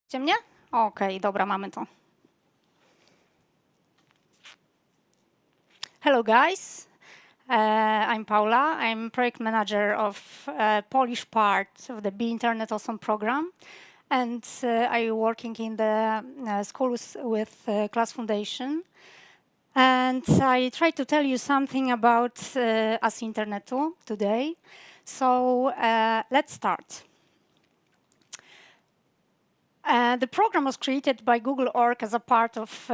Słyszycie mnie? Okej, dobra, mamy to. Hello guys, I'm Paula. I'm project manager of Polish part of the Be Internet Awesome program. And I'm working in the schools with Class Foundation. And I try to tell you something about us Internet today. So let's start. The program was created by Google.org as a part of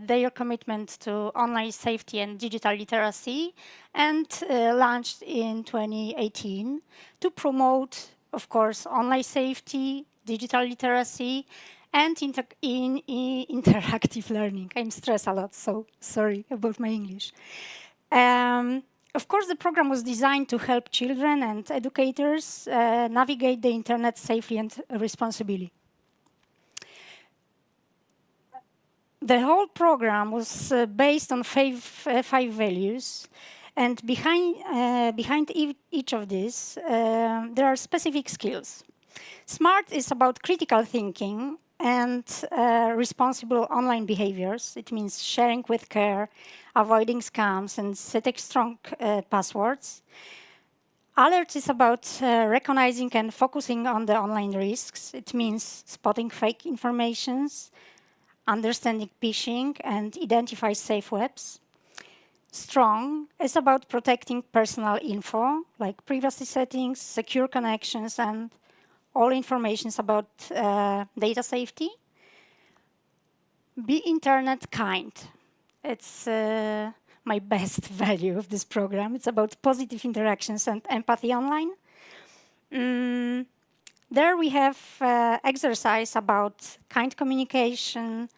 their commitment to online safety and digital literacy and launched in 2018 to promote, of course, online safety, digital literacy, and interactive learning. I'm stressed a lot, so sorry about my English. Of course, the program was designed to help children and educators navigate the internet safely and responsibly. The whole program was based on five values, and behind each of these, there are specific skills. SMART is about critical thinking and responsible online behaviors. It means sharing with care, avoiding scams, and setting strong passwords. Alert is about recognizing and focusing on the online risks. It means spotting fake informations, understanding phishing, and identify safe webs. Strong is about protecting personal info, like privacy settings, secure connections, and all information about data safety. Be internet kind. It's my best value of this program. It's about positive interactions and empathy online. There we have exercise about kind communication,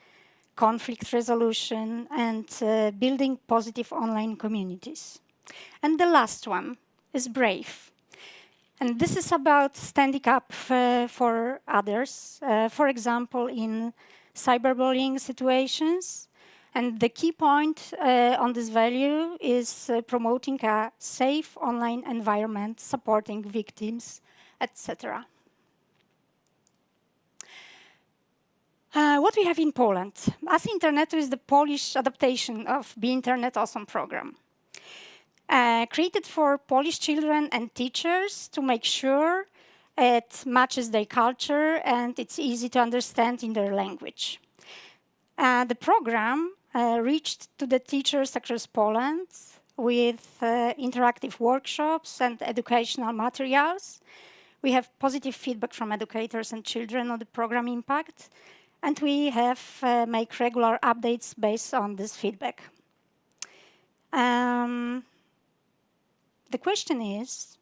conflict resolution, and building positive online communities. And the last one is brave. And this is about standing up for others, for example, in cyberbullying situations. And the key point on this value is promoting a safe online environment, supporting victims, etc. What we have in Poland. As Internet is the Polish adaptation of the Internet Awesome program. Created for Polish children and teachers to make sure it matches their culture and it's easy to understand in their language. The program reached to the teachers across Poland with interactive workshops and educational materials. We have positive feedback from educators and children on the program impact. And we have make regular updates based on this feedback. The question is,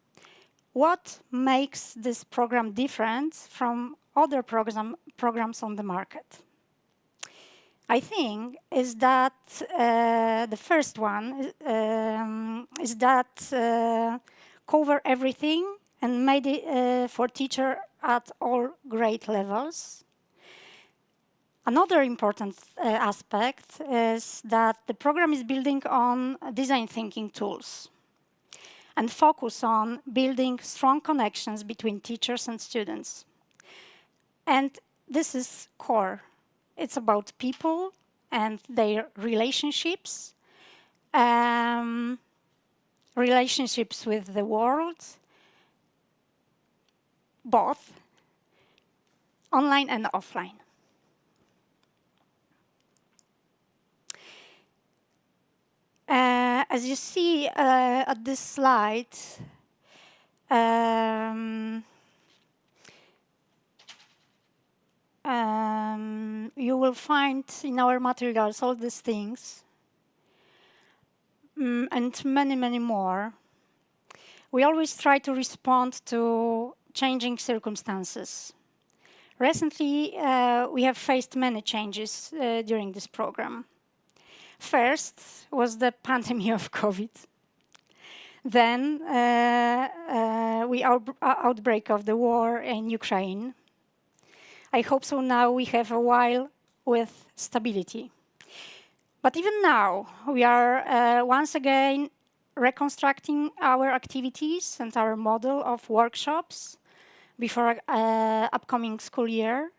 what makes this program different from other programs on the market? I think is that the first one is that cover everything and made it for teacher at all grade levels. Another important aspect is that the program is building on design thinking tools and focus on building strong connections between teachers and students. And this is core. It's about people and their relationships, relationships with the world, both online and offline. As you see at this slide, you will find in our materials all these things and many, many more. We always try to respond to changing circumstances. Recently, we have faced many changes during this program. First was the pandemic of COVID. Then outbreak of the war in Ukraine. I hope so now we have a while with stability. But even now, we are once again reconstructing our activities and our model of workshops before upcoming school year.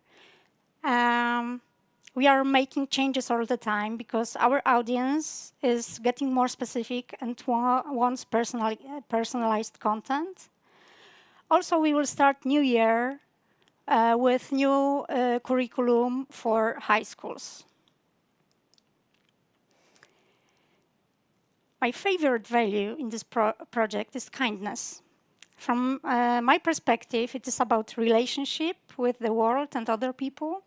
We are making changes all the time because our audience is getting more specific and wants personalized content. Also, we will start new year with new curriculum for high schools. My favorite value in this project is kindness. From my perspective, it is about relationship with the world and other people,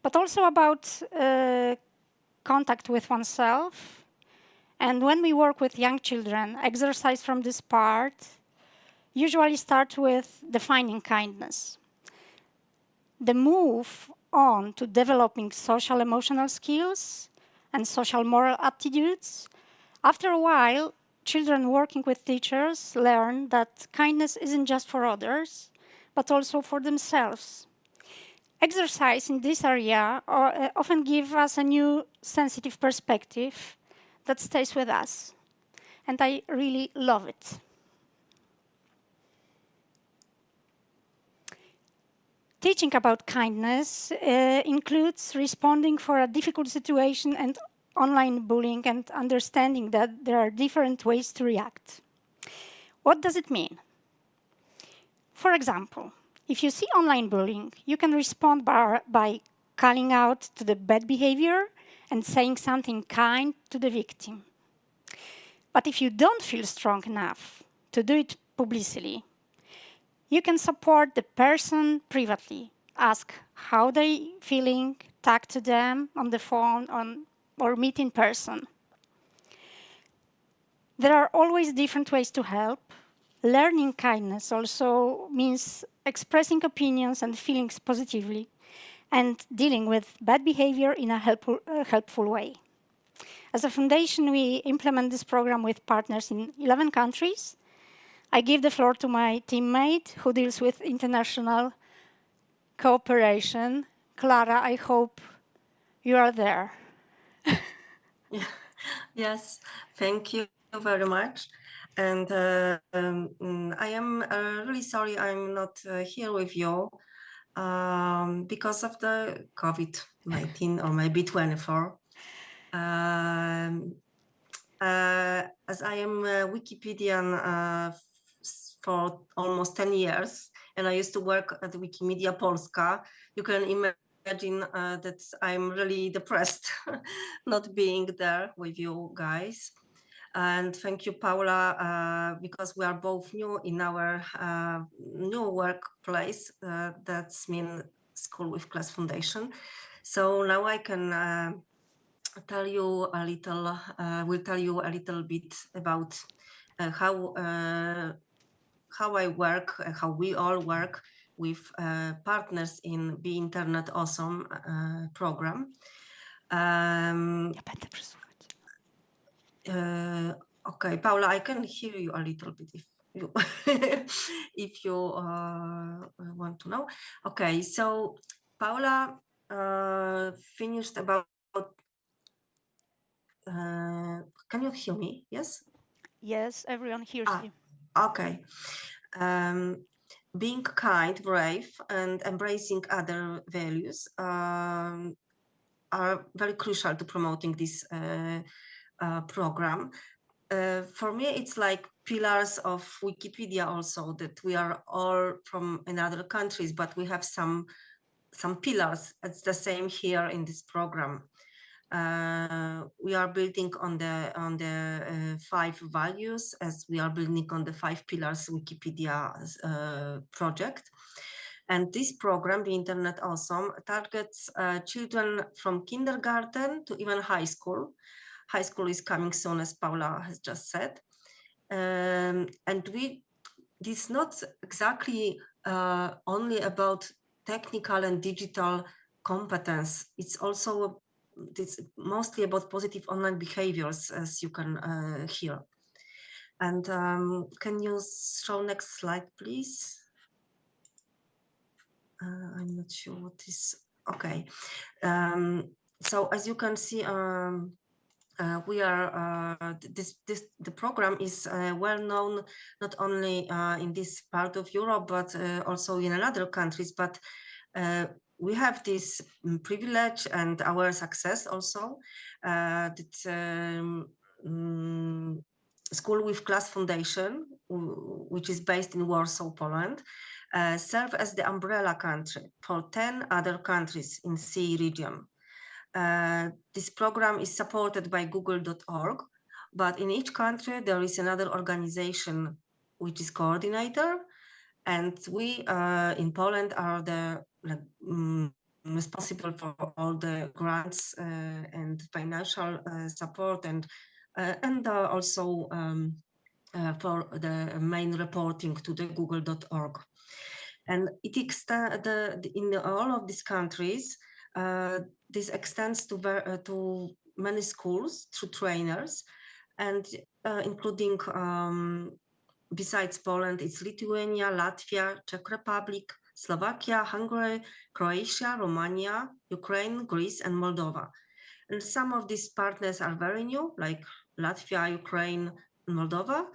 but also about contact with oneself. And when we work with young children, exercise from this part usually start with defining kindness. The move on to developing social emotional skills and social moral attitudes, after a while, children working with teachers learn that kindness isn't just for others, but also for themselves. Exercise in this area often gives us a new sensitive perspective that stays with us. And I really love it. Teaching about kindness includes responding for a difficult situation and online bullying and understanding that there are different ways to react. What does it mean? For example, if you see online bullying, you can respond by calling out to the bad behavior and saying something kind to the victim. But if you don't feel strong enough to do it publicly, you can support the person privately. Ask how they're feeling, talk to them on the phone or meet in person. There are always different ways to help. Learning kindness also means expressing opinions and feelings positively and dealing with bad behavior in a helpful way. As a foundation, we implement this program with partners in 11 countries. I give the floor to my teammate who deals with international cooperation. Clara, I hope you are there. Yes, thank you very much. And I am really sorry I'm not here with you because of the COVID-19 or maybe 24. As I am a Wikipedian for almost 10 years, and I used to work at Wikimedia Polska, you can imagine that I'm really depressed not being there with you guys. And thank you, Paula, because we are both new in our new workplace. That's mean School with Class Foundation. So now I can tell you a little. Will tell you a little bit about how I work, how we all work with partners in Be Internet Awesome program. Okay, Paula, I can hear you a little bit if you if you want to know. Okay, so Paula finished about. Can you hear me? Yes. Yes, everyone hears you. Okay. Being kind, brave, and embracing other values are very crucial to promoting this program. For me, it's like pillars of Wikipedia also, that we are all from another countries, but we have some pillars. It's the same here in this program. We are building on the 5 values as we are building on the 5 pillars Wikipedia project. And this program, the Internet Awesome, targets children from kindergarten to even high school. High school is coming soon, as Paula has just said. And this is not exactly only about technical and digital competence. It's also mostly about positive online behaviors, as you can hear. And can you show next slide, please? I'm not sure what is. Okay. So as you can see, we are the program is well known not only in this part of Europe but also in other countries. But we have this privilege and our success also that School with Class Foundation, which is based in Warsaw, Poland, serve as the umbrella country for 10 other countries in CE region. This program is supported by google.org, but in each country there is another organization which is coordinator, and we in Poland are the responsible for all the grants and financial support, and also for the main reporting to the google.org. And it in all of these countries, this extends to many schools through trainers, and including besides Poland, it's Lithuania, Latvia, Czech Republic, Slovakia, Hungary, Croatia, Romania, Ukraine, Greece, and Moldova. And some of these partners are very new, like Latvia, Ukraine, Moldova.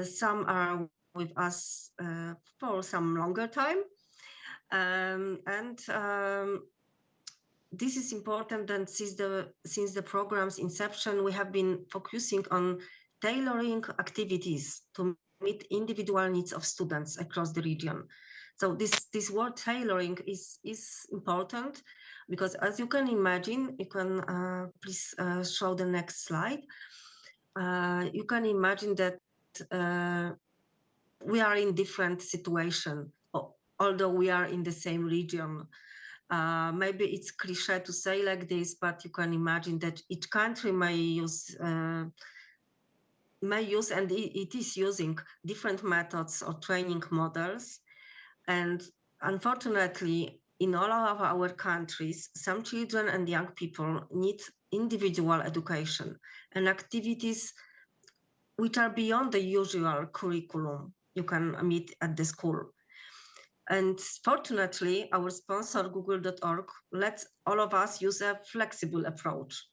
Some are with us for some longer time. This is important, and since the program's inception, we have been focusing on tailoring activities to meet individual needs of students across the region. So this word tailoring is important, because as you can imagine, you can please show the next slide. You can imagine that we are in different situation, although we are in the same region. Maybe it's cliche to say like this, but you can imagine that each country may use and it is using different methods or training models. And unfortunately, in all of our countries, some children and young people need individual education and activities which are beyond the usual curriculum you can meet at the school. And fortunately, our sponsor, google.org, lets all of us use a flexible approach,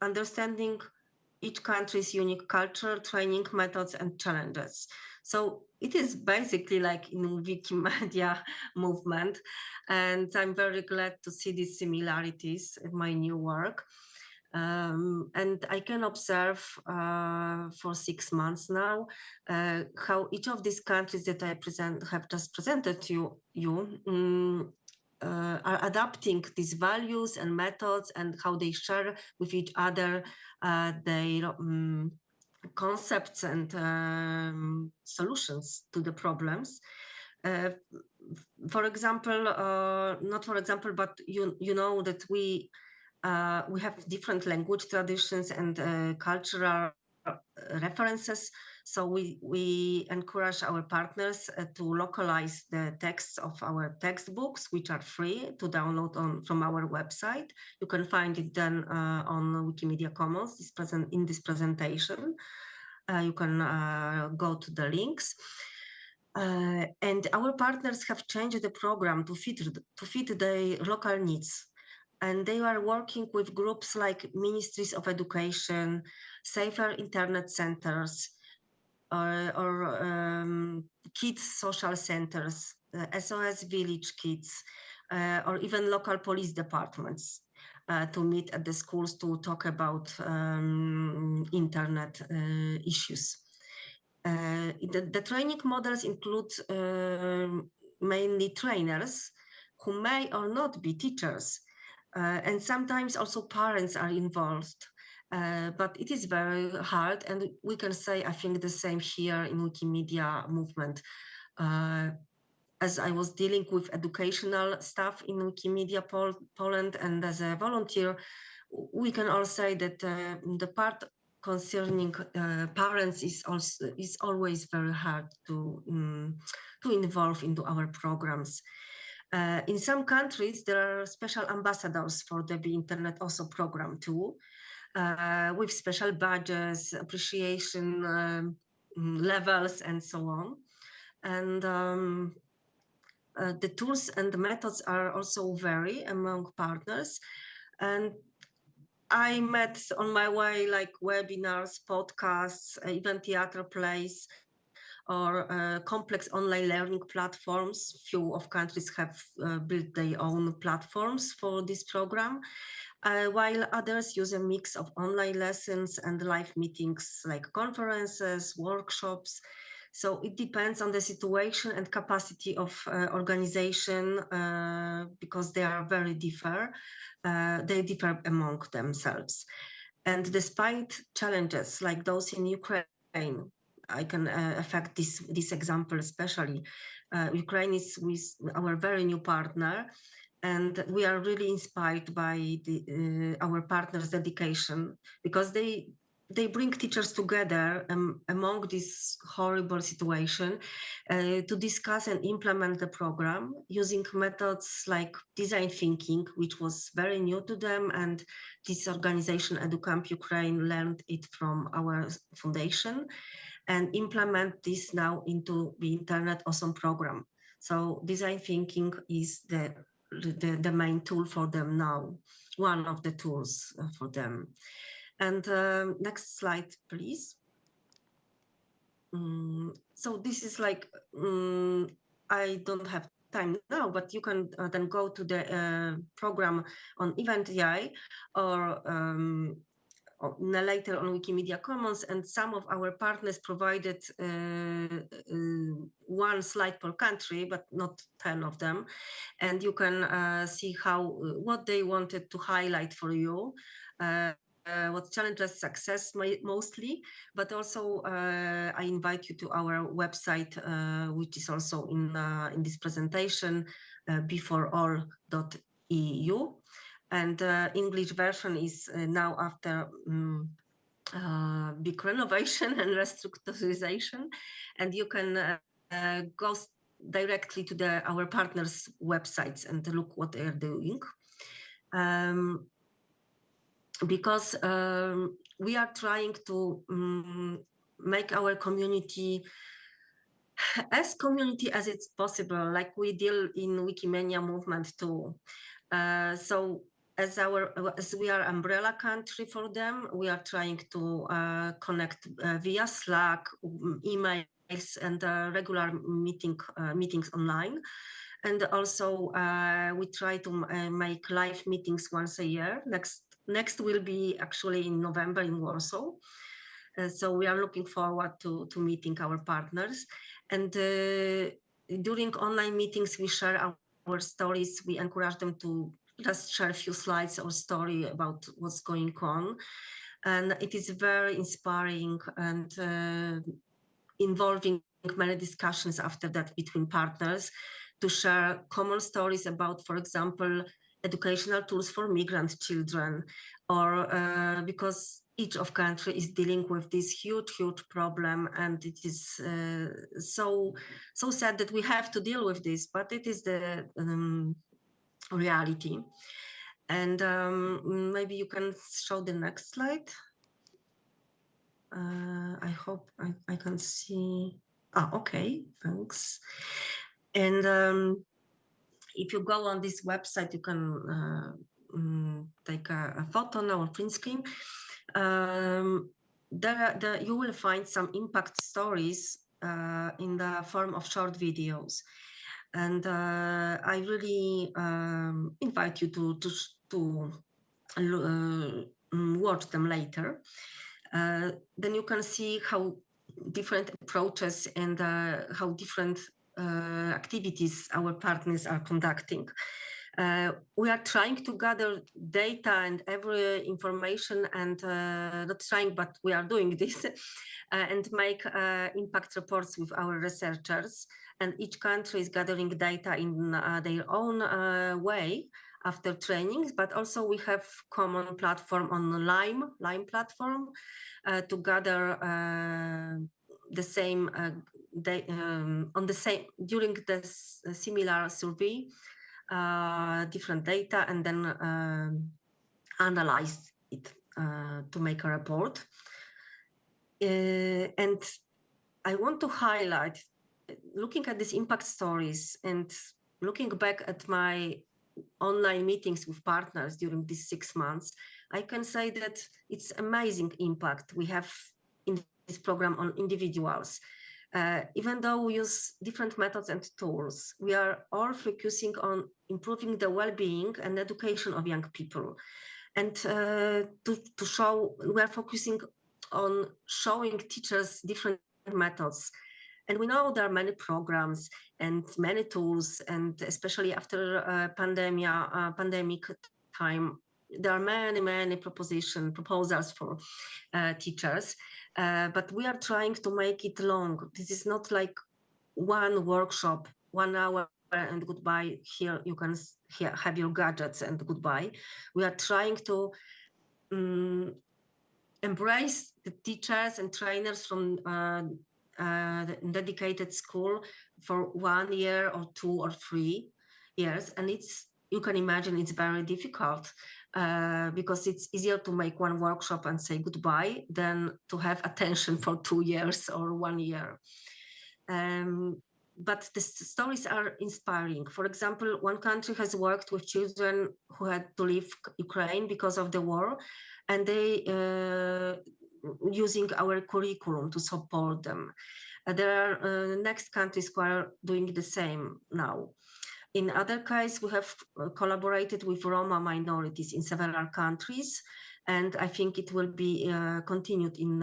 understanding each country's unique culture, training methods, and challenges. So it is basically like in Wikimedia movement, and I'm very glad to see these similarities in my new work. And I can observe for 6 months now how each of these countries that I have just presented to you are adapting these values and methods, and how they share with each other their concepts and solutions to the problems. For example, not for example, but you know that we have different language traditions and cultural references. So we encourage our partners to localize the texts of our textbooks, which are free to download from our website. You can find it then on Wikimedia Commons in this presentation. You can go to the links. And our partners have changed the program to fit their local needs. And they are working with groups like Ministries of Education, Safer Internet Centers, or kids social centers, SOS Village Kids, or even local police departments to meet at the schools to talk about internet issues. The training models include mainly trainers who may or not be teachers, and sometimes also parents are involved. But it is very hard, and we can say, I think, the same here in Wikimedia movement. As I was dealing with educational stuff in Wikimedia Poland, and as a volunteer, we can all say that the part concerning parents is always very hard to involve into our programs. In some countries, there are special ambassadors for the Be Internet Also program too, with special badges, appreciation levels, and so on. And the tools and the methods are also vary among partners. And I met on my way like webinars, podcasts, even theater plays, or complex online learning platforms. Few of countries have built their own platforms for this program, while others use a mix of online lessons and live meetings like conferences, workshops. So it depends on the situation and capacity of organization, because they are very they differ among themselves. And despite challenges like those in Ukraine, I can affect this example especially. Ukraine is with our very new partner, and we are really inspired by our partners' dedication, because they bring teachers together among this horrible situation to discuss and implement the program using methods like design thinking, which was very new to them. And this organization, EduCamp Ukraine, learned it from our foundation and implement this now into the Internet Awesome program. So design thinking is the main tool for them now, one of the tools for them. And next slide, please. So this is like, I don't have time now, but you can then go to the program on Event.ai or later on Wikimedia Commons, and some of our partners provided one slide per country, but not 10 of them. And you can see what they wanted to highlight for you. What challenges success mostly, but also I invite you to our website, which is also in this presentation, beforeall.eu. And English version is now after big renovation and restructurization, and you can go directly to our partners' websites and look what they are doing. Because we are trying to make our community as it's possible, like we deal in Wikimania movement too. So as we are umbrella country for them, we are trying to connect via Slack, emails, and regular meetings online. And also we try to make live meetings once a year. Next will be actually in November in Warsaw. So we are looking forward to meeting our partners. And during online meetings, we share our stories. We encourage them to just share a few slides or story about what's going on. And it is very inspiring and involving many discussions after that between partners to share common stories about, for example, educational tools for migrant children, or because each of country is dealing with this huge problem, and it is so sad that we have to deal with this, but it is the reality. And maybe you can show the next slide. I hope I can see. Okay, thanks. And if you go on this website, you can take a photo now or print screen. You will find some impact stories in the form of short videos. And I really invite you to watch them later. Then you can see how different approaches and how different activities our partners are conducting. We are trying to gather data and every information, and not trying, but we are doing this, and make impact reports with our researchers. And each country is gathering data in their own way after trainings, but also we have common platform on Lime platform to gather the same during this similar survey, different data, and then analyze it to make a report. And I want to highlight, looking at these impact stories and looking back at my online meetings with partners during these 6 months, I can say that it's amazing impact we have in this program on individuals. Even though we use different methods and tools, we are all focusing on improving the well-being and education of young people. And to show, we are focusing on showing teachers different methods. And we know there are many programs and many tools, and especially after pandemic time, there are many proposals for teachers. But we are trying to make it long. This is not like one workshop, 1 hour and goodbye. Here you can have your gadgets and goodbye. We are trying to embrace the teachers and trainers from the dedicated school for 1 year or 2 or 3 years. And you can imagine it's very difficult because it's easier to make one workshop and say goodbye than to have attention for 2 years or 1 year. But the stories are inspiring. For example, one country has worked with children who had to leave Ukraine because of the war, and they using our curriculum to support them. There are next countries who are doing the same now. In other cases, we have collaborated with Roma minorities in several countries, and I think it will be continued in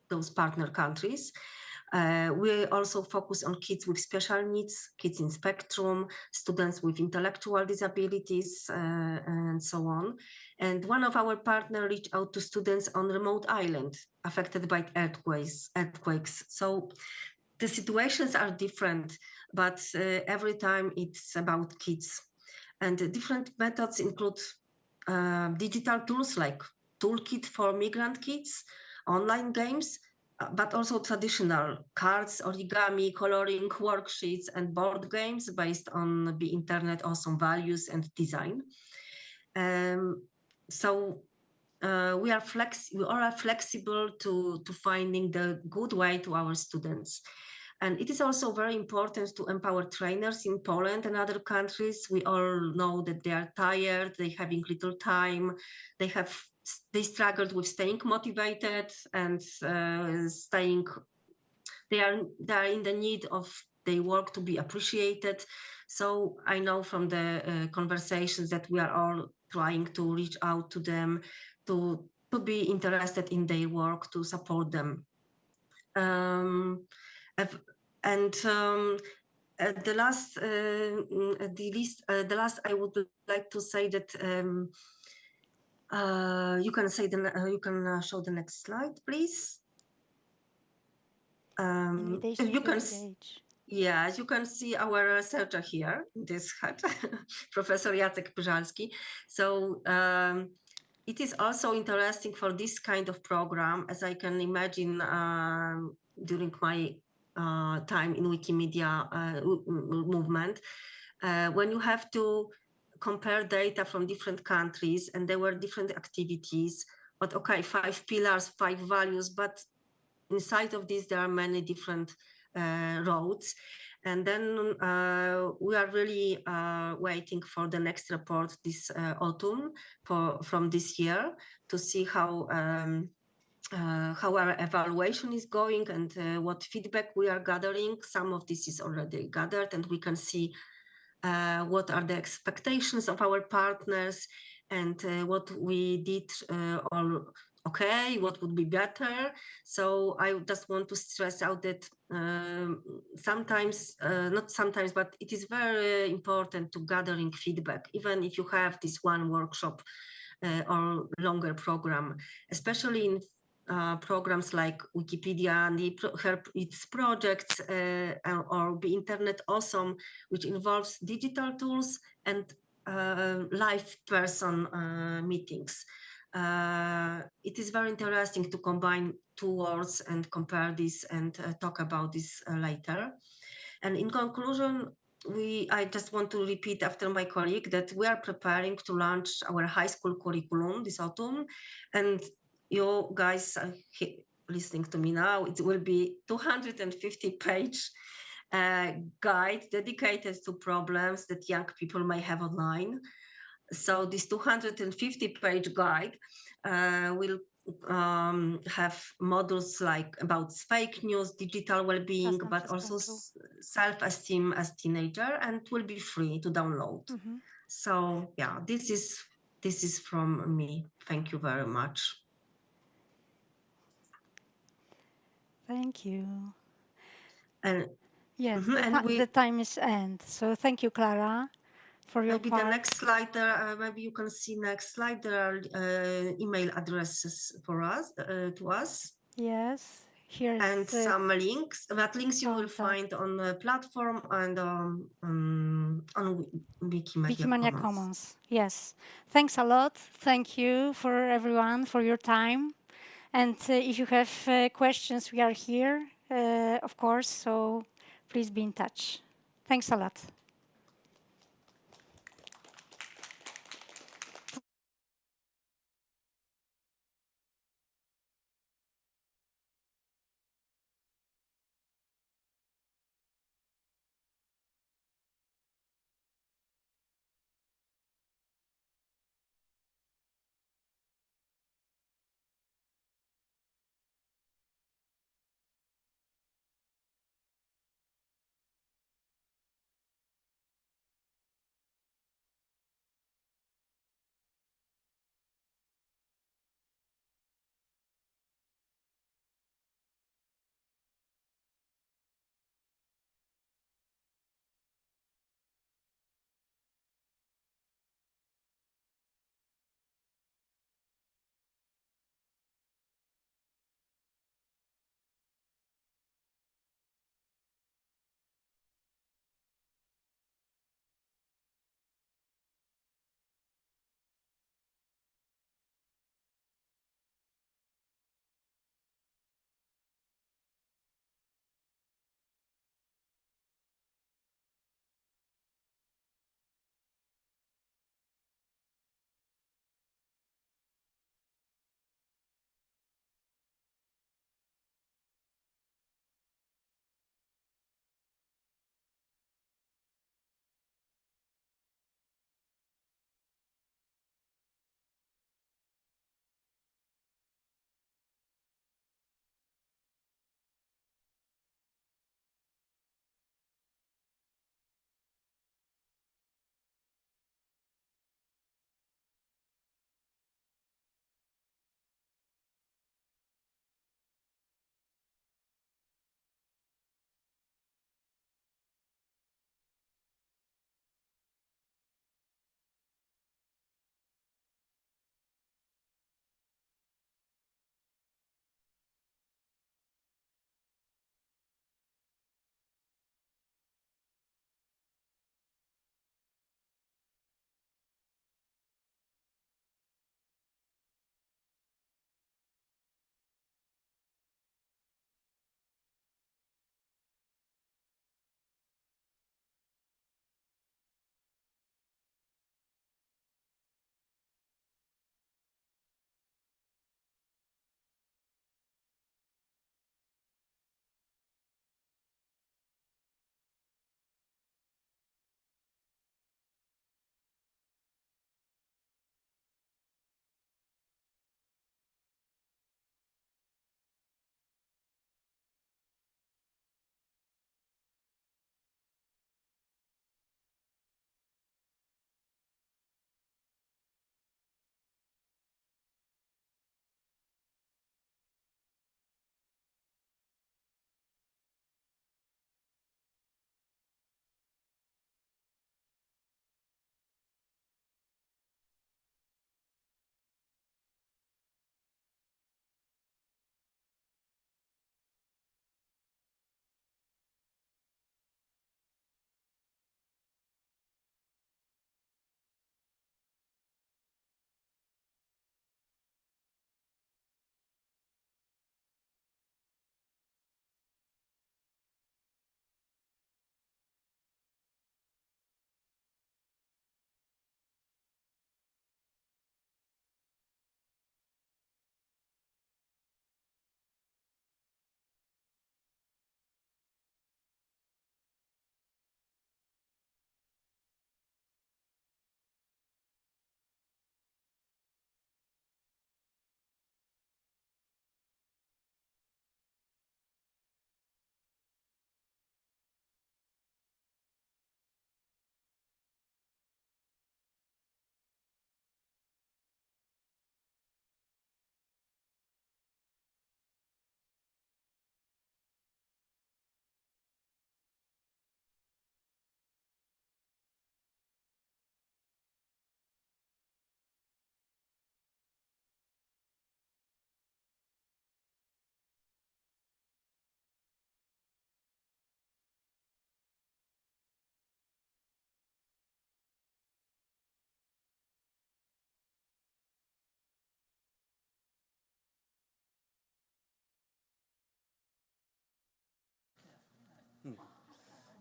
those partner countries. We also focus on kids with special needs, kids in spectrum, students with intellectual disabilities, and so on. And one of our partners reached out to students on remote island affected by earthquakes. So the situations are different, but every time it's about kids. And the different methods include digital tools like toolkit for migrant kids, online games, but also traditional cards, origami, coloring, worksheets, and board games based on the internet awesome values and design. So we are flexible to finding the good way to our students. And it is also very important to empower trainers in Poland and other countries. We all know that they are tired, they're having little time, they struggled with staying motivated and they are in the need of their work to be appreciated. So I know from the conversations that we are all trying to reach out to them to be interested in their work, to support them. The last I would like to say that you can show the next slide, please. You can yeah, as you can see our researcher here, this hat, Professor Jacek Pyżalski. So it is also interesting for this kind of program, as I can imagine during my time in Wikimedia movement, when you have to compare data from different countries and there were different activities, but okay, 5 pillars, 5 values, but inside of this there are many different roads. And then we are really waiting for the next report this autumn from this year to see how our evaluation is going and what feedback we are gathering. Some of this is already gathered, and we can see what are the expectations of our partners and what we did all okay, what would be better. So I just want to stress out that not sometimes, but it is very important to gathering feedback, even if you have this one workshop or longer program, especially in programs like Wikipedia and its projects or Be Internet Awesome, which involves digital tools and live person meetings. It is very interesting to combine 2 words and compare this and talk about this later. And in conclusion, I just want to repeat after my colleague that we are preparing to launch our high school curriculum this autumn. And you guys are listening to me now, it will be 250-page guide dedicated to problems that young people may have online. So this 250-page guide will have modules like about fake news, digital well-being, Czas nam but się also skończył. self-esteem as teenager, and will be free to download. So yeah, this is from me. Thank you very much. Thank you. And Yes, and the time is end. So thank you, Clara, for your maybe part. the next slide there, maybe you can see next slide, there are email addresses for us, to us. Yes, here is And some links. That links you will contact. find on the platform and on Wikimania Commons. Commons. Yes. Thanks a lot. Thank you for everyone for your time. And if you have questions, we are here, of course. So please be in touch. Thanks a lot.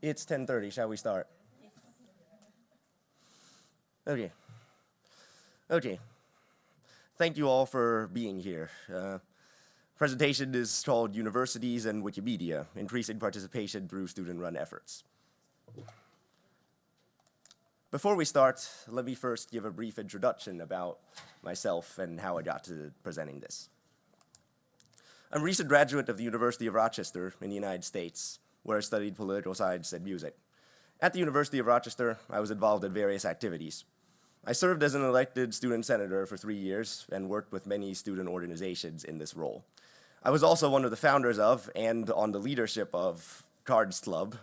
It's 10:30. Shall we start? Okay. Okay. Thank you all for being here. Presentation is called Universities and Wikimedia, Increasing Participation Through Student-Run Efforts. Before we start, let me first give a brief introduction about myself and how I got to presenting this. I'm a recent graduate of the University of Rochester in the United States, where I studied political science and music. At the University of Rochester, I was involved in various activities. I served as an elected student senator for 3 years and worked with many student organizations in this role. I was also one of the founders of and on the leadership of Cards Club,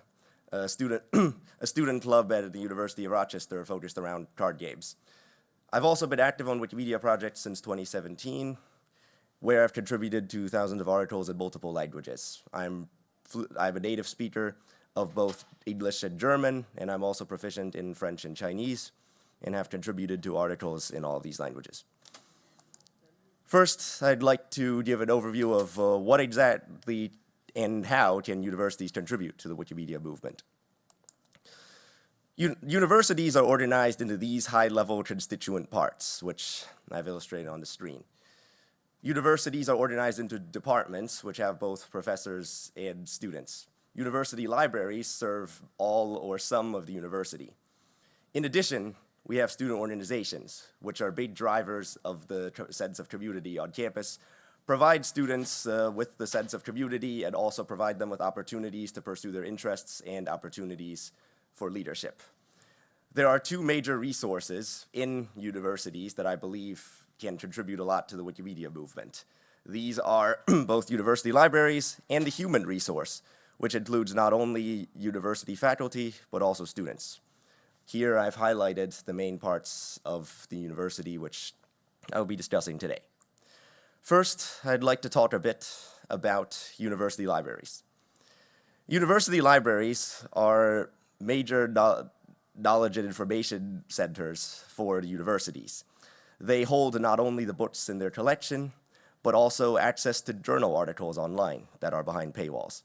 a student club at the University of Rochester focused around card games. I've also been active on Wikimedia projects since 2017, where I've contributed to thousands of articles in multiple languages. I'm a native speaker of both English and German, and I'm also proficient in French and Chinese, and have contributed to articles in all of these languages. First, I'd like to give an overview of what exactly and how can universities contribute to the Wikimedia movement. Universities are organized into these high-level constituent parts, which I've illustrated on the screen. Universities are organized into departments, which have both professors and students. University libraries serve all or some of the university. In addition, we have student organizations, which are big drivers of the sense of community on campus, provide students with the sense of community, and also provide them with opportunities to pursue their interests and opportunities for leadership. There are two major resources in universities that I believe can contribute a lot to the Wikimedia movement. These are both university libraries and the human resource, which includes not only university faculty, but also students. Here I've highlighted the main parts of the university which I will be discussing today. First, I'd like to talk a bit about university libraries. University libraries are major knowledge and information centers for the universities. They hold not only the books in their collection, but also access to journal articles online that are behind paywalls.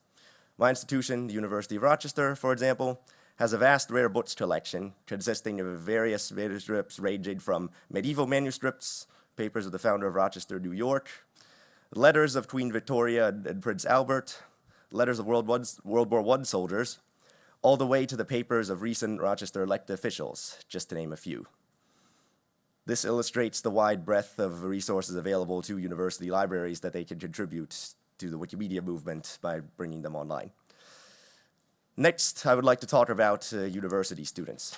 My institution, the University of Rochester, for example, has a vast rare books collection consisting of various manuscripts ranging from medieval manuscripts, papers of the founder of Rochester, New York, letters of Queen Victoria and Prince Albert, letters of World War I soldiers, all the way to the papers of recent Rochester elected officials, just to name a few. This illustrates the wide breadth of resources available to university libraries that they can contribute to the Wikimedia movement by bringing them online. Next, I would like to talk about university students.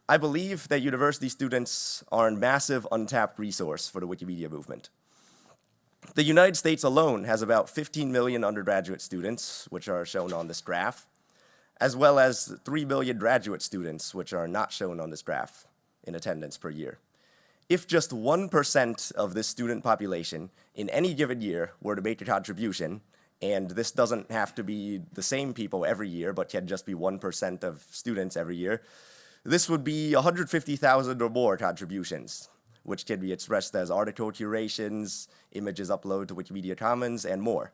I believe that university students are a massive untapped resource for the Wikimedia movement. The United States alone has about 15 million undergraduate students, which are shown on this graph, as well as 3 million graduate students, which are not shown on this graph, in attendance per year. If just 1% of this student population in any given year were to make a contribution, and this doesn't have to be the same people every year, but can just be 1% of students every year, this would be 150,000 or more contributions, which can be expressed as article curations, images uploaded to Wikimedia Commons, and more.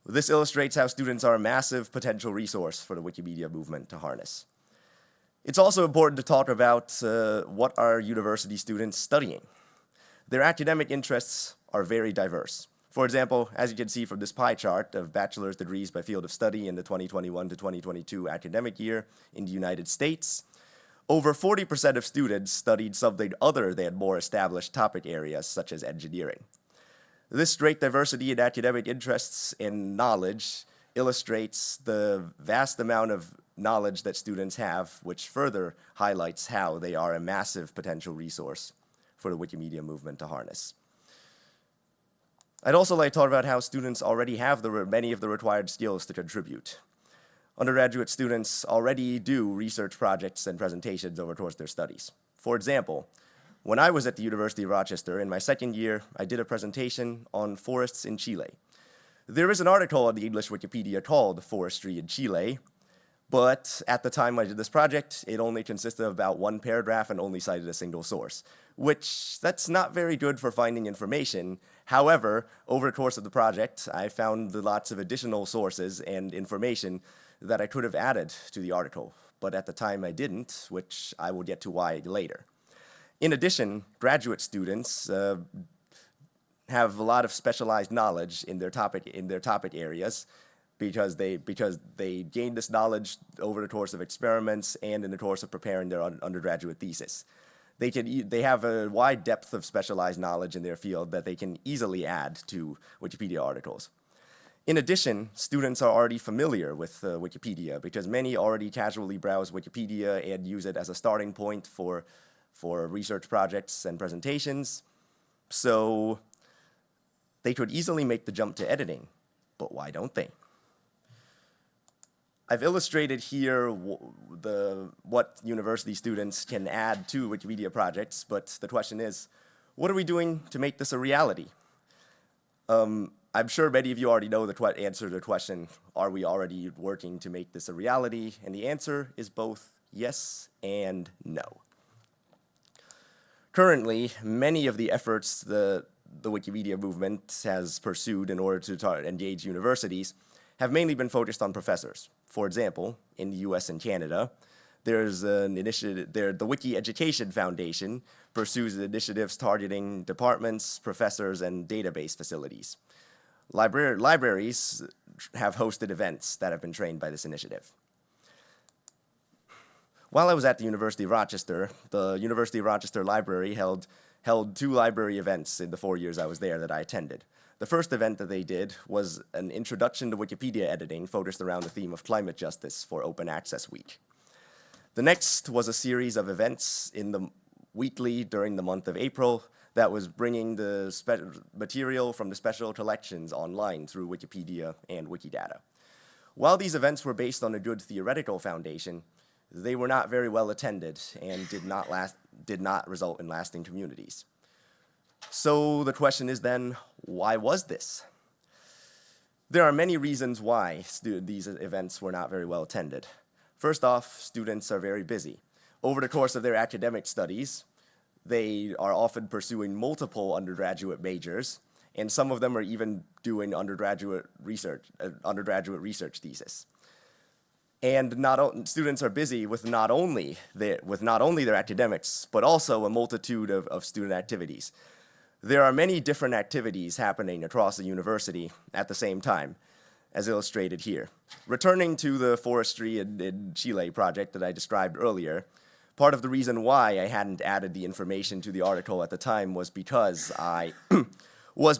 This illustrates how students are a massive potential resource for the Wikimedia movement to harness. It's also important to talk about what are university students studying. Their academic interests are very diverse. For example, as you can see from this pie chart of bachelor's degrees by field of study in the 2021 to 2022 academic year in the United States, over 40% of students studied something other than more established topic areas such as engineering. This great diversity in academic interests and knowledge illustrates the vast amount of knowledge that students have, which further highlights how they are a massive potential resource for the Wikimedia movement to harness. I'd also like to talk about how students already have many of the required skills to contribute. Undergraduate students already do research projects and presentations over the course of their studies. For example, when I was at the University of Rochester in my second year, I did a presentation on forests in Chile. There is an article on the English Wikipedia called Forestry in Chile, but at the time I did this project, it only consisted of about one paragraph and only cited a single source, which that's not very good for finding information. However, over the course of the project, I found lots of additional sources and information that I could have added to the article, but at the time I didn't, which I will get to why later. In addition, graduate students have a lot of specialized knowledge in their topic areas because they gain this knowledge over the course of experiments and in the course of preparing their undergraduate thesis. They have a wide depth of specialized knowledge in their field that they can easily add to Wikipedia articles. In addition, students are already familiar with Wikipedia because many already casually browse Wikipedia and use it as a starting point for research projects and presentations. So they could easily make the jump to editing, but why don't they? I've illustrated here what university students can add to Wikipedia projects, but the question is, what are we doing to make this a reality? I'm sure many of you already know the answer to the question, are we already working to make this a reality? And the answer is both yes and no. Currently, many of the efforts the Wikimedia movement has pursued in order to engage universities have mainly been focused on professors. For example, in the US and Canada, there's an initiative, the Wiki Education Foundation pursues initiatives targeting departments, professors, and database facilities. Libraries have hosted events that have been trained by this initiative. While I was at the University of Rochester, the University of Rochester Library held 2 library events in the 4 years I was there that I attended. The first event that they did was an introduction to Wikipedia editing focused around the theme of climate justice for Open Access Week. The next was a series of events weekly during the month of April that was bringing the material from the special collections online through Wikipedia and Wikidata. While these events were based on a good theoretical foundation, they were not very well attended and did not result in lasting communities. So the question is then, why was this? There are many reasons why these events were not very well attended. First off, students are very busy. Over the course of their academic studies, they are often pursuing multiple undergraduate majors, and some of them are even doing undergraduate research thesis. And students are busy with not only their academics, but also a multitude of student activities. There are many different activities happening across the university at the same time, as illustrated here. Returning to the forestry in Chile project that I described earlier, part of the reason why I hadn't added the information to the article at the time was because I was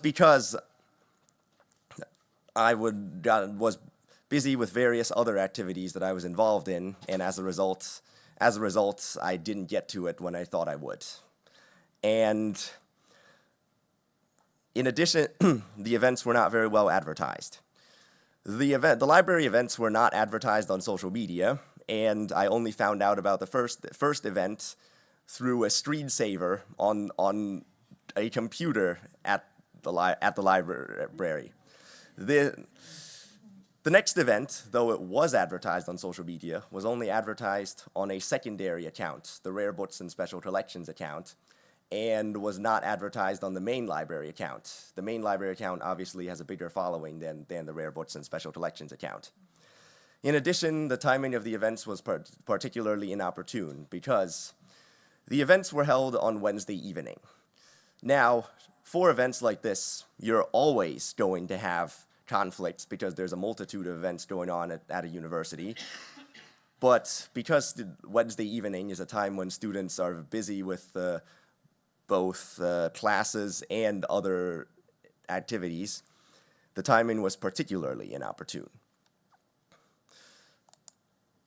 busy with various other activities that I was involved in, and as a result, I didn't get to it when I thought I would. And in addition, the events were not very well advertised. The library events were not advertised on social media, and I only found out about the first event through a screensaver on a computer at the library. The next event, though it was advertised on social media, was only advertised on a secondary account, the Rare Books and Special Collections account, and was not advertised on the main library account. The main library account obviously has a bigger following than the Rare Books and Special Collections account. In addition, the timing of the events was particularly inopportune because the events were held on Wednesday evening. Now, for events like this, you're always going to have conflicts because there's a multitude of events going on at a university. But because Wednesday evening is a time when students are busy with both classes and other activities, the timing was particularly inopportune.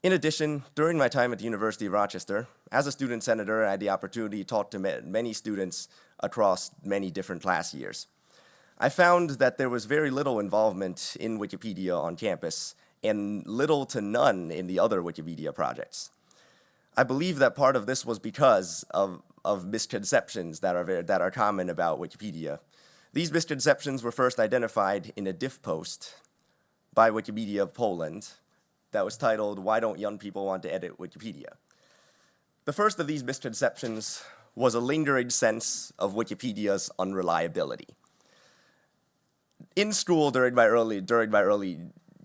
In addition, during my time at the University of Rochester, as a student senator, I had the opportunity to talk to many students across many different class years. I found that there was very little involvement in Wikipedia on campus and little to none in the other Wikimedia projects. I believe that part of this was because of misconceptions that are common about Wikipedia. These misconceptions were first identified in a diff post by Wikimedia Poland that was titled, "Why Don't Young People Want to Edit Wikipedia?" The first of these misconceptions was a lingering sense of Wikipedia's unreliability. In school during my early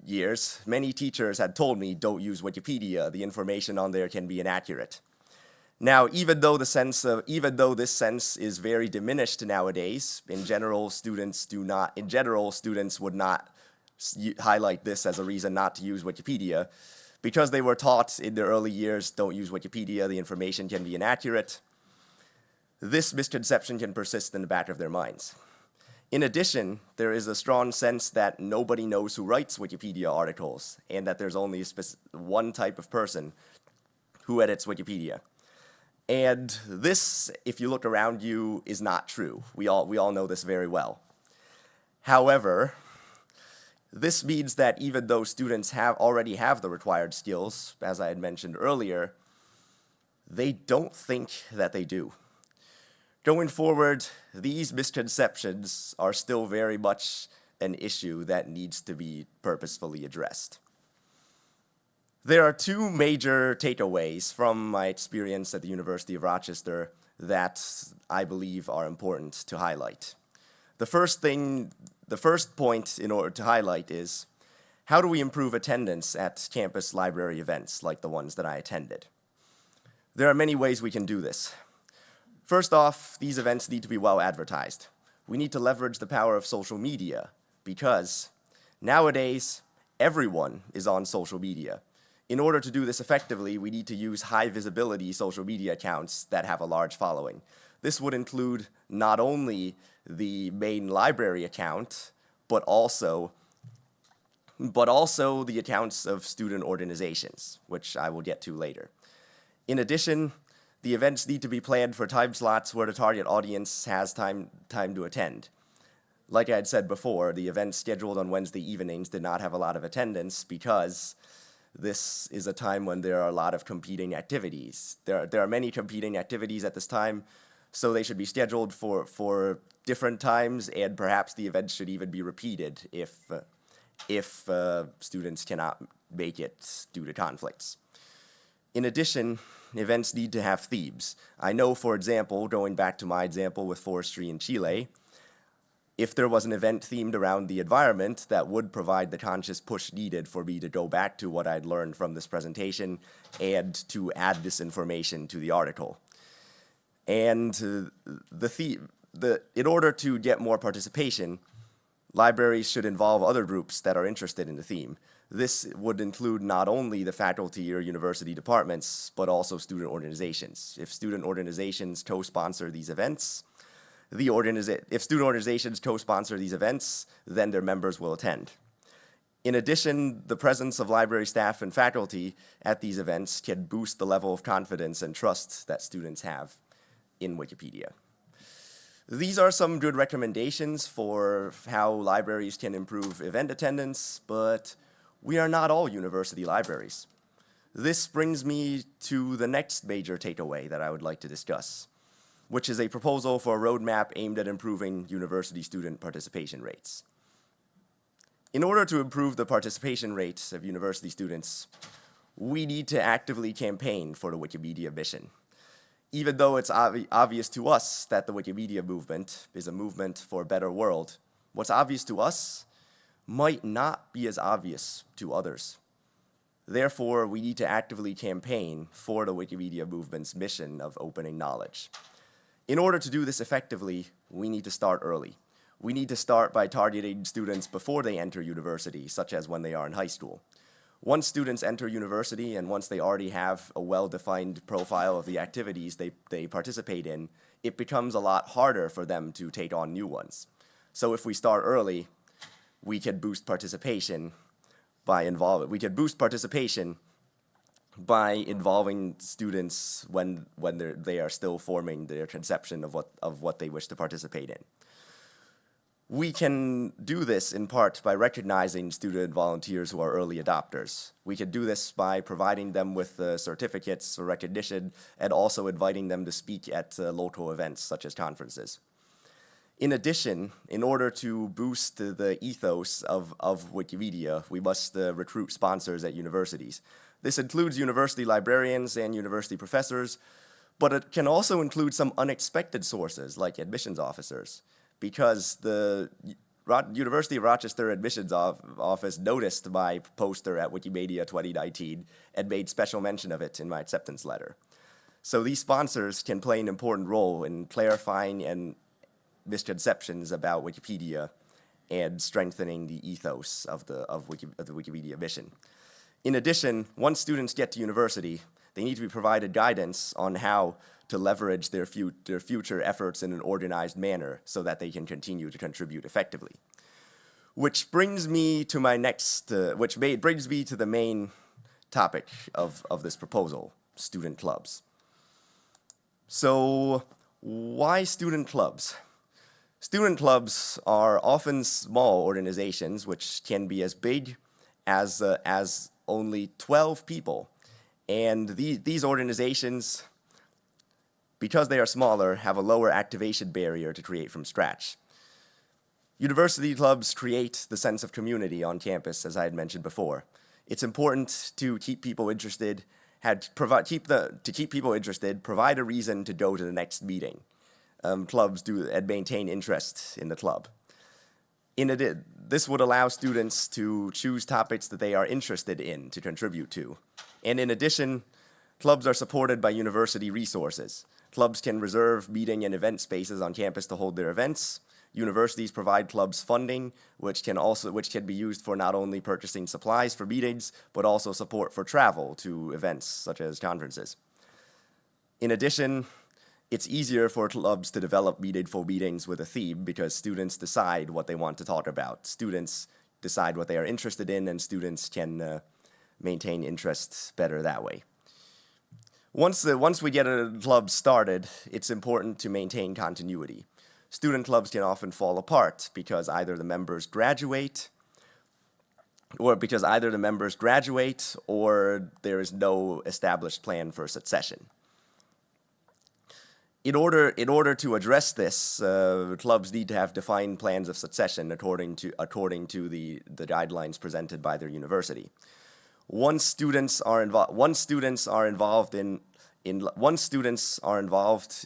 years, many teachers had told me, don't use Wikipedia, the information on there can be inaccurate. Now, even though this sense is very diminished nowadays, in general, students would not highlight this as a reason not to use Wikipedia, because they were taught in their early years, don't use Wikipedia, the information can be inaccurate. This misconception can persist in the back of their minds. In addition, there is a strong sense that nobody knows who writes Wikipedia articles, and that there's only one type of person who edits Wikipedia. And this, if you look around you, is not true. We all know this very well. However, this means that even though students already have the required skills, as I had mentioned earlier, they don't think that they do. Going forward, these misconceptions are still very much an issue that needs to be purposefully addressed. There are two major takeaways from my experience at the University of Rochester that I believe are important to highlight. The first point in order to highlight is, how do we improve attendance at campus library events like the ones that I attended? There are many ways we can do this. First off, these events need to be well advertised. We need to leverage the power of social media because nowadays, everyone is on social media. In order to do this effectively, we need to use high visibility social media accounts that have a large following. This would include not only the main library account, but also the accounts of student organizations, which I will get to later. In addition, the events need to be planned for time slots where the target audience has time to attend. Like I had said before, the events scheduled on Wednesday evenings did not have a lot of attendance because this is a time when there are a lot of competing activities. There are many competing activities at this time, so they should be scheduled for different times, and perhaps the events should even be repeated if students cannot make it due to conflicts. In addition, events need to have themes. I know, for example, going back to my example with forestry in Chile, if there was an event themed around the environment, that would provide the conscious push needed for me to go back to what I'd learned from this presentation and to add this information to the article. And in order to get more participation, libraries should involve other groups that are interested in the theme. This would include not only the faculty or university departments, but also student organizations. If student organizations co-sponsor these events, if student organizations co-sponsor these events, then their members will attend. In addition, the presence of library staff and faculty at these events can boost the level of confidence and trust that students have in Wikipedia. These are some good recommendations for how libraries can improve event attendance, but we are not all university libraries. This brings me to the next major takeaway that I would like to discuss, which is a proposal for a roadmap aimed at improving university student participation rates. In order to improve the participation rates of university students, we need to actively campaign for the Wikimedia mission. Even though it's obvious to us that the Wikimedia movement is a movement for a better world, what's obvious to us might not be as obvious to others. Therefore, we need to actively campaign for the Wikimedia movement's mission of opening knowledge. In order to do this effectively, we need to start early. We need to start by targeting students before they enter university, such as when they are in high school. Once students enter university and once they already have a well-defined profile of the activities they participate in, it becomes a lot harder for them to take on new ones. So if we start early, we can boost participation by involving students when they are still forming their conception of what they wish to participate in. We can do this in part by recognizing student volunteers who are early adopters. We can do this by providing them with certificates or recognition and also inviting them to speak at local events such as conferences. In addition, in order to boost the ethos of Wikimedia, we must recruit sponsors at universities. This includes university librarians and university professors, but it can also include some unexpected sources like admissions officers, because University of Rochester admissions office noticed my poster at Wikimedia 2019 and made special mention of it in my acceptance letter. So these sponsors can play an important role in clarifying and misconceptions about Wikipedia and strengthening the ethos of the Wikimedia mission. In addition, once students get to university, they need to be provided guidance on how to leverage their future efforts in an organized manner so that they can continue to contribute effectively. Which brings me to my next, brings me to the main topic of this proposal, student clubs. So why student clubs? Student clubs are often small organizations which can be as big as only 12 people. And these organizations, because they are smaller, have a lower activation barrier to create from scratch. University clubs create the sense of community on campus, as I had mentioned before. It's important to keep people interested, provide a reason to go to the next meeting. Clubs do and maintain interest in the club. This would allow students to choose topics that they are interested in to contribute to. And in addition, clubs are supported by university resources. Clubs can reserve meeting and event spaces on campus to hold their events. Universities provide clubs funding, which can be used for not only purchasing supplies for meetings, but also support for travel to events such as conferences. In addition, it's easier for clubs to develop meaningful meetings with a theme because students decide what they want to talk about. Students decide what they are interested in, and students can maintain interest better that way. Once we get a club started, it's important to maintain continuity. Student clubs can often fall apart because either the members graduate or there is no established plan for succession. In order to address this, clubs need to have defined plans of succession according to the guidelines presented by their university. Once students are involved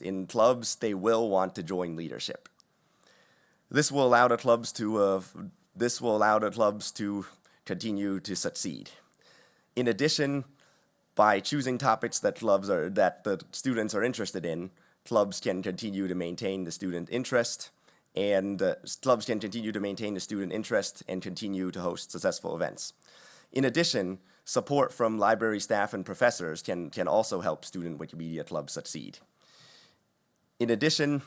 in clubs, they will want to join leadership. This will allow the clubs to continue to succeed. In addition, by choosing topics that the students are interested in, clubs can continue to maintain the student interest, and continue to host successful events. In addition, support from library staff and professors can also help student Wikimedia clubs succeed. In addition,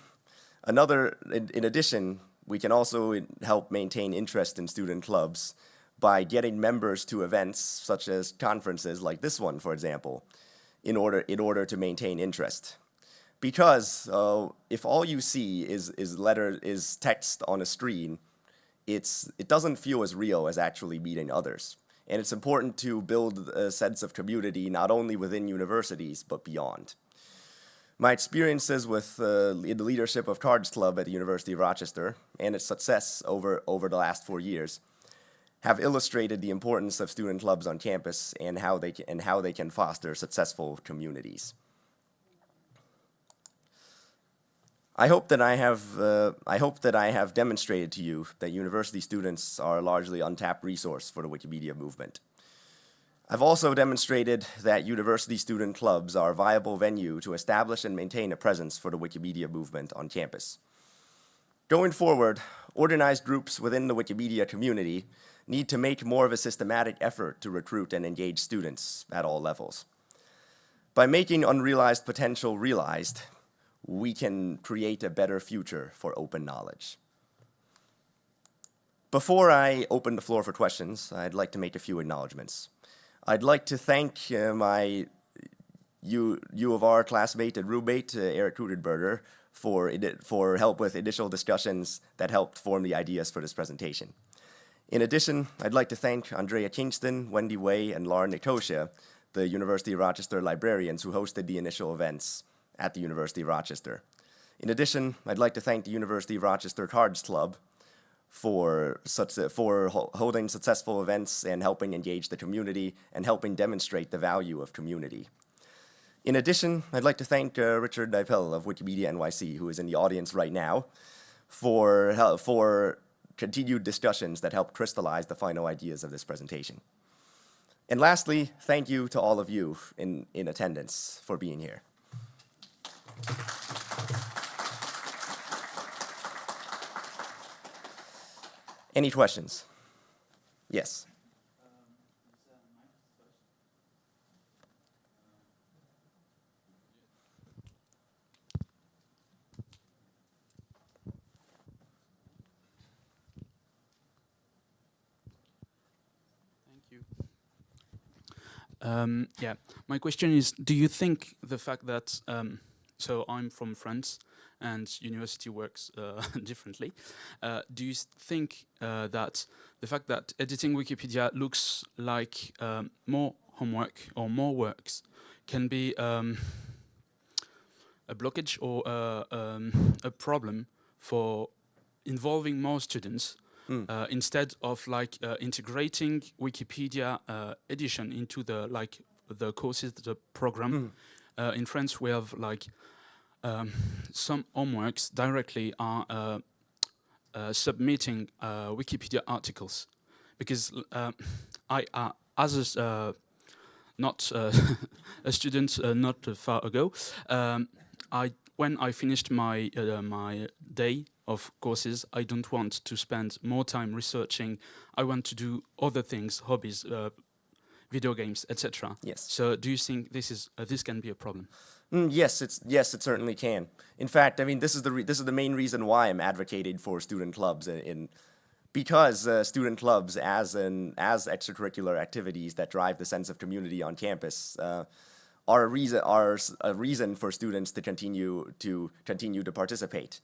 we can also help maintain interest in student clubs by getting members to events such as conferences like this one, for example, in order to maintain interest. Because if all you see is text on a screen, it doesn't feel as real as actually meeting others. And it's important to build a sense of community not only within universities, but beyond. My experiences in the leadership of Cards Club at the University of Rochester and its success over the last 4 years have illustrated the importance of student clubs on campus and how they can foster successful communities. I hope that I have demonstrated to you that university students are a largely untapped resource for the Wikimedia movement. I've also demonstrated that university student clubs are a viable venue to establish and maintain a presence for the Wikimedia movement on campus. Going forward, organized groups within the Wikimedia community need to make more of a systematic effort to recruit and engage students at all levels. By making unrealized potential realized, we can create a better future for open knowledge. Before I open the floor for questions, I'd like to make a few acknowledgements. I'd like to thank my U of R classmate and roommate, Eric Kudenberger, for help with initial discussions that helped form the ideas for this presentation. In addition, I'd like to thank Andrea Kingston, Wendy Way, and Laura Nicosia, the University of Rochester librarians who hosted the initial events at the University of Rochester. In addition, I'd like to thank the University of Rochester Cards Club for holding successful events and helping engage the community and helping demonstrate the value of community. In addition, I'd like to thank Richard Dipel of Wikimedia NYC, who is in the audience right now, for continued discussions that help crystallize the final ideas of this presentation. And lastly, thank you to all of you in attendance for being here. Any questions? Yes. Yeah, my question is, do you think the fact that, so I'm from France and university works differently, do you think that the fact that editing Wikipedia looks like more homework or more works can be a blockage or a problem for involving more students instead of like integrating Wikipedia edition into the courses, the program? In France, we have like some homeworks directly are submitting Wikipedia articles, because I, as a not a student not far ago, when I finished my my day of courses, I don't want to spend more time researching. I want to do other things, hobbies, video games, etc. Yes. So, do you think this can be a problem? Yes, it certainly can. In fact, I mean, this is the main reason why I'm advocating for student clubs because student clubs as extracurricular activities that drive the sense of community on campus are a reason for students to continue to participate.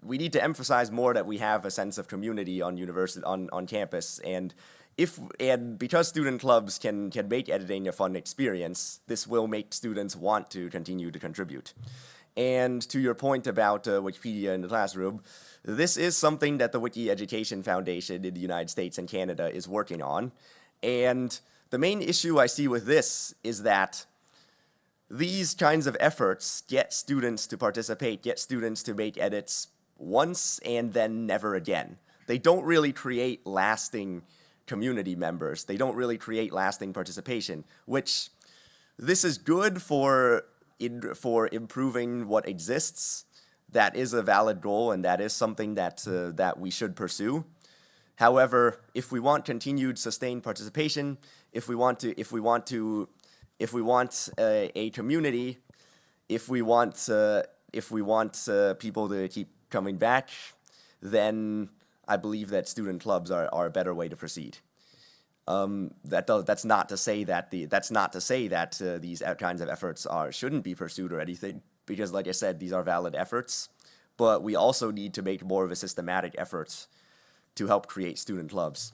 We need to emphasize more that we have a sense of community on campus, and because student clubs can make editing a fun experience, this will make students want to continue to contribute. And to your point about Wikipedia in the classroom, this is something that the Wiki Education Foundation in the United States and Canada is working on. And the main issue I see with this is that these kinds of efforts get students to participate, get students to make edits once and then never again. They don't really create lasting community members. They don't really create lasting participation, which this is good for improving what exists. That is a valid goal, and that is something that we should pursue. However, if we want continued sustained participation, if we want a community, if we want people to keep coming back, then I believe that student clubs are a better way to proceed. That's not to say that these kinds of efforts shouldn't be pursued or anything, because, like I said, these are valid efforts. But we also need to make more of a systematic effort to help create student clubs.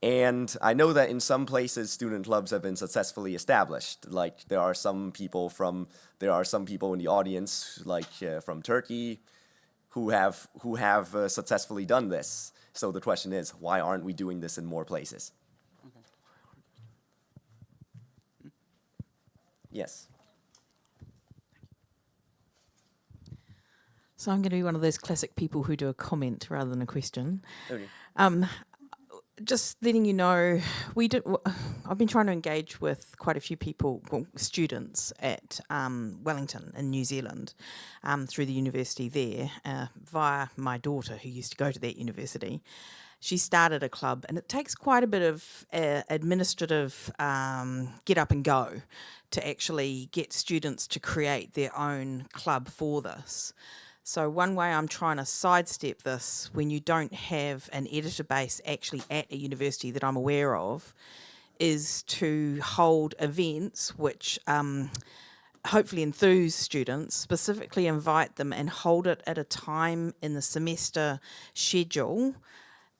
And I know that in some places student clubs have been successfully established. Like there are some people in the audience, like from Turkey, who have successfully done this. So the question is, why aren't we doing this in more places? Okay. Yes. So I'm going to be one of those classic people who do a comment rather than a question. Okay. Just letting you know, I've been trying to engage with quite a few people, students at Wellington in New Zealand, through the university there, via my daughter who used to go to that university. She started a club, and it takes quite a bit of administrative get up and go to actually get students to create their own club for this. So one way I'm trying to sidestep this, when you don't have an editor base actually at a university that I'm aware of, is to hold events which hopefully enthuse students, specifically invite them and hold it at a time in the semester schedule,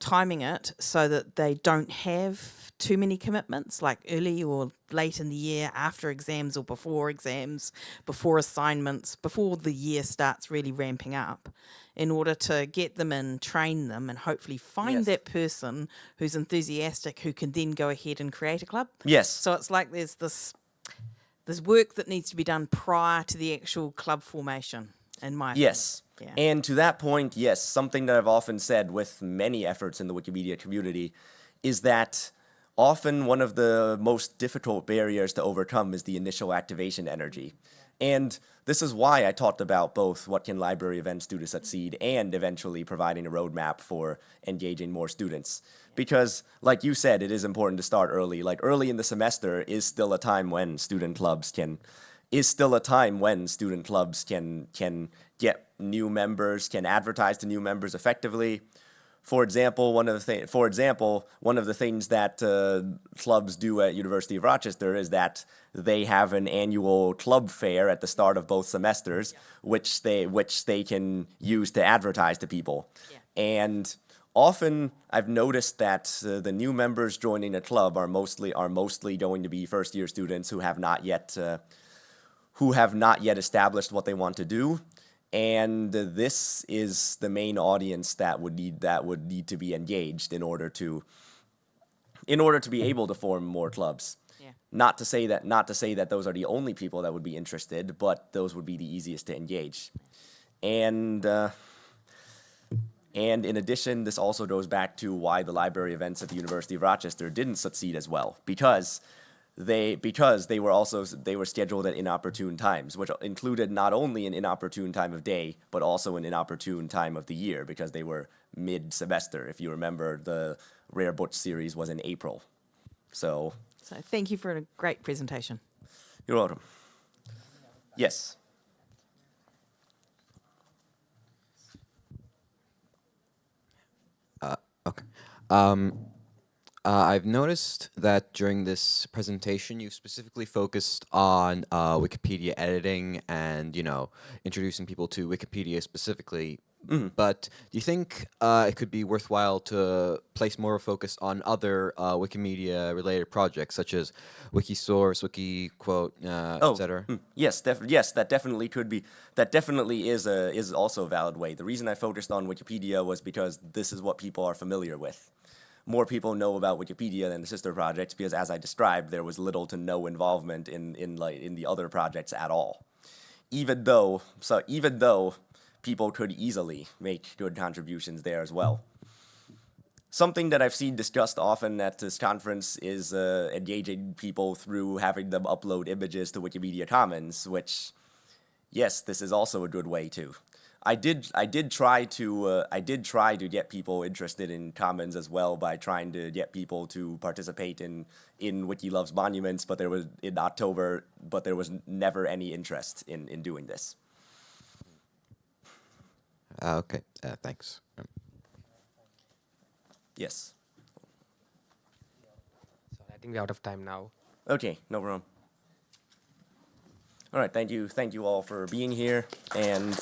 timing it so that they don't have too many commitments, like early or late in the year, after exams or before exams, before assignments, before the year starts really ramping up, in order to get them in, train them, and hopefully find that person who's enthusiastic who can then go ahead and create a club. Yes. So it's like there's work that needs to be done prior to the actual club formation. in my Yes. opinion. And to that point, yes, something that I've often said with many efforts in the Wikimedia community is that often one of the most difficult barriers to overcome is the initial activation energy. And this is why I talked about both what can library events do to succeed and eventually providing a roadmap for engaging more students. Because, like you said, it is important to start early. Like early in the semester is still a time when student clubs can get new members, can advertise to new members effectively. For example, one of the things that clubs do at University of Rochester is that they have an annual club fair at the start of both semesters, which they can use to advertise to people. And often I've noticed that the new members joining a club are mostly going to be first-year students who have not yet established what they want to do. And this is the main audience that would need to be engaged in order to be able to form more clubs. Yeah. Not to say that those are the only people that would be interested, but those would be the easiest to engage. And in addition, this also goes back to why the library events at the University of Rochester didn't succeed as well, because they were scheduled at inopportune times, which included not only an inopportune time of day, but also an inopportune time of the year, because they were mid-semester. If you remember, the Rare Books series was in April. So thank you for a great presentation. You're welcome. Yes. Okay. I've noticed that during this presentation, you specifically focused on Wikipedia editing and, introducing people to Wikipedia specifically. But do you think it could be worthwhile to place more focus on other Wikimedia-related projects, such as Wikisource, Wikiquote, etc.? Yes, that definitely could be. That definitely is also a valid way. The reason I focused on Wikipedia was because this is what people are familiar with. More people know about Wikipedia than the sister projects because, as I described, there was little to no involvement in the other projects at all. Even though people could easily make good contributions there as well. Something that I've seen discussed often at this conference is engaging people through having them upload images to Wikimedia Commons, which, yes, this is also a good way too. I did try to get people interested in Commons as well by trying to get people to participate in Wiki Loves Monuments, but there was never any interest in doing this. Okay, thanks. Yes. So I think we're out of time now. Okay, no problem. All right, thank you all for being here, and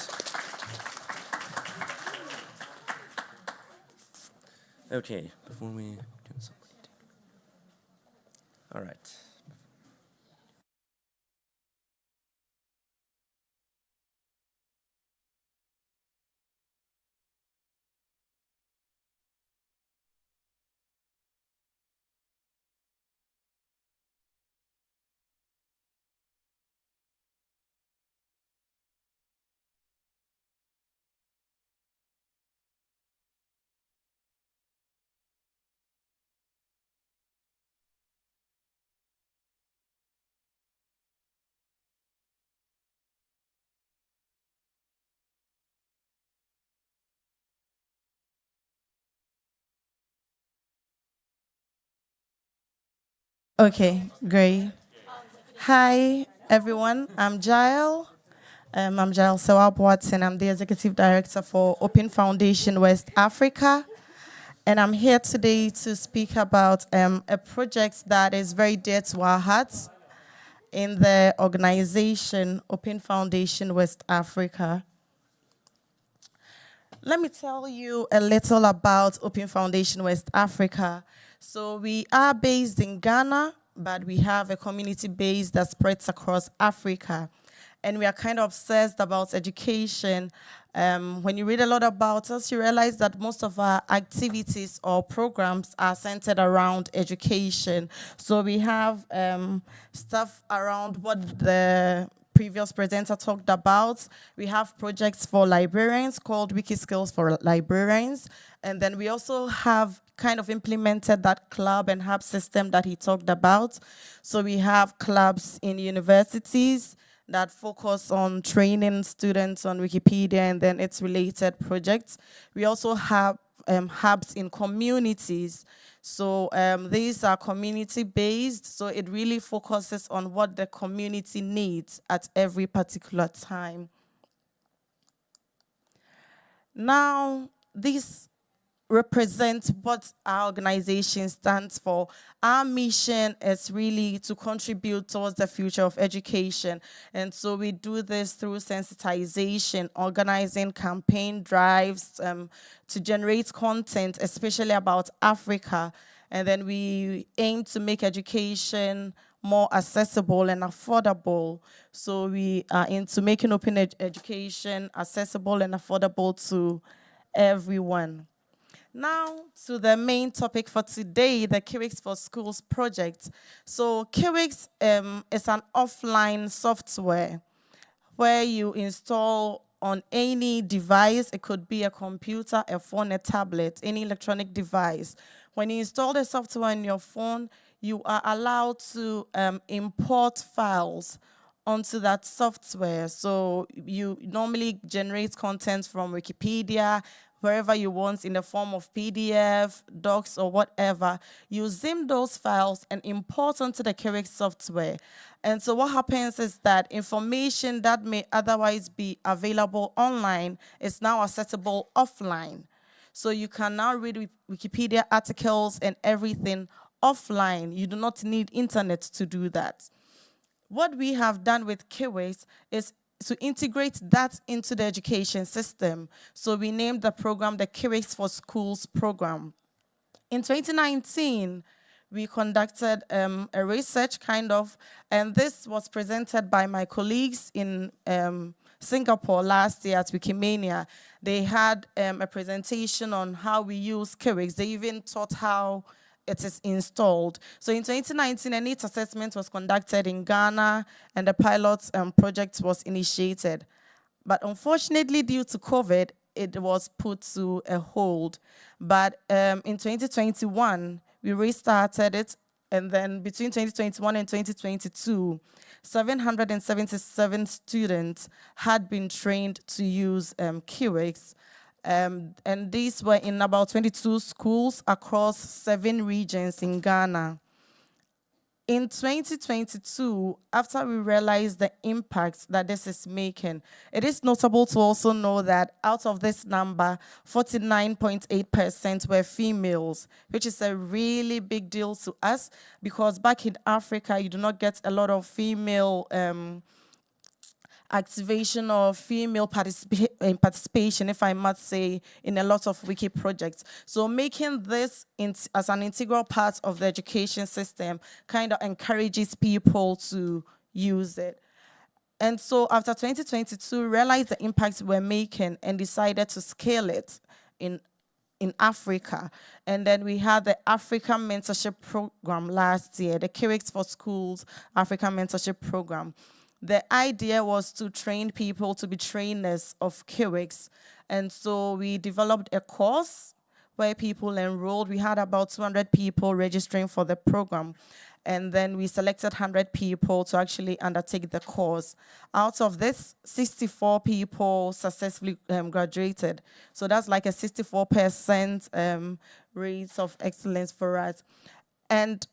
okay, before we do something. All right. Okay, great. Hi, everyone. I'm Jael. I'm Jael Sewab Watson. I'm the Executive Director for Open Foundation West Africa. And I'm here today to speak about a project that is very dear to our hearts in the organization Open Foundation West Africa. Let me tell you a little about Open Foundation West Africa. So we are based in Ghana, but we have a community base that spreads across Africa. And we are kind of obsessed about education. When you read a lot about us, you realize that most of our activities or programs are centered around education. So we have stuff around what the previous presenter talked about. We have projects for librarians called Wiki Skills for Librarians. And then we also have kind of implemented that club and hub system that he talked about. So we have clubs in universities that focus on training students on Wikipedia and then its related projects. We also have hubs in communities. So these are community-based, so it really focuses on what the community needs at every particular time. Now, this represents what our organization stands for. Our mission is really to contribute towards the future of education. And so we do this through sensitization, organizing campaign drives to generate content, especially about Africa. And then we aim to make education more accessible and affordable. So we are into making open education accessible and affordable to everyone. Now to the main topic for today, the Kiwix for Schools project. So Kiwix is an offline software where you install on any device. It could be a computer, a phone, a tablet, any electronic device. When you install the software on your phone, you are allowed to import files onto that software. So you normally generate content from Wikipedia, wherever you want, in the form of PDF, docs, or whatever. You zip those files and import onto the Kiwix software. And so what happens is that information that may otherwise be available online is now accessible offline. So you can now read Wikipedia articles and everything offline. You do not need internet to do that. What we have done with Kiwix is to integrate that into the education system. So we named the program the Kiwix for Schools program. In 2019, we conducted a research and this was presented by my colleagues in Singapore last year at Wikimania. They had a presentation on how we use Kiwix. They even taught how it is installed. So in 2019, a needs assessment was conducted in Ghana, and the pilot project was initiated. But unfortunately, due to COVID, it was put to a hold. But in 2021, we restarted it, and then between 2021 and 2022, 777 students had been trained to use Kiwix. And these were in about 22 schools across 7 regions in Ghana. In 2022, after we realized the impact that this is making, it is notable to also know that out of this number, 49.8% were females, which is a really big deal to us because back in Africa, you do not get a lot of female activation of female participation, if I must say, in a lot of wiki projects. So making this as an integral part of the education system kind of encourages people to use it. And so after 2022, we realized the impact we're making and decided to scale it in Africa. And then we had the African Mentorship Program last year, the Kiwix for Schools African Mentorship Program. The idea was to train people to be trainers of Kiwix. And so we developed a course where people enrolled. We had about 200 people registering for the program. And then we selected 100 people to actually undertake the course. Out of this, 64 people successfully graduated. So that's like a 64% rate of excellence for us. And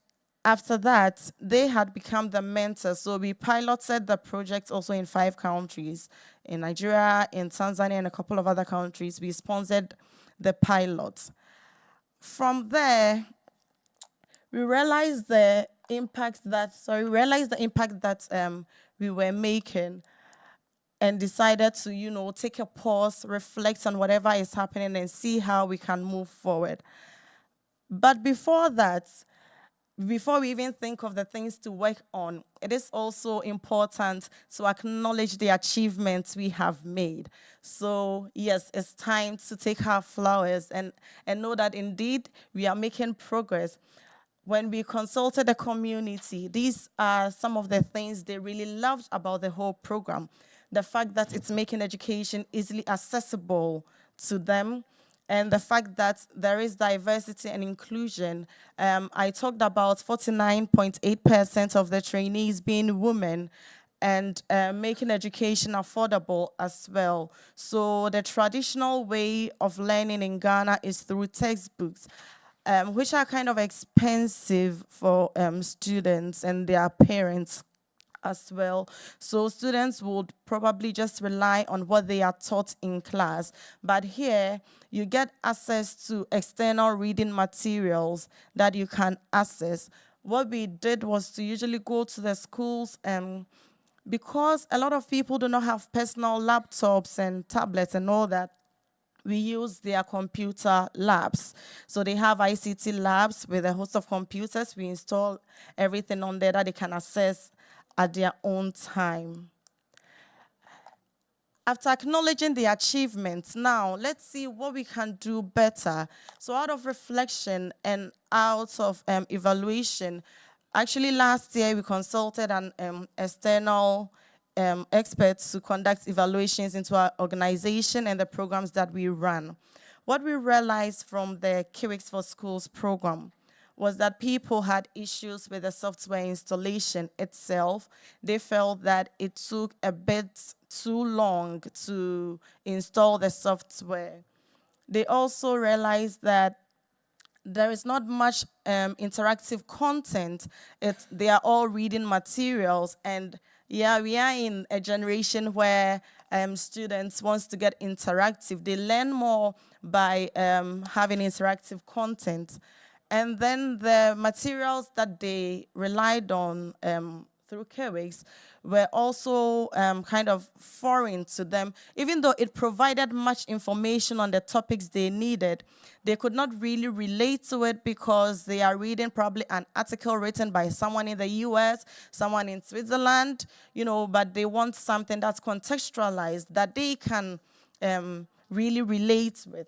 after that, they had become the mentors. So we piloted the project also in 5 countries, in Nigeria, in Tanzania, and a couple of other countries. We sponsored the pilot. From there, we realized the impact that we were making and decided to, take a pause, reflect on whatever is happening and see how we can move forward. But before that, before we even think of the things to work on, it is also important to acknowledge the achievements we have made. So yes, it's time to take our flowers and know that indeed we are making progress. when we consulted the community, these are some of the things they really loved about the whole program. The fact that it's making education easily accessible to them, and the fact that there is diversity and inclusion. I talked about 49.8% of the trainees being women, and making education affordable as well. So the traditional way of learning in Ghana is through textbooks, which are kind of expensive for students and their parents as well. So students would probably just rely on what they are taught in class. But here, you get access to external reading materials that you can access. What we did was to usually go to the schools, because a lot of people do not have personal laptops and tablets and all that, we use their computer labs. So they have ICT labs with a host of computers. We install everything on there that they can access at their own time. After acknowledging the achievements, now let's see what we can do better. So out of reflection and out of evaluation, actually last year we consulted an external experts to conduct evaluations into our organization and the programs that we run. What we realized from the KWIX for Schools program was that people had issues with the software installation itself. They felt that it took a bit too long to install the software. They also realized that there is not much interactive content. They are all reading materials, and yeah, we are in a generation where students want to get interactive. They learn more by having interactive content. And then the materials that they relied on through KWIX were also kind of foreign to them. Even though it provided much information on the topics they needed, they could not really relate to it because they are reading probably an article written by someone in the US, someone in Switzerland, you know, but they want something that's contextualized that they can really relate with.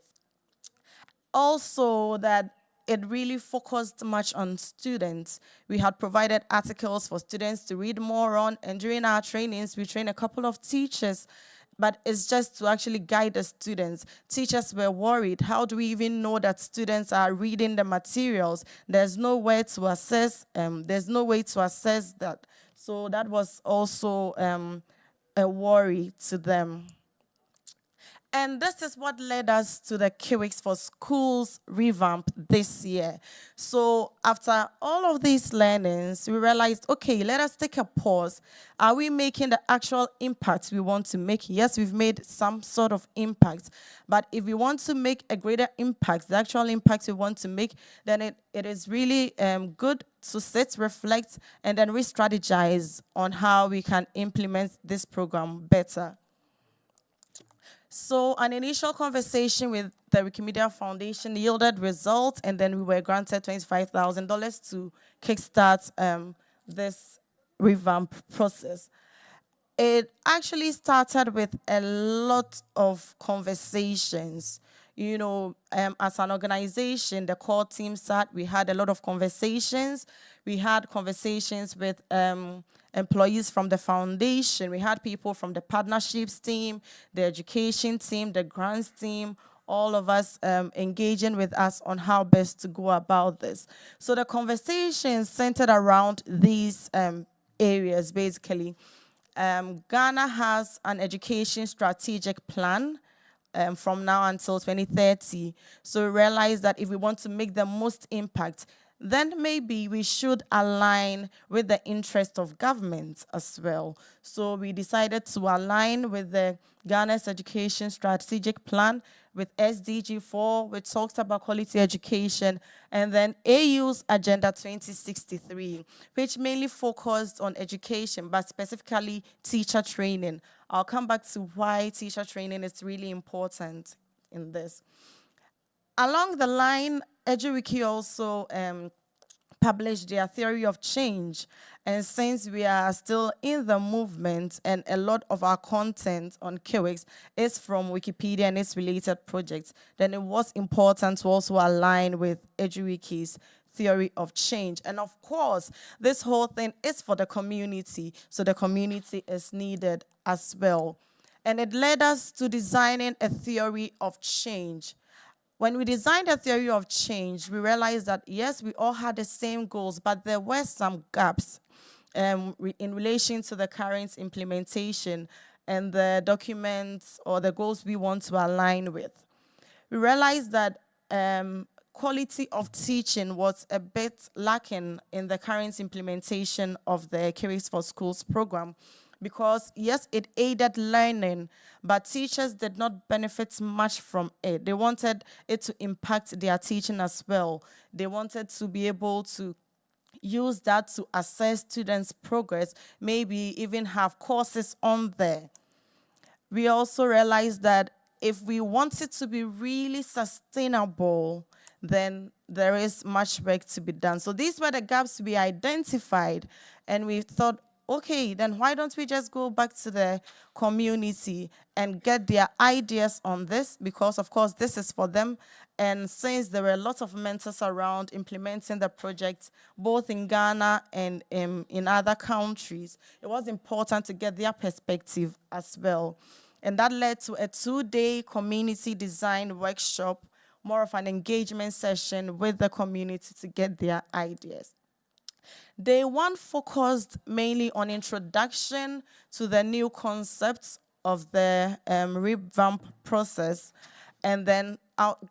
Also, that it really focused much on students. We had provided articles for students to read more on, and during our trainings, we trained a couple of teachers, but it's just to actually guide the students. Teachers were worried, how do we even know that students are reading the materials? There's no way to assess, that. So that was also a worry to them. And this is what led us to the KWIX for Schools revamp this year. So after all of these learnings, we realized, okay, let us take a pause. Are we making the actual impact we want to make? Yes, we've made some sort of impact. But if we want to make a greater impact, the actual impact we want to make, then it is really good to sit, reflect, and then re-strategize on how we can implement this program better. So an initial conversation with the Wikimedia Foundation yielded results, and then we were granted $25,000 to kickstart this revamp process. It actually started with a lot of conversations. You know, as an organization, the core team sat, we had a lot of conversations. We had conversations with employees from the foundation. We had people from the partnerships team, the education team, the grants team, all of us engaging with us on how best to go about this. So the conversation centered around these areas, basically. Ghana has an education strategic plan from now until 2030. So we realized that if we want to make the most impact, then maybe we should align with the interest of government as well. So we decided to align with the Ghana's Education Strategic Plan, with SDG 4, which talks about quality education, and then AU's Agenda 2063, which mainly focused on education, but specifically teacher training. I'll come back to why teacher training is really important in this. Along the line, EduWiki also published their theory of change. And since we are still in the movement and a lot of our content on KWIX is from Wikipedia and its related projects, then it was important to also align with EduWiki's theory of change. And of course, this whole thing is for the community, so the community is needed as well. And it led us to designing a theory of change. When we designed a theory of change, we realized that, yes, we all had the same goals, but there were some gaps in relation to the current implementation and the documents or the goals we want to align with. We realized that quality of teaching was a bit lacking in the current implementation of the Careers for Schools program, because yes, it aided learning, but teachers did not benefit much from it. They wanted it to impact their teaching as well. They wanted to be able to use that to assess students' progress, maybe even have courses on there. We also realized that if we want it to be really sustainable, then there is much work to be done. So these were the gaps we identified, and we thought, okay, then why don't we just go back to the community and get their ideas on this? Because, of course, this is for them. And since there were lots of mentors around implementing the project, both in Ghana and in other countries, it was important to get their perspective as well. And that led to a 2-day community design workshop, more of an engagement session with the community to get their ideas. Day 1 focused mainly on introduction to the new concepts of the revamp process, and then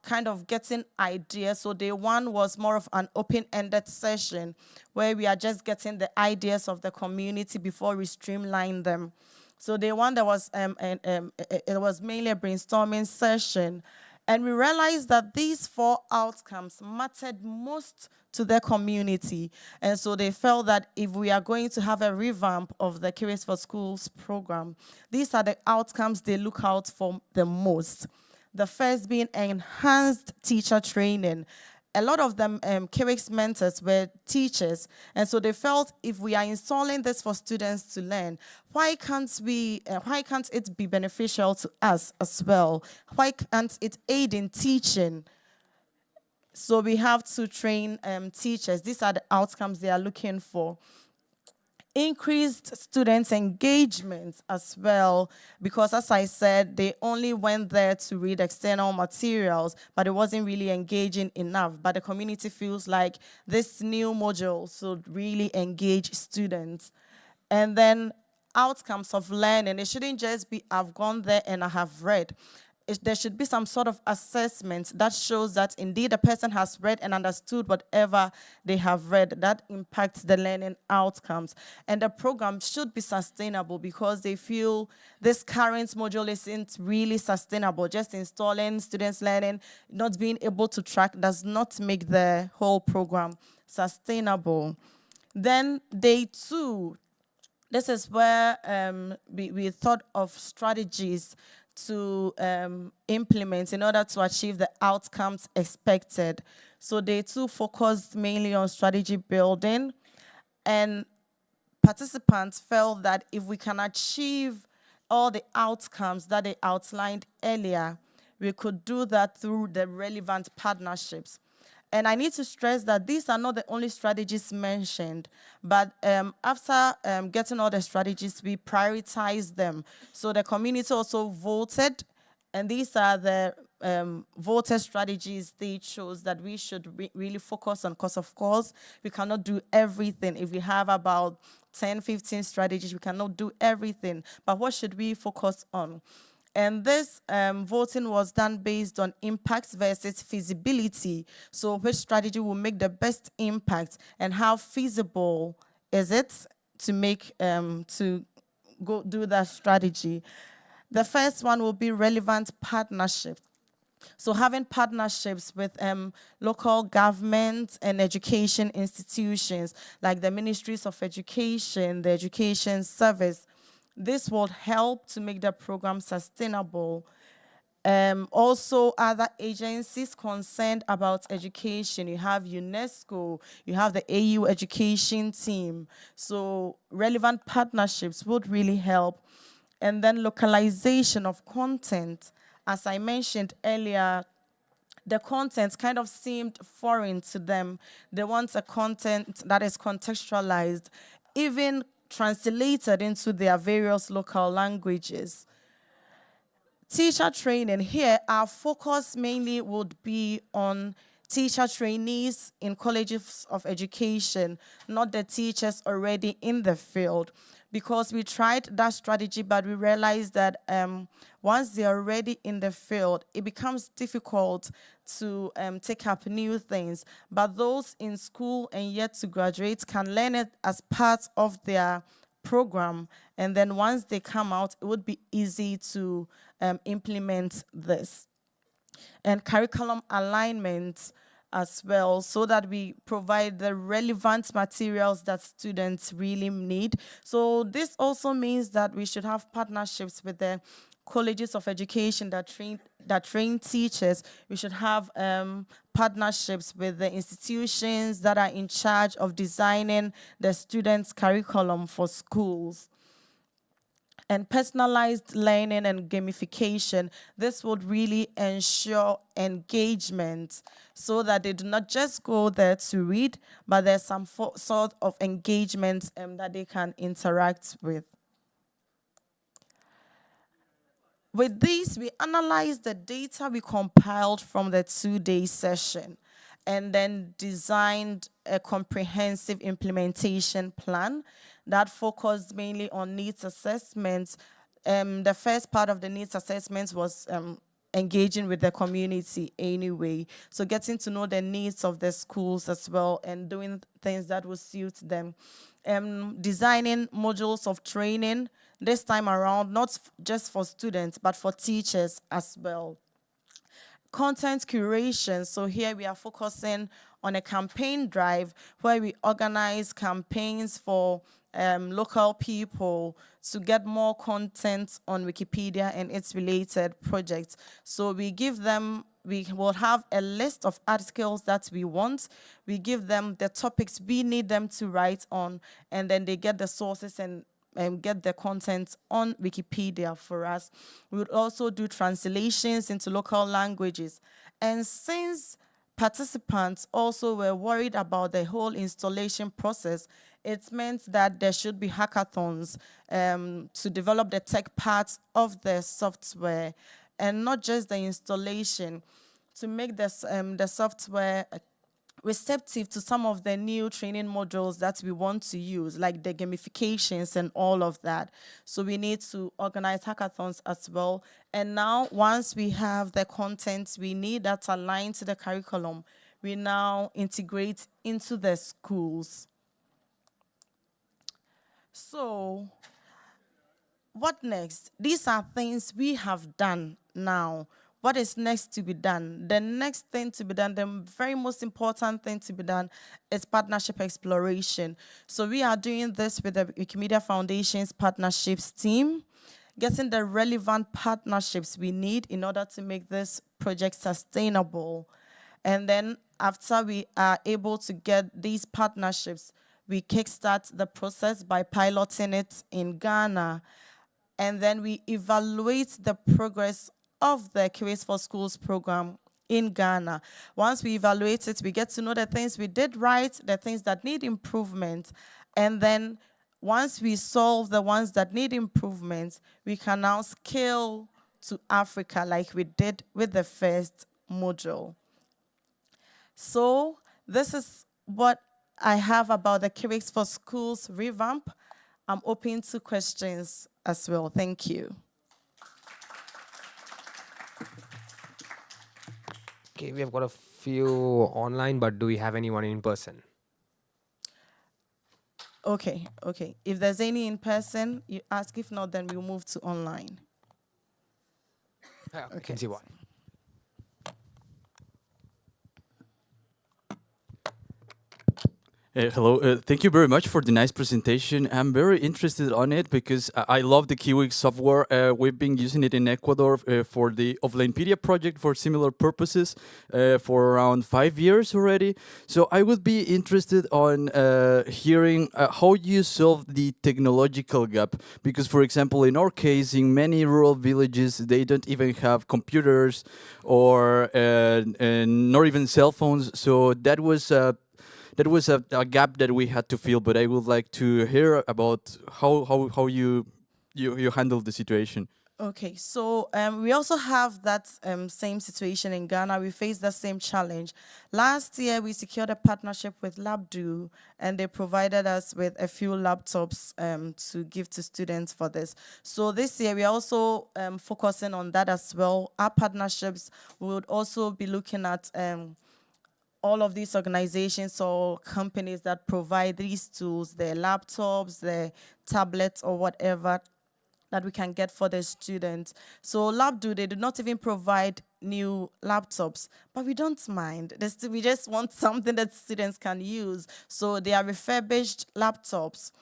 kind of getting ideas. So day 1 was more of an open-ended session where we are just getting the ideas of the community before we streamline them. So day 1, there was it was mainly a brainstorming session, and we realized that these 4 outcomes mattered most to their community. And so they felt that if we are going to have a revamp of the Careers for Schools program, these are the outcomes they look out for the most. The first being enhanced teacher training. A lot of them, Careers mentors, were teachers, and so they felt if we are installing this for students to learn, why can't it be beneficial to us as well? Why can't it aid in teaching? So we have to train teachers. These are the outcomes they are looking for. Increased students' engagement as well, because as I said, they only went there to read external materials, but it wasn't really engaging enough. But the community feels like this new module should really engage students. And then outcomes of learning, it shouldn't just be, I've gone there and I have read. There should be some sort of assessment that shows that indeed a person has read and understood whatever they have read. That impacts the learning outcomes. And the program should be sustainable, because they feel this current module isn't really sustainable. Just installing students learning, not being able to track, does not make the whole program sustainable. Then day 2, this is where we thought of strategies to implement in order to achieve the outcomes expected. So day 2 focused mainly on strategy building, and participants felt that if we can achieve all the outcomes that they outlined earlier, we could do that through the relevant partnerships. And I need to stress that these are not the only strategies mentioned, but after getting all the strategies, we prioritized them. So the community also voted, and these are the voter strategies they chose that we should really focus on, because of course, we cannot do everything. If we have about 10, 15 strategies, we cannot do everything. But what should we focus on? And this voting was done based on impacts versus feasibility. So which strategy will make the best impact, and how feasible is it to make, to go do that strategy? The first one will be relevant partnerships. So having partnerships with local government and education institutions, like the ministries of education, the education service. This will help to make the program sustainable. Also, other agencies concerned about education. You have UNESCO, you have the AU education team. So relevant partnerships would really help. And then localization of content. As I mentioned earlier, the content kind of seemed foreign to them. They want a content that is contextualized, even translated into their various local languages. Teacher training, here our focus mainly would be on teacher trainees in colleges of education, not the teachers already in the field. Because we tried that strategy, but we realized that once they're already in the field, it becomes difficult to take up new things. But those in school and yet to graduate can learn it as part of their program, and then once they come out, it would be easy to implement this. And curriculum alignment as well, so that we provide the relevant materials that students really need. So this also means that we should have partnerships with the colleges of education that train teachers. We should have partnerships with the institutions that are in charge of designing the students' curriculum for schools. And personalized learning and gamification, this would really ensure engagement so that they do not just go there to read, but there's some sort of engagement that they can interact with. With this, we analyzed the data we compiled from the 2-day session and then designed a comprehensive implementation plan that focused mainly on needs assessments. The first part of the needs assessments was engaging with the community anyway. So getting to know the needs of the schools as well and doing things that will suit them. Designing modules of training, this time around, not just for students, but for teachers as well. Content curation, so here we are focusing on a campaign drive where we organize campaigns for local people to get more content on Wikipedia and its related projects. So we will have a list of articles that we want. We give them the topics we need them to write on, and then they get the sources and get the content on Wikipedia for us. We would also do translations into local languages. And since participants also were worried about the whole installation process, it meant that there should be hackathons to develop the tech parts of the software, and not just the installation, to make the software receptive to some of the new training modules that we want to use, like the gamifications and all of that. So we need to organize hackathons as well. And now, once we have the content we need that's aligned to the curriculum, we now integrate into the schools. So, what next? These are things we have done now. What is next to be done? The next thing to be done, the very most important thing to be done, is partnership exploration. So we are doing this with the Wikimedia Foundation's partnerships team, getting the relevant partnerships we need in order to make this project sustainable. And then after we are able to get these partnerships, we kickstart the process by piloting it in Ghana. And then we evaluate the progress of the Curates for Schools program in Ghana. Once we evaluate it, we get to know the things we did right, the things that need improvement. And then once we solve the ones that need improvement, we can now scale to Africa like we did with the first module. So this is what I have about the Curates for Schools revamp. I'm open to questions as well. Thank you. Okay, we have got a few online, but do we have anyone in person? Okay. If there's any in person, you ask. If not, then we'll move to online. I can see one. Hello, thank you very much for the nice presentation. I'm very interested on it because I love the Kiwi software. We've been using it in Ecuador for the Offlinepedia project for similar purposes for around 5 years already. So I would be interested on hearing how you solve the technological gap. Because, for example, in our case, in many rural villages, they don't even have computers or nor even cell phones. So that was a gap that we had to fill, but I would like to hear about how you handle the situation. Okay, so we also have that same situation in Ghana. We face the same challenge. Last year, we secured a partnership with LabDo, and they provided us with a few laptops to give to students for this. So this year, we're also focusing on that as well. Our partnerships would also be looking at all of these organizations or companies that provide these tools, their laptops, their tablets, or whatever that we can get for the students. So LabDo, they do not even provide new laptops, but we don't mind. We just want something that students can use. So they are refurbished laptops.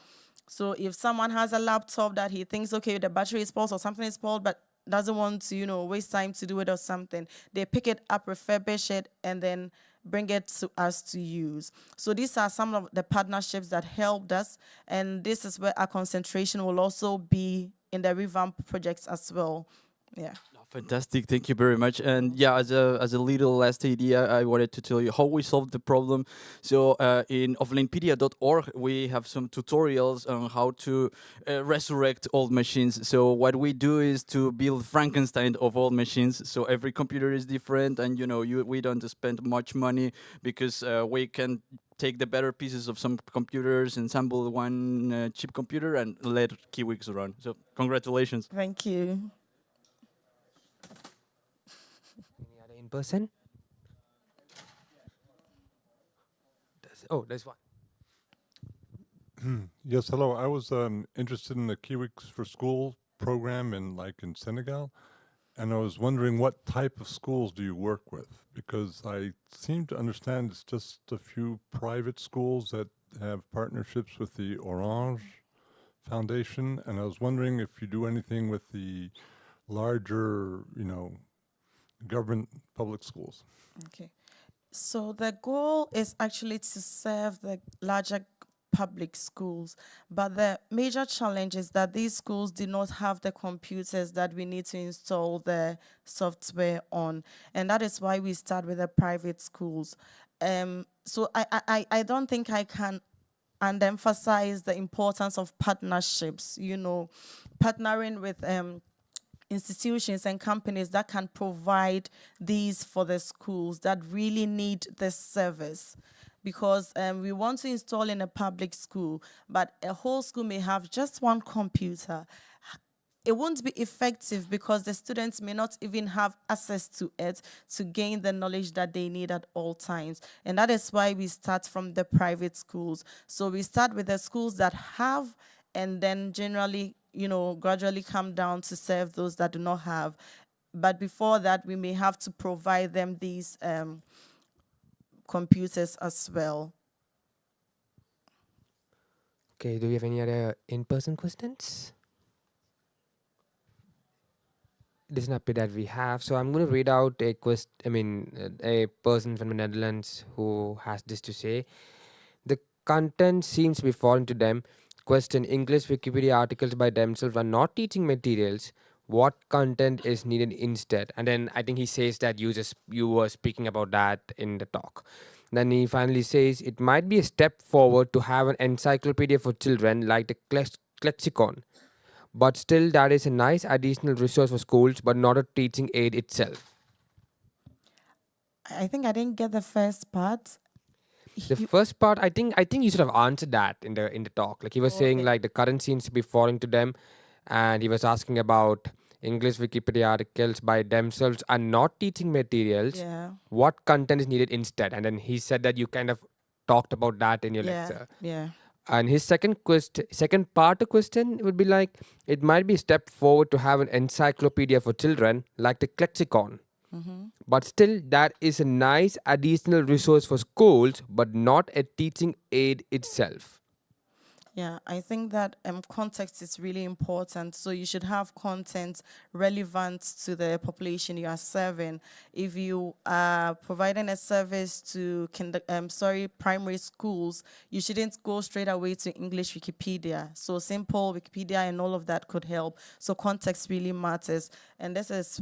So if someone has a laptop that he thinks, okay, the battery is spoiled or something is spoiled, but doesn't want to, waste time to do it or something, they pick it up, refurbish it, and then bring it to us to use. So these are some of the partnerships that helped us, and this is where our concentration will also be in the revamp projects as well. Yeah. Fantastic, thank you very much. And yeah, as a little last idea, I wanted to tell you how we solved the problem. So in offlinepedia.org, we have some tutorials on how to resurrect old machines. So what we do is to build Frankenstein of old machines. So every computer is different, and we don't spend much money because we can take the better pieces of some computers, ensemble one cheap computer, and let Kiwix run. So congratulations. Thank you. Any other in person? There's one. Yes, hello. I was interested in the Kiwix for School program in Senegal, and I was wondering what type of schools do you work with? Because I seem to understand it's just a few private schools that have partnerships with the Orange Foundation, and I was wondering if you do anything with the larger, government public schools. Okay. So the goal is actually to serve the larger public schools, but the major challenge is that these schools do not have the computers that we need to install the software on, and that is why we start with the private schools. So I don't think I can emphasize the importance of partnerships, partnering with institutions and companies that can provide these for the schools that really need this service. Because we want to install in a public school, but a whole school may have just one computer. It won't be effective because the students may not even have access to it to gain the knowledge that they need at all times. And that is why we start from the private schools. So we start with the schools that have, and then generally, gradually come down to serve those that do not have. But before that, we may have to provide them these computers as well. Okay, do we have any other in-person questions? This is an update that we have. So I'm going to read out a a person from the Netherlands who has this to say. The content seems to be foreign to them. Question: English Wikipedia articles by themselves are not teaching materials. What content is needed instead? And then I think he says that you were speaking about that in the talk. Then he finally says it might be a step forward to have an encyclopedia for children like the Lexicon. But still, that is a nice additional resource for schools, but not a teaching aid itself. I think I didn't get the first part. The first part, I think you sort of answered that in the talk. Like he was saying, like the current seems to be foreign to them, and he was asking about English Wikipedia articles by themselves are not teaching materials. Yeah. What content is needed instead? And then he said that you kind of talked about that in your lecture. Yeah. And his second part of question would be like, it might be a step forward to have an encyclopedia for children like the Lexicon. But still, that is a nice additional resource for schools, but not a teaching aid itself. Yeah, I think that context is really important. So you should have content relevant to the population you are serving. If you are providing a service to primary schools, you shouldn't go straight away to English Wikipedia. So simple Wikipedia and all of that could help. So context really matters. And this is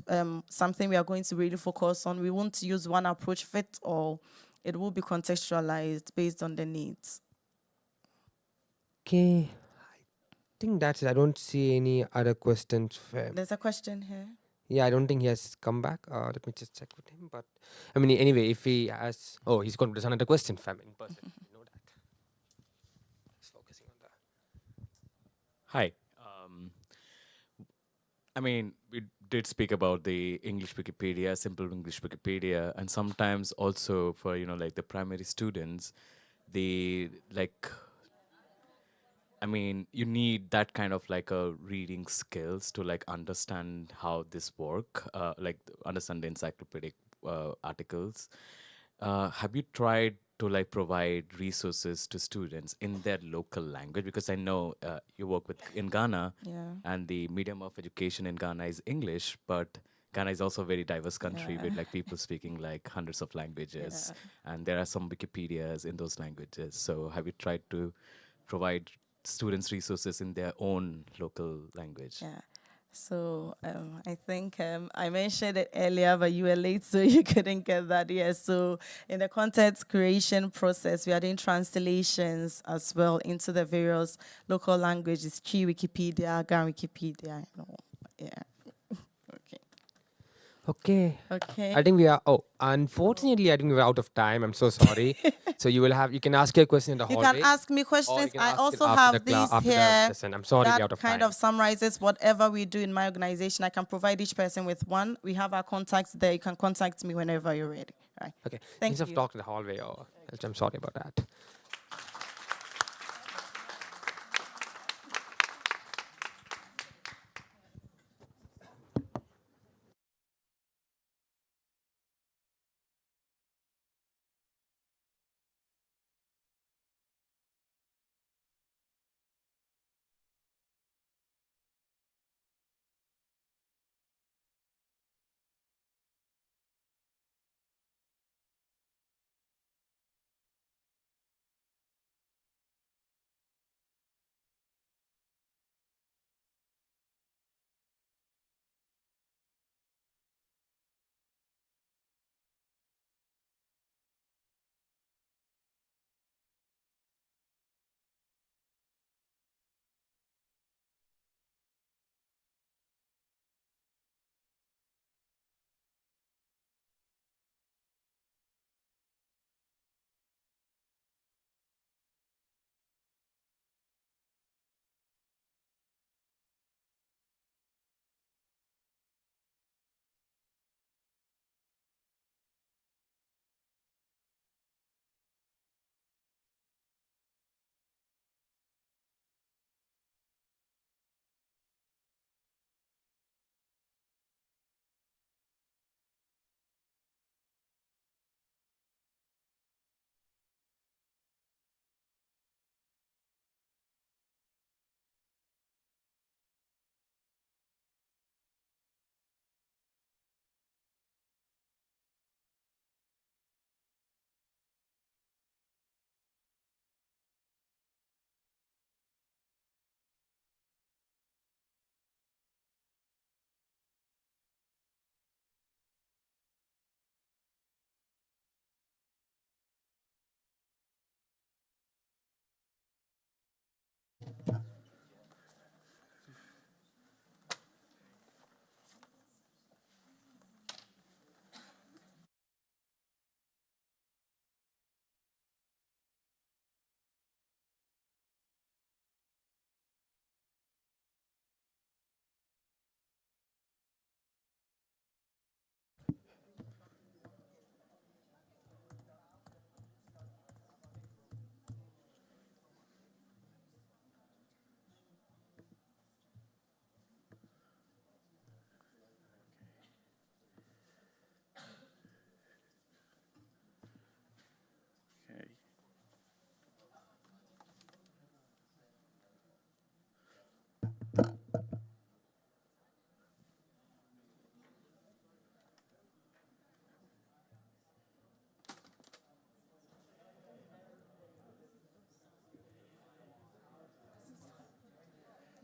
something we are going to really focus on. We won't use one approach fit all. It will be contextualized based on the needs. Okay, I think that's it. I don't see any other questions. There's a question here. Yeah, I don't think he has come back. Let me just check with him. But I mean, anyway, if he has, oh, he's going to another question, fam, in person. You know that. He's focusing on that. Hi. I mean, we did speak about the English Wikipedia, simple English Wikipedia, and sometimes also for, like the primary students, I mean, you need that kind of like a reading skills to like understand how this work, like understand the encyclopedic articles. Have you tried to like provide resources to students in their local language? Because I know you work in Ghana, and the medium of education in Ghana is English, but Ghana is also a very diverse country with like people speaking like hundreds of languages, and there are some Wikipedias in those languages. So have you tried to provide students resources in their own local language? Yeah. So I think I mentioned it earlier, but you were late, so you couldn't get that. Yes. So in the content creation process, we are doing translations as well into the various local languages, Wikipedia, Ghana Wikipedia. Yeah. Okay. Okay. Okay. I think we are. Oh, unfortunately, I think we're out of time. I'm so sorry. So you can ask your question in the You hallway. can ask me questions. I also after have the these after the here session. I'm sorry, we're that out of kind time. of summarizes whatever we do in my organization. I can provide each person with one. We have our contacts there. You can contact me whenever you're ready. Right. Okay. Thank Instead you. of talk in the hallway, or else I'm sorry about that.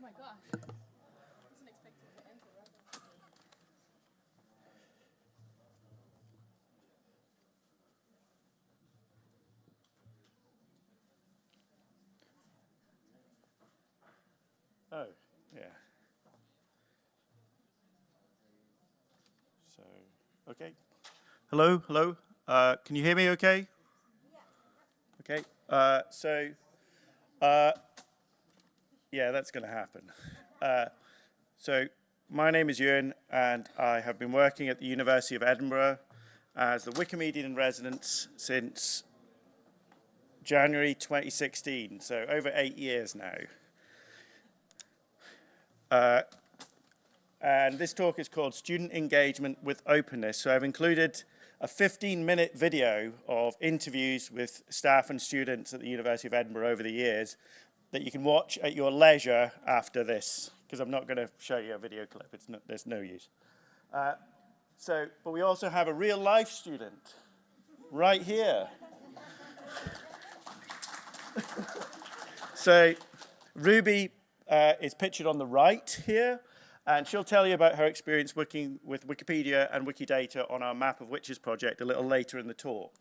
my gosh. Wasn't expecting to enter that. Oh, yeah. So, okay. Hello, hello. Can you hear me okay? Okay. Yeah, that's going to happen. So, my name is Ewan, and I have been working at the University of Edinburgh as the Wikimedia in residence since January 2016, so over 8 years now. And this talk is called Student Engagement with Openness. So I've included a 15-minute video of interviews with staff and students at the University of Edinburgh over the years that you can watch at your leisure after this, because I'm not going to show you a video clip. There's no use. But we also have a real-life student right here. So Ruby is pictured on the right here, and she'll tell you about her experience working with Wikipedia and Wikidata on our Map of Witches project a little later in the talk.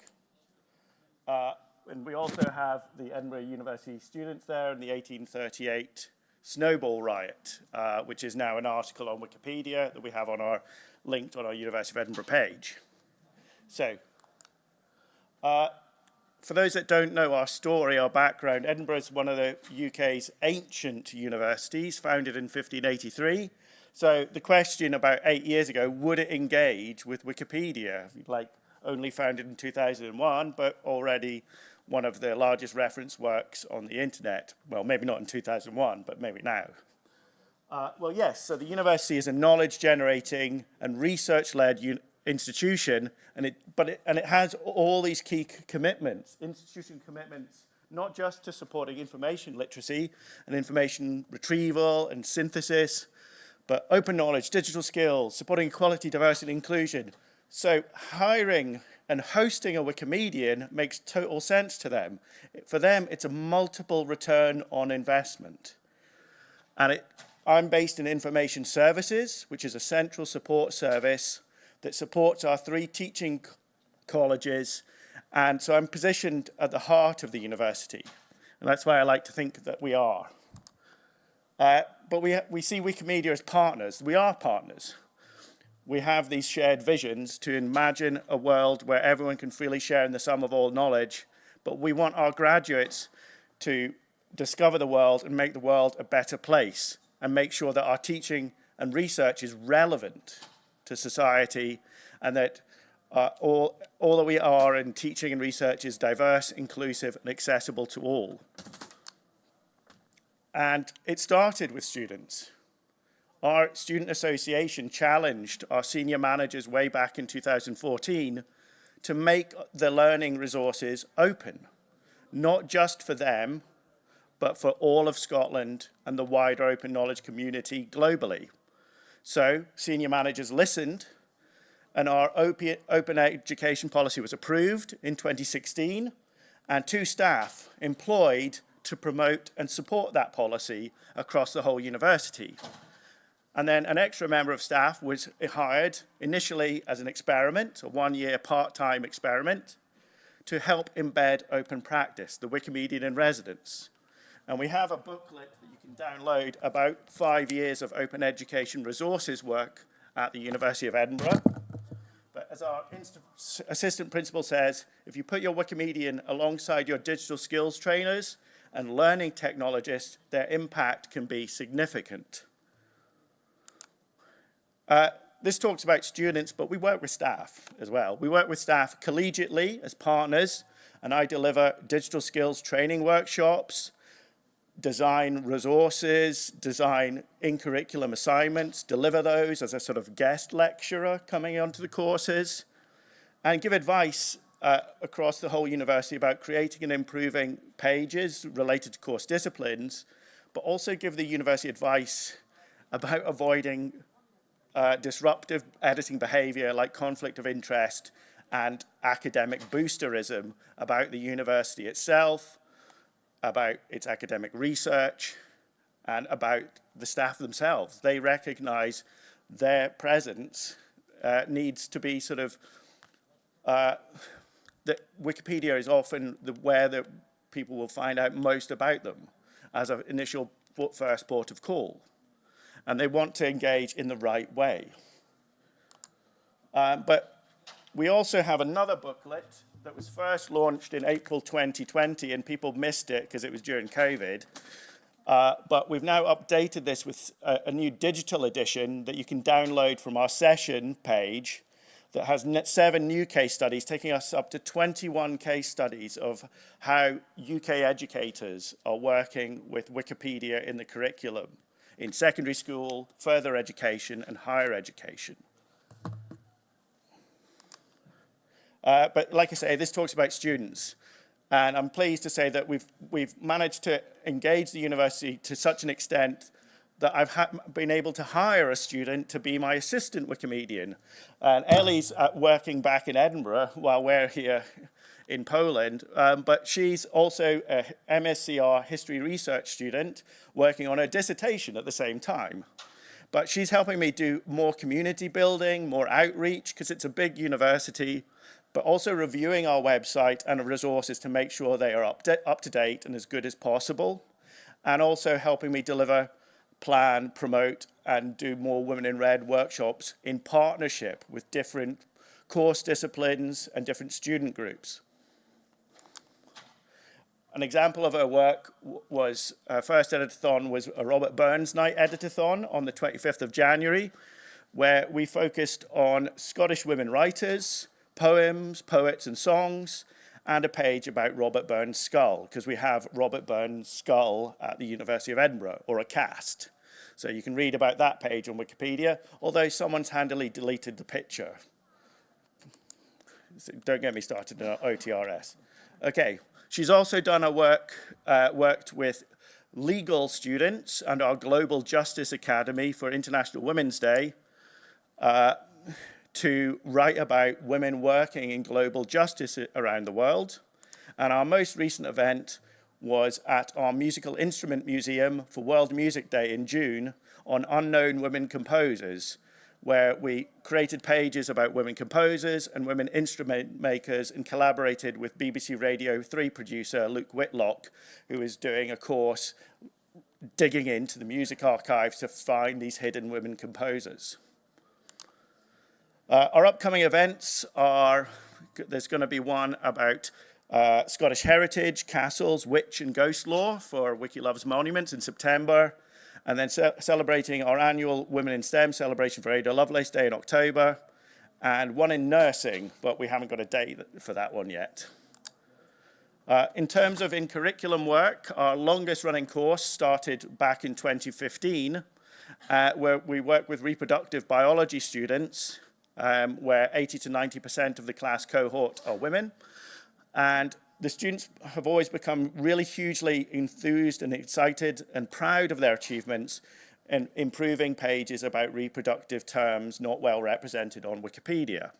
And we also have the Edinburgh University students there and the 1838 Snowball Riot, which is now an article on Wikipedia that we have on linked on our University of Edinburgh page. So, for those that don't know our story, our background, Edinburgh is one of the UK's ancient universities, founded in 1583. So the question about 8 years ago, would it engage with Wikipedia? Like, only founded in 2001, but already one of the largest reference works on the internet. Well, maybe not in 2001, but maybe now. Well, yes, so the university is a knowledge-generating and research-led institution, and it has all these key commitments, institution commitments, not just to supporting information literacy and information retrieval and synthesis, but open knowledge, digital skills, supporting equality, diversity, and inclusion. So hiring and hosting a Wikimedian makes total sense to them. For them, it's a multiple return on investment. And I'm based in information services, which is a central support service that supports our 3 teaching colleges. And so I'm positioned at the heart of the university. And that's why I like to think that we are. But we see Wikimedia as partners. We are partners. We have these shared visions to imagine a world where everyone can freely share in the sum of all knowledge. But we want our graduates to discover the world and make the world a better place and make sure that our teaching and research is relevant to society and that all that we are in teaching and research is diverse, inclusive, and accessible to all. And it started with students. Our student association challenged our senior managers way back in 2014 to make the learning resources open, not just for them, but for all of Scotland and the wider open knowledge community globally. So senior managers listened, and our open education policy was approved in 2016, and 2 staff employed to promote and support that policy across the whole university. And then an extra member of staff was hired initially as an experiment, a 1-year part-time experiment, to help embed open practice, the Wikimedia in residence. And we have a booklet that you can download about 5 years of open education resources work at the University of Edinburgh. But as our assistant principal says, if you put your Wikimedian alongside your digital skills trainers and learning technologists, their impact can be significant. This talks about students, but we work with staff as well. We work with staff collegiately as partners, and I deliver digital skills training workshops, design resources, design in-curriculum assignments, deliver those as a sort of guest lecturer coming onto the courses, and give advice across the whole university about creating and improving pages related to course disciplines, but also give the university advice about avoiding disruptive editing behavior like conflict of interest and academic boosterism about the university itself, about its academic research, and about the staff themselves. They recognize their presence needs to be sort of, that Wikipedia is often where the people will find out most about them as an initial first port of call. And they want to engage in the right way. But we also have another booklet that was first launched in April 2020, and people missed it because it was during COVID. But we've now updated this with a new digital edition that you can download from our session page that has 7 new case studies, taking us up to 21 case studies of how UK educators are working with Wikipedia in the curriculum in secondary school, further education, and higher education. But like I say, this talks about students. And I'm pleased to say that we've managed to engage the university to such an extent that I've been able to hire a student to be my assistant Wikimedian. And Ellie's working back in Edinburgh while we're here in Poland. But she's also a MSCR history research student working on her dissertation at the same time. But she's helping me do more community building, more outreach, because it's a big university, but also reviewing our website and resources to make sure they are up to date and as good as possible, and also helping me deliver, plan, promote, and do more Women in Red workshops in partnership with different course disciplines and different student groups. An example of her work was, her first editathon was a Robert Burns Night editathon on the 25th of January, where we focused on Scottish women writers, poems, poets, and songs, and a page about Robert Burns' skull, because we have Robert Burns' skull at the University of Edinburgh, or a cast. So you can read about that page on Wikipedia, although someone's handily deleted the picture. So don't get me started on OTRS. Okay, she's also done a worked with legal students and our Global Justice Academy for International Women's Day, to write about women working in global justice around the world. And our most recent event was at our Musical Instrument Museum for World Music Day in June on unknown women composers, where we created pages about women composers and women instrument makers and collaborated with BBC Radio 3 producer Luke Whitlock, who is doing a course digging into the music archives to find these hidden women composers. Our upcoming events are, there's going to be one about Scottish heritage, castles, witch and ghost lore for Wiki Loves Monuments in September, and then celebrating our annual Women in STEM celebration for Ada Lovelace Day in October, and one in nursing, but we haven't got a date for that one yet. In terms of in-curriculum work, our longest running course started back in 2015, where we work with reproductive biology students, where 80 to 90% of the class cohort are women. And the students have always become really hugely enthused and excited and proud of their achievements in improving pages about reproductive terms not well represented on Wikipedia.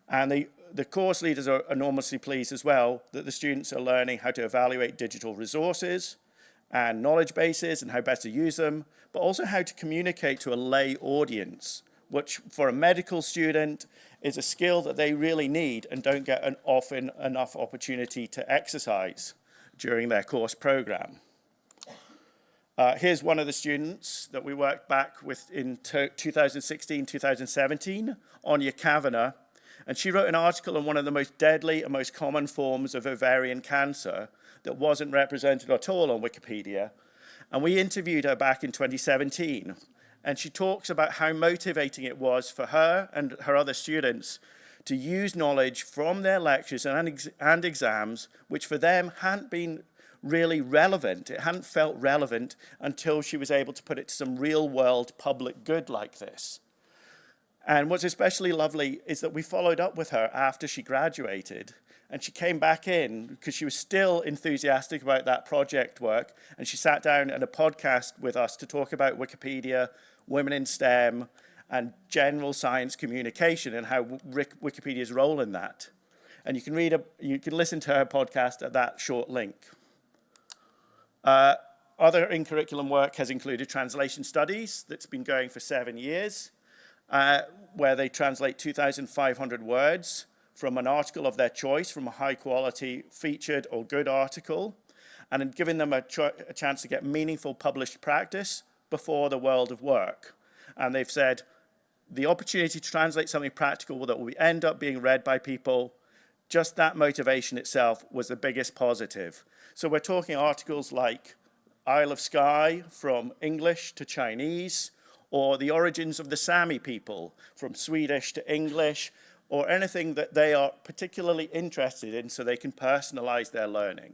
And the course leaders are enormously pleased as well that the students are learning how to evaluate digital resources and knowledge bases and how best to use them, but also how to communicate to a lay audience, which for a medical student is a skill that they really need and don't get often enough opportunity to exercise during their course program. Here's one of the students that we worked back with in 2016, 2017, Anya Kavanagh, and she wrote an article on one of the most deadly and most common forms of ovarian cancer that wasn't represented at all on Wikipedia. And we interviewed her back in 2017. And she talks about how motivating it was for her and her other students to use knowledge from their lectures and exams, which for them hadn't been really relevant. It hadn't felt relevant until she was able to put it to some real world public good like this. And what's especially lovely is that we followed up with her after she graduated, and she came back in because she was still enthusiastic about that project work, and she sat down at a podcast with us to talk about Wikipedia, women in STEM, and general science communication and how Wikipedia's role in that. And you can listen to her podcast at that short link. Other in-curriculum work has included translation studies that's been going for 7 years, where they translate 2,500 words from an article of their choice, from a high-quality featured or good article, and giving them a chance to get meaningful published practice before the world of work. And they've said, the opportunity to translate something practical that will end up being read by people, just that motivation itself was the biggest positive. So we're talking articles like Isle of Skye from English to Chinese, or the origins of the Sami people from Swedish to English, or anything that they are particularly interested in so they can personalize their learning.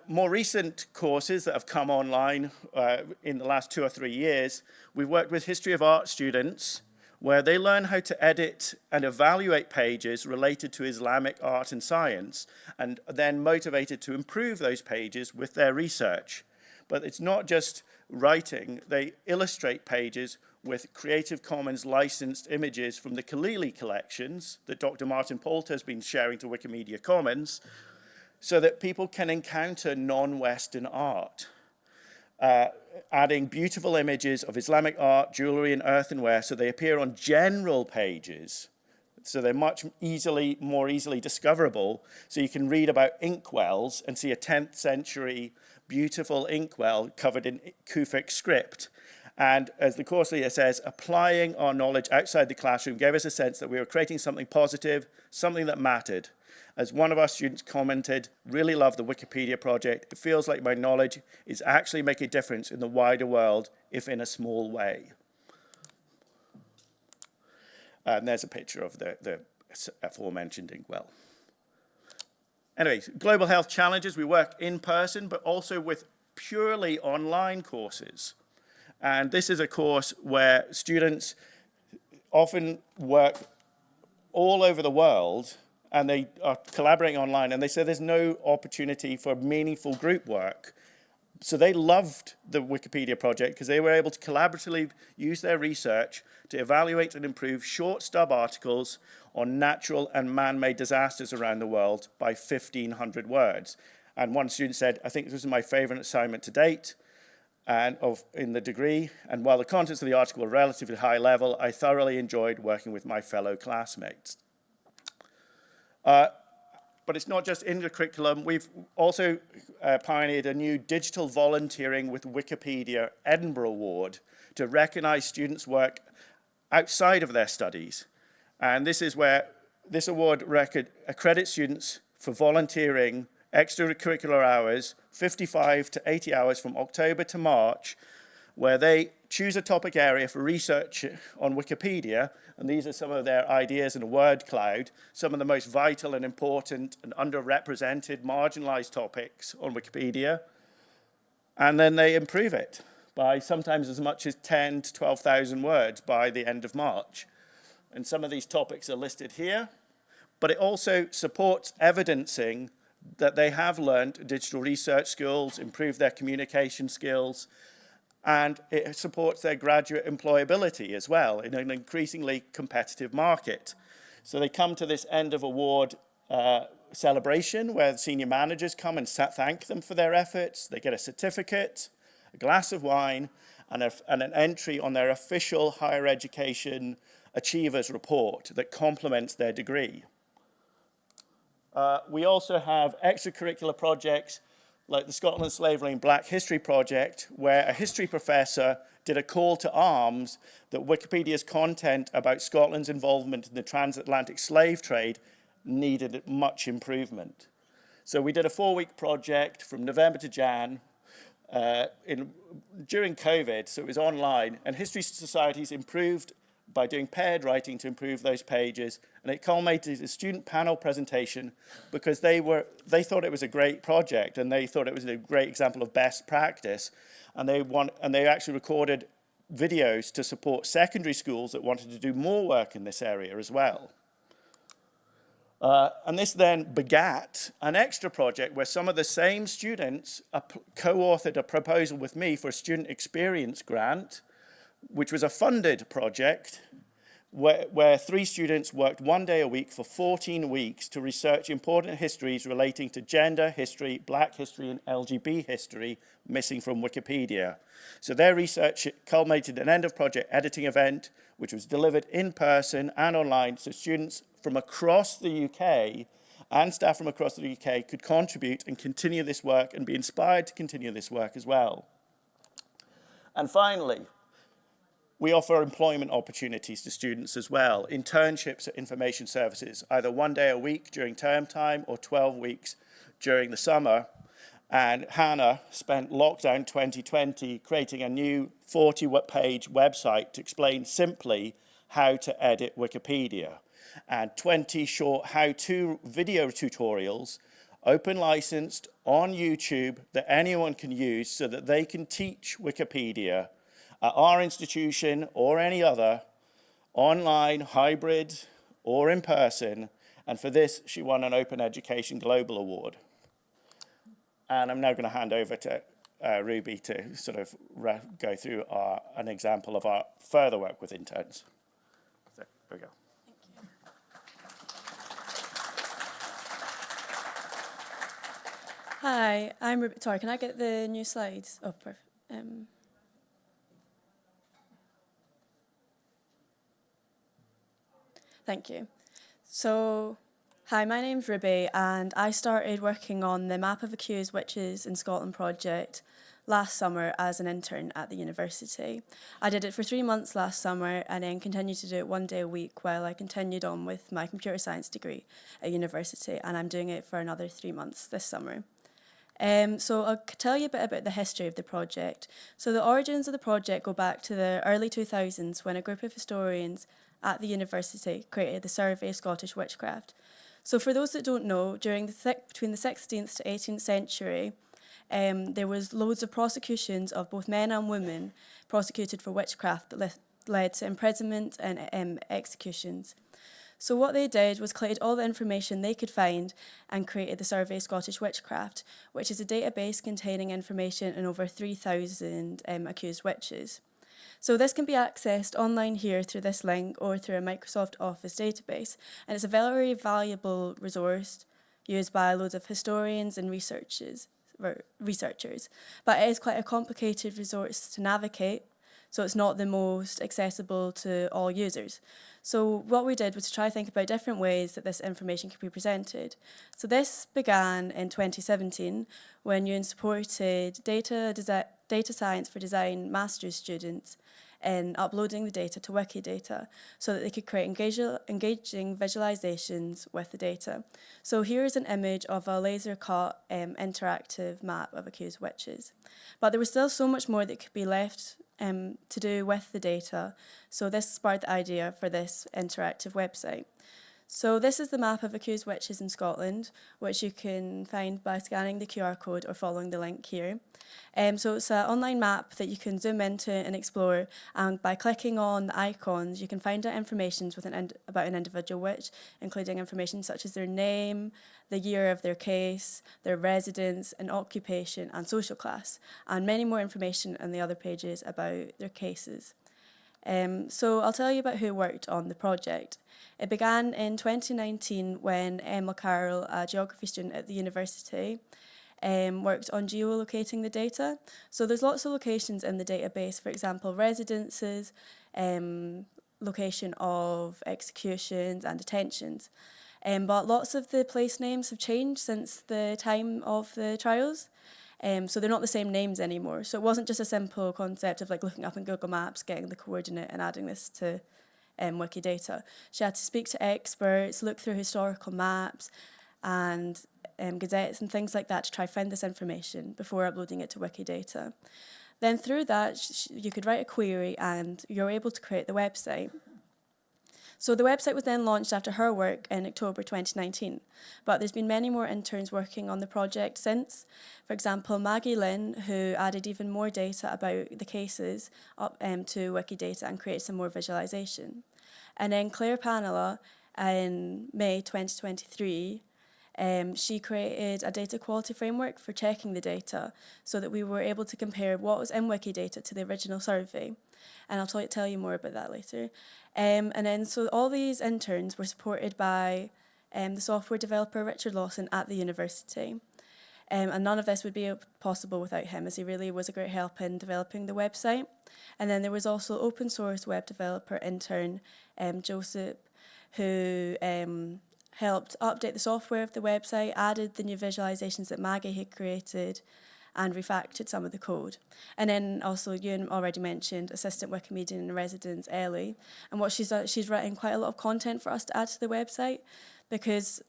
More recent courses that have come online in the last 2 or 3 years, we've worked with history of art students where they learn how to edit and evaluate pages related to Islamic art and science, and then motivated to improve those pages with their research. But it's not just writing, they illustrate pages with Creative Commons licensed images from the Kalili collections that Dr. Martin Polter has been sharing to Wikimedia Commons, so that people can encounter non-Western art. Adding beautiful images of Islamic art, jewelry, and earthenware, so they appear on general pages. So they're much more easily discoverable. So you can read about inkwells and see a 10th century beautiful inkwell covered in Kufic script. And as the course leader says, applying our knowledge outside the classroom gave us a sense that we were creating something positive, something that mattered. As one of our students commented, really love the Wikipedia project. It feels like my knowledge is actually making a difference in the wider world, if in a small way. And there's a picture of the aforementioned inkwell. Anyways, global health challenges. We work in person, but also with purely online courses. And this is a course where students often work all over the world, and they are collaborating online, and they say there's no opportunity for meaningful group work. So they loved the Wikipedia project because they were able to collaboratively use their research to evaluate and improve short stub articles on natural and man-made disasters around the world by 1,500 words. And one student said, I think this is my favorite assignment to date in the degree. And while the contents of the article were relatively high level, I thoroughly enjoyed working with my fellow classmates. But it's not just in the curriculum. We've also pioneered a new digital volunteering with Wikipedia Edinburgh Award to recognize students' work outside of their studies. And this is where this award accredits students for volunteering extracurricular hours, 55 to 80 hours from October to March, where they choose a topic area for research on Wikipedia, and these are some of their ideas in a word cloud, some of the most vital and important and underrepresented, marginalized topics on Wikipedia, and then they improve it by sometimes as much as 10 to 12,000 words by the end of March. And some of these topics are listed here, but it also supports evidencing that they have learned digital research skills, improved their communication skills, and it supports their graduate employability as well in an increasingly competitive market. So they come to this end of award celebration where the senior managers come and thank them for their efforts. They get a certificate, a glass of wine, and an entry on their official higher education achievers report that complements their degree. We also have extracurricular projects like the Scotland Slavery and Black History Project, where a history professor did a call to arms that Wikipedia's content about Scotland's involvement in the transatlantic slave trade needed much improvement. So we did a 4-week project from November to Jan during COVID, so it was online, and history societies improved by doing paired writing to improve those pages, and it culminated in a student panel presentation because they thought it was a great project and they thought it was a great example of best practice, and they actually recorded videos to support secondary schools that wanted to do more work in this area as well. And this then begat an extra project where some of the same students co-authored a proposal with me for a student experience grant, which was a funded project, where 3 students worked 1 day a week for 14 weeks to research important histories relating to gender history, Black history, and LGBT history missing from Wikipedia. So their research culminated in an end-of-project editing event, which was delivered in person and online, so students from across the UK and staff from across the UK could contribute and continue this work and be inspired to continue this work as well. And finally, we offer employment opportunities to students as well, internships at information services, either 1 day a week during term time or 12 weeks during the summer. And Hannah spent lockdown 2020 creating a new 40-page website to explain simply how to edit Wikipedia, and 20 short how-to video tutorials, open licensed on YouTube, that anyone can use so that they can teach Wikipedia at our institution or any other, online, hybrid, or in person. And for this, she won an Open Education Global Award. And I'm now going to hand over to Ruby to sort of go through an example of our further work with interns. So, there we go. Hi, I'm Ruby. Sorry, can I get the new slides? Oh, perfect. Thank you. So, hi, my name's Ruby, and I started working on the Map of Accused Witches in Scotland project last summer as an intern at the university. I did it for 3 months last summer and then continued to do it 1 day a week while I continued on with my computer science degree at university, and I'm doing it for another 3 months this summer. So I'll tell you a bit about the history of the project. So the origins of the project go back to the early 2000s when a group of historians at the university created the Survey of Scottish Witchcraft. So for those that don't know, between the 16th to 18th century, there was loads of prosecutions of both men and women prosecuted for witchcraft that led to imprisonment and executions. So what they did was collated all the information they could find and created the Survey of Scottish Witchcraft, which is a database containing information on over 3,000 accused witches. So this can be accessed online here through this link or through a Microsoft Office database, and it's a very valuable resource used by loads of historians and researchers, but it is quite a complicated resource to navigate, so it's not the most accessible to all users. So what we did was to try to think about different ways that this information could be presented. So this began in 2017 when UN supported data science for design master's students in uploading the data to Wikidata so that they could create engaging visualizations with the data. So here's an image of a laser-cut interactive map of accused witches. But there was still so much more that could be left to do with the data, so this sparked the idea for this interactive website. So this is the map of accused witches in Scotland, which you can find by scanning the QR code or following the link here. So it's an online map that you can zoom into and explore, and by clicking on the icons, you can find out information about an individual witch, including information such as their name, the year of their case, their residence and occupation and social class, and many more information on the other pages about their cases. So I'll tell you about who worked on the project. It began in 2019 when Emma Carroll, a geography student at the university, worked on geolocating the data. So there's lots of locations in the database, for example, residences, location of executions and detentions. But lots of the place names have changed since the time of the trials. So they're not the same names anymore. So it wasn't just a simple concept of like looking up in Google Maps, getting the coordinate and adding this to Wikidata. She had to speak to experts, look through historical maps and gazettes and things like that to try to find this information before uploading it to Wikidata. Then through that, you could write a query and you're able to create the website. So the website was then launched after her work in October 2019, but there's been many more interns working on the project since. For example, Maggie Lynn, who added even more data about the cases up to Wikidata and created some more visualization. And then Claire Panela in May 2023 She created a data quality framework for checking the data so that we were able to compare what was in Wikidata to the original survey. And I'll tell you more about that later. And then so all these interns were supported by the software developer Richard Lawson at the university. And none of this would be possible without him, as he really was a great help in developing the website. And then there was also open source web developer intern Joseph, who helped update the software of the website, added the new visualizations that Maggie had created, and refactored some of the code. And then also, Ewan already mentioned assistant Wikimedian in residence, Ellie. And what she's done, she's written quite a lot of content for us to add to the website, because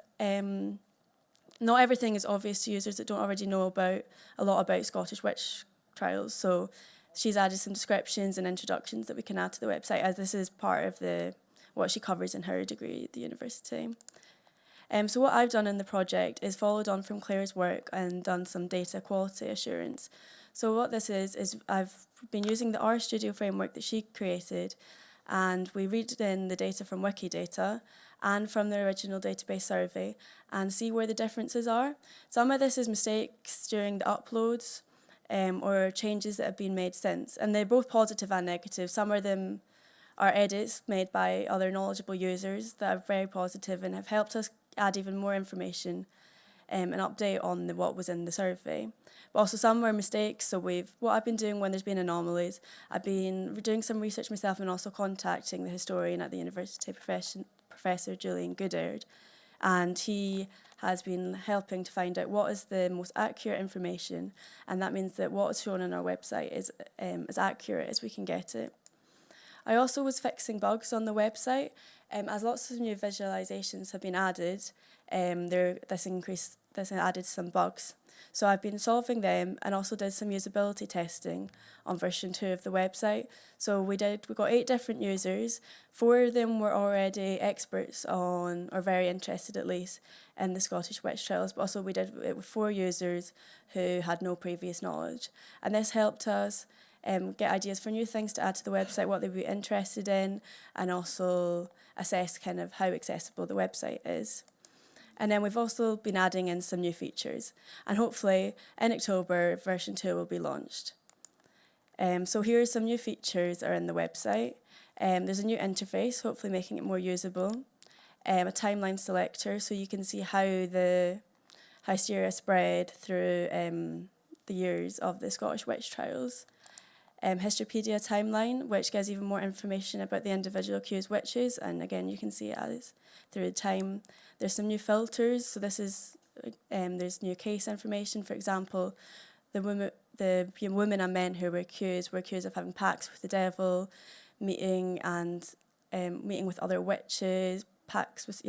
not everything is obvious to users that don't already know a lot about Scottish witch trials. So she's added some descriptions and introductions that we can add to the website, as this is part of what she covers in her degree at the university. So what I've done in the project is followed on from Claire's work and done some data quality assurance. So what this is I've been using the RStudio framework that she created, and we read in the data from Wikidata and from the original database survey and see where the differences are. Some of this is mistakes during the uploads or changes that have been made since, and they're both positive and negative. Some of them are edits made by other knowledgeable users that are very positive and have helped us add even more information and update on what was in the survey. But also some were mistakes, so what I've been doing when there's been anomalies, I've been doing some research myself and also contacting the historian at the university, Professor Julian Goodard, and he has been helping to find out what is the most accurate information, and that means that what is shown on our website is as accurate as we can get it. I also was fixing bugs on the website. As lots of new visualizations have been added, this added some bugs. So I've been solving them and also did some usability testing on version 2 of the website. So we got 8 different users. 4 of them were already experts on, or very interested at least, in the Scottish witch trials, but also we did it with 4 users who had no previous knowledge. And this helped us get ideas for new things to add to the website, what they'd be interested in, and also assess kind of how accessible the website is. And then we've also been adding in some new features, and hopefully in October version 2 will be launched. So here are some new features that are in the website. There's a new interface, hopefully making it more usable. A timeline selector, so you can see how hysteria spread through the years of the Scottish witch trials. Historypedia timeline, which gives even more information about the individual accused witches, and again you can see it as through time. There's some new filters, so this is there's new case information. For example, the women and men who were accused of having pacts with the devil, meeting with other witches, pacts with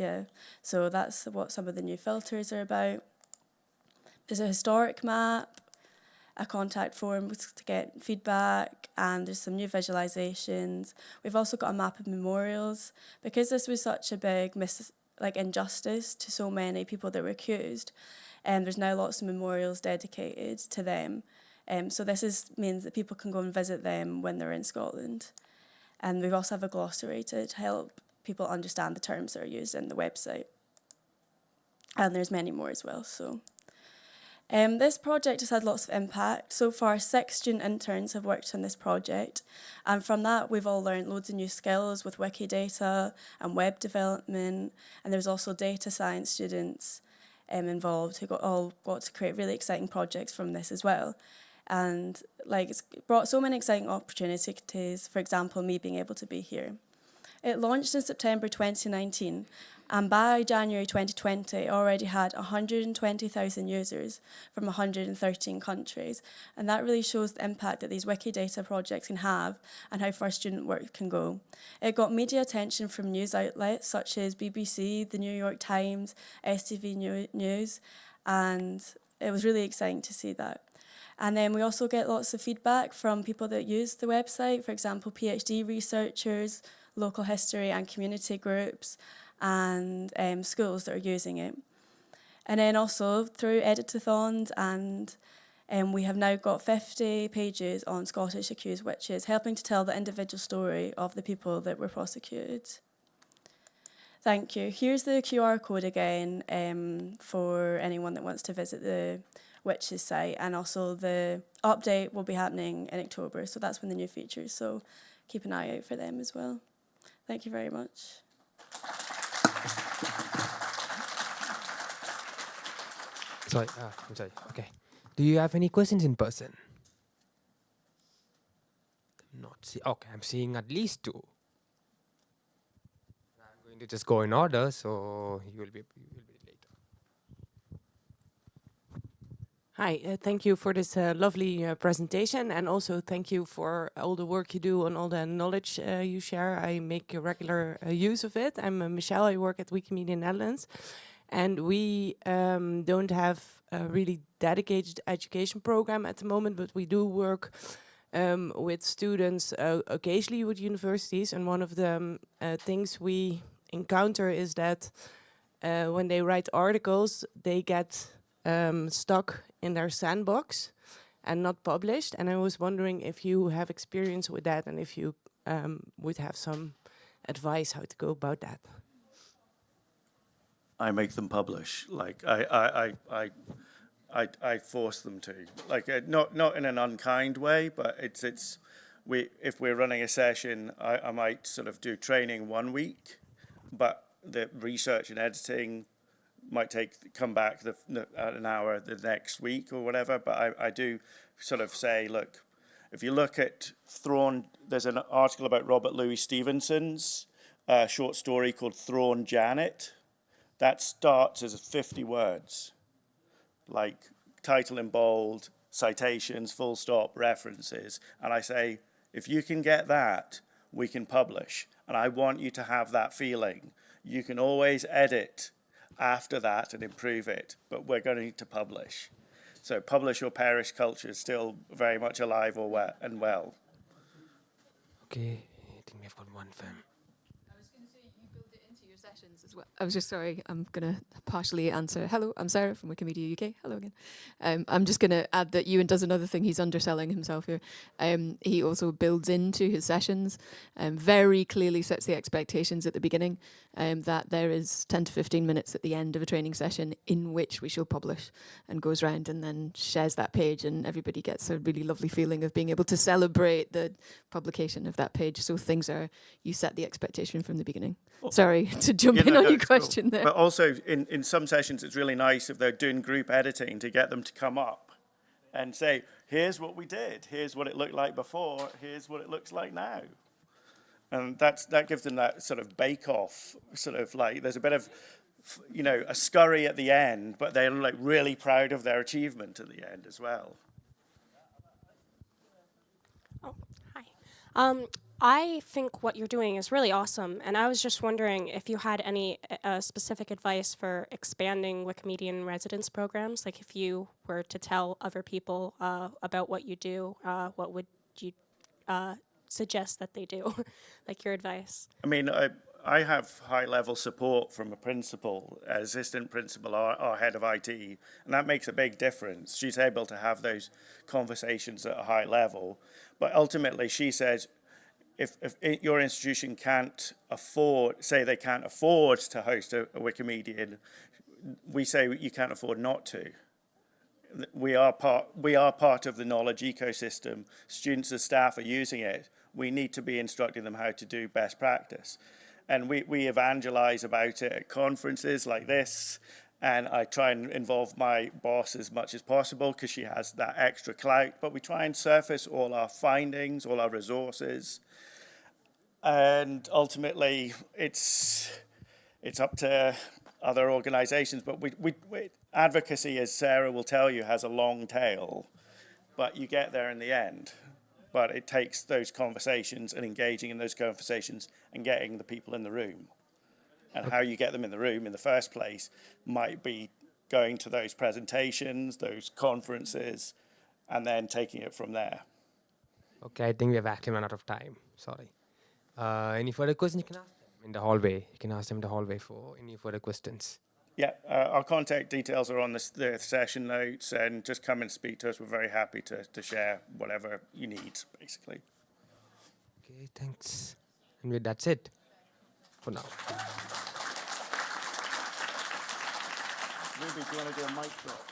So that's what some of the new filters are about. There's a historic map, a contact form to get feedback, and there's some new visualizations. We've also got a map of memorials. Because this was such a big injustice to so many people that were accused, there's now lots of memorials dedicated to them. So this means that people can go and visit them when they're in Scotland. And we also have a glossary to help people understand the terms that are used in the website. And there's many more as well. So. This project has had lots of impact. So far, 6 student interns have worked on this project, and from that we've all learned loads of new skills with Wikidata and web development, and there's also data science students involved who all got to create really exciting projects from this as well. And it's brought so many exciting opportunities, for example, me being able to be here. It launched in September 2019, and by January 2020, it already had 120,000 users from 113 countries. And that really shows the impact that these Wikidata projects can have and how far student work can go. It got media attention from news outlets such as BBC, the New York Times, STV News, and it was really exciting to see that. And then we also get lots of feedback from people that use the website, for example, PhD researchers, local history and community groups, and schools that are using it. And then also through editathons, and we have now got 50 pages on Scottish accused witches, helping to tell the individual story of the people that were prosecuted. Thank you. Here's the QR code again for anyone that wants to visit the Witches site, and also the update will be happening in October, so that's when the new features, so keep an eye out for them as well. Thank you very much. Sorry, I'm sorry. Okay. Do you have any questions in person? Not see. Okay, I'm seeing at least 2. I'm going to just go in order, so you will be later. Hi, thank you for this lovely presentation, and also thank you for all the work you do and all the knowledge you share. I make a regular use of it. I'm Michelle, I work at Wikimedia Netherlands, and we don't have a really dedicated education program at the moment, but we do work with students occasionally with universities, and one of the things we encounter is that when they write articles, they get stuck in their sandbox and not published. And I was wondering if you have experience with that, and if you would have some advice how to go about that. I make them publish. Like I force them to. Like not in an unkind way, but if we're running a session, I might sort of do training 1 week, but the research and editing might come back an hour the next week or whatever. But I do sort of say, look, if you look at Thrawn, there's an article about Robert Louis Stevenson's short story called Thrawn Janet. That starts as 50 words, like title in bold, citations, full stop, references. And I say, if you can get that, we can publish. And I want you to have that feeling. You can always edit after that and improve it, but we're going to need to publish. So publish or perish culture is still very much alive and well. Okay, I think we've got one film. I was going to say you build it into your sessions as well. I was just sorry, I'm going to partially answer. Hello, I'm Sarah from Wikimedia UK. Hello again. I'm just going to add that Ewan does another thing. He's underselling himself here. He also builds into his sessions, very clearly sets the expectations at the beginning, that there is 10 to 15 minutes at the end of a training session in which we shall publish, and goes round and then shares that page, and everybody gets a really lovely feeling of being able to celebrate the publication of that page. So you set the expectation from the beginning. Sorry to jump in on your question there. But also in some sessions, it's really nice if they're doing group editing to get them to come up and say, here's what we did, here's what it looked like before, here's what it looks like now. And that gives them that sort of bake-off, sort of like, there's a bit of, a scurry at the end, but they're like really proud of their achievement at the end as well. Oh, hi. I think what you're doing is really awesome, and I was just wondering if you had any specific advice for expanding Wikimedian residence programs. Like, if you were to tell other people about what you do, what would you suggest that they do? Like, your advice. I mean, I have high-level support from a principal, assistant principal, our head of IT, and that makes a big difference. She's able to have those conversations at a high level, but ultimately she says, if your institution can't afford, say they can't afford to host a Wikimedian, we say you can't afford not to. We are part of the knowledge ecosystem. Students and staff are using it. We need to be instructing them how to do best practice. And we evangelize about it at conferences like this, and I try and involve my boss as much as possible because she has that extra clout, but we try and surface all our findings, all our resources. And ultimately, it's up to other organizations, but advocacy, as Sarah will tell you, has a long tail, but you get there in the end. But it takes those conversations and engaging in those conversations and getting the people in the room. And how you get them in the room in the first place might be going to those presentations, those conferences, and then taking it from there. Okay, I think we have actually run out of time. Sorry. Any further questions? You can ask them in the hallway. You can ask them in the hallway for any further questions. Yeah, our contact details are on the session notes, and just come and speak to us. We're very happy to share whatever you need, basically. Okay, thanks. And that's it for now. Ruby, do you want to do a mic drop?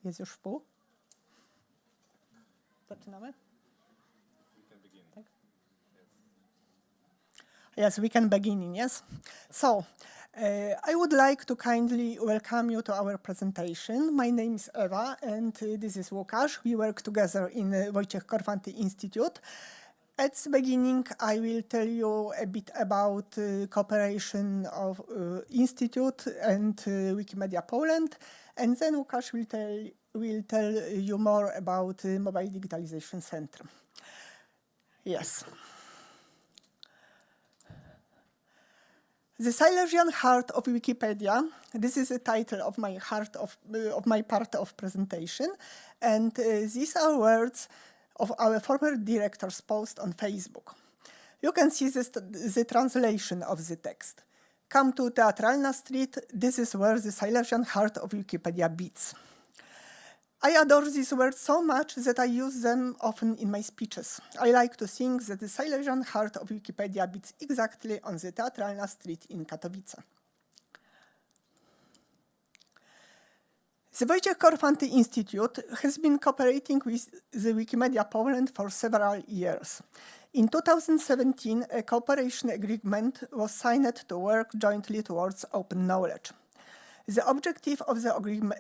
Jest już wpół. Zaczynamy? Tak? Yes, we can begin, yes. So, I would like to kindly welcome you to our presentation. My name is Eva, and this is Łukasz. We work together in Wojciech Korfanty Institute. At the beginning, I will tell you a bit about cooperation of Institute and Wikimedia Poland, and then Łukasz will tell you more about Mobile Digitization Centre. Yes. The Silesian Heart of Wikipedia. This is the title of my part of presentation, and these are words of our former director's post on Facebook. You can see the translation of the text. Come to Teatralna Street, this is where the Silesian heart of Wikipedia beats. I adore these words so much that I use them often in my speeches. I like to think that the Silesian heart of Wikipedia beats exactly on the Teatralna Street in Katowice. The Wojciech Korfanty Institute has been cooperating with the Wikimedia Poland for several years. In 2017, a cooperation agreement was signed to work jointly towards open knowledge. The objective of the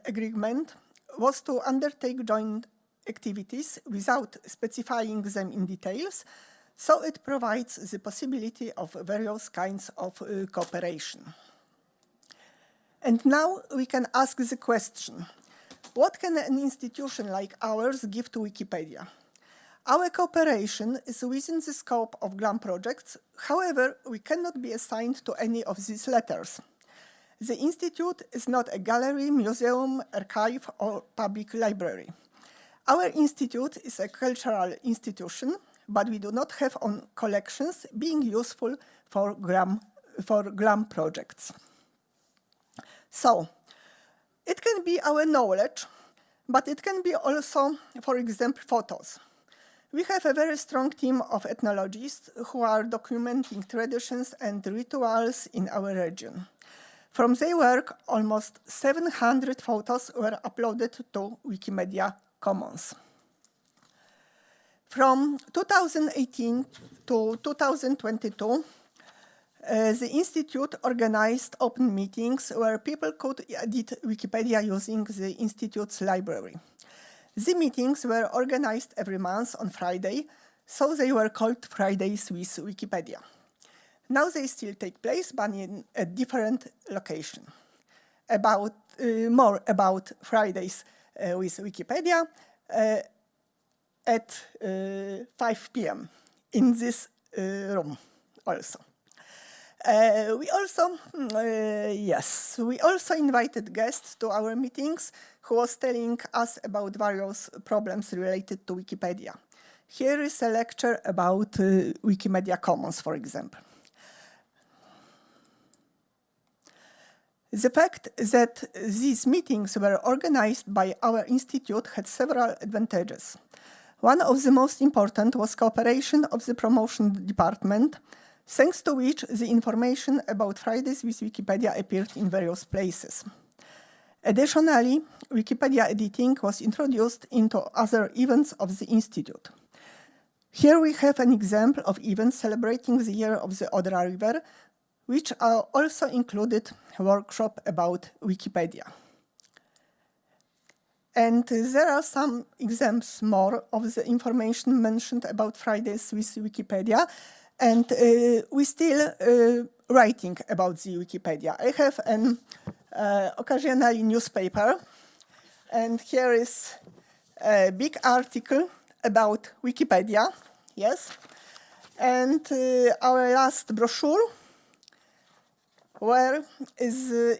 agreement was to undertake joint activities without specifying them in details, so it provides the possibility of various kinds of cooperation. And now we can ask the question, what can an institution like ours give to Wikipedia? Our cooperation is within the scope of GLAM projects, however, we cannot be assigned to any of these letters. The Institute is not a gallery, museum, archive, or public library. Our institute is a cultural institution, but we do not have own collections being useful for GLAM projects. So, it can be our knowledge, but it can be also, for example, photos. We have a very strong team of ethnologists who are documenting traditions and rituals in our region. From their work, almost 700 photos were uploaded to Wikimedia Commons. From 2018 to 2022, the Institute organized open meetings where people could edit Wikipedia using the Institute's library. The meetings were organized every month on Friday, so they were called Fridays with Wikipedia. Now they still take place, but in a different location. More about Fridays with Wikipedia at 5 p.m. in this room also. We also invited guests to our meetings who was telling us about various problems related to Wikipedia. Here is a lecture about Wikimedia Commons, for example. The fact that these meetings were organized by our institute had several advantages. One of the most important was cooperation of the promotion department, thanks to which the information about Fridays with Wikipedia appeared in various places. Additionally, Wikipedia editing was introduced into other events of the Institute. Here we have an example of events celebrating the year of the Odra River, which also included a workshop about Wikipedia. And there are some examples more of the information mentioned about Fridays with Wikipedia, and we're still writing about the Wikipedia. I have an occasionally newspaper, and here is a big article about Wikipedia, yes, and our last brochure, where is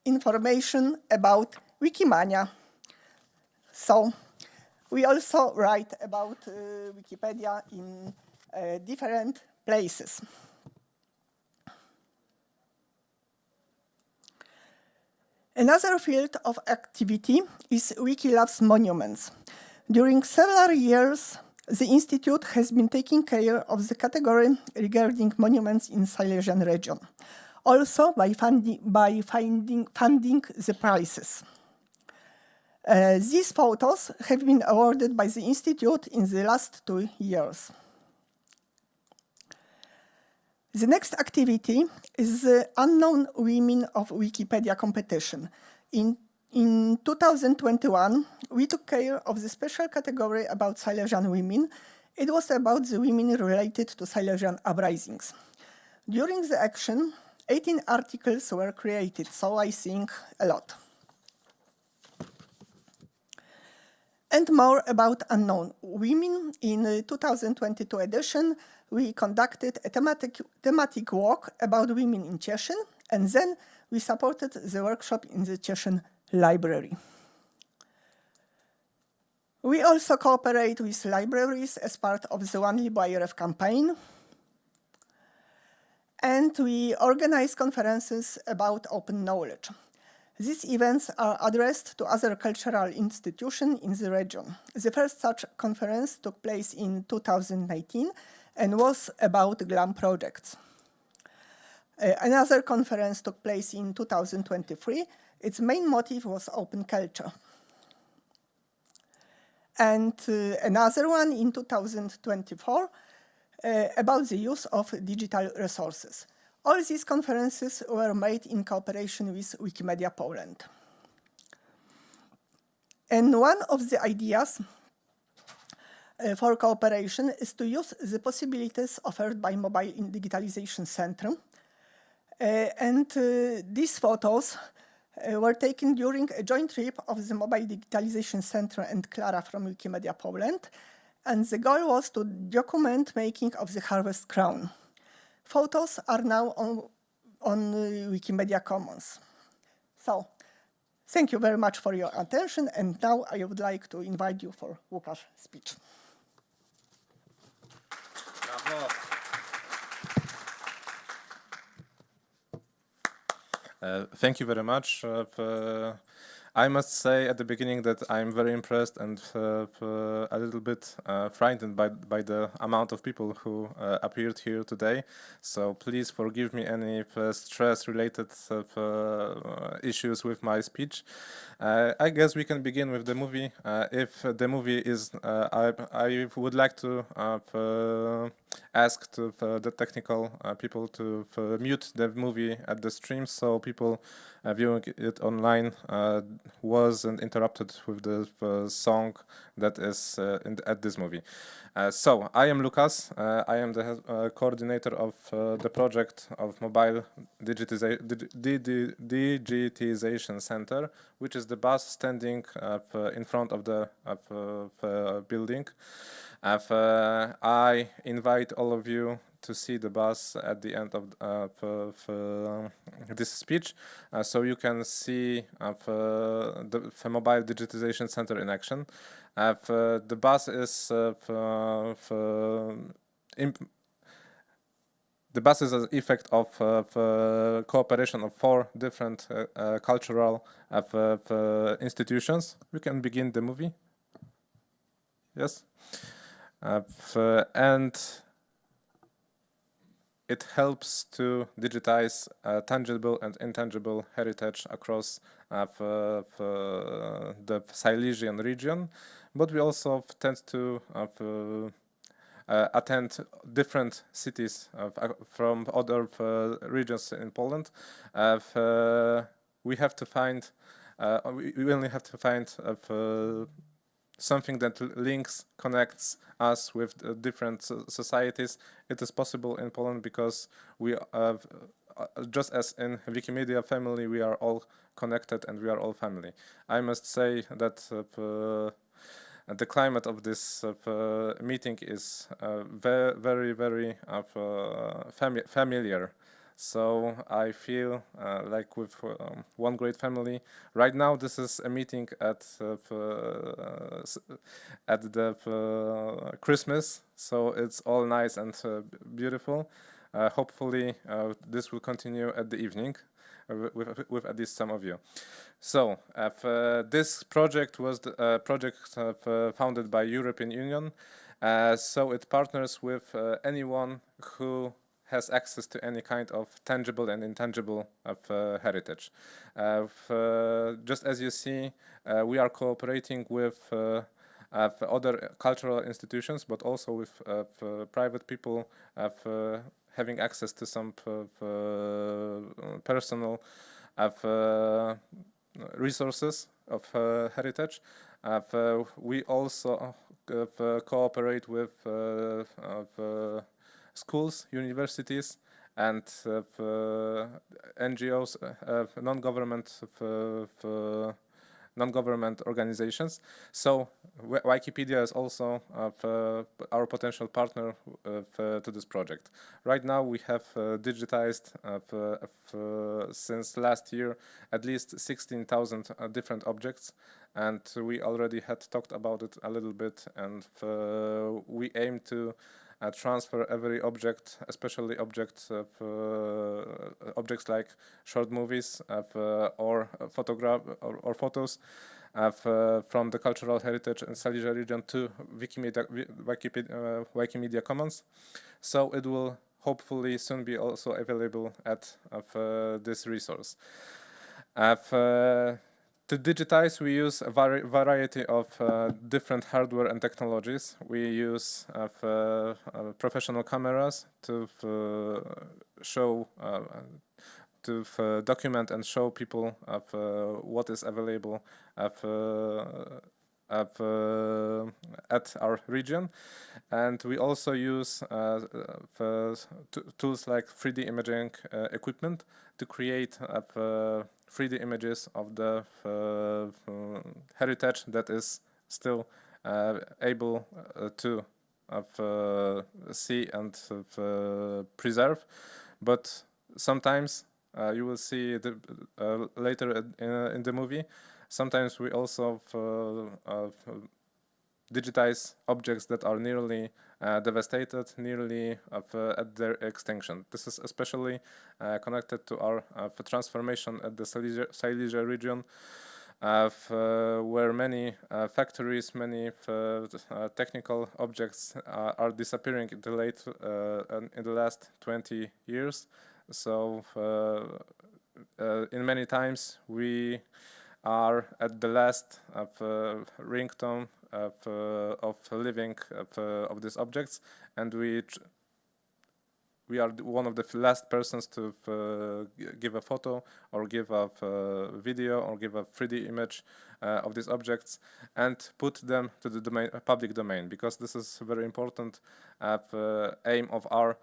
information about Wikimania. So we also write about Wikipedia in different places. Another field of activity is WikiLove's monuments. During several years, the Institute has been taking care of the category regarding monuments in Silesian region, also by funding the prizes. These photos have been awarded by the Institute in the last 2 years. The next activity is the Unknown Women of Wikipedia competition. In 2021, we took care of the special category about Silesian women. It was about the women related to Silesian uprisings. During the action, 18 articles were created, so I think a lot. And more about Unknown Women. In the 2022 edition, we conducted a thematic walk about women in Cieszyn, and then we supported the workshop in the Cieszyn library. We also cooperate with libraries as part of the One Library campaign. And we organize conferences about open knowledge. These events are addressed to other cultural institutions in the region. The first such conference took place in 2019 and was about GLAM projects. Another conference took place in 2023. Its main motive was open culture. And another one in 2024 about the use of digital resources. All these conferences were made in cooperation with Wikimedia Poland. And one of the ideas for cooperation is to use the possibilities offered by Mobile in Digitization Centre. These photos were taken during a joint trip of the Mobile Digitization Centre and Clara from Wikimedia Poland. And the goal was to document making of the Harvest Crown. Photos are now on Wikimedia Commons. So, thank you very much for your attention, and now I would like to invite you for Łukasz's speech. Thank you very much. I must say at the beginning that I'm very impressed and a little bit frightened by the amount of people who appeared here today. So please forgive me any stress-related issues with my speech. I guess we can begin with the movie. If the movie is, I would like to ask the technical people to mute the movie at the stream so people viewing it online wasn't interrupted with the song that is at this movie. So I am Lukas. I am the coordinator of the project of Mobile Digitization Centre, which is the bus standing in front of the building. I invite all of you to see the bus at the end of this speech, so you can see the Mobile Digitization Centre in action. The bus is the bus is an effect of cooperation of 4 different cultural institutions. We can begin the movie. Yes, and it helps to digitize tangible and intangible heritage across the Silesian region, but we also tend to attend different cities from other regions in Poland. We have to find, we only have to find something that connects us with different societies. It is possible in Poland because we have, just as in Wikimedia family, we are all connected and we are all family. I must say that the climate of this meeting is very, very familiar. So I feel like with one great family. Right now, this is a meeting at the Christmas, so it's all nice and beautiful. Hopefully, this will continue at the evening with at least some of you. So this project was a project founded by European Union. So it partners with anyone who has access to any kind of tangible and intangible of heritage. Just as you see, we are cooperating with other cultural institutions, but also with private people having access to some personal resources of heritage. We also cooperate with schools, universities, and NGOs, non-government organizations. So Wikipedia is also our potential partner to this project. Right now we have digitized since last year at least 16,000 different objects, and we already had talked about it a little bit, and we aim to transfer every object, especially objects like short movies or photos from the cultural heritage in Silesia region to Wikimedia Commons. So it will hopefully soon be also available at this resource. To digitize, we use a variety of different hardware and technologies. We use professional cameras to show, to document and show people what is available at our region. And we also use tools like 3D imaging equipment to create 3D images of the heritage that is still able to see and preserve. But sometimes you will see it later in the movie. Sometimes we also digitize objects that are nearly devastated, nearly at their extinction. This is especially connected to our transformation at the Silesia region, where many factories, many technical objects are disappearing in the last 20 years. So in many times we are at the last ringtone of living of these objects, and we are one of the last persons to give a photo or give a video or give a 3D image of these objects and put them to the public domain, because this is a very important aim of our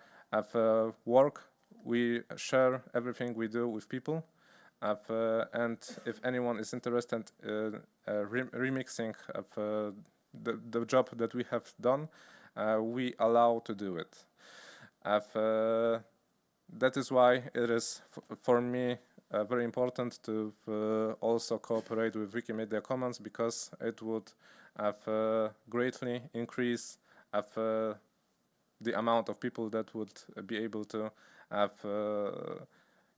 work. We share everything we do with people. And if anyone is interested in remixing the job that we have done, we allow to do it. That is why it is for me very important to also cooperate with Wikimedia Commons, because it would greatly increase the amount of people that would be able to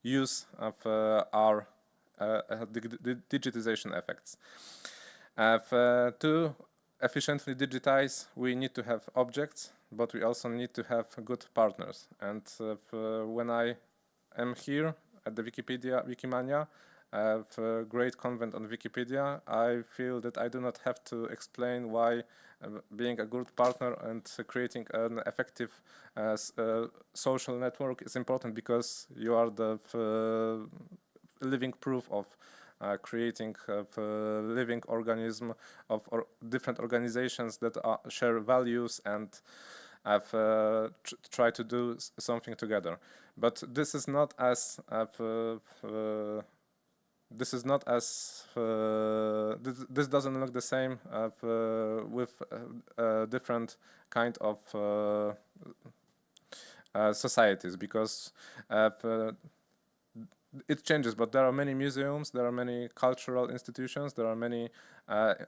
use of our digitization effects. To efficiently digitize, we need to have objects, but we also need to have good partners. And when I am here at the Wikimania, a great convent on Wikipedia, I feel that I do not have to explain why being a good partner and creating an effective social network is important, because you are the living proof of creating a living organism of different organizations that share values and try to do something together. But this is not as this doesn't look the same with different kind of societies, because it changes, but there are many museums, there are many cultural institutions, there are many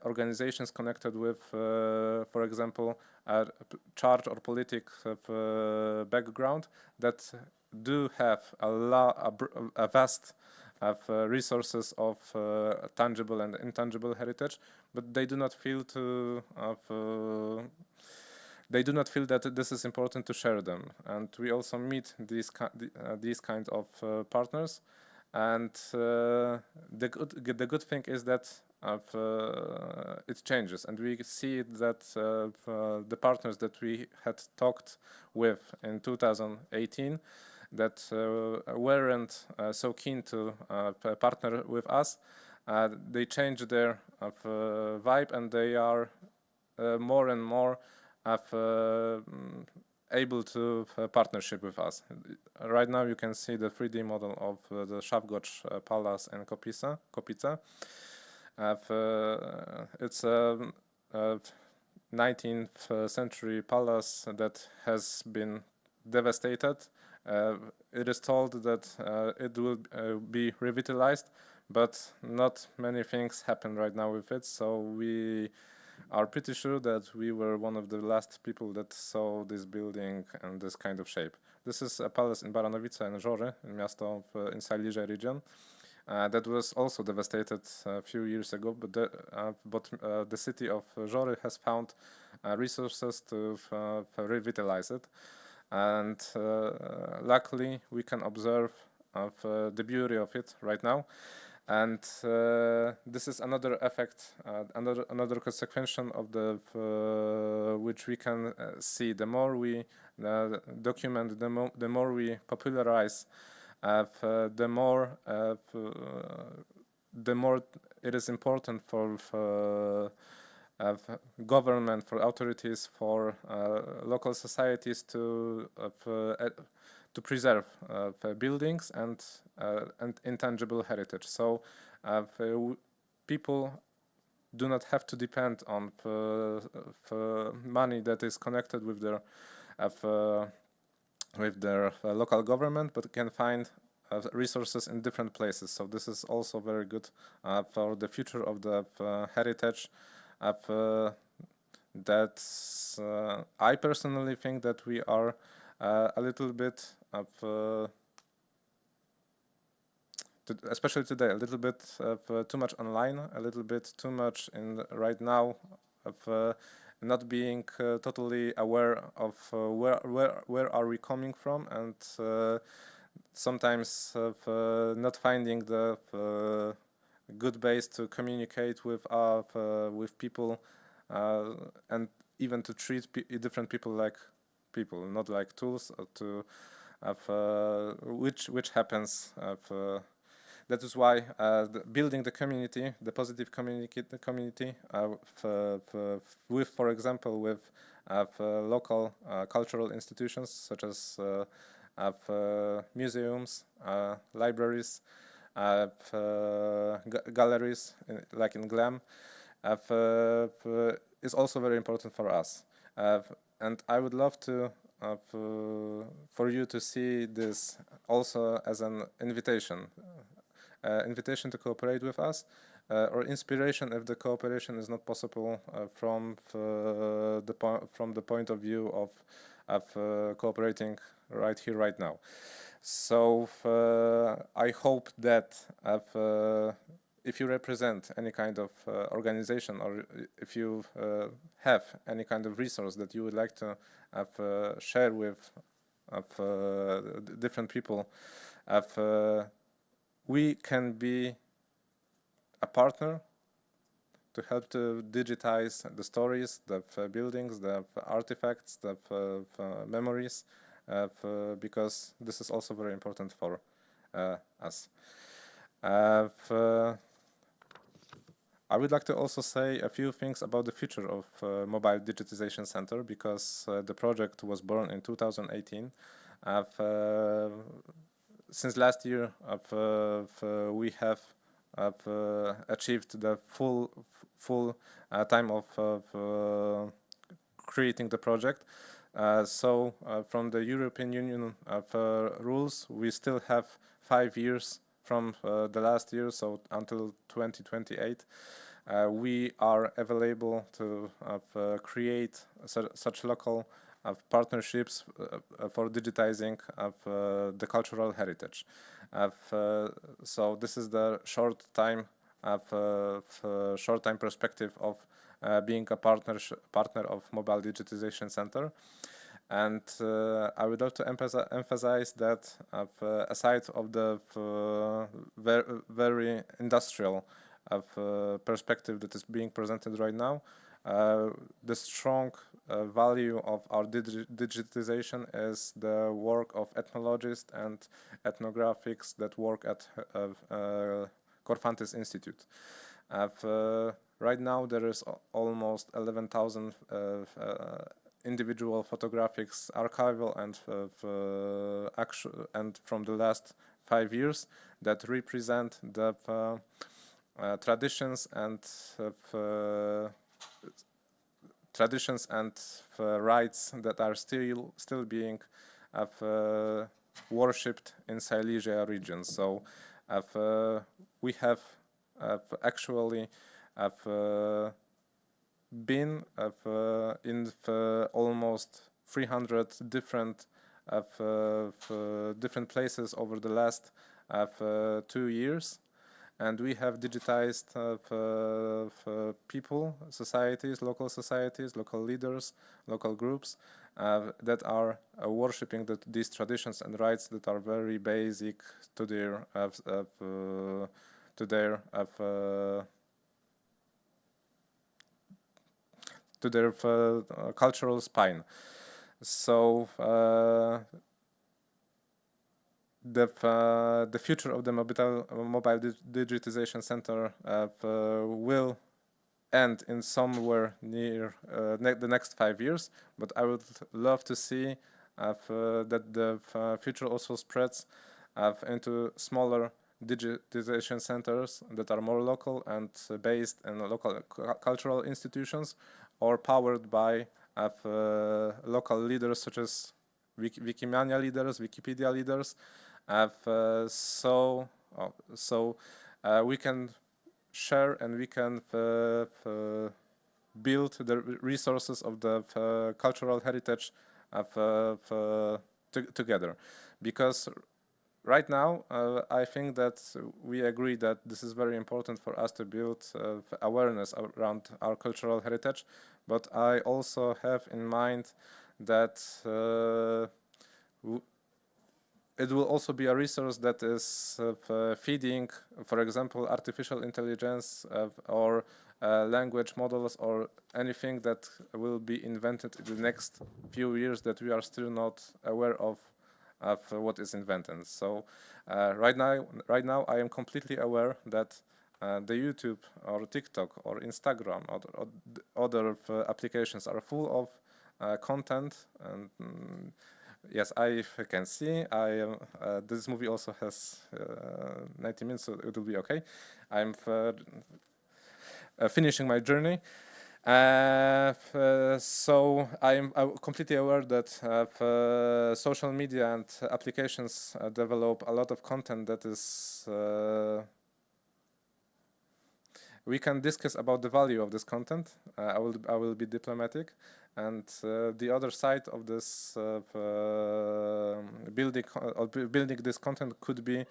organizations connected with, for example, a church or political background that do have a vast resources of tangible and intangible heritage, but they do not feel to they do not feel that this is important to share them. And we also meet these kind of partners. And the good thing is that it changes, and we see that the partners that we had talked with in 2018 that weren't so keen to partner with us, they changed their vibe, and they are more and more able to partnership with us. Right now you can see the 3D model of the Szafgocz Palace in Kopice. It's a 19th century palace that has been devastated. It is told that it will be revitalized, but not many things happen right now with it, so we are pretty sure that we were one of the last people that saw this building in this kind of shape. This is a palace in Baranowice and Żory, miasto in Silesia region, that was also devastated a few years ago, but the city of Żory has found resources to revitalize it. And luckily we can observe the beauty of it right now. And this is another effect, another consequence of the which we can see. The more we document, the more we popularize, the more it is important for government, for authorities, for local societies to preserve buildings and intangible heritage. So people do not have to depend on money that is connected with their local government, but can find resources in different places. So this is also very good for the future of the heritage. That I personally think that we are a little bit especially today, a little bit too much online, a little bit too much in right now of not being totally aware of where are we coming from, and sometimes not finding the good base to communicate with people, and even to treat different people like people, not like tools, to which happens. That is why building the community, the positive community, with, for example, with local cultural institutions such as museums, libraries, galleries, like in GLAM, is also very important for us. And I would love to for you to see this also as an invitation to cooperate with us, or inspiration if the cooperation is not possible from the point of view of cooperating right here, right now. So I hope that if you represent any kind of organization, or if you have any kind of resource that you would like to share with different people, we can be a partner to help to digitize the stories, the buildings, the artifacts, the memories, because this is also very important for us. I would like to also say a few things about the future of Mobile Digitization Centre, because the project was born in 2018. Since last year, we have achieved the full time of creating the project. So from the European Union rules, we still have 5 years from the last year, so until 2028. We are available to create such local partnerships for digitizing the cultural heritage. So this is the short time perspective of being a partner of Mobile Digitization Centre. And I would like to emphasize that aside of the very industrial perspective that is being presented right now, the strong value of our digitization is the work of ethnologists and ethnographics that work at Korfantis Institute. Right now there is almost 11,000 individual photographics archival and from the last 5 years that represent the traditions and rites that are still being worshipped in Silesia region. So we have actually been in almost 300 different places over the last 2 years, and we have digitized people, societies, local leaders, local groups that are worshipping these traditions and rites that are very basic to their cultural spine. So the future of the Mobile Digitization Centre will end in somewhere near the next 5 years, but I would love to see that the future also spreads into smaller digitization centers that are more local and based in local cultural institutions or powered by local leaders such as Wikimania leaders, Wikipedia leaders. So we can share and we can build the resources of the cultural heritage together. Because right now, I think that we agree that this is very important for us to build awareness around our cultural heritage, but I also have in mind that it will also be a resource that is feeding, for example, artificial intelligence or language models or anything that will be invented in the next few years that we are still not aware of what is invented. So right now I am completely aware that the YouTube or TikTok or Instagram or other applications are full of content, and yes, I can see. This movie also has 90 minutes, so it will be okay. I'm finishing my journey. So I'm completely aware that social media and applications develop a lot of content that is we can discuss about the value of this content. I will be diplomatic, and the other side of this building this content could be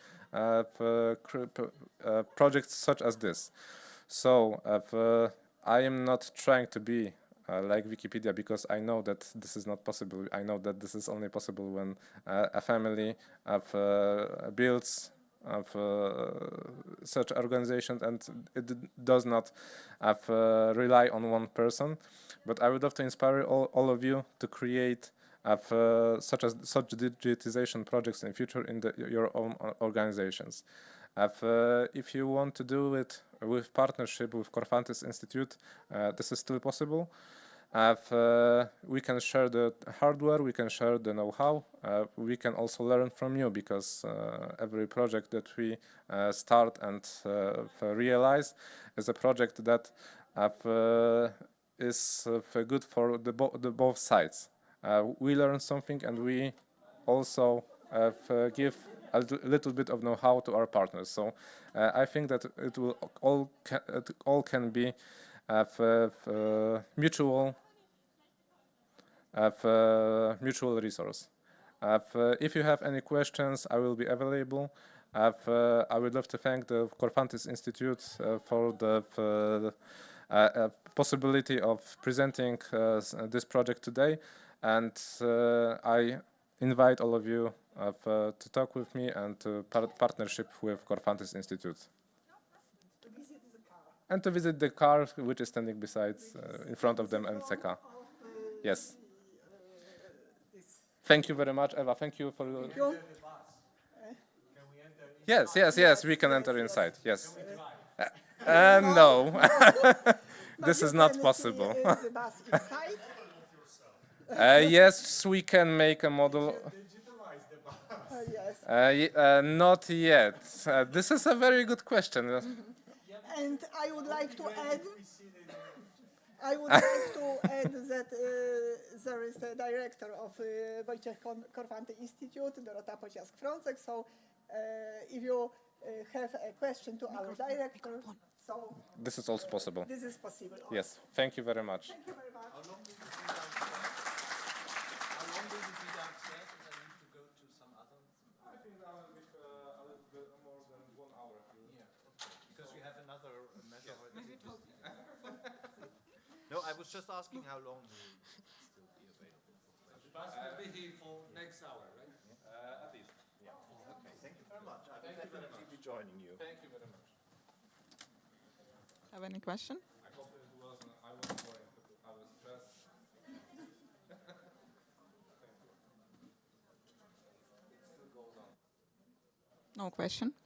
projects such as this. So I am not trying to be like Wikipedia, because I know that this is not possible. I know that this is only possible when a family builds such organizations, and it does not rely on one person. But I would love to inspire all of you to create such digitization projects in future in your own organizations. If you want to do it with partnership with Korfantis Institute, this is still possible. We can share the hardware, we can share the know-how, we can also learn from you, because every project that we start and realize is a project that is good for the both sides. We learn something, and we also give a little bit of know-how to our partners. So I think that it will all can be mutual resource. If you have any questions, I will be available. I would love to thank the Korfantis Institute for possibility of presenting this project today, and I invite all of you to talk with me and to partnership with Corfantis Institute. And to visit the car which is standing beside, in front of them, and Seka. Yes. Thank you very much, Eva. Thank you for. Thank you. Yes, we can enter inside. Yes. No, this is not possible. Yes, we can make a model. Not yet. This is a very good question. And I would like to add that there is a director of Wojciech Korfanty Institute, Dorota Pociask-Frącek. So if you have a question to our director, so this is also possible. This is possible. Yes. Thank you very much. Thank you very much. How long will you be downstairs and then need to go to some other? I think now a little bit more than 1 hour. Yeah, okay. Because we have another measure. No, I was just asking how long will you still be available. The bus will be here for next hour, right? At least. Yeah. Okay, thank you very much. I will definitely be joining you. Thank you very much. Have any question? I hope it wasn't. I wasn't boring. I was stressed. No question?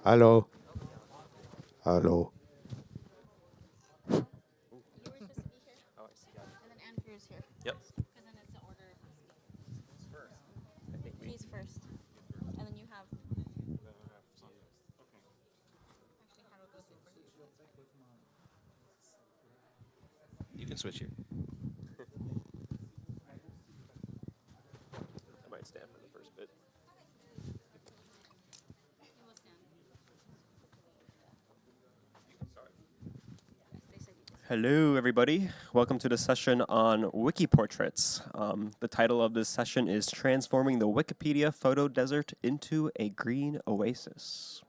Hello. Hello. Yep. He's first. And then you have. You can switch here. I might stand for the first bit. Hello, everybody. Welcome to the session on WikiPortraits. The title of this session is Transforming the Wikipedia Photo Desert into a Green Oasis.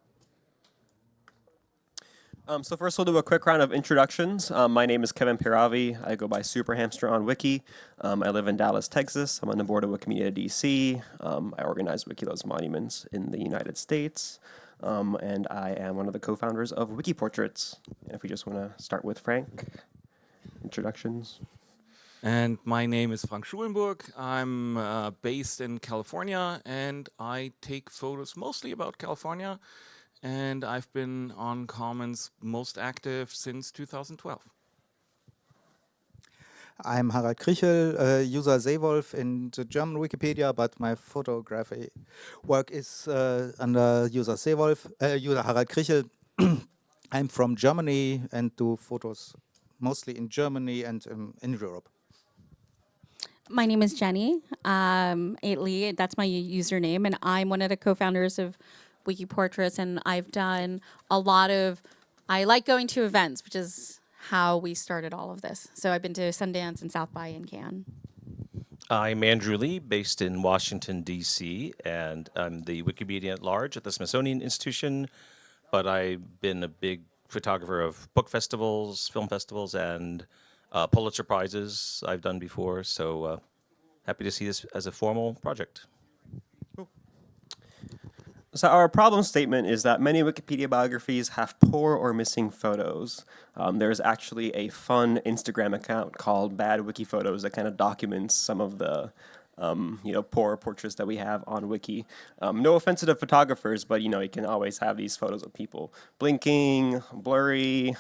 So first we'll do a quick round of introductions. My name is Kevin Piravi. I go by Super Hamster on Wiki. I live in Dallas, Texas. I'm on the board of Wikimedia DC. I organize Wikilo's monuments in the United States. And I am one of the co-founders of WikiPortraits. If we just want to start with Frank, introductions. And my name is Frank Schulenburg. I'm based in California, and I take photos mostly about California. And I've been on Commons most active since 2012. I'm Harald Krichel, user Seewolf in the German Wikipedia, but my photography work is under user Seewolf, user Harald Krichel. I'm from Germany and do photos mostly in Germany and in Europe. My name is Jenny Aitley. That's my username, and I'm one of the co-founders of WikiPortraits, and I've done a lot of, I like going to events, which is how we started all of this. So I've been to Sundance and South by and Cannes. I'm Andrew Lee, based in Washington, D.C., and I'm the Wikimedia at large at the Smithsonian Institution, but I've been a big photographer of book festivals, film festivals, and Pulitzer Prizes I've done before, so happy to see this as a formal project. So our problem statement is that many Wikipedia biographies have poor or missing photos. There's actually a fun Instagram account called Bad Wiki Photos that kind of documents some of the poor portraits that we have on Wiki. No offense to the photographers, but you can always have these photos of people blinking, blurry,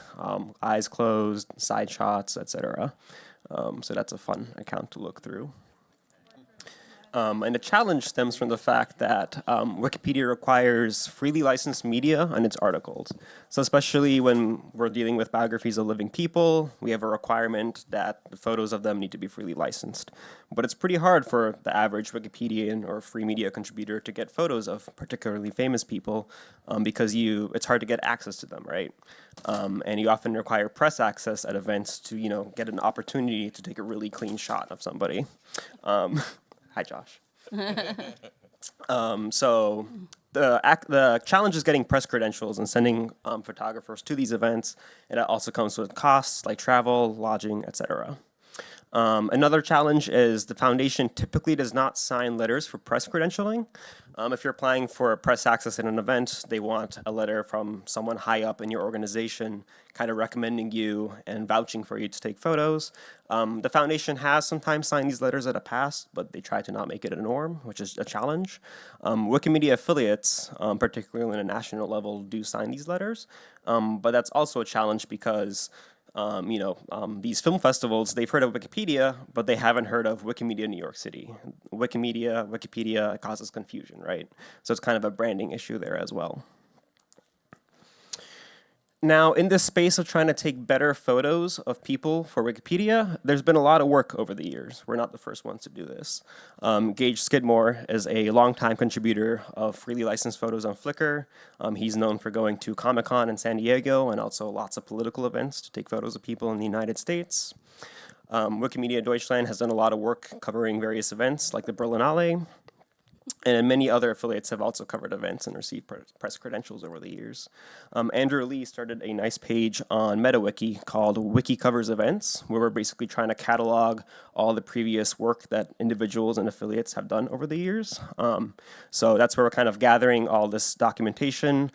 eyes closed, side shots, etc. So that's a fun account to look through. And the challenge stems from the fact that Wikipedia requires freely licensed media on its articles. So especially when we're dealing with biographies of living people, we have a requirement that the photos of them need to be freely licensed. But it's pretty hard for the average Wikipedian or free media contributor to get photos of particularly famous people because it's hard to get access to them, right? And you often require press access at events to, get an opportunity to take a really clean shot of somebody. Hi, Josh. So the challenge is getting press credentials and sending photographers to these events, and it also comes with costs like travel, lodging, etc. Another challenge is the foundation typically does not sign letters for press credentialing. If you're applying for press access at an event, they want a letter from someone high up in your organization kind of recommending you and vouching for you to take photos. The foundation has sometimes signed these letters at a past, but they try to not make it a norm, which is a challenge. Wikimedia affiliates, particularly on a national level, do sign these letters, but that's also a challenge because these film festivals, they've heard of Wikipedia, but they haven't heard of Wikimedia New York City. Wikipedia, it causes confusion, right? So it's kind of a branding issue there as well. Now, in this space of trying to take better photos of people for Wikipedia, there's been a lot of work over the years. We're not the first ones to do this. Gage Skidmore is a longtime contributor of freely licensed photos on Flickr. He's known for going to Comic-Con in San Diego and also lots of political events to take photos of people in the United States. Wikimedia Deutschland has done a lot of work covering various events like the Berlinale. And many other affiliates have also covered events and received press credentials over the years. Andrew Lee started a nice page on MetaWiki called Wiki Covers Events, where we're basically trying to catalog all the previous work that individuals and affiliates have done over the years. So that's where we're kind of gathering all this documentation.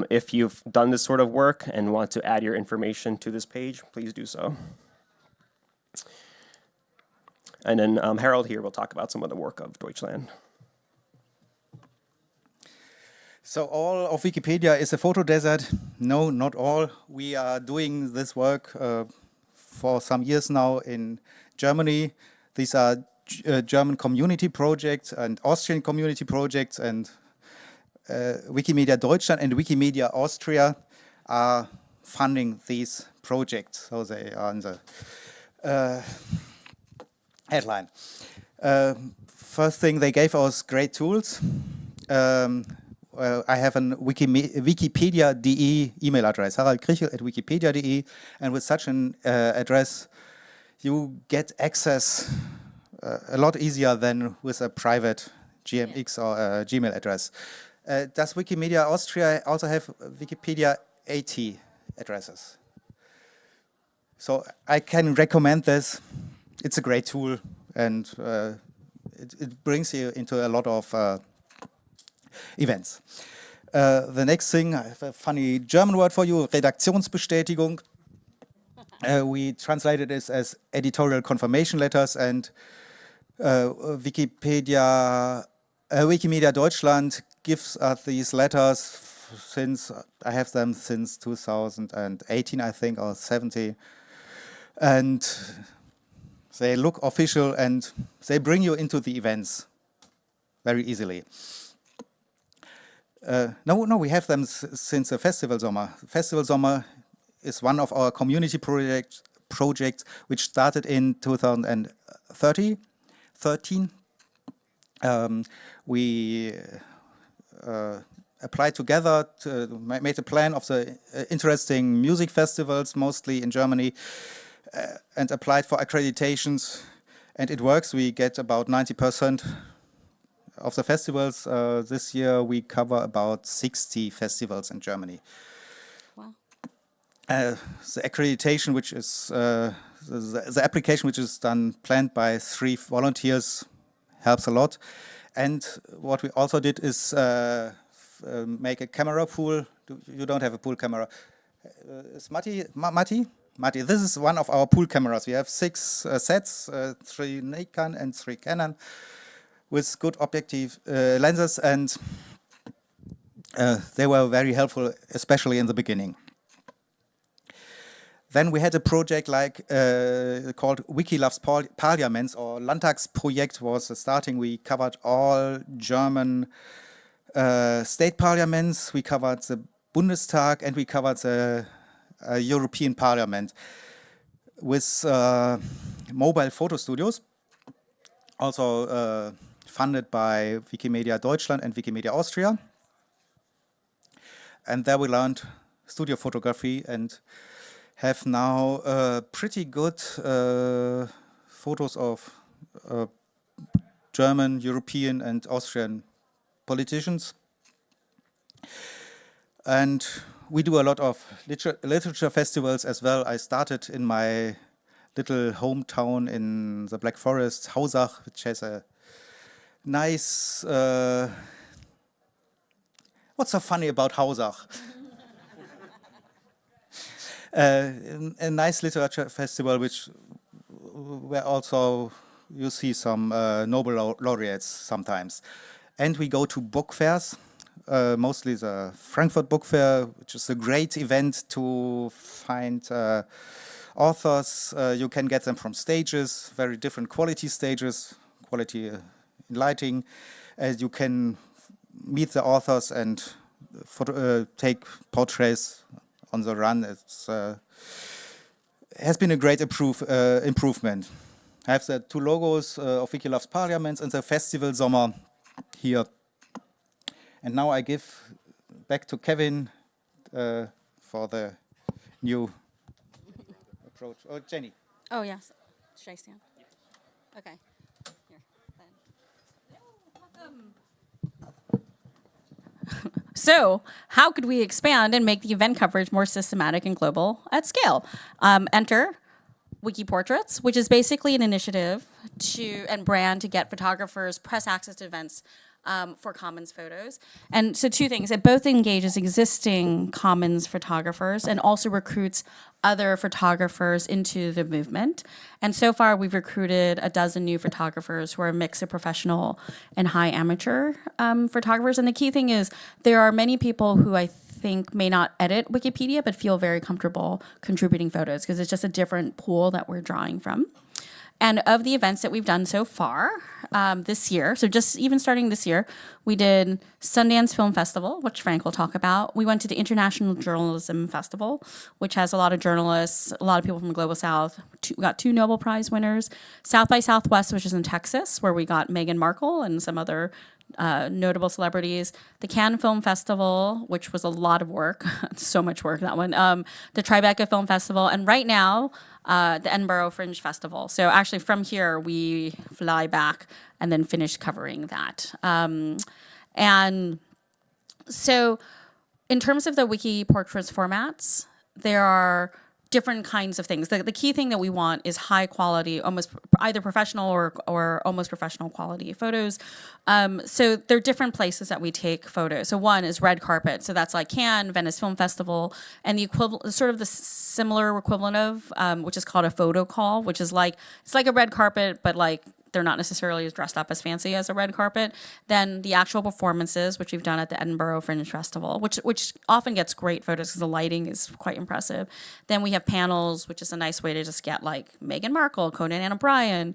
If you've done this sort of work and want to add your information to this page, please do so. And then Harold here will talk about some of the work of Deutschland. So all of Wikipedia is a photo desert? No, not all. We are doing this work for some years now in Germany. These are German community projects and Austrian community projects, and Wikimedia Deutschland and Wikimedia Austria are funding these projects. So they are in the headline. First thing, they gave us great tools. I have a Wikipedia.de email address, haraldkrichel@wikipedia.de, and with such an address, you get access a lot easier than with a private GMX or a Gmail address. Does Wikimedia Austria also have Wikipedia 80 addresses? So I can recommend this. It's a great tool, and it brings you into a lot of events. The next thing, I have a funny German word for you, Redaktionsbestätigung. We translated this as editorial confirmation letters, and Wikimedia Deutschland gives us these letters since, I have them since 2018, I think, or 17. And they look official and they bring you into the events very easily. No, we have them since the Festival Sommer. Festival Sommer is one of our community projects which started in 2013. We applied together, made a plan of the interesting music festivals, mostly in Germany, and applied for accreditations, and it works. We get about 90% of the festivals. This year we cover about 60 festivals in Germany. Wow. The accreditation, which is the application, which is planned by 3 volunteers, helps a lot. And what we also did is make a camera pool. You don't have a pool camera. Is Matti, this is one of our pool cameras. We have 6 sets, 3 Nikon and 3 Canon, with good objective lenses, and they were very helpful, especially in the beginning. Then we had a project called Wiki Loves Parliaments, or Landtagsprojekt was starting. We covered all German state parliaments, we covered the Bundestag, and we covered the European Parliament with mobile photo studios, also funded by Wikimedia Deutschland and Wikimedia Austria. And there we learned studio photography and have now pretty good photos of German, European, and Austrian politicians. And we do a lot of literature festivals as well. I started in my little hometown in the Black Forest, Hausach, which has a nice... what's so funny about Hausach? A nice literature festival, where also you see some Nobel laureates sometimes. And we go to book fairs, mostly the Frankfurt Book Fair, which is a great event to find authors. You can get them from stages, very different quality stages, quality in lighting. You can meet the authors and take portraits on the run. It has been a great improvement. I have the 2 logos of Wiki Loves Parliaments and the Festival Sommer here. And now I give back to Kevin for the new approach. Oh, Jenny. Oh, yes. Should I stand? Okay. Here, then. So, how could we expand and make the event coverage more systematic and global at scale? Enter WikiPortraits, which is basically an initiative and brand to get photographers press access to events for Commons photos. And so two things, it both engages existing Commons photographers and also recruits other photographers into the movement. And so far we've recruited 12 new photographers who are a mix of professional and high amateur photographers. And the key thing is there are many people who I think may not edit Wikipedia but feel very comfortable contributing photos because it's just a different pool that we're drawing from. And of the events that we've done so far this year, so just even starting this year, we did Sundance Film Festival, which Frank will talk about. We went to the International Journalism Festival, which has a lot of journalists, a lot of people from the Global South. We got 2 Nobel Prize winners. South by Southwest, which is in Texas, where we got Meghan Markle and some other notable celebrities. The Cannes Film Festival, which was a lot of work, so much work, that one. The Tribeca Film Festival, and right now, the Edinburgh Fringe Festival. So actually from here, we fly back and then finish covering that. And so in terms of the WikiPortraits formats, there are different kinds of things. The key thing that we want is high quality, almost either professional or almost professional quality photos. So there are different places that we take photos. So one is red carpet. So that's like Cannes, Venice Film Festival, and the equivalent, sort of the similar equivalent of, which is called a photo call, which is like, it's like a red carpet, but like they're not necessarily as dressed up as fancy as a red carpet. Then the actual performances, which we've done at the Edinburgh Fringe Festival, which often gets great photos because the lighting is quite impressive. Then we have panels, which is a nice way to just get like Meghan Markle, Conan and O'Brien,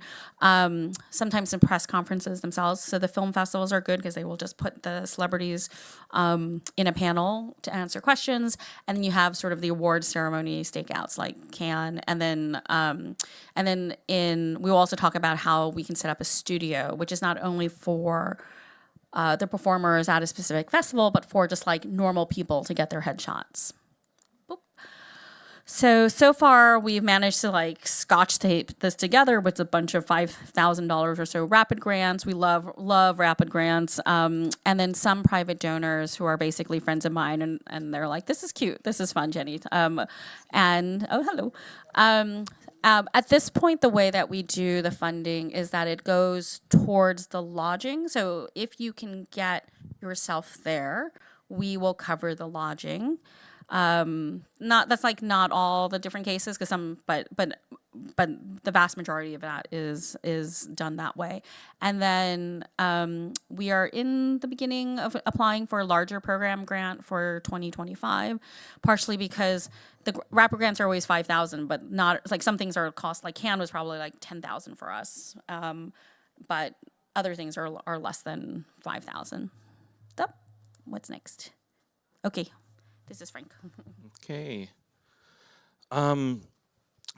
sometimes in press conferences themselves. So the film festivals are good because they will just put the celebrities in a panel to answer questions. And then you have sort of the award ceremony stakeouts like Cannes. And then we will also talk about how we can set up a studio, which is not only for the performers at a specific festival, but for just like normal people to get their headshots. Boop. So far we've managed to like scotch tape this together with a bunch of $5,000 or so rapid grants. We love rapid grants. And then some private donors who are basically friends of mine and they're like, this is cute, this is fun, Jenny. And oh, hello. At this point, the way that we do the funding is that it goes towards the lodging. So if you can get yourself there, we will cover the lodging. That's like not all the different cases, because but the vast majority of that is done that way. And then we are in the beginning of applying for a larger program grant for 2025, partially because the rapid grants are always 5,000, but not like some things are cost, like Cannes was probably like 10,000 for us, but other things are less than 5,000. What's next? Okay, this is Frank. Okay.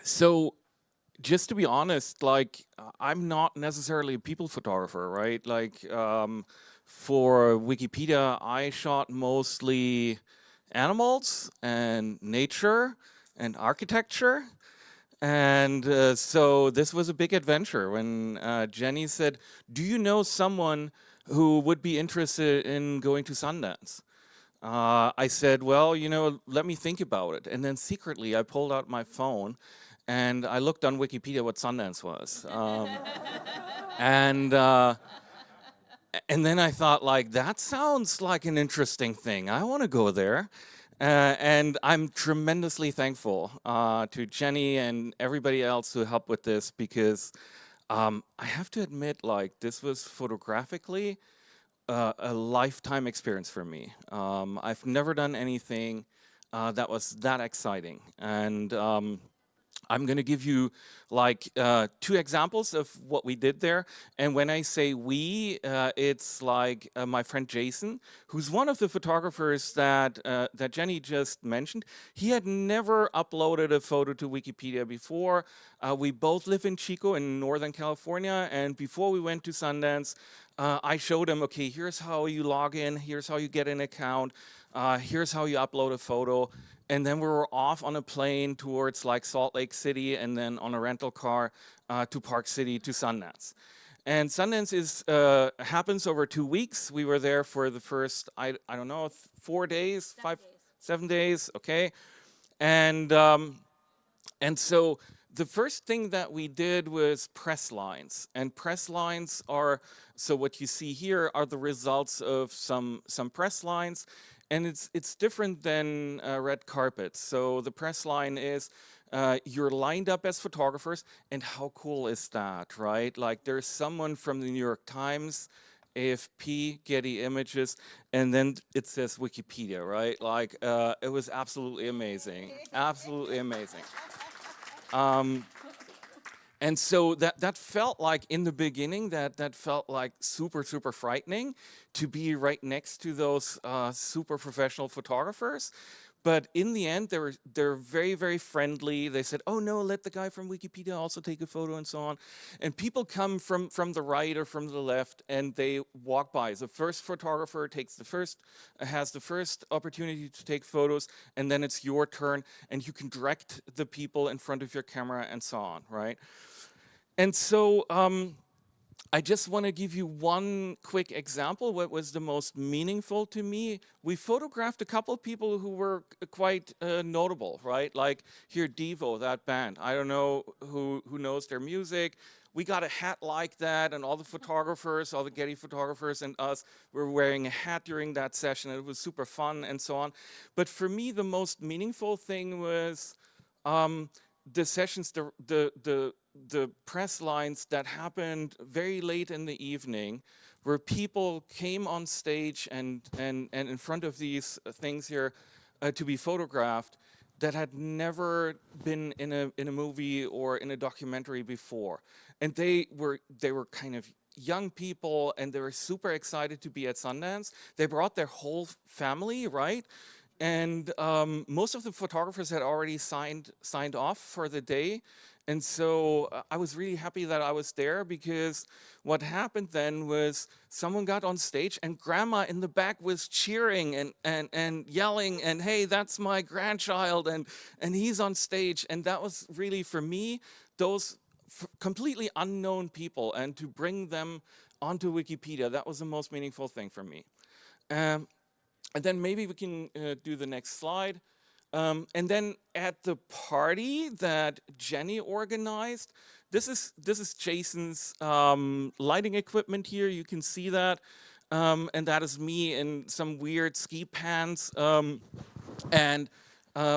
So just to be honest, like I'm not necessarily a people photographer, right? Like for Wikipedia, I shot mostly animals and nature and architecture. And so this was a big adventure when Jenny said, do you know someone who would be interested in going to Sundance? I said, well, let me think about it. And then secretly I pulled out my phone and I looked on Wikipedia what Sundance was. And then I thought, like, that sounds like an interesting thing. I want to go there. And I'm tremendously thankful to Jenny and everybody else who helped with this, because I have to admit, like, this was photographically a lifetime experience for me. I've never done anything that was that exciting. And I'm going to give you like 2 examples of what we did there. And when I say we, it's like my friend Jason, who's one of the photographers that Jenny just mentioned. He had never uploaded a photo to Wikipedia before. We both live in Chico in Northern California. And before we went to Sundance, I showed him, okay, here's how you log in. Here's how you get an account. Here's how you upload a photo. And then we were off on a plane towards like Salt Lake City, and then on a rental car to Park City to Sundance. And Sundance happens over 2 weeks. We were there for the first, I don't know, 4 days, 7 days, okay. And so the first thing that we did was press lines. And press lines are, so what you see here are the results of some press lines. And it's different than red carpets. So the press line is, you're lined up as photographers, and how cool is that, right? Like there's someone from the New York Times, AFP, Getty Images, and then it says Wikipedia, right? Like it was absolutely amazing, absolutely amazing. And so that felt like, in the beginning, that felt like super frightening to be right next to those super professional photographers. But in the end, they're very friendly. They said, "Oh no, let the guy from Wikipedia also take a photo," and so on. And people come from the right or from the left, and they walk by. The first photographer has the first opportunity to take photos, and then it's your turn, and you can direct the people in front of your camera and so on, right? And so I just want to give you one quick example. What was the most meaningful to me? We photographed a couple of people who were quite notable, right? Like here, Devo, that band. I don't know who knows their music. We got a hat like that, and all the photographers, all the Getty photographers and us were wearing a hat during that session. It was super fun and so on. But for me, the most meaningful thing was the sessions, the press lines that happened very late in the evening, where people came on stage and in front of these things here to be photographed, that had never been in a movie or in a documentary before. And they were kind of young people, and they were super excited to be at Sundance. They brought their whole family, right? And most of the photographers had already signed off for the day. And so I was really happy that I was there, because what happened then was someone got on stage and grandma in the back was cheering and yelling, and hey, that's my grandchild, and he's on stage. And that was really, for me, those completely unknown people, and to bring them onto Wikipedia, that was the most meaningful thing for me. And then maybe we can do the next slide. And then at the party that Jenny organized, this is Jason's lighting equipment here. You can see that, and that is me in some weird ski pants. And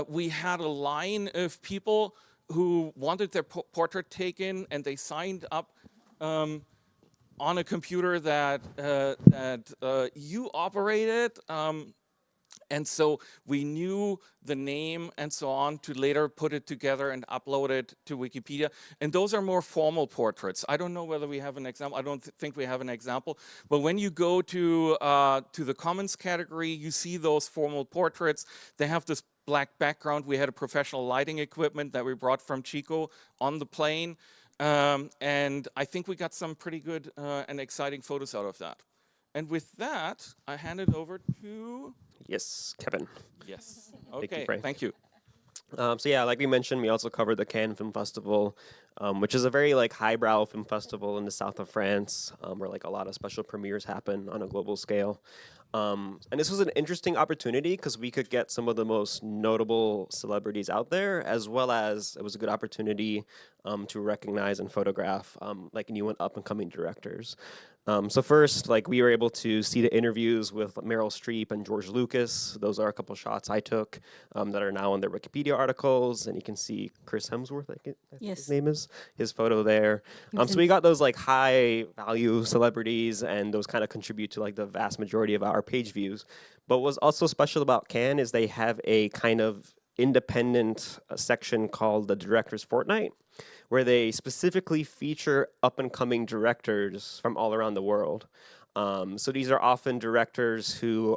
we had a line of people who wanted their portrait taken, and they signed up on a computer that you operated. And so we knew the name and so on to later put it together and upload it to Wikipedia. And those are more formal portraits. I don't know whether we have an example. I don't think we have an example. But when you go to the Commons category, you see those formal portraits. They have this black background. We had a professional lighting equipment that we brought from Chico on the plane. And I think we got some pretty good and exciting photos out of that. And with that, I hand it over to... Yes, Kevin. Yes. Okay, Thank you. So yeah, like we mentioned, we also covered the Cannes Film Festival, which is a very like highbrow film festival in the south of France, where like a lot of special premieres happen on a global scale. And this was an interesting opportunity because we could get some of the most notable celebrities out there, as well as it was a good opportunity to recognize and photograph like new and up and coming directors. So first, like we were able to see the interviews with Meryl Streep and George Lucas. Those are a couple shots I took that are now in their Wikipedia articles, and you can see Chris Hemsworth, I think his name is, his photo there. So we got those like high value celebrities, and those kind of contribute to like the vast majority of our page views. But what's also special about Cannes is they have a kind of independent section called the Director's Fortnight, where they specifically feature up-and-coming directors from all around the world. So these are often directors who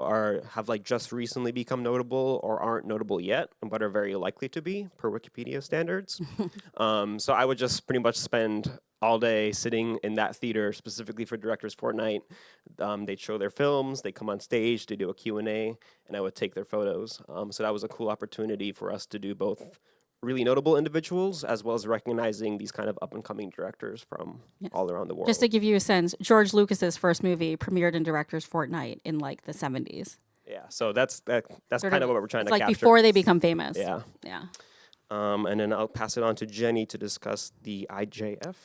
have like just recently become notable or aren't notable yet, but are very likely to be per Wikipedia standards. So I would just pretty much spend all day sitting in that theater specifically for Directors Fortnight. They'd show their films, they come on stage to do a Q&A, and I would take their photos. So that was a cool opportunity for us to do both really notable individuals, as well as recognizing these kind of up-and-coming directors from all around the world. Just to give you a sense, George Lucas's first movie premiered in Directors Fortnight in like the 70s. Yeah, so that's kind of what we're trying to like capture. Before they become famous. Yeah. Yeah. And then I'll pass it on to Jenny to discuss the IJF.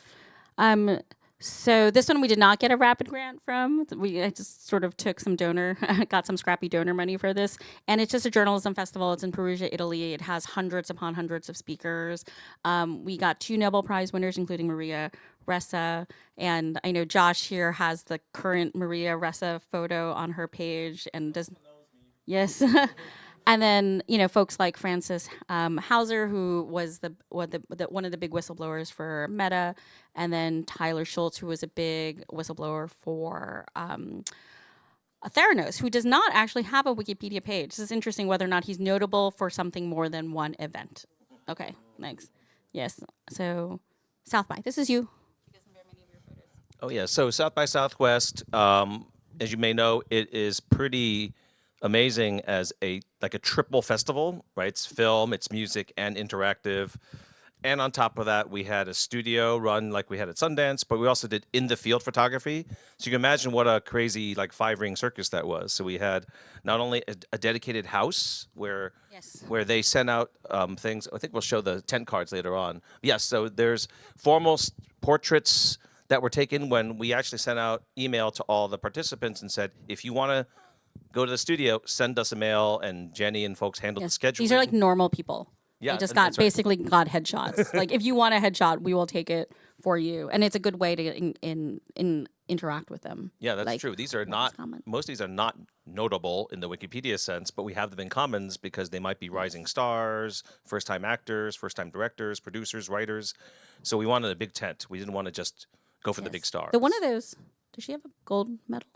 So this one we did not get a rapid grant from. I just sort of took some got some scrappy donor money for this. And it's just a journalism festival. It's in Perugia, Italy. It has hundreds upon hundreds of speakers. We got 2 Nobel Prize winners, including Maria Ressa. And I know Josh here has the current Maria Ressa photo on her page. And does, yes. And then, folks like Francis Hauser, who was one of the big whistleblowers for Meta, and then Tyler Schultz, who was a big whistleblower for Theranos, who does not actually have a Wikipedia page. This is interesting whether or not he's notable for something more than one event. Okay, thanks. Yes, so South by, this is you. Oh yeah, so South by Southwest, as you may know, it is pretty amazing as a triple festival, right? It's film, it's music, and interactive. And on top of that, we had a studio run like we had at Sundance, but we also did in-the-field photography. So you can imagine what a crazy 5-ring circus that was. So we had not only a dedicated house where they sent out things. I think we'll show the tent cards later on. Yes, so there's formal portraits that were taken when we actually sent out email to all the participants and said, if you want to go to the studio, send us a mail, and Jenny and folks handle the schedule. These are normal people. Yeah, they just that's basically got headshots. If you want a headshot, we will take it for you, and it's a good way to interact with them. Yeah, that's true. These are not most of these are not notable in the Wikipedia sense, but we have them in commons because they might be rising stars, first-time actors, first-time directors, producers, writers. So we wanted a big tent. We didn't want to just go for the big star. The one of those. Does she have a gold medal?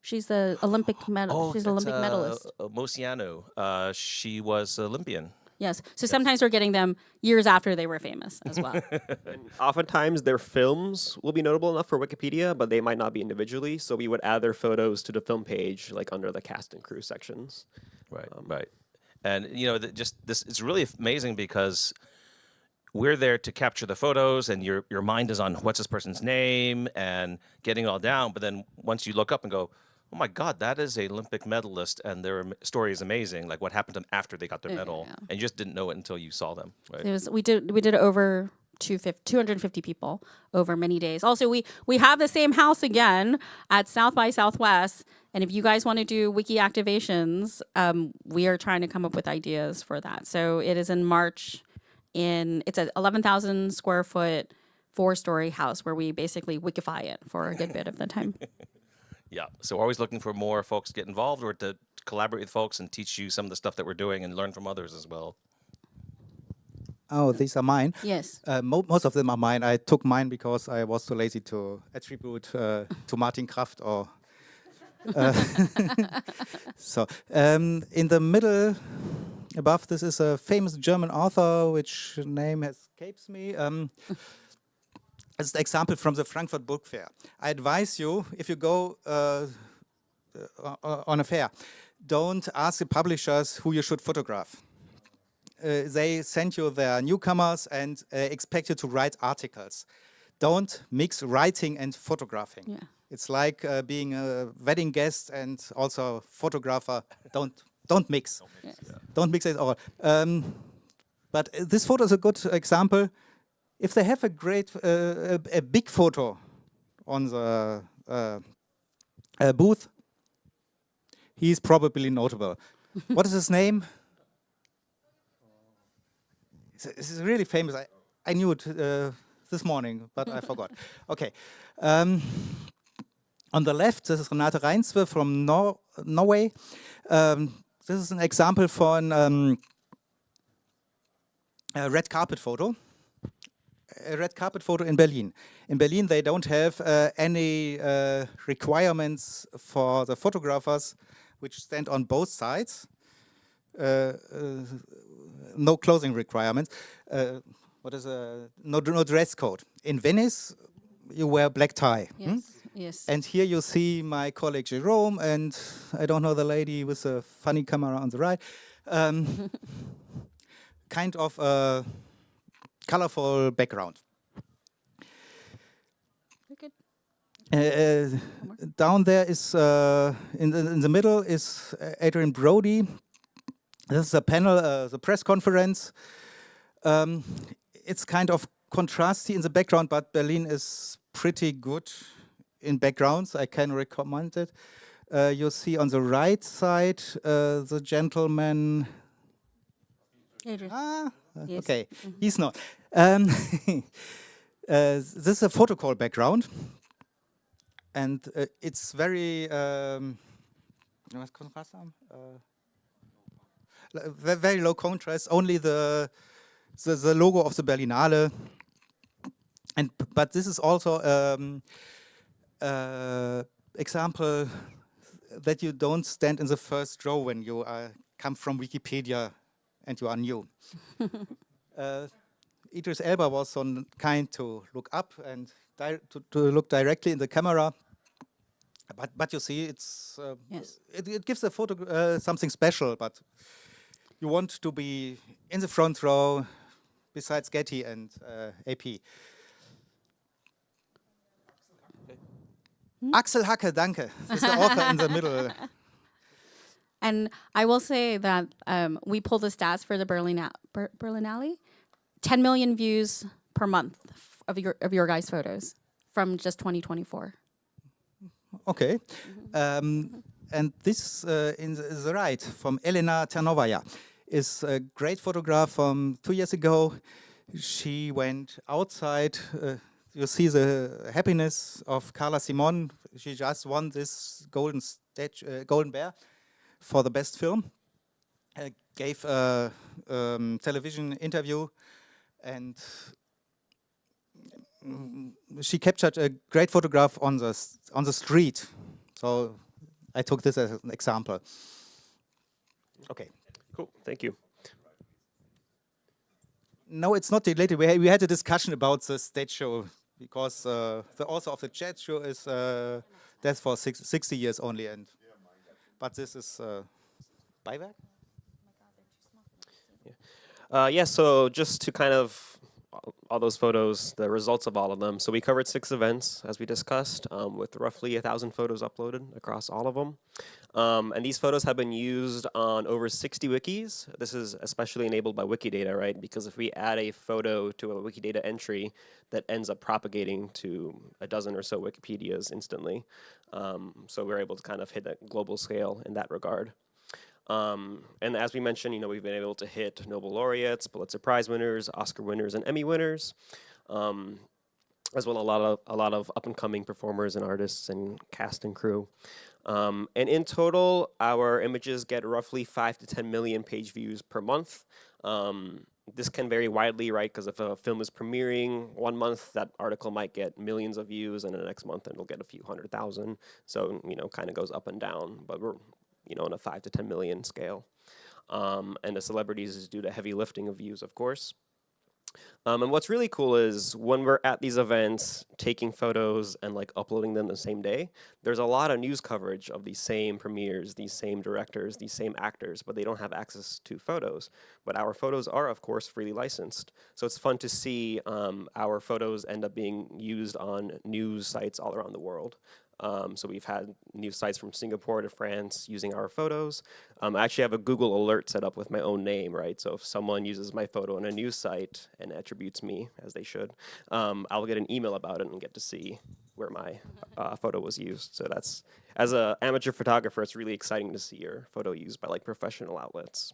She's the Olympic medal. She's an Olympic medalist. Mosiano. She was Olympian. Yes. So sometimes we're getting them years after they were famous as well. And oftentimes their films will be notable enough for Wikipedia, but they might not be individually. So we would add their photos to the film page, under the cast and crew sections. Right. Right. And it's really amazing because we're there to capture the photos, and your mind is on what's this person's name and getting it all down. But then once you look up and go, oh my God, that is an Olympic medalist, and their story is amazing. Like what happened to them after they got their medal, and you just didn't know it until you saw them. Right? We did over 250 people over many days. Also, we have the same house again at South by Southwest, and if you guys want to do wiki activations, we are trying to come up with ideas for that. So it is in March. It's an 11,000 square foot 4-story house where we basically wikify it for a good bit of the time. Yeah, so we're always looking for more folks to get involved or to collaborate with folks and teach you some of the stuff that we're doing and learn from others as well. Oh, these are mine? Yes. Most of them are mine. I took mine because I was too lazy to attribute to Martin Kraft or... So, in the middle, above this is a famous German author, which name escapes me. As an example from the Frankfurt Book Fair. I advise you, if you go on a fair, don't ask the publishers who you should photograph. They send you their newcomers and expect you to write articles. Don't mix writing and photographing. Yeah. It's like being a wedding guest and also photographer. Don't mix. Yes. Don't mix it all. But this photo is a good example. If they have a big photo on the booth, he's probably notable. What is his name? This is really famous. I knew it this morning, but I forgot. Okay. On the left, this is Renate Reinsve from Norway. This is an example for a red carpet photo. A red carpet photo in Berlin. In Berlin, they don't have any requirements for the photographers, which stand on both sides. No clothing requirements. No dress code. In Venice, you wear black tie. Yes. Yes. And here you see my colleague Jerome, and I don't know the lady with a funny camera on the right. Kind of a colorful background. Down there is, in the middle is Adrian Brody. This is a panel, the press conference. it's kind of contrasty in the background, but Berlin is pretty good in backgrounds. I can recommend it. You see on the right side the gentleman. Adrian. Yes. Okay, he's not. This is a protocol background, and it's very very low contrast. Only the logo of the Berlinale, but this is also example that you don't stand in the first row when you come from Wikipedia and you are new. Idris Elba was so kind to look up and to look directly in the camera. But you see, it's yes. it gives a photo something special. But you want to be in the front row, besides Getty and AP. Axel Hacke, danke. This is the author in the middle. And I will say that we pulled the stats for the Berlinale. 10 million views per month of your guys' photos from just 2024. Okay. And this in the right from Elena Ternovaya is a great photograph from 2 years ago. She went outside. You see the happiness of Carla Simon. She just won this Golden Bear for the best film. Gave a television interview, and she captured a great photograph on the street. So I took this as an example. Okay. Cool. Thank you. No, it's not related. We had a discussion about the stage show because the author of the chat show is dead for 60 years only, but this is Beiwerk. Yeah, so just to kind of all those photos, the results of all of them. So we covered 6 events, as we discussed, with roughly 1,000 photos uploaded across all of them. And these photos have been used on over 60 wikis. This is especially enabled by Wikidata, right? Because if we add a photo to a Wikidata entry, that ends up propagating to a dozen or so Wikipedias instantly. So we're able to kind of hit a global scale in that regard. And as we mentioned, we've been able to hit Nobel laureates, Pulitzer Prize winners, Oscar winners, and Emmy winners, as well as a lot of up-and-coming performers and artists and cast and crew. And in total, our images get roughly 5 to 10 million page views per month. This can vary widely, right? Because if a film is premiering one month, that article might get millions of views, and the next month it'll get a few 100,000. So, kind of goes up and down. But we're on a 5 to 10 million scale. And the celebrities is due to heavy lifting of views, of course. And what's really cool is when we're at these events, taking photos and uploading them the same day, there's a lot of news coverage of these same premieres, these same directors, these same actors, but they don't have access to photos. But our photos are, of course, freely licensed. So it's fun to see our photos end up being used on news sites all around the world. So we've had news sites from Singapore to France using our photos. I actually have a Google alert set up with my own name, right? So if someone uses my photo on a news site and attributes me, as they should, I'll get an email about it and get to see where my photo was used. So that's, as an amateur photographer, it's really exciting to see your photo used by professional outlets.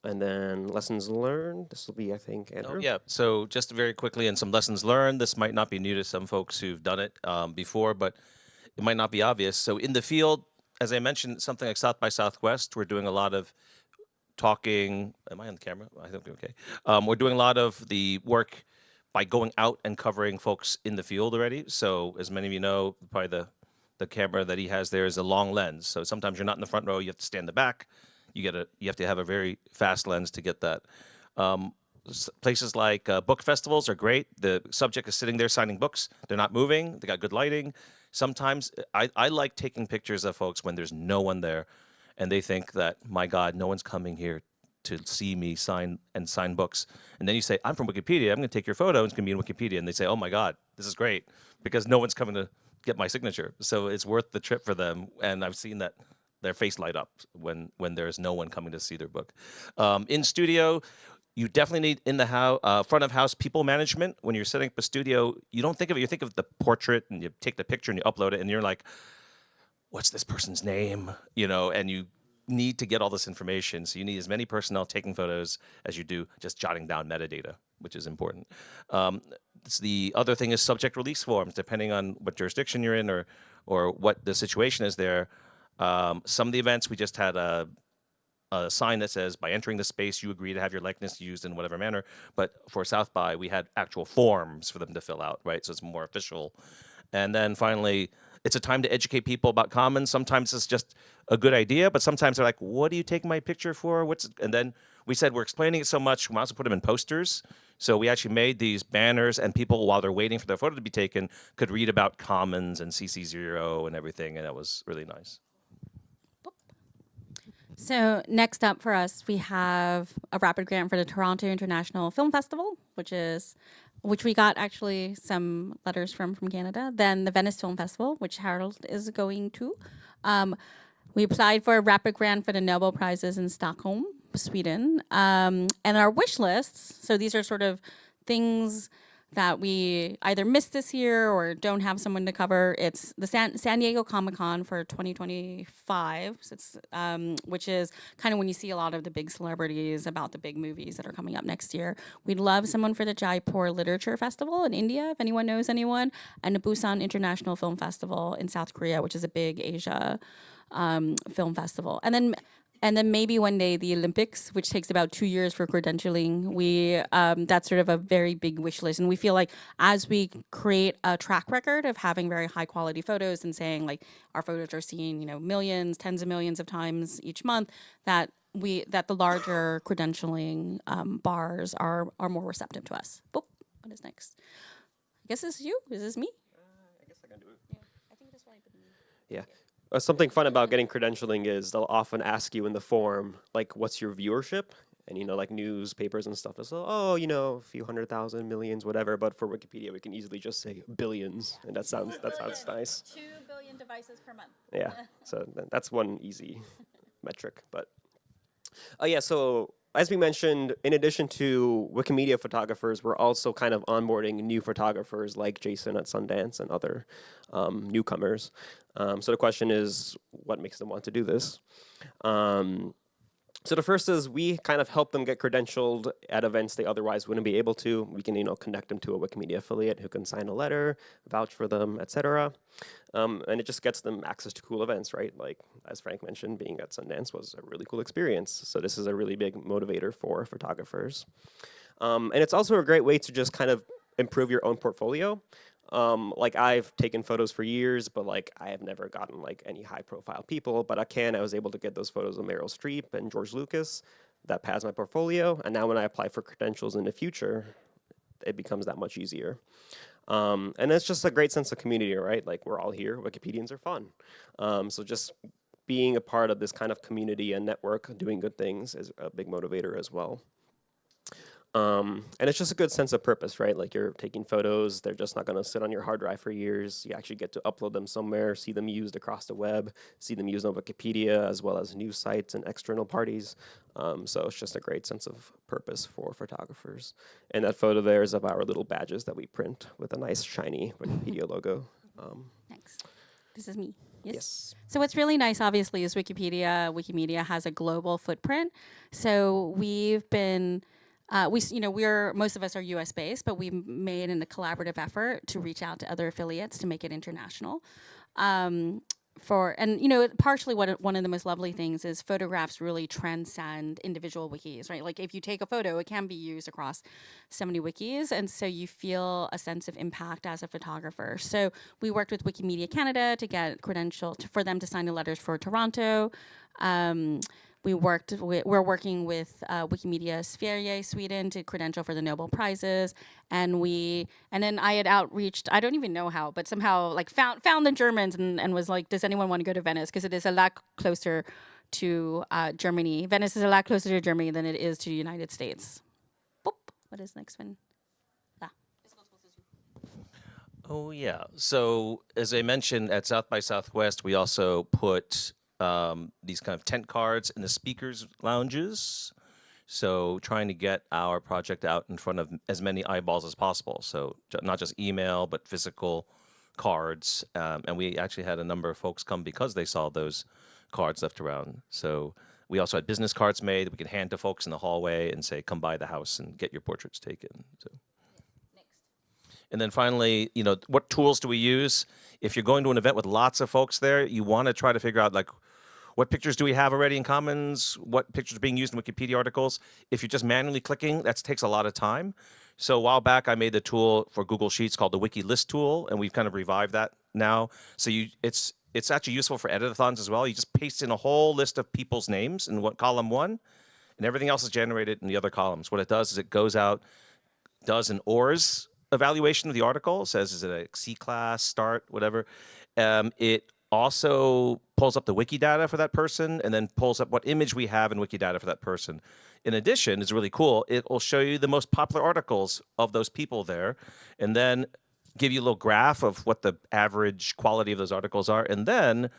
And then lessons learned. This will be, I think, Andrew. Oh, yeah. So just very quickly, and some lessons learned. This might not be new to some folks who've done it before, but it might not be obvious. So in the field, as I mentioned, something like South by Southwest, we're doing a lot of talking. Am I on the camera? I think we're okay. We're doing a lot of the work by going out and covering folks in the field already. So as many of you know, probably the camera that he has there is a long lens. So sometimes you're not in the front row, you have to stand in the back. You have to have a very fast lens to get that. Places like book festivals are great. The subject is sitting there signing books. They're not moving. They got good lighting. Sometimes I like taking pictures of folks when there's no one there, and they think that, my God, no one's coming here to see me sign books. And then you say, I'm from Wikipedia. I'm going to take your photo. It's going to be in Wikipedia. And they say, oh my God, this is great, because no one's coming to get my signature. So it's worth the trip for them. And I've seen that their face light up when there's no one coming to see their book. In studio, You definitely need in the front of house people management. When you're setting up a studio, you don't think of it. You think of the portrait, and you take the picture and you upload it, and you're like, what's this person's name? And you need to get all this information. So you need as many personnel taking photos as you do just jotting down metadata, which is important. The other thing is subject release forms, depending on what jurisdiction you're in or what the situation is there. Some of the events, we just had a sign that says, by entering the space, you agree to have your likeness used in whatever manner. But for South by, we had actual forms for them to fill out, right? So it's more official. And then finally, it's a time to educate people about commons. Sometimes it's just a good idea, but sometimes they're like, what do you take my picture for? And then we said, we're explaining it so much, we might also put them in posters. So we actually made these banners, and people, while they're waiting for their photo to be taken, could read about commons and CC0 and everything, and that was really nice. So next up for us, we have a rapid grant for the Toronto International Film Festival, which we got actually some letters from Canada. Then the Venice Film Festival, which Harold is going to. We applied for a rapid grant for the Nobel Prizes in Stockholm, Sweden. And our wish lists, so these are sort of things that we either missed this year or don't have someone to cover. It's the San Diego Comic-Con for 2025, so it's, which is kind of when you see a lot of the big celebrities about the big movies that are coming up next year. We'd love someone for the Jaipur Literature Festival in India, if anyone knows anyone, and the Busan International Film Festival in South Korea, which is a big Asia film festival. And then maybe one day the Olympics, which takes about 2 years for credentialing. That's sort of a very big wish list. And we feel like as we create a track record of having very high quality photos and saying like our photos are seen, millions, tens of millions of times each month, that the larger credentialing bars are more receptive to us. Boop, what is next? I guess this is you. Is this me? I guess I can do it. Yeah, I think this one. Yeah. Something fun about getting credentialing is they'll often ask you in the form, like, what's your viewership? And, like newspapers and stuff, they'll say, a few 100,000, millions, whatever. But for Wikipedia, we can easily just say billions. And that sounds nice. 2 billion devices per month. Yeah. So that's one easy metric. But, so as we mentioned, in addition to Wikimedia photographers, we're also kind of onboarding new photographers like Jason at Sundance and other newcomers. So the question is, what makes them want to do this? So the first is we kind of help them get credentialed at events they otherwise wouldn't be able to. We can, connect them to a Wikimedia affiliate who can sign a letter, vouch for them, etc. And it just gets them access to cool events, right? Like, as Frank mentioned, being at Sundance was a really cool experience. So this is a really big motivator for photographers. And it's also a great way to just kind of improve your own portfolio. Like I've taken photos for years, but like I have never gotten like any high profile people, but I was able to get those photos of Meryl Streep and George Lucas. That pads my portfolio. And now when I apply for credentials in the future, it becomes that much easier. And it's just a great sense of community, right? Like we're all here. Wikipedians are fun. So just being a part of this kind of community and network, doing good things is a big motivator as well. And it's just a good sense of purpose, right? Like you're taking photos, they're just not going to sit on your hard drive for years. You actually get to upload them somewhere, see them used across the web, see them used on Wikipedia, as well as news sites and external parties. So it's just a great sense of purpose for photographers. And that photo there is of our little badges that we print with a nice shiny Wikipedia logo. Thanks. This is me. Yes. So what's really nice, obviously, is Wikimedia has a global footprint. So we've been... most of us are U.S. based, but we made a collaborative effort to reach out to other affiliates to make it international. Partially one of the most lovely things is photographs really transcend individual wikis, right? Like if you take a photo, it can be used across so many wikis, and so you feel a sense of impact as a photographer. So we worked with Wikimedia Canada to get for them to sign the letters for Toronto. We're working with Wikimedia Sverige, Sweden, to credential for the Nobel Prizes, and then I had outreached, I don't even know how, but somehow like found the Germans and was like, does anyone want to go to Venice? Because it is a lot closer to Germany. Venice is a lot closer to Germany than it is to the United States. Boop. What is the next one? Oh, yeah. So as I mentioned, at South by Southwest, we also put these kind of tent cards in the speakers' lounges. So trying to get our project out in front of as many eyeballs as possible. So not just email, but physical cards. And we actually had a number of folks come because they saw those cards left around. So we also had business cards made that we could hand to folks in the hallway and say, come by the house and get your portraits taken. So. And then finally, you know, what tools do we use? If you're going to an event with lots of folks there, you want to try to figure out, like, what pictures do we have already in Commons? What pictures are being used in Wikipedia articles? If you're just manually clicking, that takes a lot of time. So a while back, I made the tool for Google Sheets called the Wiki List tool, and we've kind of revived that now. So it's actually useful for editathons as well. You just paste in a whole list of people's names in column 1, and everything else is generated in the other columns. What it does is it goes out, does an ORS evaluation of the article, says is it a C class, start, whatever. It also pulls up the Wikidata for that person, and then pulls up what image we have in Wikidata for that person. In addition, it's really cool, it will show you the most popular articles of those people there, and then give you a little graph of what the average quality of those articles are, and then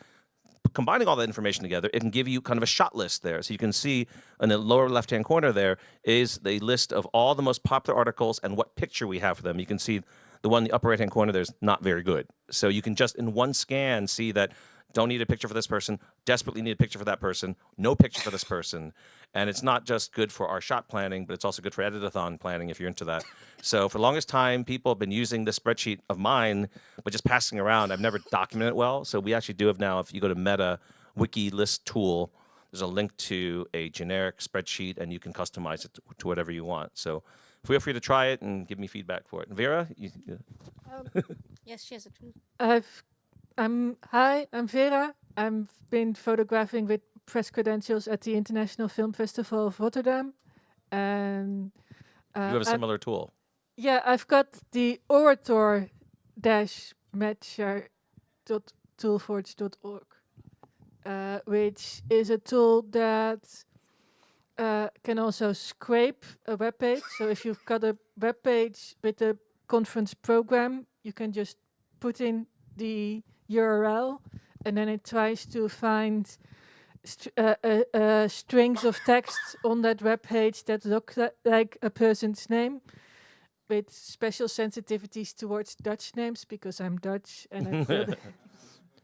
combining all that information together, it can give you kind of a shot list there. So you can see in the lower left-hand corner there is the list of all the most popular articles and what picture we have for them. You can see the one in the upper right-hand corner there's not very good. So you can just in one scan see that don't need a picture for this person, desperately need a picture for that person, no picture for this person. And it's not just good for our shot planning, but it's also good for editathon planning if you're into that. So for the longest time, people have been using this spreadsheet of mine, but just passing around. I've never documented it well. So we actually do have now, if you go to Meta Wiki List tool, there's a link to a generic spreadsheet, and you can customize it to whatever you want. So feel free to try it and give me feedback for it. And Vera? Yes, she has a tool. Hi, I'm Vera. I've been photographing with press credentials at the International Film Festival of Rotterdam. And you have a similar tool. Yeah, I've got the orator-matcher.toolforge.org, which is a tool that can also scrape a web page. So if you've got a web page with a conference program, you can just put in the URL, and then it tries to find strings of text on that web page that look like a person's name, with special sensitivities towards Dutch names because I'm Dutch and I feel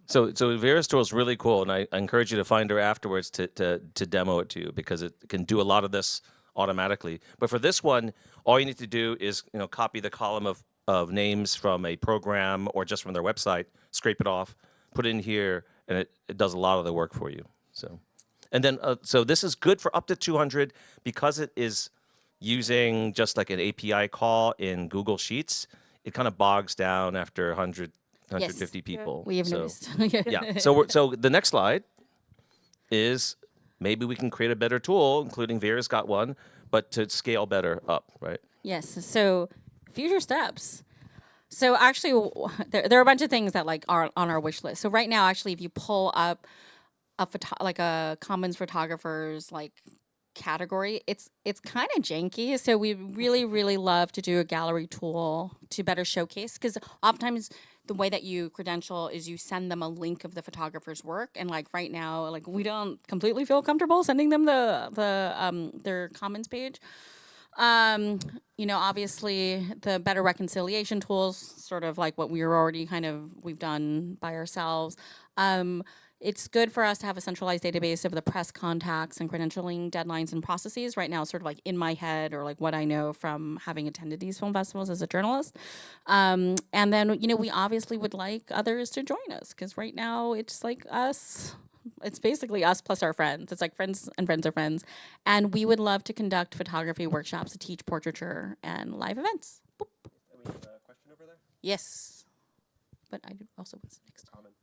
So Vera's tool is really cool, and I encourage you to find her afterwards to demo it to you, because it can do a lot of this automatically. But for this one, all you need to do is copy the column of names from a program or just from their website, scrape it off, put it in here, and it does a lot of the work for you. So, and then so this is good for up to 200 because it is using just like an API call in Google Sheets. It kind of bogs down after 100, 150 people. We have so, noticed. Yeah. So the next slide is maybe we can create a better tool, including Vera's got one, but to scale better up, right? Yes. So future steps. So actually, there are a bunch of things that are on our wish list. So right now, actually, if you pull up a Commons photographers category, it's kind of janky. So we really love to do a gallery tool to better showcase, because oftentimes the way that you credential is you send them a link of the photographer's work, and right now we don't completely feel comfortable sending them their Commons page. Obviously the better reconciliation tools, sort of like what we've done by ourselves. It's good for us to have a centralized database of the press contacts and credentialing deadlines and processes. Right now, sort of in my head, or what I know from having attended these film festivals as a journalist. And then, we obviously would like others to join us, because right now it's us. It's basically us plus our friends. It's friends and friends are friends. And we would love to conduct photography workshops to teach portraiture and live events. Boop. We have a question over there? Yes. But I also was next. Comment.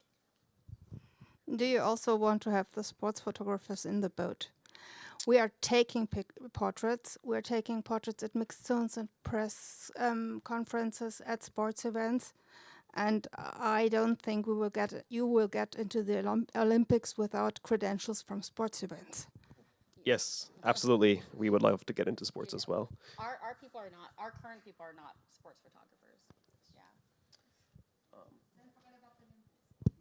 Do you also want to have the sports photographers in the boat? We are taking portraits. We're taking portraits at mixed zones and press conferences, at sports events. And I don't think you will get into the Olympics without credentials from sports events. Yes, absolutely. We would love to get into sports as well. Our current people are not sports photographers.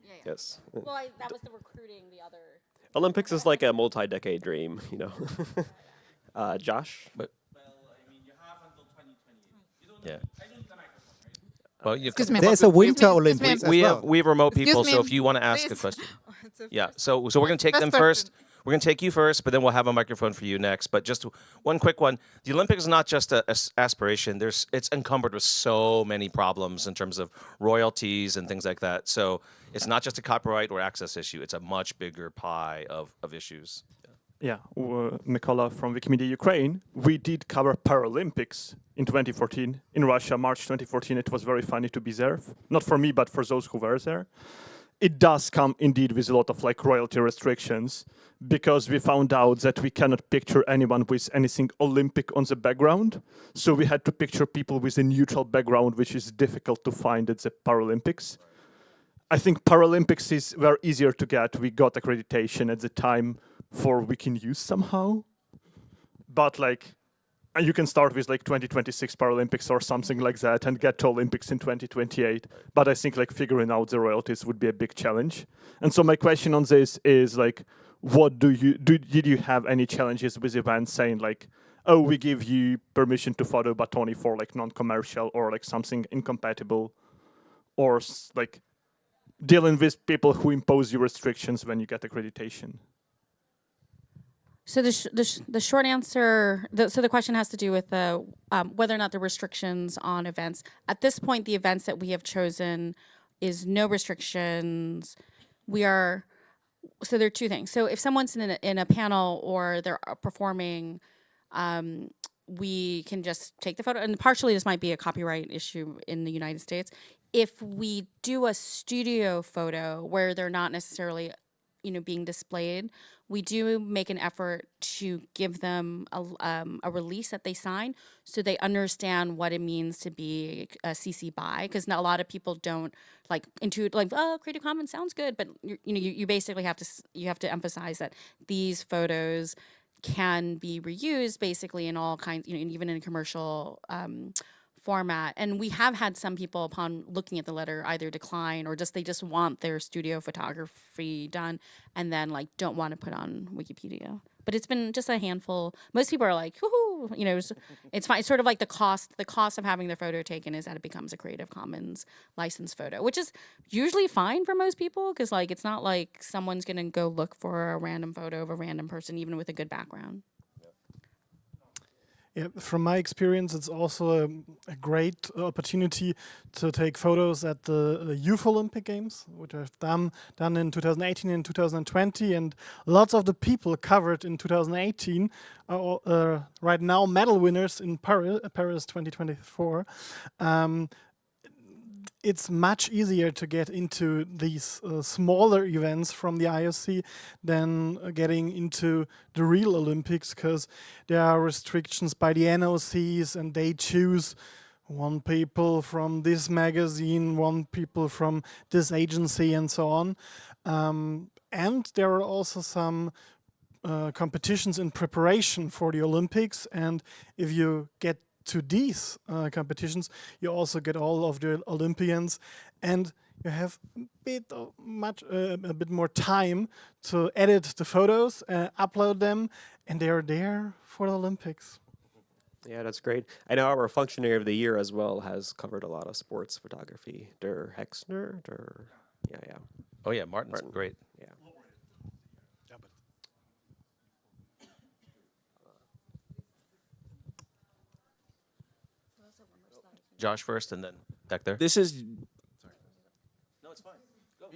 Yeah. Yes. Well, that was the recruiting, the other. Olympics is like a multi-decade dream, Josh? Yeah. Well, Excuse me. There's a Winter Excuse me, Olympics we as have well. we have remote Excuse people, so me, if you want to ask a please. question, It's a yeah. So we're gonna take First them question. first. We're gonna take you first, but then we'll have a microphone for you next. But just one quick one: the Olympics is not just a aspiration. It's encumbered with so many problems in terms of royalties and things like that. So it's not just a copyright or access issue. It's a much bigger pie of issues. Yeah, Mikola from Wikimedia Ukraine. We did cover Paralympics in 2014 in Russia, March 2014. It was very funny to be there. Not for me, but for those who were there. It does come indeed with a lot of like royalty restrictions, because we found out that we cannot picture anyone with anything Olympic on the background. So we had to picture people with a neutral background, which is difficult to find at the Paralympics. I think Paralympics were easier to get. We got accreditation at the time for we can use somehow. But like, you can start with like 2026 Paralympics or something like that and get to Olympics in 2028. But I think like figuring out the royalties would be a big challenge. And so my question on this is like, what did you have any challenges with events saying like, oh, we give you permission to photo, but only for like non-commercial or like something incompatible, or like dealing with people who impose you restrictions when you get accreditation? So the short answer, so the question has to do with whether or not the restrictions on events. At this point, the events that we have chosen is no restrictions. So there are two things. So if someone's in a panel or they're performing, we can just take the photo. And partially this might be a copyright issue in the United States. If we do a studio photo where they're not necessarily being displayed, we do make an effort to give them a release that they sign so they understand what it means to be a CC BY, because a lot of people don't like intuit like, oh, Creative Commons sounds good, but you basically have to emphasize that these photos can be reused basically in all kinds, even in a commercial format. And we have had some people, upon looking at the letter, either decline or they just want their studio photography done and then like don't want to put on Wikipedia. But it's been just a handful. Most people are like, woohoo, it's fine. It's sort of like the cost of having their photo taken is that it becomes a Creative Commons licensed photo, which is usually fine for most people, because like it's not like someone's gonna go look for a random photo of a random person, even with a good background. Yeah, from my experience, it's also a great opportunity to take photos at the Youth Olympic Games, which I've done in 2018 and 2020, and lots of the people covered in 2018 are right now medal winners in Paris 2024. It's much easier to get into these smaller events from the IOC than getting into the real Olympics, because there are restrictions by the NOCs and they choose one people from this magazine, one people from this agency and so on. And there are also some competitions in preparation for the Olympics, and if you get to these competitions, you also get all of the Olympians, and you have a bit more time to edit the photos, upload them, and they are there for the Olympics. Yeah, that's great. I know our Functionary of the Year as well has covered a lot of sports photography. Der Hexner, yeah. Oh yeah, Martin's great. Yeah. Josh first, and then back there. This is. Sorry. No, it's fine. Go.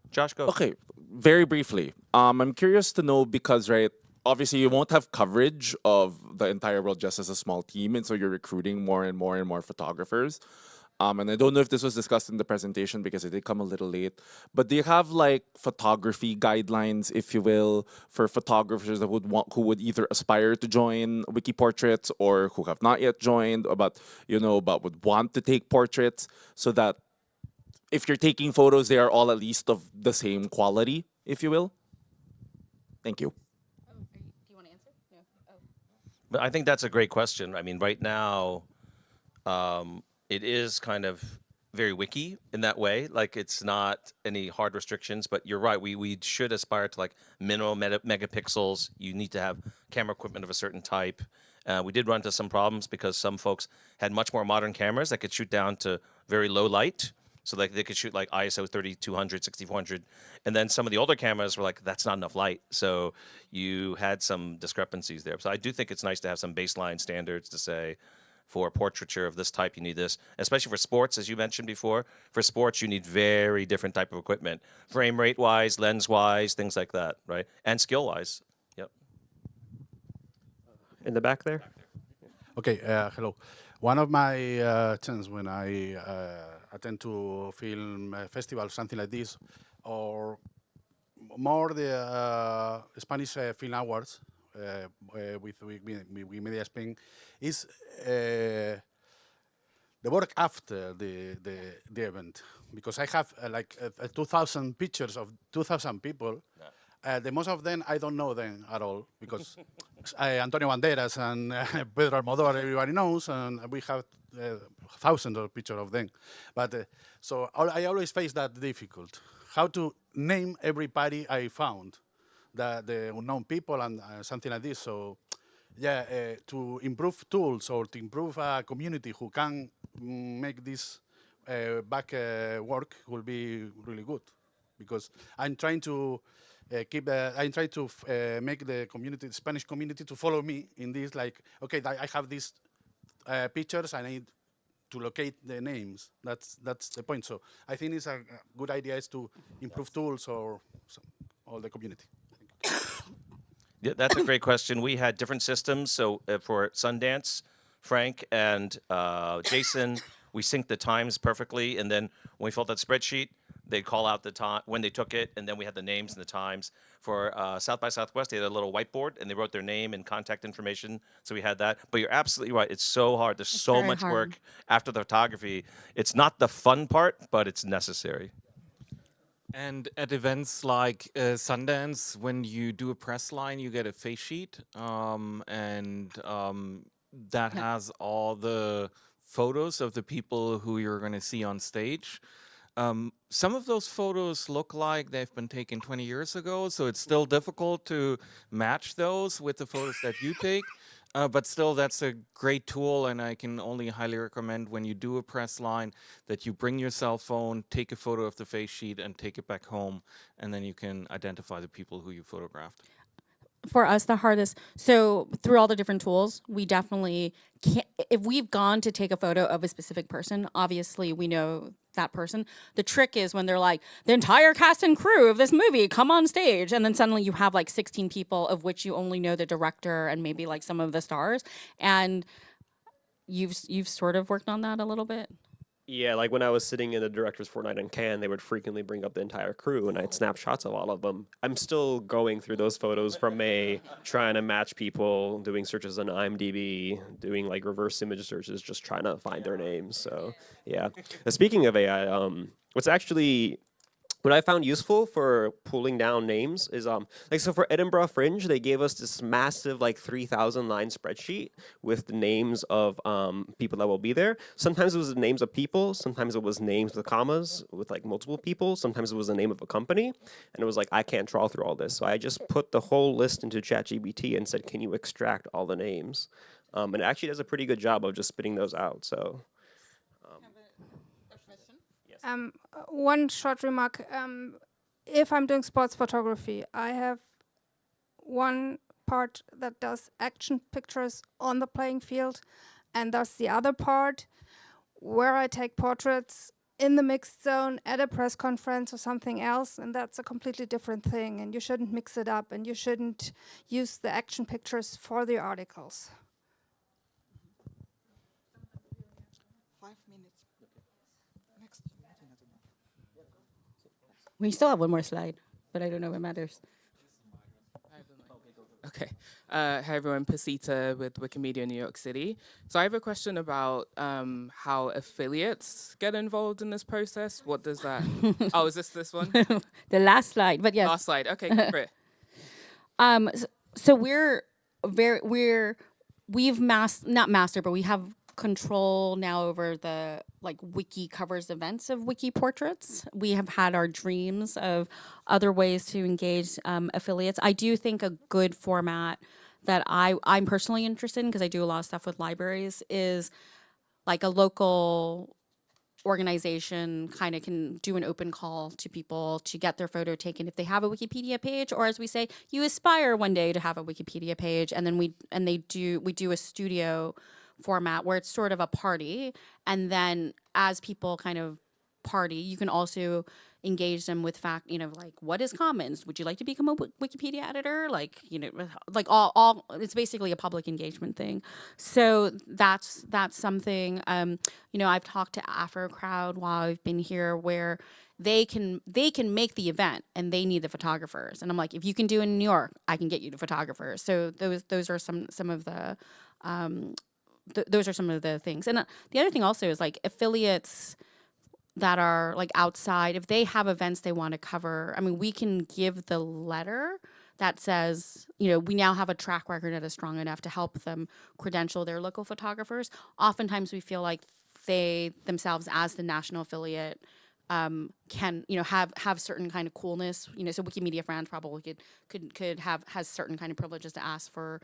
Josh, go. Okay, very briefly. I'm curious to know because, right, obviously you won't have coverage of the entire world just as a small team, and so you're recruiting more and more photographers. And I don't know if this was discussed in the presentation because it did come a little late, but do you have like photography guidelines, if you will, for photographers that who would either aspire to join WikiPortraits or who have not yet joined, but would want to take portraits, so that if you're taking photos, they are all at least of the same quality, if you will? Thank you. Do you want to answer? No. Oh. But I think that's a great question. I mean, right now, it is kind of very wiki in that way. Like it's not any hard restrictions, but you're right. We should aspire to like minimum megapixels. You need to have camera equipment of a certain type. We did run into some problems because some folks had much more modern cameras that could shoot down to very low light. So like they could shoot like ISO 3200, 6400. And then some of the older cameras were like, that's not enough light. So you had some discrepancies there. So I do think it's nice to have some baseline standards to say, for portraiture of this type, you need this, especially for sports, as you mentioned before. For sports, you need very different type of equipment, frame rate wise, lens wise, things like that, right? And skill wise. Yep. In the back there. Okay, hello. One of my chance when I attend to film festival, something like this, or more the Spanish Film Awards, with Wikimedia Spain, is the work after the event, because I have 2,000 pictures of 2,000 people. The most of them I don't know them at all, because Antonio Banderas and Pedro Almodóvar everybody knows, and we have thousands of pictures of them. But so I always face that difficult, how to name everybody I found, the unknown people and something like this. So yeah, to improve tools or to improve a community who can make this back work will be really good, because I'm trying to I'm trying to make the community, the Spanish community, to follow me in this. Like, okay, I have these pictures, I need to locate the names. That's the point. So I think it's a good idea is to improve tools or all the community. Yeah, that's a great question. We had different systems. So for Sundance, Frank and Jason, we synced the times perfectly. And then when we filled that spreadsheet, they'd call out the time when they took it, and then we had the names and the times. For South by Southwest, they had a little whiteboard, and they wrote their name and contact information. So we had that. But you're absolutely right. It's so hard. There's so much work after the photography. It's not the fun part, but it's necessary. And at events like Sundance, when you do a press line, you get a face sheet, and that has all the photos of the people who you're going to see on stage. Some of those photos look like they've been taken 20 years ago, so it's still difficult to match those with the photos that you take. But still, that's a great tool, and I can only highly recommend when you do a press line that you bring your cell phone, take a photo of the face sheet, and take it back home, and then you can identify the people who you photographed. For us, the hardest, so through all the different tools, we definitely can't, if we've gone to take a photo of a specific person, obviously we know that person. The trick is when they're like, the entire cast and crew of this movie, come on stage. And then suddenly you have like 16 people, of which you only know the director and maybe like some of the stars. And you've sort of worked on that a little bit. Yeah, like when I was sitting in the director's fortnight in Cannes, they would frequently bring up the entire crew, and I'd snap shots of all of them. I'm still going through those photos from May, trying to match people, doing searches on IMDb, doing like reverse image searches, just trying to find their names. So yeah. Speaking of AI, what's actually what I found useful for pulling down names is like, so for Edinburgh Fringe, they gave us this massive like 3,000 line spreadsheet with the names of people that will be there. Sometimes it was the names of people, sometimes it was names with commas with like multiple people, sometimes it was the name of a company, and it was like, I can't trawl through all this. So I just put the whole list into ChatGPT and said, can you extract all the names? And it actually does a pretty good job of just spitting those out. So. One short remark. If I'm doing sports photography, I have one part that does action pictures on the playing field, and there's the other part where I take portraits in the mixed zone at a press conference or something else, and that's a completely different thing, and you shouldn't mix it up, and you shouldn't use the action pictures for the articles. 5 minutes. Next. We still have one more slide, but I don't know if it matters. Okay. Hi, everyone. Pasita with Wikimedia New York City. So I have a question about how affiliates get involved in this process. What does that... Oh, is this one? The last slide, but yes. Last slide. Okay, great. So we've not mastered, but we have control now over the like wiki covers events of WikiPortraits. We have had our dreams of other ways to engage affiliates. I do think a good format that I'm personally interested in, because I do a lot of stuff with libraries, is like a local organization kind of can do an open call to people to get their photo taken if they have a Wikipedia page, or as we say, you aspire one day to have a Wikipedia page, and then we do a studio format where it's sort of a party, and then as people kind of party, you can also engage them with like, what is commons? Would you like to become a Wikipedia editor? Like, like all it's basically a public engagement thing. So that's something, I've talked to Afro Crowd while I've been here, where they can make the event and they need the photographers. And I'm like, if you can do it in New York, I can get you the photographers. So those are some of the those are some of the things. And the other thing also is like affiliates that are like outside, if they have events they want to cover, I mean, we can give the letter that says, we now have a track record that is strong enough to help them credential their local photographers. Oftentimes we feel like they themselves as the national affiliate can, have certain kind of coolness, so Wikimedia France probably has certain kind of privileges to ask for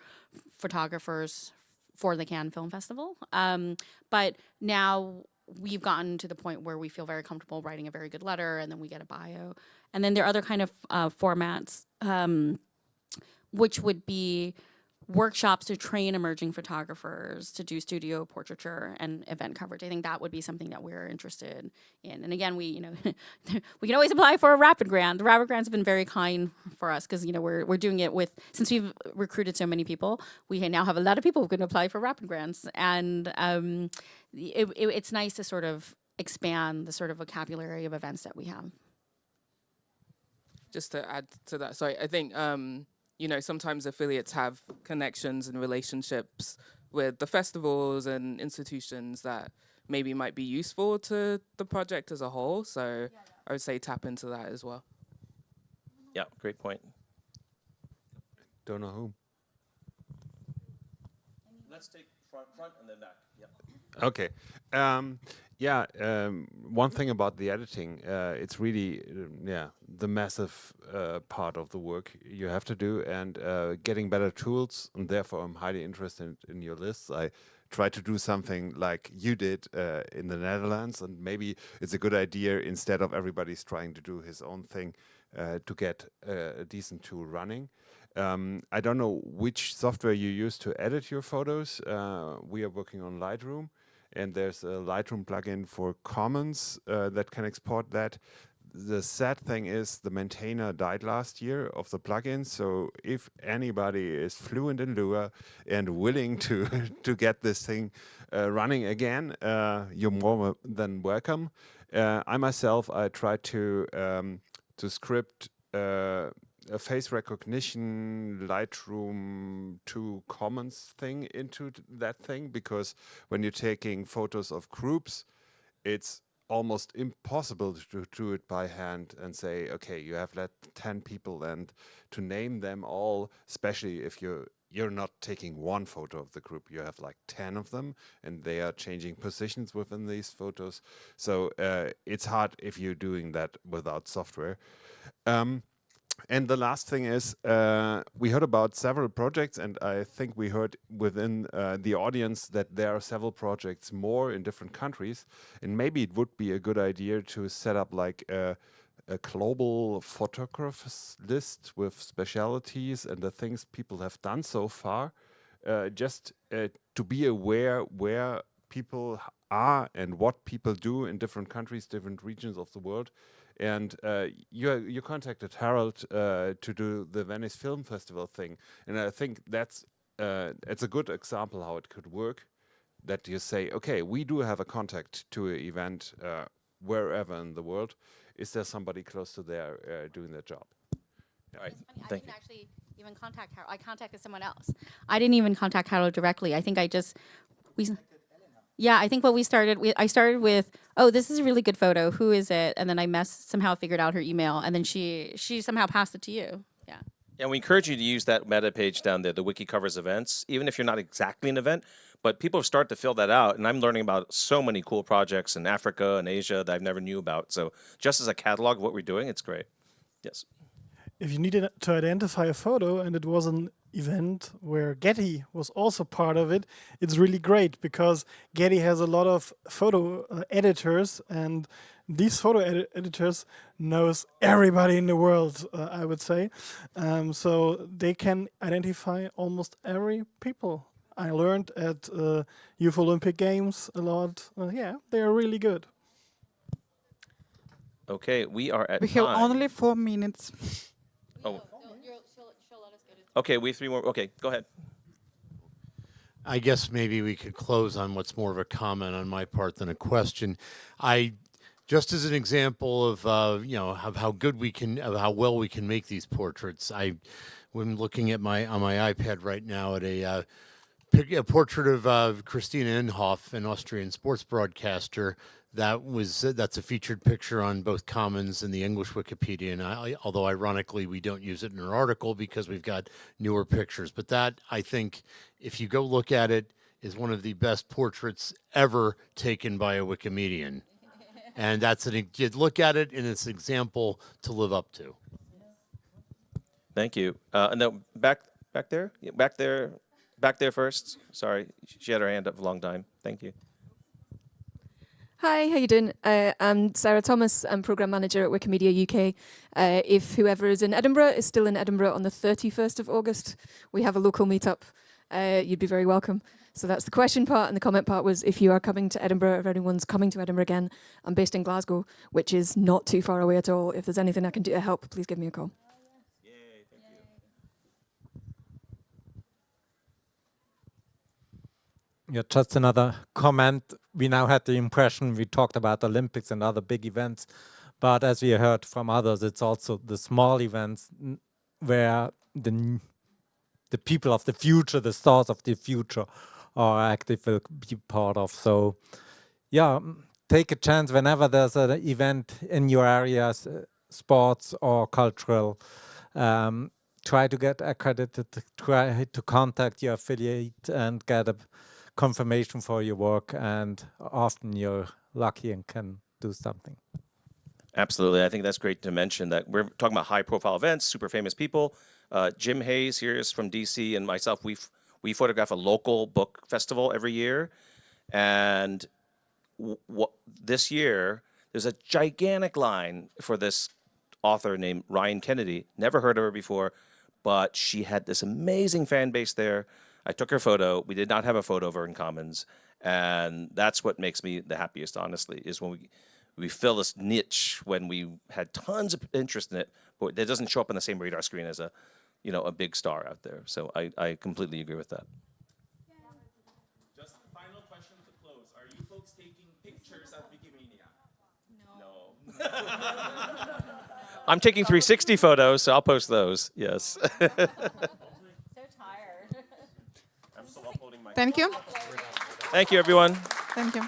photographers for the Cannes Film Festival. But now we've gotten to the point where we feel very comfortable writing a very good letter, and then we get a bio. And then there are other kind of formats, which would be workshops to train emerging photographers to do studio portraiture and event coverage. I think that would be something that we're interested in. And again, we we can always apply for a rapid grant. The rapid grants have been very kind for us, because we're doing it since we've recruited so many people, we now have a lot of people who can apply for rapid grants. And it's nice to sort of expand the sort of vocabulary of events that we have. Just to add to that, sorry, I think sometimes affiliates have connections and relationships with the festivals and institutions that maybe might be useful to the project as a whole. So I would say tap into that as well. Yeah, great point. Don't know whom. Let's take front and then back. Yeah. Okay. One thing about the editing, it's really, the massive part of the work you have to do, and getting better tools. And therefore, I'm highly interested in your lists. I try to do something like you did in the Netherlands, and maybe it's a good idea, instead of everybody's trying to do his own thing, to get a decent tool running. I don't know which software you use to edit your photos. We are working on Lightroom, and there's a Lightroom plugin for Commons that can export that. The sad thing is the maintainer died last year of the plugin, so if anybody is fluent in Lua and willing to get this thing running again, you're more than welcome. I myself, I tried to script a face recognition Lightroom 2 Commons thing into that thing, because when you're taking photos of groups, it's almost impossible to do it by hand and say, okay, you have 10 people, and to name them all, especially if you're not taking one photo of the group, you have like 10 of them, and they are changing positions within these photos. So it's hard if you're doing that without software. And the last thing is, we heard about several projects, and I think we heard within the audience that there are several projects more in different countries, and maybe it would be a good idea to set up like a global photographers list with specialities and the things people have done so far, just to be aware where people are and what people do in different countries, different regions of the world. And you contacted Harold to do the Venice Film Festival thing, and I think it's a good example how it could work. That you say, okay, we do have a contact to an event wherever in the world. Is there somebody close to there doing their job? All right, I didn't actually even contact Harold. I contacted someone else. I didn't even contact Harold directly. I think I think what I started with, oh, this is a really good photo. Who is it? And then I somehow figured out her email, and then she somehow passed it to you. Yeah. And we encourage you to use that meta page down there, the Wiki covers events, even if you're not exactly an event, but people have started to fill that out. And I'm learning about so many cool projects in Africa and Asia that I've never knew about. So just as a catalog of what we're doing, it's great. Yes. If you needed to identify a photo and it was an event where Getty was also part of it, it's really great because Getty has a lot of photo editors, and these photo editors knows everybody in the world, I would say. So they can identify almost every people. I learned at Youth Olympic Games a lot. Yeah, they are really good. Okay, we are at We have time. only 4 minutes. Oh. Okay, we have 3 more. Okay, go ahead. I guess maybe we could close on what's more of a comment on my part than a question. Just as an example of of how good we can, of how well we can make these portraits, when looking at on my iPad right now at a portrait of Christina Inhofe, an Austrian sports broadcaster. That's a featured picture on both Commons and the English Wikipedia. And although ironically we don't use it in our article because we've got newer pictures, but that, I think, if you go look at it, is one of the best portraits ever taken by a Wikimedian. And you look at it, and it's an example to live up to. Thank you. And then back there? Yeah, back there first. Sorry, she had her hand up for a long time. Thank you. Hi, how you doing? I'm Sarah Thomas. I'm Programme Manager at Wikimedia UK. If whoever is in Edinburgh is still in Edinburgh on the 31st of August, we have a local meetup. You'd be very welcome. So that's the question part, and the comment part was if you are coming to Edinburgh, if anyone's coming to Edinburgh again, I'm based in Glasgow, which is not too far away at all. If there's anything I can do to help, please give me a call. Yeah, just another comment. We now had the impression we talked about Olympics and other big events, but as we heard from others, it's also the small events where the people of the future, the stars of the future are active, will be part of. So yeah, take a chance whenever there's an event in your areas, sports or cultural. Try to get accredited, try to contact your affiliate and get a confirmation for your work, and often you're lucky and can do something. Absolutely. I think that's great to mention that we're talking about high-profile events, super famous people. Jim Hayes here is from DC, and myself, we photograph a local book festival every year. And this year, there's a gigantic line for this author named Ryan Kennedy. Never heard of her before, but she had this amazing fan base there. I took her photo. We did not have a photo of her in Commons. And that's what makes me the happiest, honestly, is when we fill this niche when we had tons of interest in it, but it doesn't show up on the same radar screen as a big star out there. So I completely agree with that. Just final question to close. Are you folks taking pictures at Wikimania? No. I'm taking 360 photos, so I'll post those. Yes. Thank you. Thank you, everyone. Thank you.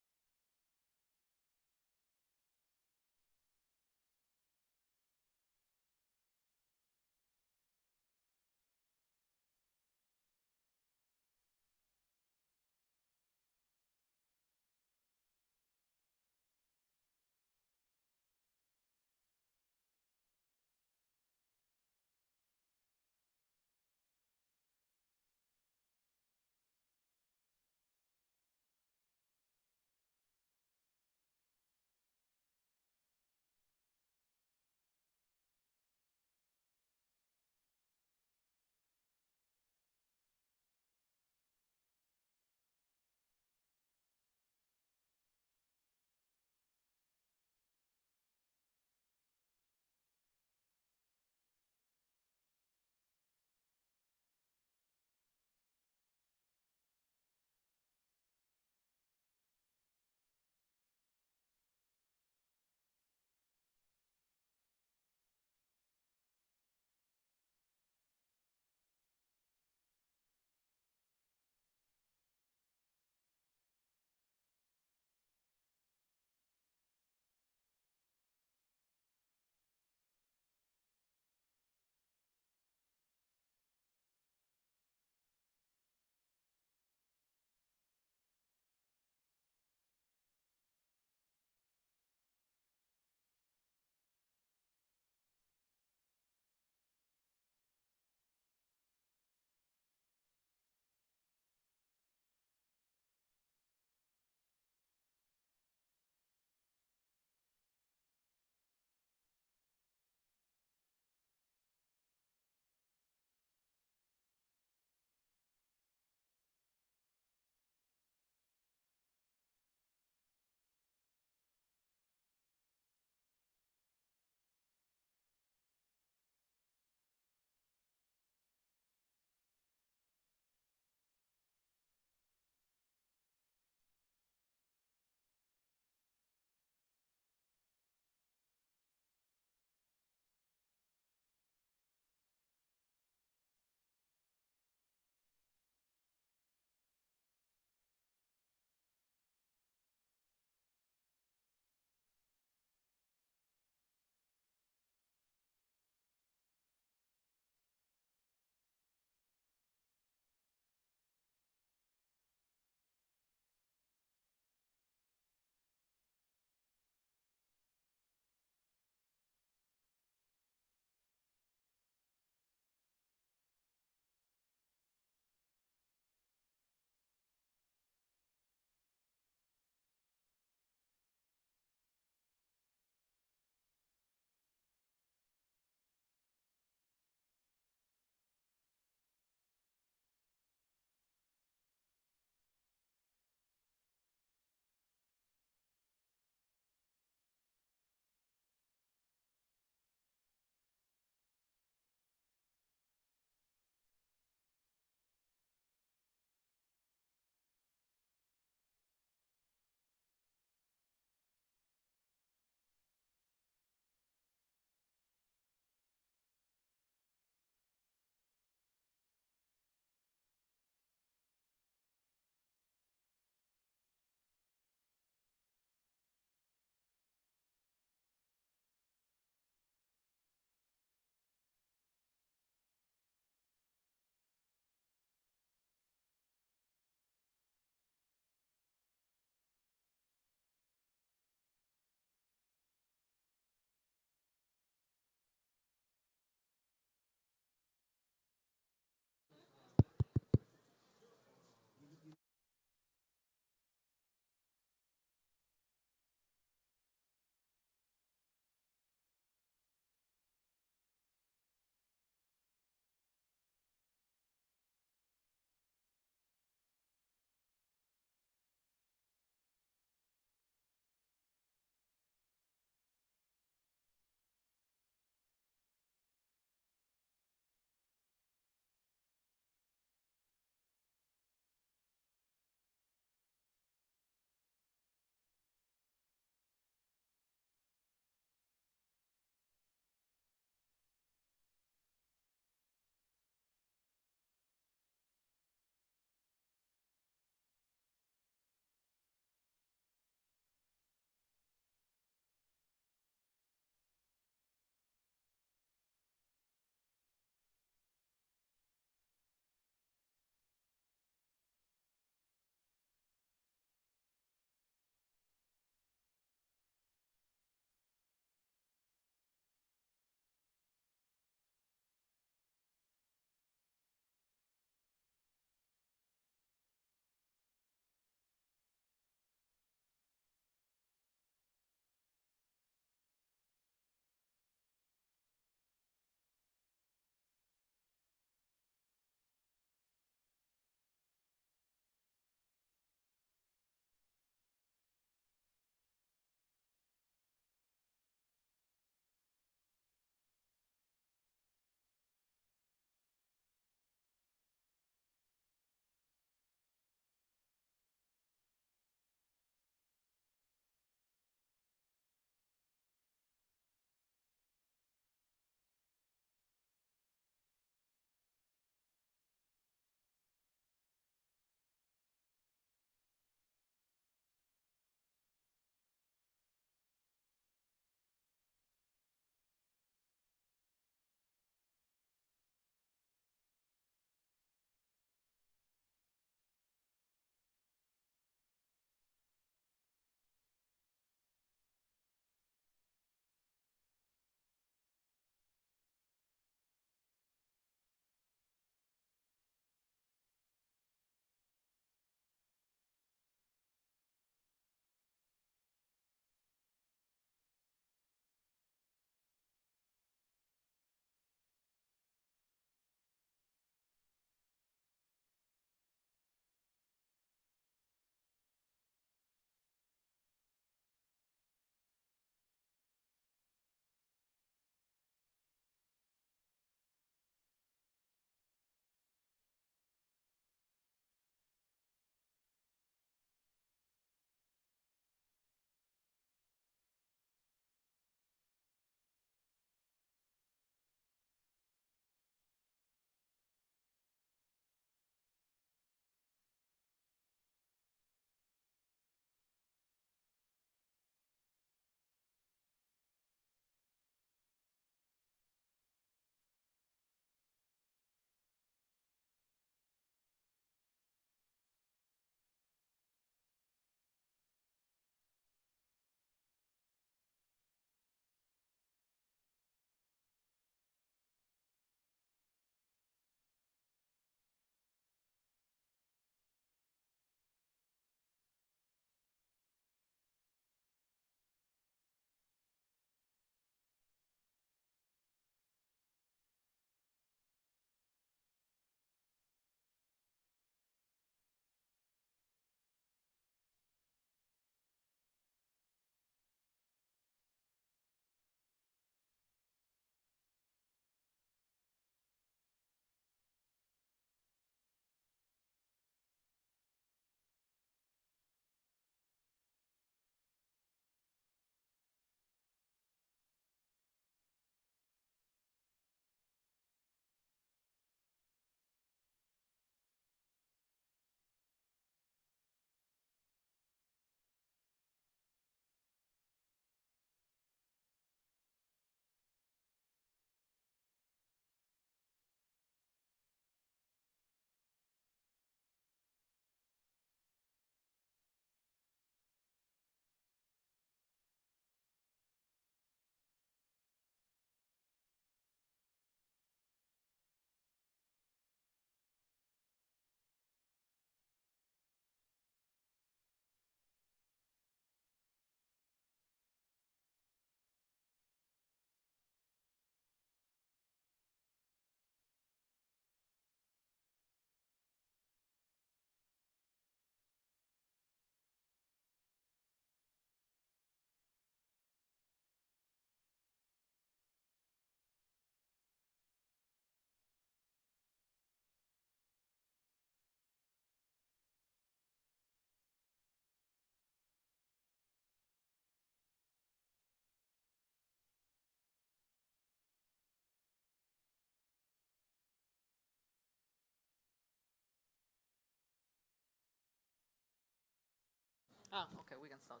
Ah, okay, we can start.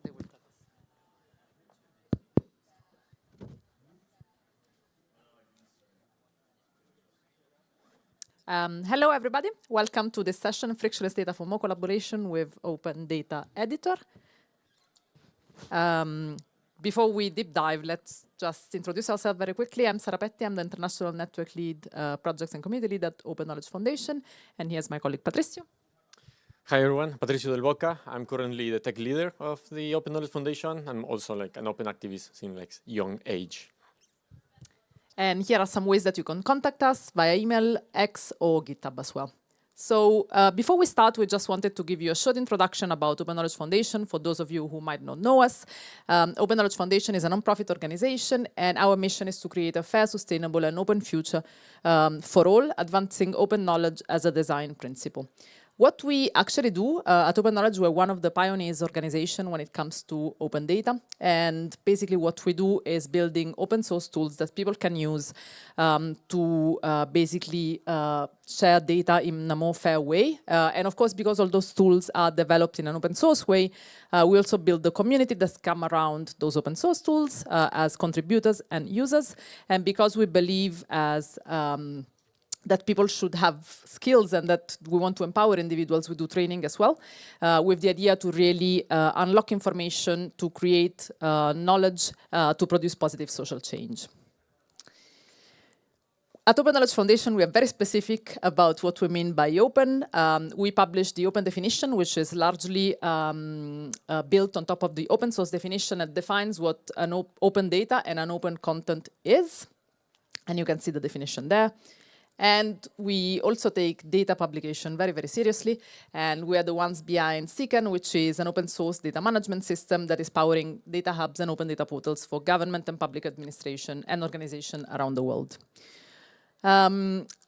They will tell us. Hello, everybody. Welcome to this session, Frictionless Data for More Collaboration with Open Data Editor. Before we deep dive, let's just introduce ourselves very quickly. I'm Sara Petti. I'm the International Network Lead, Projects and Community Lead at Open Knowledge Foundation. And here's my colleague, Patricio. Hi everyone, Patricio Del Boca. I'm currently the tech leader of the Open Knowledge Foundation. I'm also like an open activist since like young age. And here are some ways that you can contact us via email, X, or GitHub as well. So before we start, we just wanted to give you a short introduction about Open Knowledge Foundation for those of you who might not know us. Open Knowledge Foundation is a non-profit organization, and our mission is to create a fair, sustainable, and open future for all, advancing open knowledge as a design principle. What we actually do at Open Knowledge, we're one of the pioneers organization when it comes to open data. And basically what we do is building open source tools that people can use to basically share data in a more fair way. And of course, because all those tools are developed in an open source way, we also build the community that's come around those open source tools as contributors and users. And because we believe as that people should have skills and that we want to empower individuals, we do training as well, with the idea to really unlock information, to create knowledge, to produce positive social change. At Open Knowledge Foundation, we are very specific about what we mean by open. We published the open definition, which is largely built on top of the open source definition that defines what an open data and an open content is. And you can see the definition there. And we also take data publication very, very seriously. And we are the ones behind CCAN, which is an open source data management system that is powering data hubs and open data portals for government and public administration and organizations around the world.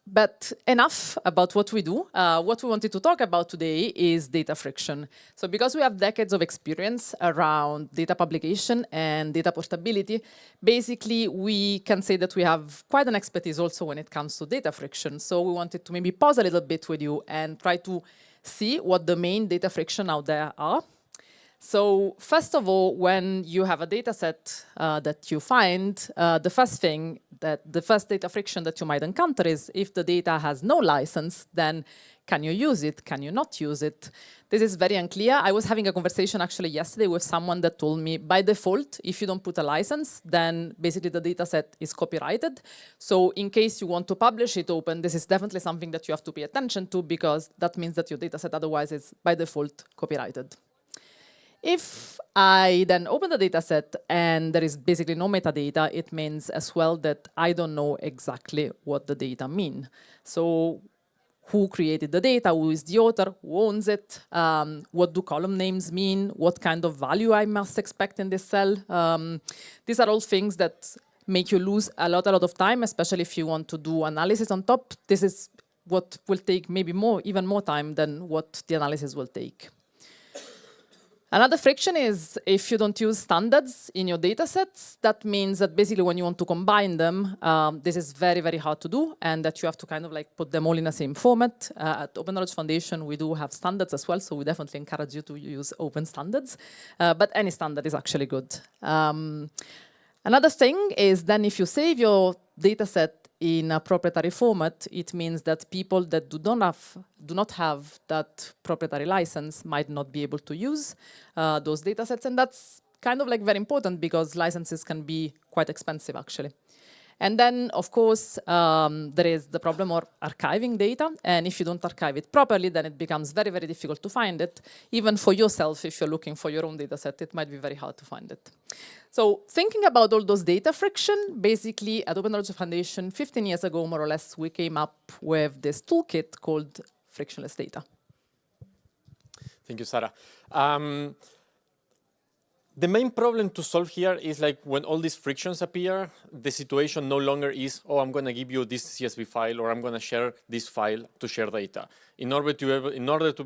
But enough about what we do. What we wanted to talk about today is data friction. So because we have decades of experience around data publication and data portability, basically we can say that we have quite an expertise also when it comes to data friction. So we wanted to maybe pause a little bit with you and try to see what the main data friction out there are. So first of all, when you have a data set that you find, the first data friction that you might encounter is if the data has no license, then can you use it? Can you not use it? This is very unclear. I was having a conversation actually yesterday with someone that told me by default, if you don't put a license, then basically the data set is copyrighted. So in case you want to publish it open, this is definitely something that you have to pay attention to because that means that your data set otherwise is by default copyrighted. If I then open the data set and there is basically no metadata, it means as well that I don't know exactly what the data mean. So who created the data, who is the author, who owns it, what do column names mean, what kind of value I must expect in this cell. These are all things that make you lose a lot of time, especially if you want to do analysis on top. This is what will take maybe even more time than what the analysis will take. Another friction is if you don't use standards in your data sets, that means that basically when you want to combine them, this is very, very hard to do and that you have to kind of like put them all in the same format. At Open Knowledge Foundation, we do have standards as well, so we definitely encourage you to use open standards, but any standard is actually good. Another thing is then if you save your data set in a proprietary format, it means that people that do not have that proprietary license might not be able to use those data sets. And that's kind of like very important because licenses can be quite expensive actually. And then, of course, there is the problem of archiving data. And if you don't archive it properly, then it becomes very, very difficult to find it. Even for yourself, if you're looking for your own data set, it might be very hard to find it. So thinking about all those data friction, basically at Open Knowledge Foundation, 15 years ago, more or less, we came up with this toolkit called Frictionless Data. Thank you, Sarah. The main problem to solve here is like when all these frictions appear, the situation no longer is, oh, I'm going to give you this CSV file or I'm going to share this file to share data. In order to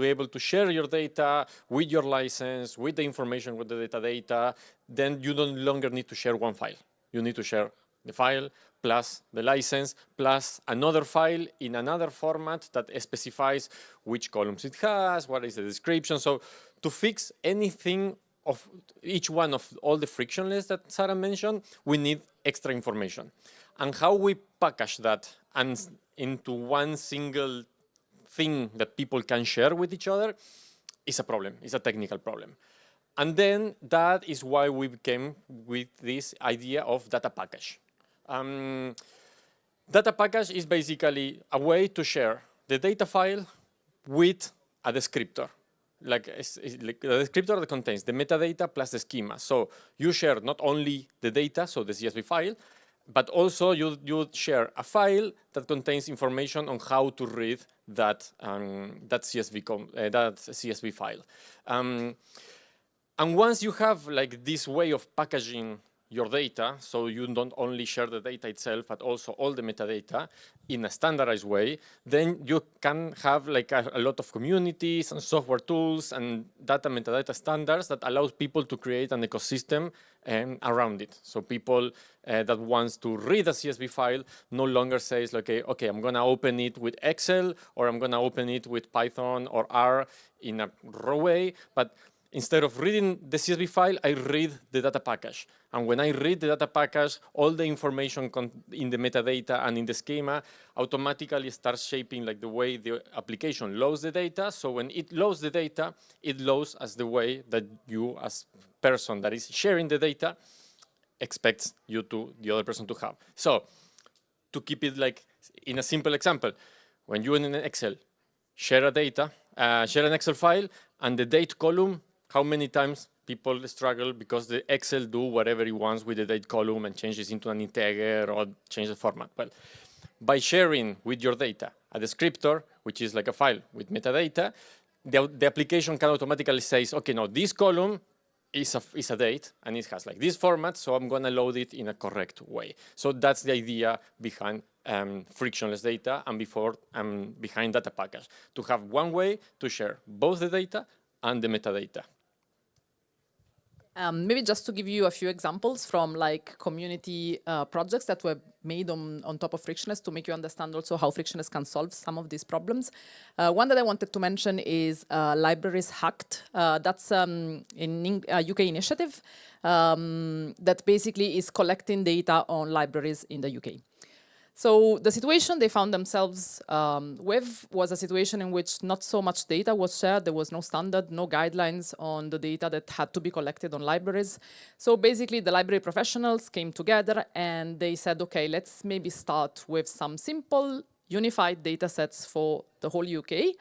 be able to share your data with your license, with the information, with the data, then you no longer need to share one file. You need to share the file plus the license plus another file in another format that specifies which columns it has, what is the description. So to fix anything of each one of all the frictionless that Sarah mentioned, we need extra information. And how we package that and into one single thing that people can share with each other is a problem, it's a technical problem. And then that is why we came with this idea of data package. Data package is basically a way to share the data file with a descriptor. Like a descriptor that contains the metadata plus the schema. So you share not only the data, so the CSV file, but also you share a file that contains information on how to read that CSV file. And once you have like this way of packaging your data, so you don't only share the data itself, but also all the metadata in a standardized way, then you can have like a lot of communities and software tools and metadata standards that allows people to create an ecosystem around it. So people that wants to read a CSV file no longer says, okay, I'm gonna open it with Excel, or I'm gonna open it with Python or R in a raw way, but instead of reading the CSV file, I read the data package. And when I read the data package, all the information in the metadata and in the schema automatically starts shaping like the way the application loads the data. So when it loads the data, it loads as the way that you as person that is sharing the data expects the other person to have. So to keep it like in a simple example, when you in an Excel share an Excel file and the date column, how many times people struggle because the Excel do whatever it wants with the date column and changes into an integer or change the format. Well, by sharing with your data a descriptor, which is like a file with metadata, the application can automatically say, okay, no, this column is a date and it has like this format, so I'm gonna load it in a correct way. So that's the idea behind frictionless data and behind data package, to have one way to share both the data and the metadata. Maybe just to give you a few examples from like community projects that were made on top of Frictionless to make you understand also how Frictionless can solve some of these problems. One that I wanted to mention is Libraries Hacked. That's a UK initiative that basically is collecting data on libraries in the UK. So the situation they found themselves with was a situation in which not so much data was shared. There was no standard, no guidelines on the data that had to be collected on libraries. So basically the library professionals came together and they said, okay, let's maybe start with some simple unified data sets for the whole UK.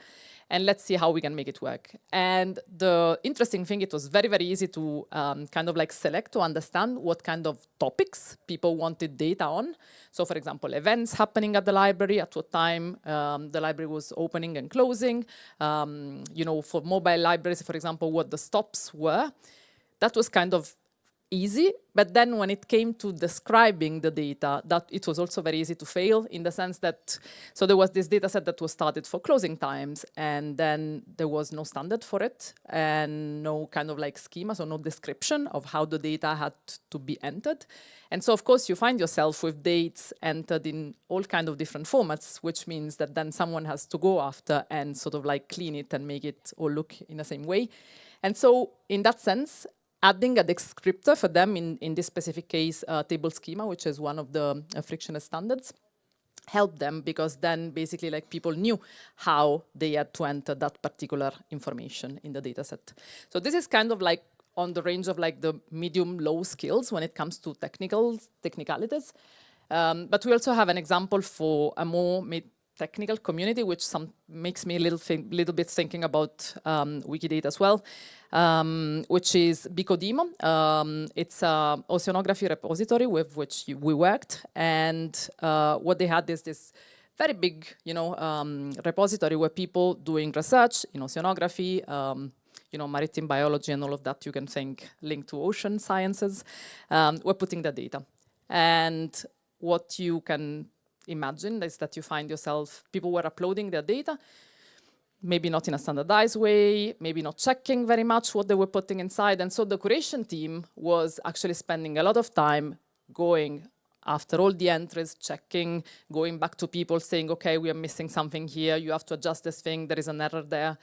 And let's see how we can make it work. And the interesting thing, it was very, very easy to kind of like select to understand what kind of topics people wanted data on. So for example, events happening at the library, at what time the library was opening and closing. You know, for mobile libraries, for example, what the stops were. That was kind of easy, but then when it came to describing the data, that it was also very easy to fail in the sense that, so there was this data set that was started for closing times, and then there was no standard for it, and no kind of like schema, so no description of how the data had to be entered. And so of course you find yourself with dates entered in all kind of different formats, which means that then someone has to go after and sort of like clean it and make it all look in the same way. And so in that sense, adding a descriptor for them, in this specific case, table schema, which is one of the Frictionless standards, helped them because then basically like people knew how they had to enter that particular information in the data set. So this is kind of like on the range of like the medium-low skills when it comes to technicalities. But we also have an example for a more technical community, which makes me a little bit thinking about Wikidata as well, which is Bicodemo. It's an oceanography repository with which we worked, and what they had is this very big, repository where people doing research in oceanography, maritime biology and all of that, you can think linked to ocean sciences, were putting the data. And what you can imagine is that you find yourself, people were uploading their data, maybe not in a standardized way, maybe not checking very much what they were putting inside. And so the curation team was actually spending a lot of time going after all the entries, checking, going back to people saying, okay, we are missing something here, you have to adjust this thing, there is an error there.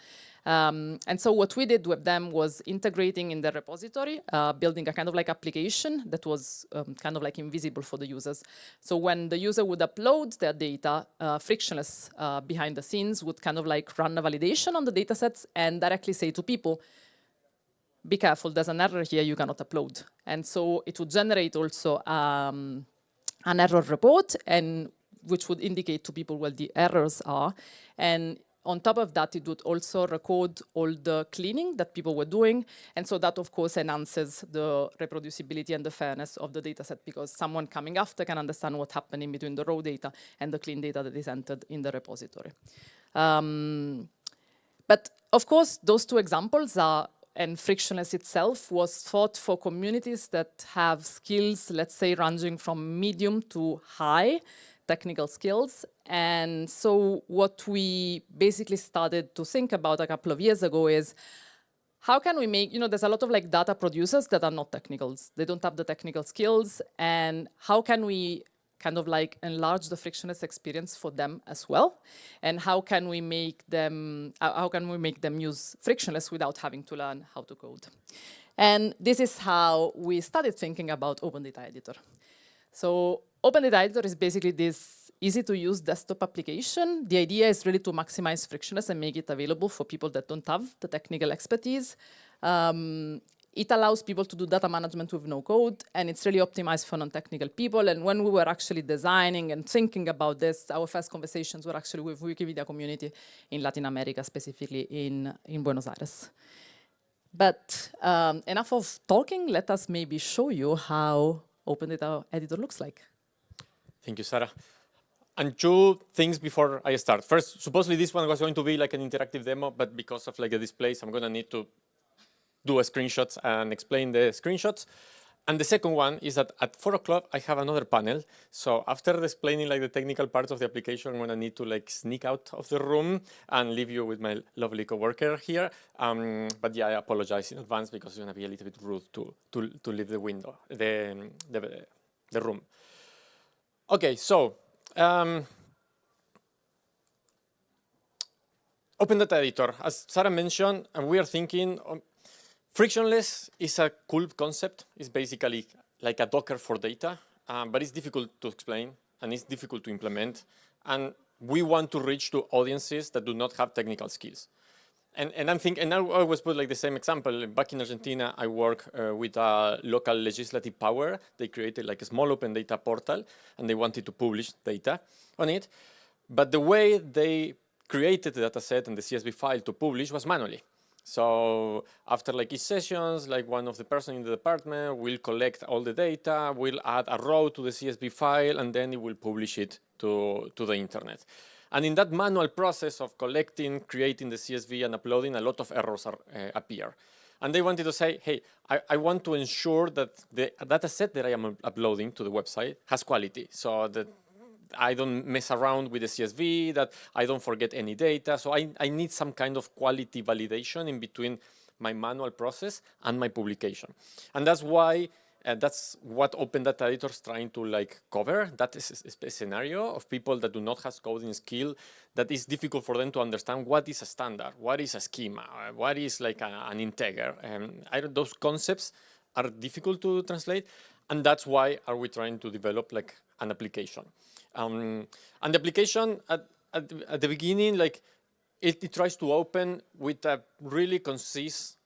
And so what we did with them was integrating in the repository, building a kind of like application that was kind of like invisible for the users. So when the user would upload their data, Frictionless behind the scenes would kind of like run a validation on the data sets and directly say to people, be careful, there's an error here, you cannot upload. And so it would generate also an error report, and which would indicate to people where the errors are. And on top of that, it would also record all the cleaning that people were doing. And so that, of course, enhances the reproducibility and the fairness of the data set, because someone coming after can understand what happened in between the raw data and the clean data that is entered in the repository. But of course, those two examples are, and Frictionless itself was thought for communities that have skills, let's say, ranging from medium to high technical skills. And so what we basically started to think about a couple of years ago is, how can we make, there's a lot of like data producers that are not technicals. They don't have the technical skills. And how can we kind of like enlarge the Frictionless experience for them as well? And how can we make them use Frictionless without having to learn how to code? And this is how we started thinking about Open Data Editor. So Open Data Editor is basically this easy-to-use desktop application. The idea is really to maximize Frictionless and make it available for people that don't have the technical expertise. It allows people to do data management with no code, and it's really optimized for non-technical people. And when we were actually designing and thinking about this, our first conversations were actually with Wikimedia community in Latin America, specifically in Buenos Aires. But enough of talking, let us maybe show you how Open Data Editor looks like. Thank you, Sarah. And two things before I start. First, supposedly this one was going to be like an interactive demo, but because of like the displays, I'm gonna need to do a screenshots and explain the screenshots. And the second one is that at 4 o'clock, I have another panel. So after explaining like the technical parts of the application, I'm gonna need to like sneak out of the room and leave you with my lovely coworker here. But yeah, I apologize in advance because it's gonna be a little bit rude to leave the window, the room. Okay, so Open Data Editor, as Sarah mentioned, and we are thinking, Frictionless is a cool concept. It's basically like a Docker for data, but it's difficult to explain and it's difficult to implement. And we want to reach to audiences that do not have technical skills. And I'm thinking, and I always put like the same example. Back in Argentina, I work with a local legislative power. They created like a small open data portal, and they wanted to publish data on it. But the way they created the data set and the CSV file to publish was manually. So after like each sessions, like one of the person in the department will collect all the data, will add a row to the CSV file, and then it will publish it to the internet. And in that manual process of collecting, creating the CSV and uploading, a lot of errors appear. And they wanted to say, hey, I want to ensure that the data set that I am uploading to the website has quality, so that I don't mess around with the CSV, that I don't forget any data. So I need some kind of quality validation in between my manual process and my publication. And that's why, that's what Open Data Editor is trying to like cover. That is a scenario of people that do not have coding skill, that is difficult for them to understand what is a standard, what is a schema, what is like an integer. Those concepts are difficult to translate. And that's why are we trying to develop like an application. And the application at the beginning, like it tries to open with a really concise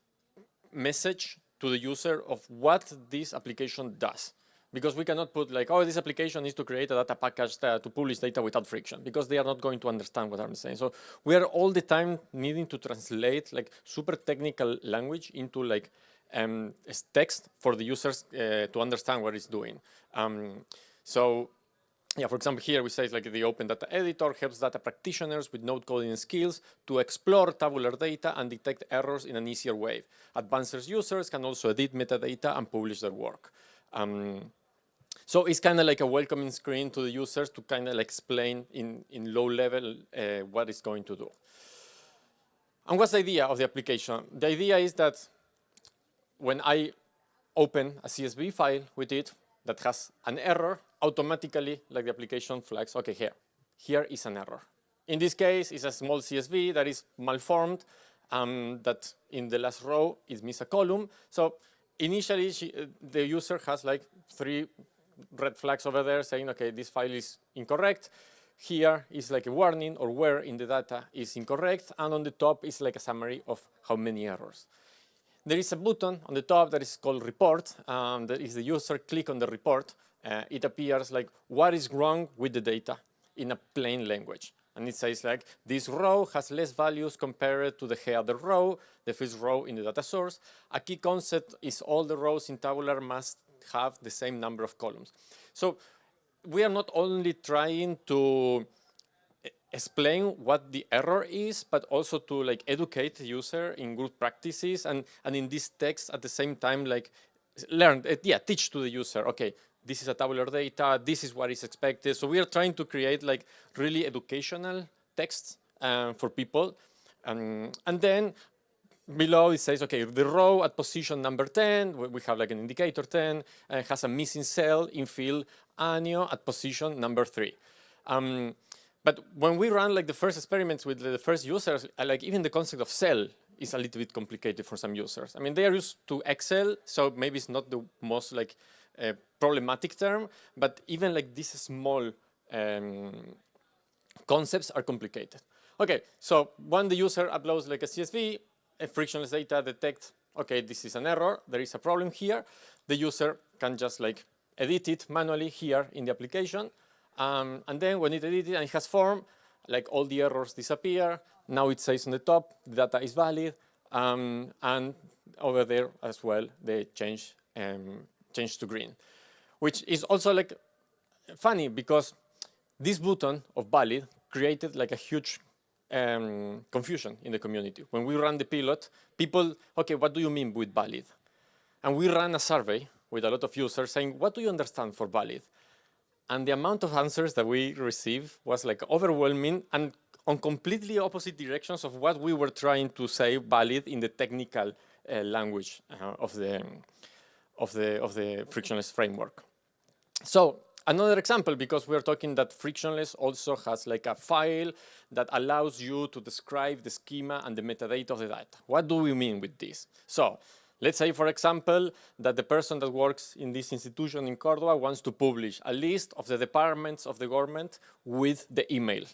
message to the user of what this application does. Because we cannot put like, oh, this application is to create a data package to publish data without friction, because they are not going to understand what I'm saying. So we are all the time needing to translate like super technical language into like text for the users to understand what it's doing. So yeah, for example, here we say like the Open Data Editor helps data practitioners with no coding skills to explore tabular data and detect errors in an easier way. Advanced users can also edit metadata and publish their work. So it's kind of like a welcoming screen to the users to kind of like explain in low level what it's going to do. And what's the idea of the application? The idea is that when I open a CSV file with it that has an error, automatically, like the application flags, okay, here is an error. In this case, it's a small CSV that is malformed, that in the last row is miss a column. So initially, the user has like 3 red flags over there saying, okay, this file is incorrect. Here is like a warning or where in the data is incorrect. And on the top is like a summary of how many errors. There is a button on the top that is called report. That if the user click on the report, it appears like what is wrong with the data in a plain language. And it says like this row has less values compared to the other row, the first row in the data source. A key concept is all the rows in tabular must have the same number of columns. So we are not only trying to explain what the error is, but also to like educate the user in good practices and in this text at the same time like teach to the user, okay, this is a tabular data, this is what is expected. So we are trying to create like really educational texts for people. And then below it says, okay, the row at position number 10, we have like an indicator 10, has a missing cell in field annual at position number 3. But when we run like the first experiments with the first users, like even the concept of cell is a little bit complicated for some users. I mean, they are used to Excel, so maybe it's not the most like problematic term, but even like these small concepts are complicated. Okay, so when the user uploads like a CSV, a frictionless data detects, okay, this is an error, there is a problem here. The user can just like edit it manually here in the application. And then when it edits and it has form, like all the errors disappear. Now it says on the top, the data is valid. And over there as well, they change to green, which is also like funny because this button of valid created like a huge confusion in the community. When we ran the pilot, people, okay, what do you mean with valid? And we ran a survey with a lot of users saying, what do you understand for valid? And the amount of answers that we received was like overwhelming and on completely opposite directions of what we were trying to say valid in the technical language of the frictionless framework. So another example, because we're talking that frictionless also has like a file that allows you to describe the schema and the metadata of the data. What do we mean with this? So let's say, for example, that the person that works in this institution in Córdoba wants to publish a list of the departments of the government with the email.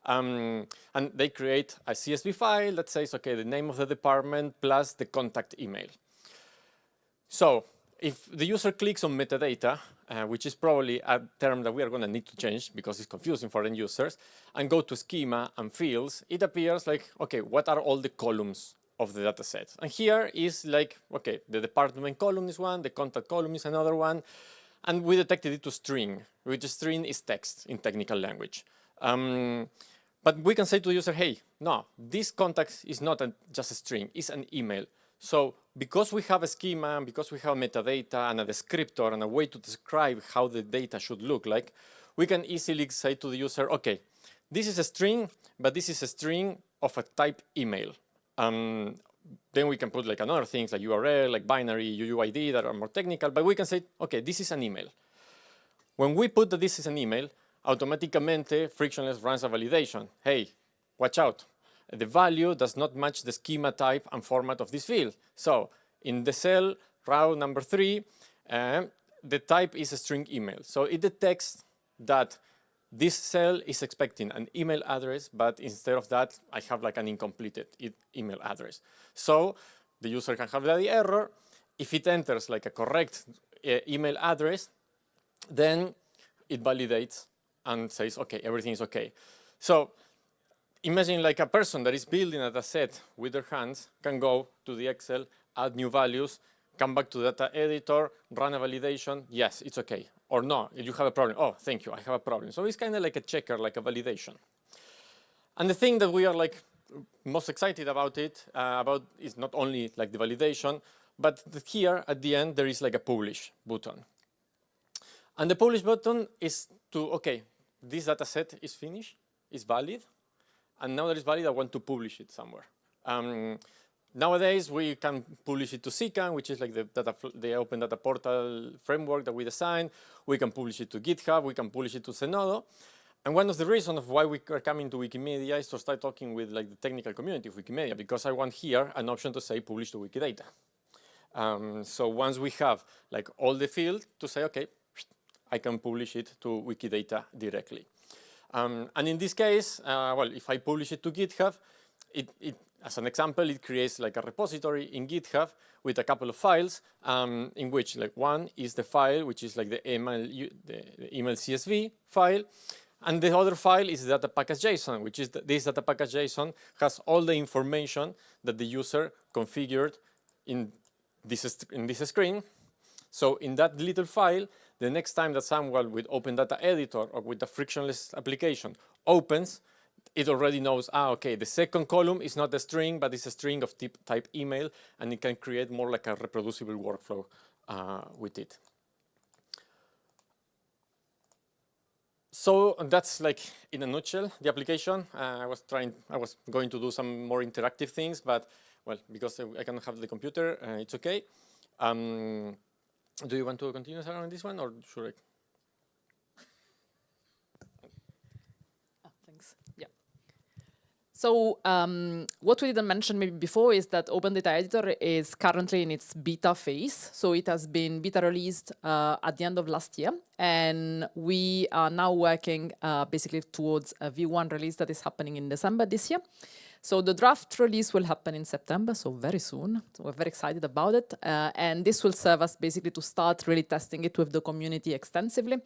And they create a CSV file that says, okay, the name of the department plus the contact email. So if the user clicks on metadata, which is probably a term that we are going to need to change because it's confusing for end users, and go to schema and fields, it appears like, okay, what are all the columns of the data set? And here is like, okay, the department column is one, the contact column is another one, and we detected it to string, which string is text in technical language. But we can say to the user, hey, no, this contact is not just a string, it's an email. So because we have a schema, because we have metadata and a descriptor and a way to describe how the data should look like, we can easily say to the user, okay, this is a string, but this is a string of a type email. Then we can put like another things like URL, like binary, UUID that are more technical, but we can say, okay, this is an email. When we put that this is an email, automaticamente Frictionless runs a validation. Hey, watch out. The value does not match the schema type and format of this field. So in the cell row number 3, the type is a string email. So it detects that this cell is expecting an email address, but instead of that, I have like an incompleted email address. So the user can have the error. If it enters like a correct email address, then it validates and says, okay, everything is okay. So imagine like a person that is building a data set with their hands can go to the Excel, add new values, come back to the data editor, run a validation. Yes, it's okay. Or no, you have a problem. Oh, thank you, I have a problem. So it's kind of like a checker, like a validation. And the thing that we are like most excited about is not only like the validation, but here at the end, there is like a publish button. And the publish button is to, okay, this data set is finished, is valid, and now that it's valid, I want to publish it somewhere. Nowadays, we can publish it to CCAN, which is like the open data portal framework that we designed. We can publish it to GitHub. We can publish it to Zenodo. And one of the reasons of why we are coming to Wikimedia is to start talking with like the technical community of Wikimedia, because I want here an option to say publish to Wikidata. So once we have like all the field to say, okay, I can publish it to Wikidata directly. And in this case, well, if I publish it to GitHub, as an example, it creates like a repository in GitHub with a couple of files in which like one is the file, which is like the email CSV file. And the other file is data package JSON, which is this data package JSON has all the information that the user configured in this screen. So in that little file, the next time that someone with Open Data Editor or with a Frictionless application opens, it already knows, okay, the second column is not a string, but it's a string of type email, and it can create more like a reproducible workflow with it. So that's like, in a nutshell, the application. I was going to do some more interactive things, but well, because I cannot have the computer, it's okay. Do you want to continue, Sarah, on this one, or should I? Thanks. Yeah. So what we didn't mention maybe before is that Open Data Editor is currently in its beta phase. So it has been beta released at the end of last year. And we are now working basically towards a V1 release that is happening in December this year. So the draft release will happen in September, so very soon. So we're very excited about it. And this will serve us basically to start really testing it with the community extensively.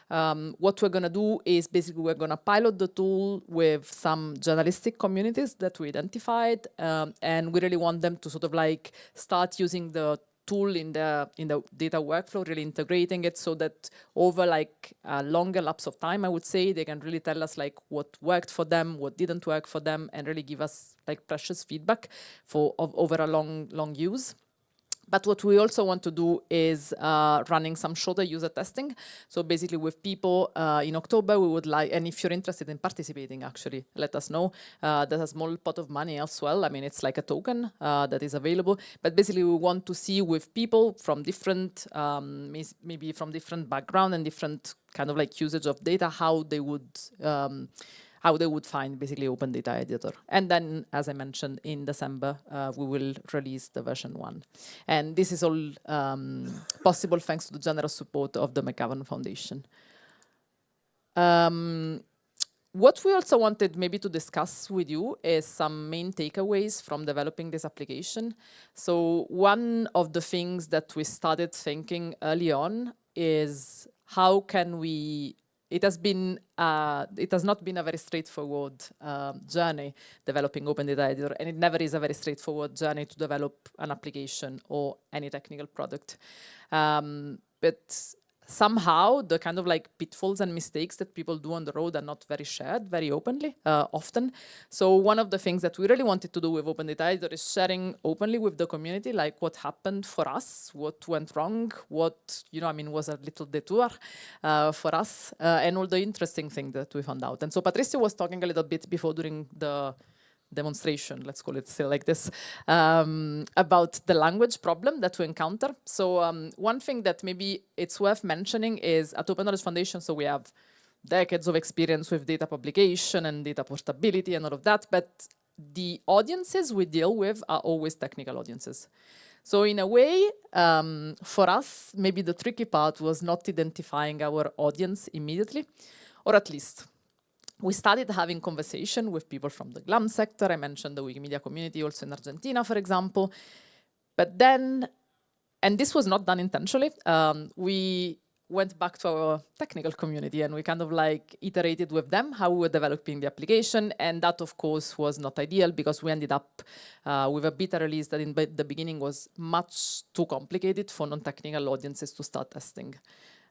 What we're going to do is basically we're going to pilot the tool with some journalistic communities that we identified. And we really want them to sort of like start using the tool in the data workflow, really integrating it so that over like a longer lapse of time, I would say, they can really tell us like what worked for them, what didn't work for them, and really give us like precious feedback over a long use. But what we also want to do is running some shorter user testing. So basically with people in October, we would like, and if you're interested in participating, actually, let us know. There's a small pot of money as well. I mean, it's like a token that is available. But basically, we want to see with people from different, maybe from different background and different kind of like usage of data, how they would find basically Open Data Editor. And then, as I mentioned, in December, we will release the version 1. And this is all possible thanks to the generous support of the McGovern Foundation. What we also wanted maybe to discuss with you is some main takeaways from developing this application. So one of the things that we started thinking early on is how can we it has not been a very straightforward journey developing Open Data Editor, and it never is a very straightforward journey to develop an application or any technical product. But somehow the kind of like pitfalls and mistakes that people do on the road are not very shared very openly often. So one of the things that we really wanted to do with Open Data Editor is sharing openly with the community, like what happened for us, what went wrong, what, was a little detour for us, and all the interesting things that we found out. And so Patricio was talking a little bit before during the demonstration, let's call it still like this, about the language problem that we encounter. So one thing that maybe it's worth mentioning is at Open Knowledge Foundation, so we have decades of experience with data publication and data portability and all of that, but the audiences we deal with are always technical audiences. So in a way, for us, maybe the tricky part was not identifying our audience immediately, or at least we started having conversation with people from the GLAM sector. I mentioned the Wikimedia community also in Argentina, for example. But then, and this was not done intentionally, we went back to our technical community and we kind of like iterated with them how we were developing the application. And that, of course, was not ideal because we ended up with a beta release that in the beginning was much too complicated for non-technical audiences to start testing.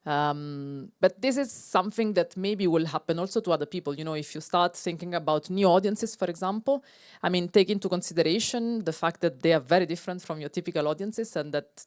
But this is something that maybe will happen also to other people. If you start thinking about new audiences, for example, take into consideration the fact that they are very different from your typical audiences and that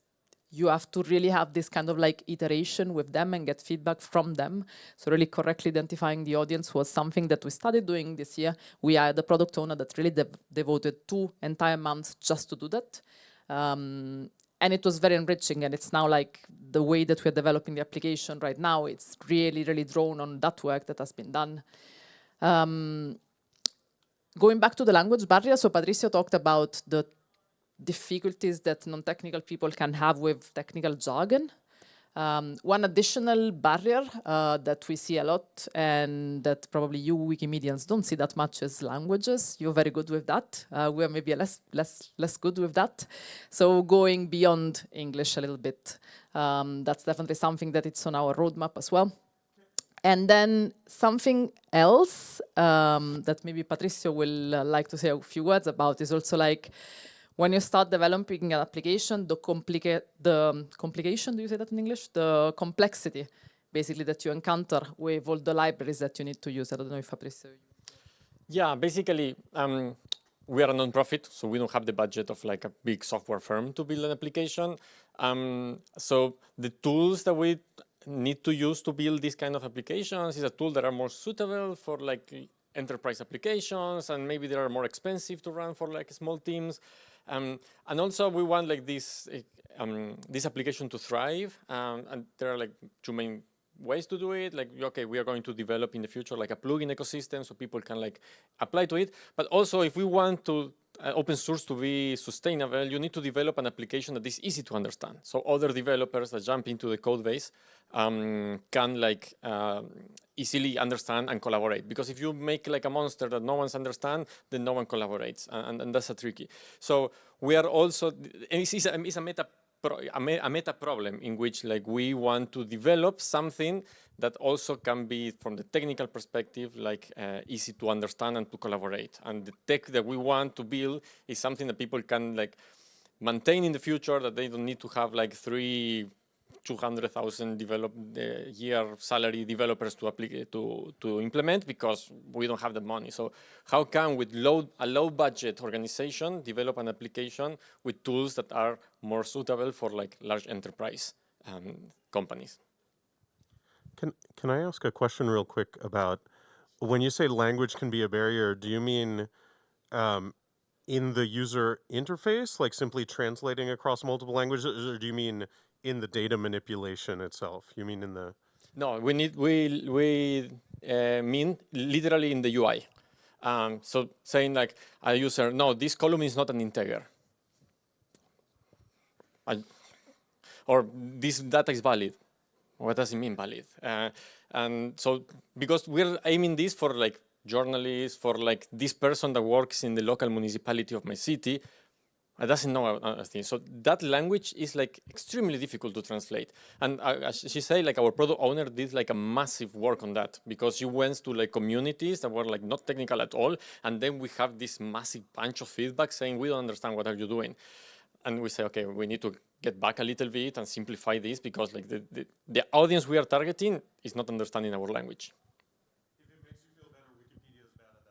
you have to really have this kind of like iteration with them and get feedback from them. So really correctly identifying the audience was something that we started doing this year. We had a product owner that really devoted 2 entire months just to do that. And it was very enriching, and it's now like the way that we're developing the application right now, it's really, really drawn on that work that has been done. Going back to the language barrier, so Patricio talked about the difficulties that non-technical people can have with technical jargon. One additional barrier that we see a lot, and that probably you Wikimedians don't see that much, is languages. You're very good with that. We're maybe less good with that. So going beyond English a little bit, that's definitely something that it's on our roadmap as well. And then something else that maybe Patricio will like to say a few words about is also like, when you start developing an application, the complication, do you say that in English? The complexity, basically, that you encounter with all the libraries that you need to use. I don't know if Patricio. Yeah, basically, we are a non-profit, so we don't have the budget of like a big software firm to build an application. So the tools that we need to use to build these kind of applications is a tool that are more suitable for like enterprise applications, and maybe they are more expensive to run for like small teams. And also we want like this application to thrive, and there are like 2 main ways to do it. Like, okay, we are going to develop in the future like a plugin ecosystem so people can like apply to it. But also, if we want to open source to be sustainable, you need to develop an application that is easy to understand. So other developers that jump into the code base can like easily understand and collaborate. Because if you make like a monster that no one's understand, then no one collaborates, and that's a tricky. So we are also, and it's a meta problem in which like we want to develop something that also can be, from the technical perspective, like easy to understand and to collaborate. And the tech that we want to build is something that people can like maintain in the future, that they don't need to have like 200,000 year salary developers to implement, because we don't have the money. So how can with a low budget organization develop an application with tools that are more suitable for like large enterprise companies? Can I ask a question real quick about, when you say language can be a barrier, do you mean in the user interface, like simply translating across multiple languages, or do you mean in the data manipulation itself? You mean in the... No, we mean literally in the UI. So saying like a user, no, this column is not an integer. Or this data is valid. What does it mean valid? And so, because we're aiming this for like journalists, for like this person that works in the local municipality of my city, doesn't know a thing. So that language is like extremely difficult to translate. And as she said, like our product owner did like a massive work on that, because she went to like communities that were like not technical at all. And then we have this massive bunch of feedback saying, we don't understand, what are you doing? And we say, okay, we need to get back a little bit and simplify this, because like the audience we are targeting is not understanding our language. If it makes you feel better, Wikipedia is bad at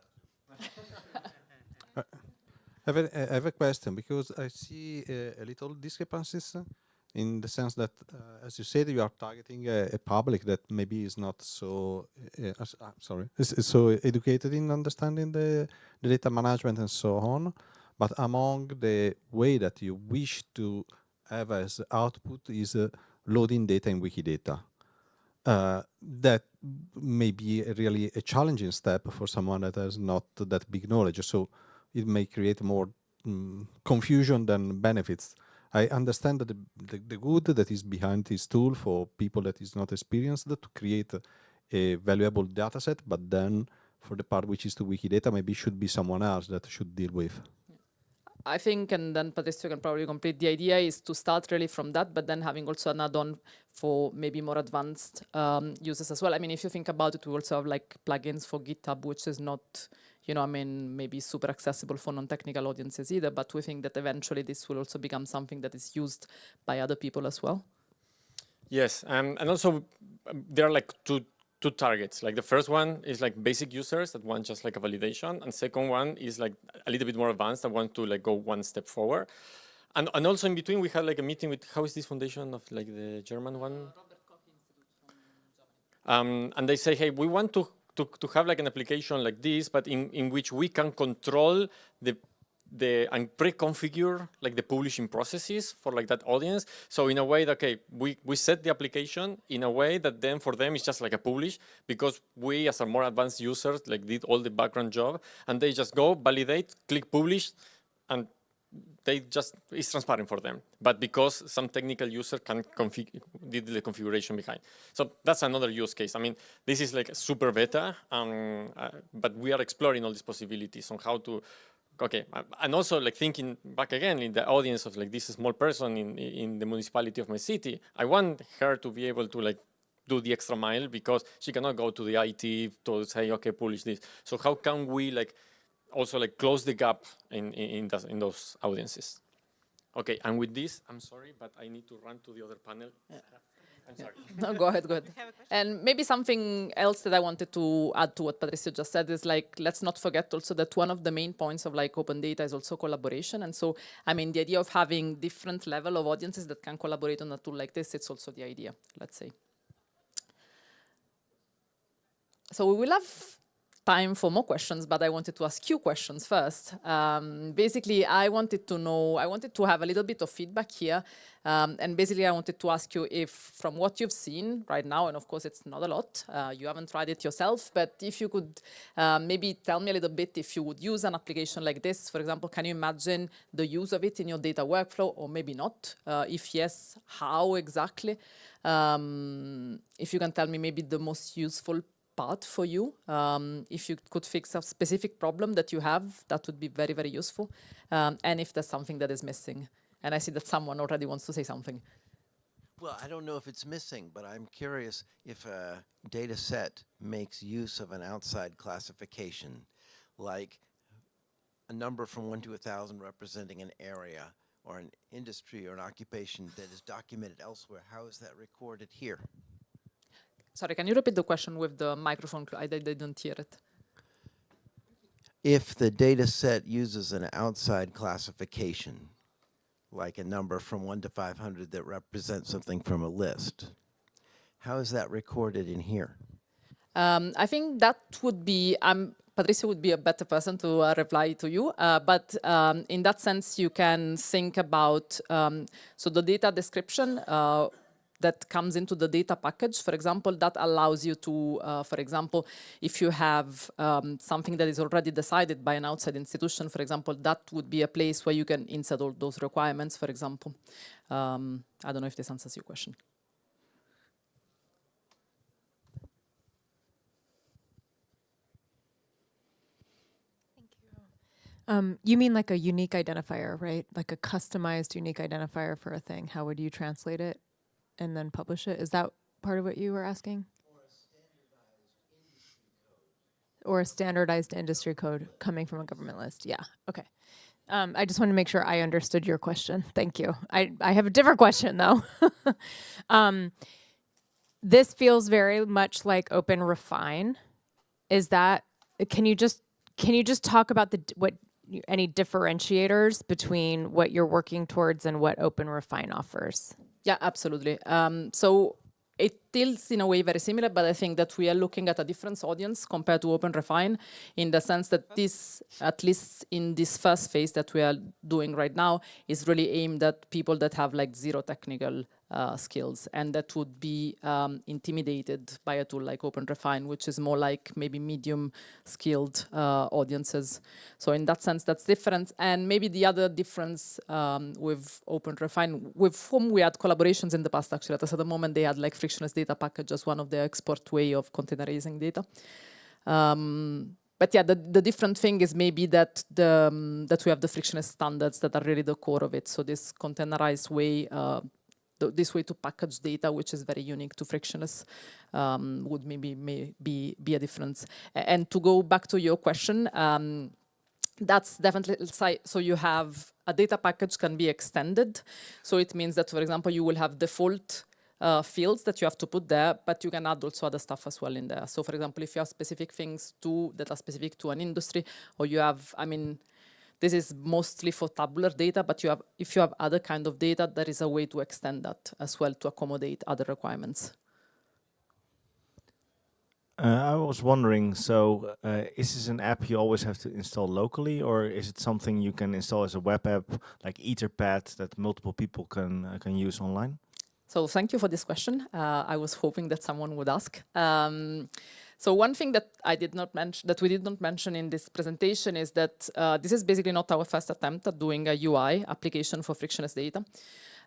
that too. I have a question, because I see a little discrepancies in the sense that, as you said, you are targeting a public that maybe is not so is so educated in understanding the data management and so on. But among the way that you wish to have as output is loading data in Wikidata. That may be really a challenging step for someone that has not that big knowledge. So it may create more confusion than benefits. I understand that the good that is behind this tool for people that is not experienced to create a valuable data set, but then for the part which is to Wikidata, maybe should be someone else that should deal with. I think, and then Patricio can probably complete, the idea is to start really from that, but then having also an add-on for maybe more advanced users as well. I mean, if you think about it, we also have like plugins for GitHub, which is not, you know, I mean, maybe super accessible for non-technical audiences either, but we think that eventually this will also become something that is used by other people as well. Yes, and also there are like two targets. Like the first one is like basic users that want just like a validation, and second one is like a little bit more advanced that want to like go one step forward. And also in between, we had like a meeting with, how is this foundation of like the German one? And they say, hey, we want to have like an application like this, but in which we can control and pre-configure like the publishing processes for like that audience. So in a way that, okay, we set the application in a way that then for them it's just like a publish, because we as a more advanced users like did all the background job, and they just go validate, click publish, and it's transparent for them. But because some technical user can did the configuration behind. So that's another use case. I mean, this is like super beta, but we are exploring all these possibilities on how to, okay, and also like thinking back again in the audience of like this small person in the municipality of my city. I want her to be able to like do the extra mile, because she cannot go to the IT to say, okay, publish this. So how can we like also like close the gap in those audiences? Okay, and with this, I'm sorry, but I need to run to the other panel. Yeah. I'm sorry. No, go ahead. And maybe something else that I wanted to add to what Patricio just said is like, let's not forget also that one of the main points of like open data is also collaboration. And so, I mean, the idea of having different level of audiences that can collaborate on a tool like this, it's also the idea, let's say. So we will have time for more questions, but I wanted to ask you questions first. Basically, I wanted to have a little bit of feedback here. And basically, I wanted to ask you if, from what you've seen right now, and of course, it's not a lot, you haven't tried it yourself, but if you could maybe tell me a little bit if you would use an application like this. For example, can you imagine the use of it in your data workflow, or maybe not? If yes, how exactly? If you can tell me maybe the most useful part for you. If you could fix a specific problem that you have, that would be very, very useful. And if there's something that is missing. And I see that someone already wants to say something. Well, I don't know if it's missing, but I'm curious if a data set makes use of an outside classification, like a number from 1 to 1,000 representing an area or an industry or an occupation that is documented elsewhere. How is that recorded here? Sorry, can you repeat the question with the microphone? I didn't hear it. If the data set uses an outside classification, like a number from 1 to 500 that represents something from a list, how is that recorded in here? I think that would be, Patricia would be a better person to reply to you. But in that sense, you can think about, so the data description, that comes into the data package, for example, that allows you to, for example, if you have something that is already decided by an outside institution, for example, that would be a place where you can insert all those requirements, for example. I don't know if this answers your question. You mean like a unique identifier, right? Like a customized unique identifier for a thing. How would you translate it and then publish it? Is that part of what you were asking? Or a standardized industry code coming from a government list. Yeah, okay. I just want to make sure I understood your question. Thank you. I have a different question though. This feels very much like Open Refine. Is that, can you just talk about any differentiators between what you're working towards and what Open Refine offers? Yeah, absolutely. So it feels in a way very similar, but I think that we are looking at a different audience compared to Open Refine, in the sense that this, at least in this first phase that we are doing right now, is really aimed at people that have like zero technical skills, and that would be intimidated by a tool like Open Refine, which is more like maybe medium skilled audiences. So in that sense, that's different. And maybe the other difference with Open Refine, with whom we had collaborations in the past, actually, at a certain moment they had like Frictionless data package as one of the export way of containerizing data. But yeah, the different thing is maybe that that we have the Frictionless standards that are really the core of it. So this containerized way, this way to package data, which is very unique to Frictionless, would maybe be a difference. And to go back to your question, that's definitely, so you have a data package can be extended. So it means that, for example, you will have default fields that you have to put there, but you can add also other stuff as well in there. So for example, if you have specific things that are specific to an industry, or you have, I mean, This is mostly for tabular data, but if you have other kind of data, there is a way to extend that as well to accommodate other requirements. I was wondering, so is this an app you always have to install locally, or is it something you can install as a web app, like Etherpad, that multiple people can use online? So thank you for this question. I was hoping that someone would ask. So one thing that we did not mention in this presentation is that this is basically not our first attempt at doing a UI application for frictionless data.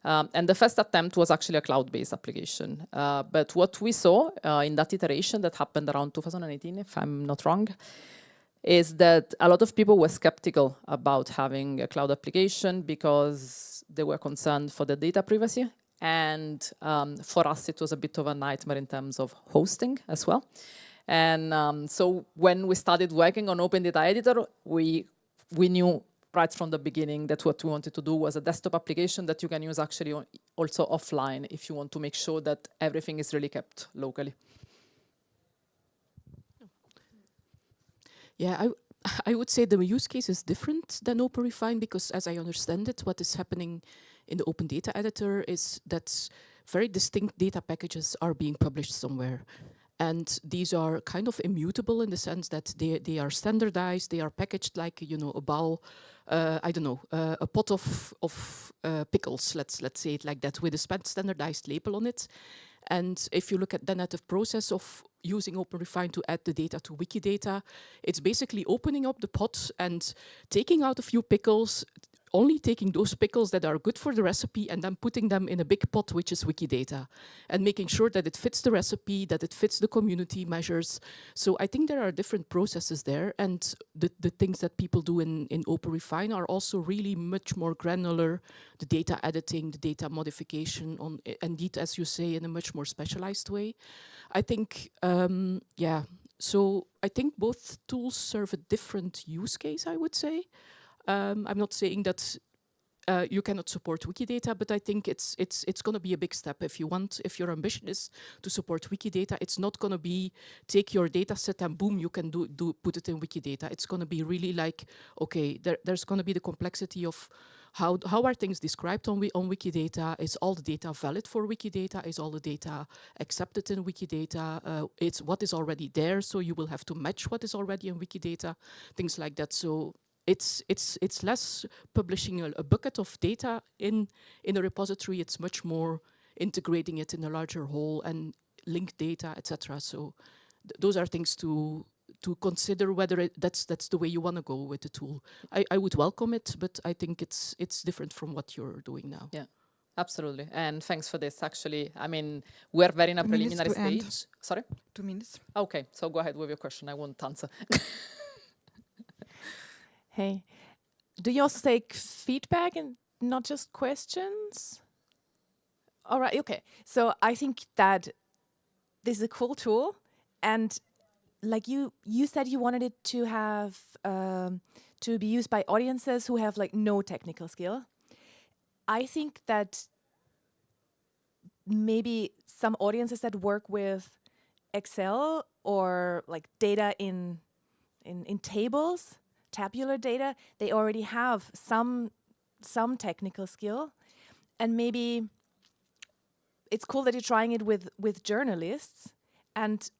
And the first attempt was actually a cloud-based application. But what we saw in that iteration that happened around 2018, if I'm not wrong, is that a lot of people were skeptical about having a cloud application because they were concerned for the data privacy. And for us, it was a bit of a nightmare in terms of hosting as well. And so when we started working on Open Data Editor, we knew right from the beginning that what we wanted to do was a desktop application that you can use actually also offline if you want to make sure that everything is really kept locally. Yeah, I would say the use case is different than OpenRefine because as I understand it, what is happening in the Open Data Editor is that very distinct data packages are being published somewhere. And these are kind of immutable in the sense that they are standardized, they are packaged like, you know, a bowl, I don't know, a pot of pickles, let's say it like that, with a standardized label on it. And if you look at then at the process of using OpenRefine to add the data to Wikidata, it's basically opening up the pot and taking out a few pickles, only taking those pickles that are good for the recipe and then putting them in a big pot, which is Wikidata, and making sure that it fits the recipe, that it fits the community measures. So I think there are different processes there, and the things that people do in OpenRefine are also really much more granular, the data editing, the data modification, on indeed, as you say, in a much more specialized way. I think, yeah, so I think both tools serve a different use case, I would say. I'm not saying that you cannot support Wikidata, but I think it's going to be a big step. If your ambition is to support Wikidata, it's not going to be take your data set and boom, you can put it in Wikidata. It's going to be really like, okay, there's going to be the complexity of how are things described on Wikidata? Is all the data valid for Wikidata? Is all the data accepted in Wikidata? It's what is already there, so you will have to match what is already in Wikidata, things like that. So it's less publishing a bucket of data in a repository. It's much more integrating it in a larger whole and linked data, etc. So those are things to consider whether that's the way you want to go with the tool. I would welcome it, but I think it's different from what you're doing now. Yeah. Absolutely, and thanks for this. Actually, I mean, we're very in a preliminary stage. Sorry? 2 minutes. Okay, so go ahead with your question. I won't answer. Hey, do you also take feedback and not just questions? All right, okay. So I think that this is a cool tool, and like you said, you wanted it to have to be used by audiences who have like no technical skill. I think that maybe some audiences that work with Excel or like data in tables, tabular data, they already have some technical skill, and maybe it's cool that you're trying it with journalists, and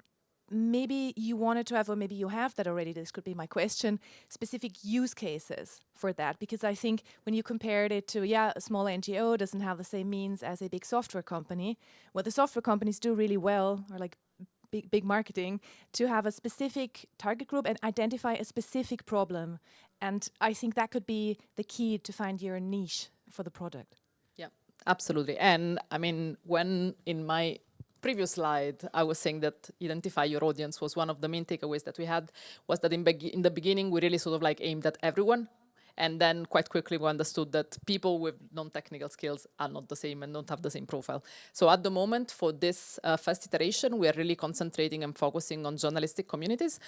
maybe you wanted to have, or maybe you have that already, this could be my question, specific use cases for that, because I think when you compared it to, yeah, a small NGO doesn't have the same means as a big software company, what the software companies do really well, or like big marketing, to have a specific target group and identify a specific problem. And I think that could be the key to find your niche for the product. Yeah, absolutely. And I mean, when in my previous slide, I was saying that identify your audience was one of the main takeaways that we had, was that in the beginning, we really sort of like aimed at everyone. And then quite quickly we understood that people with non-technical skills are not the same and don't have the same profile. So at the moment, for this first iteration, we are really concentrating and focusing on journalistic communities.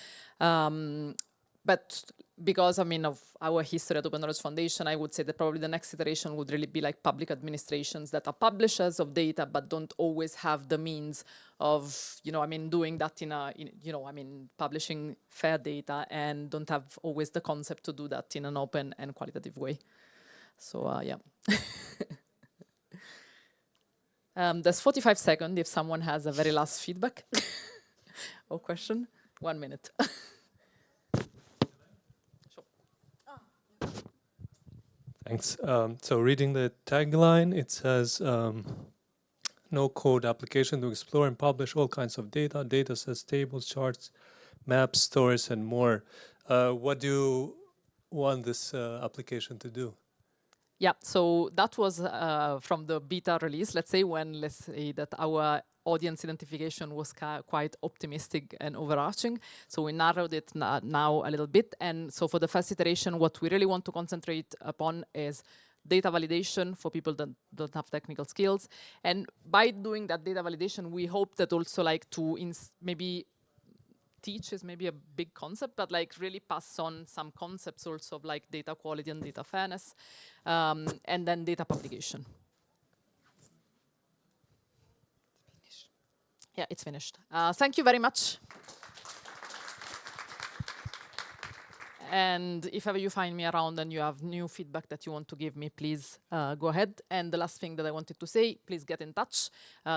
but because I mean of our history at Open Knowledge Foundation, I would say that probably the next iteration would really be like public administrations that are publishers of data, but don't always have the means of, doing that publishing fair data, and don't have always the concept to do that in an open and qualitative way. So yeah. There's 45 seconds if someone has a very last feedback or question. 1 minute. Thanks. So reading the tagline, it says, no code application to explore and publish all kinds of data, data sets, tables, charts, maps, stories, and more. What do you want this application to do? Yeah, so that was from the beta release, let's say that our audience identification was quite optimistic and overarching. So we narrowed it now a little bit. And so for the first iteration, what we really want to concentrate upon is data validation for people that don't have technical skills. And by doing that data validation, we hope that also maybe teach is maybe a big concept, but like really pass on some concepts also of like data quality and data fairness, and then data publication. Yeah, it's finished. Thank you very much. And if ever you find me around and you have new feedback that you want to give me, please go ahead. And the last thing that I wanted to say, please get in touch.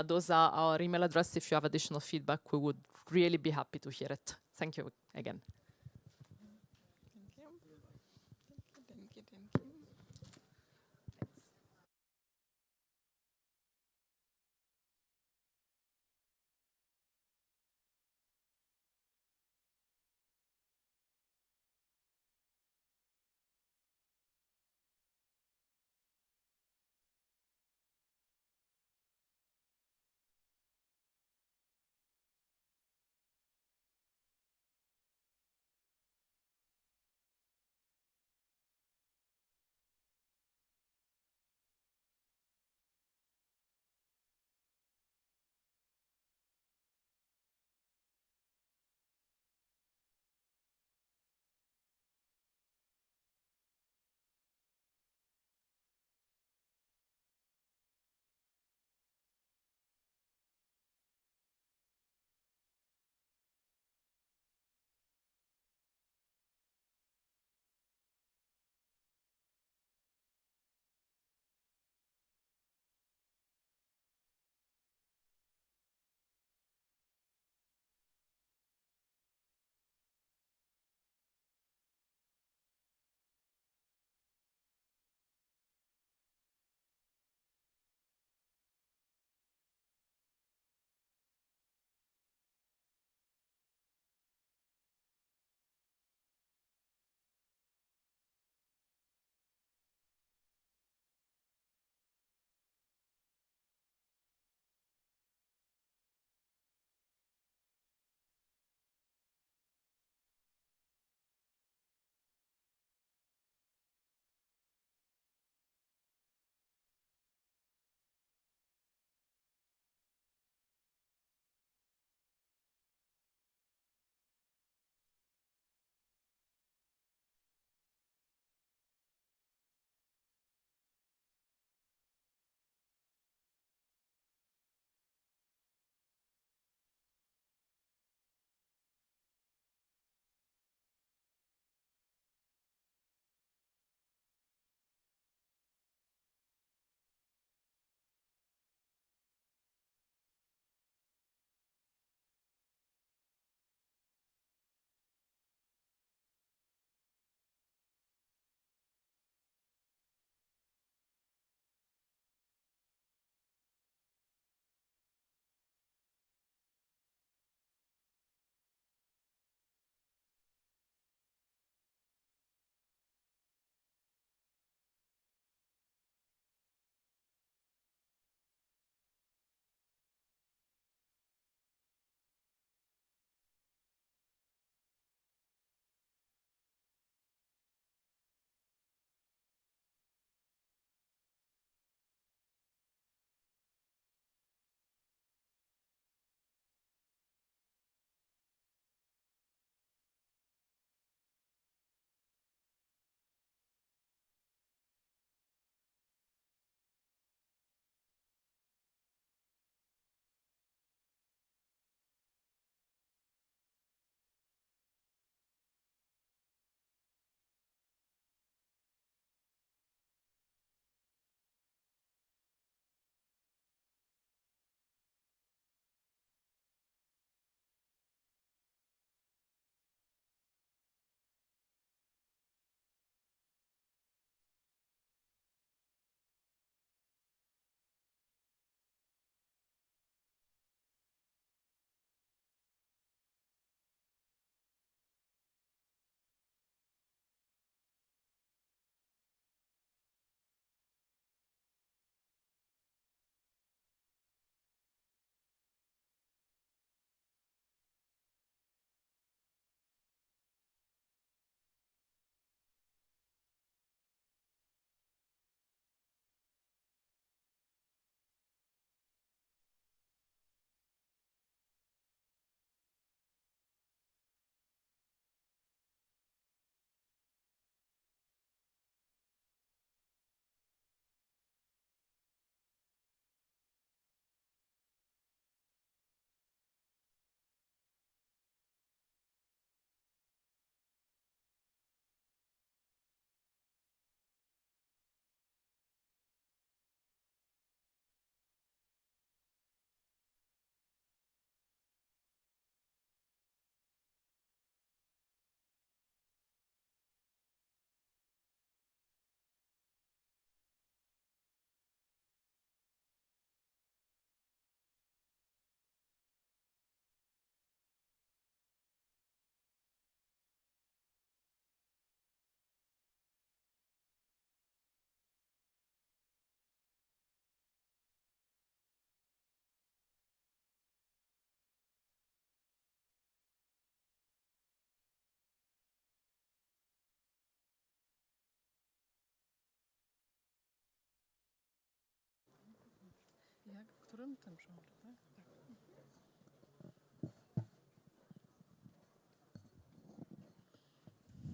Those are our email address. If you have additional feedback, we would really be happy to hear it. Thank you again.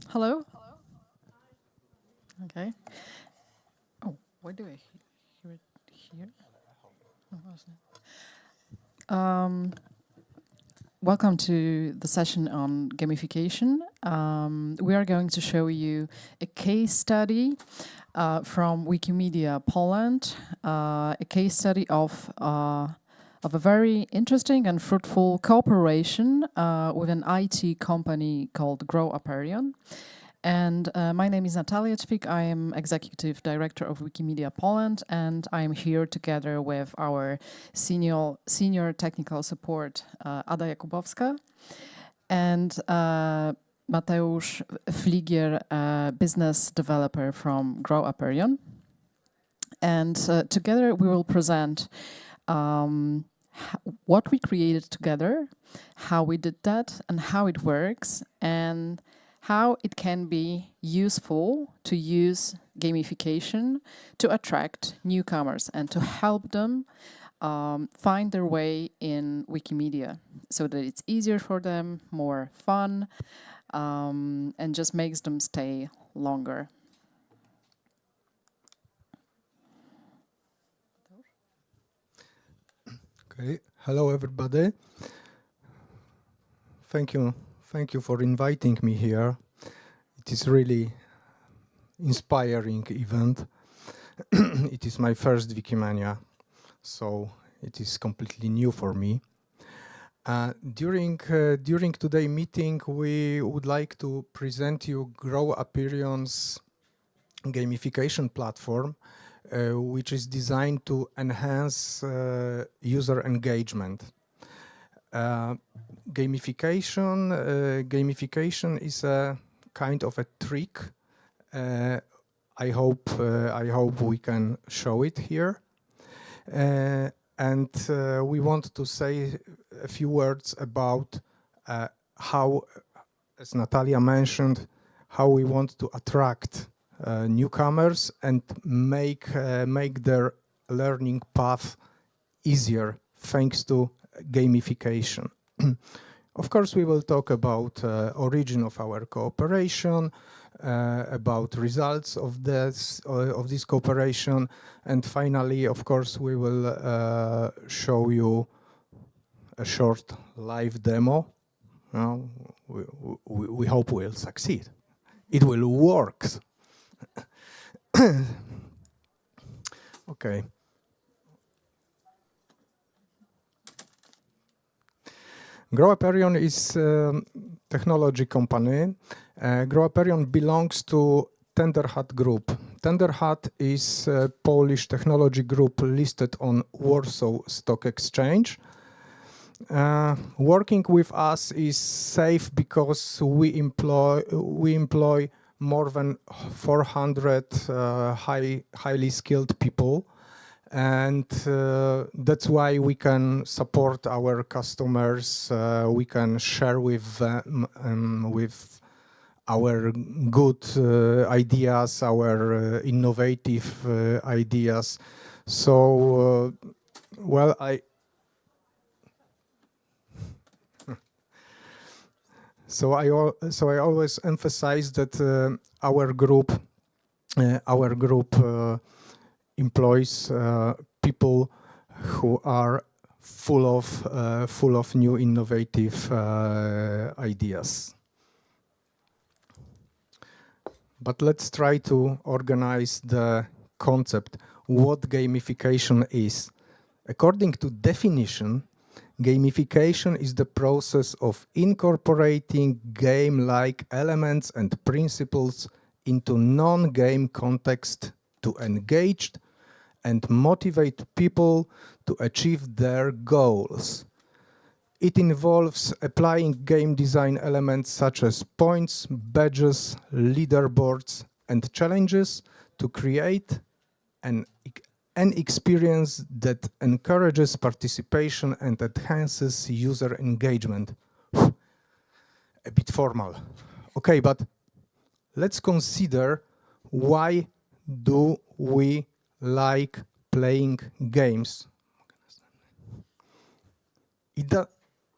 Hello? Okay. Oh, why do I hear it here? Oh, wasn't it? Welcome to the session on gamification. We are going to show you a case study from Wikimedia Poland, a case study of a very interesting and fruitful cooperation with an IT company called Uperion. And my name is Natalia Ćwik. I am Executive Director of Wikimedia Poland, and I am here together with our senior technical support, Ada Jakubowska, and Mateusz Fligier, business developer from Uperion. And together we will present what we created together, how we did that, and how it works, and how it can be useful to use gamification to attract newcomers and to help them find their way in Wikimedia so that it's easier for them, more fun, and just makes them stay longer. Okay, hello everybody. Thank you for inviting me here. It is really inspiring event. It is my first Wikimania, so it is completely new for me. During today's meeting, we would like to present you Uperion's gamification platform, which is designed to enhance user engagement. Gamification is a kind of a trick. I hope we can show it here. And we want to say a few words about how, as Natalia mentioned, how we want to attract newcomers and make their learning path easier thanks to gamification. Of course, we will talk about origin of our cooperation, about results of this cooperation, and finally, of course, we will show you a short live demo. We hope we'll succeed. It will work. Okay. Uperion is a technology company. Uperion belongs to Tenderhat Group. Tenderhat is a Polish technology group listed on Warsaw Stock Exchange. Working with us is safe because we employ more than 400 highly skilled people. And that's why we can support our customers. We can share with them, with our good ideas, our innovative ideas. So, well, I always emphasize that our group employs people who are full of new innovative ideas. But let's try to organize the concept, what gamification is. According to definition, gamification is the process of incorporating game-like elements and principles into non-game context to engage and motivate people to achieve their goals. It involves applying game design elements such as points, badges, leaderboards, and challenges to create an experience that encourages participation and enhances user engagement. A bit formal. Okay, but let's consider why do we like playing games.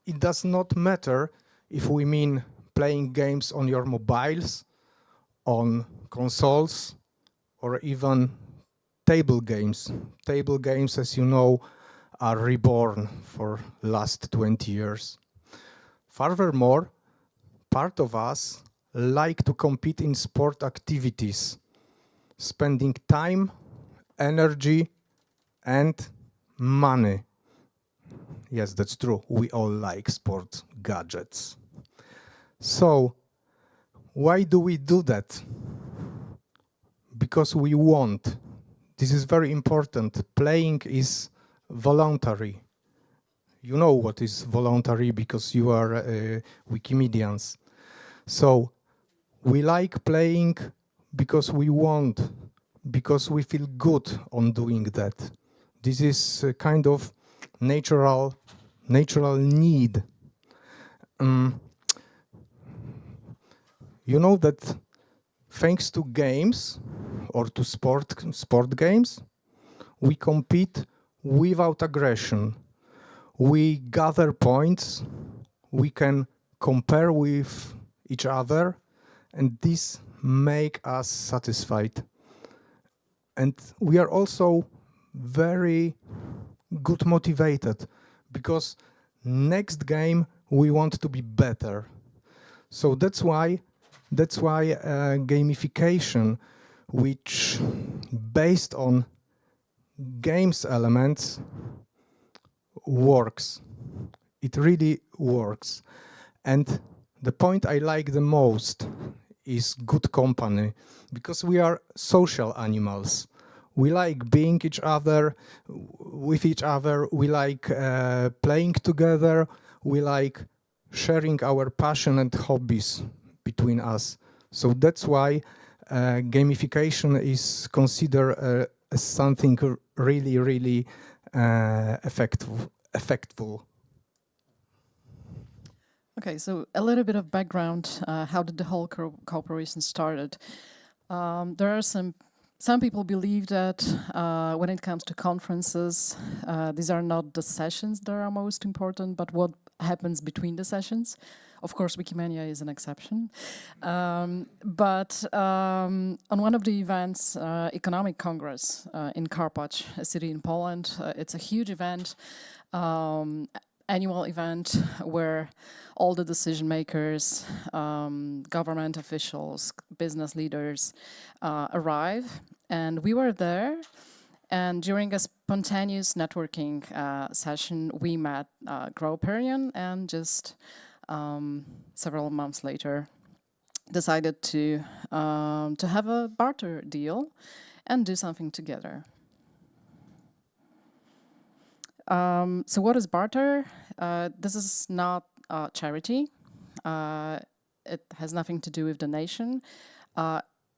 it does not matter if we mean playing games on your mobiles, on consoles, or even table games. Table games, as you know, are reborn for last 20 years. Furthermore, part of us like to compete in sport activities, spending time, energy, and money. Yes, that's true. We all like sport gadgets. So, why do we do that? Because we want. This is very important. Playing is voluntary. You know what is voluntary because you are Wikimedians. So, we like playing because we want, because we feel good on doing that. This is a kind of natural need. You know that thanks to games or to sport games, we compete without aggression. We gather points, we can compare with each other, and this make us satisfied. And we are also very good motivated because next game we want to be better. So that's why gamification, which based on games elements, works. It really works. And the point I like the most is good company, because we are social animals. We like being with each other, we like playing together, we like sharing our passion and hobbies between us. So that's why gamification is considered as something really, really effective. Okay, so a little bit of background. How did the whole cooperation started? There are some people believe that when it comes to conferences, these are not the sessions that are most important, but what happens between the sessions. Of course, Wikimania is an exception. But on one of the events, Economic Congress in Karpacz, a city in Poland, it's a huge event, annual event where all the decision makers, government officials, business leaders arrive. And we were there. And during a spontaneous networking session, we met Uperion, and just several months later decided to have a barter deal and do something together. So what is barter? This is not charity. It has nothing to do with donation.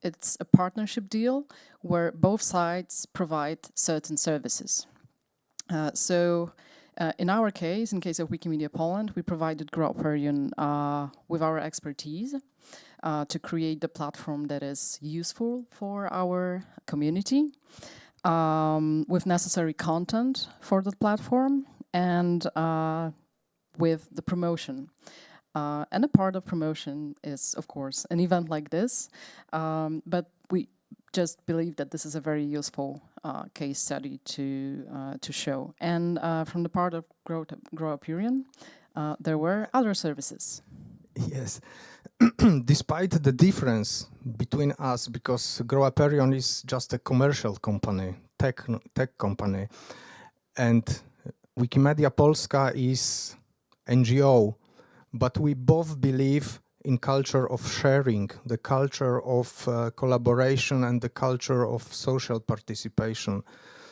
It's a partnership deal where both sides provide certain services. In our case, in case of Wikimedia Poland, we provided Uperion with our expertise to create the platform that is useful for our community, with necessary content for the platform, and with the promotion. And a part of promotion is, of course, an event like this, but we just believe that this is a very useful case study to show. And from the part of Uperion, there were other services. Yes. Despite the difference between us, because Uperion is just a commercial company, tech company, and Wikimedia Polska is NGO, but we both believe in culture of sharing, the culture of collaboration, and the culture of social participation.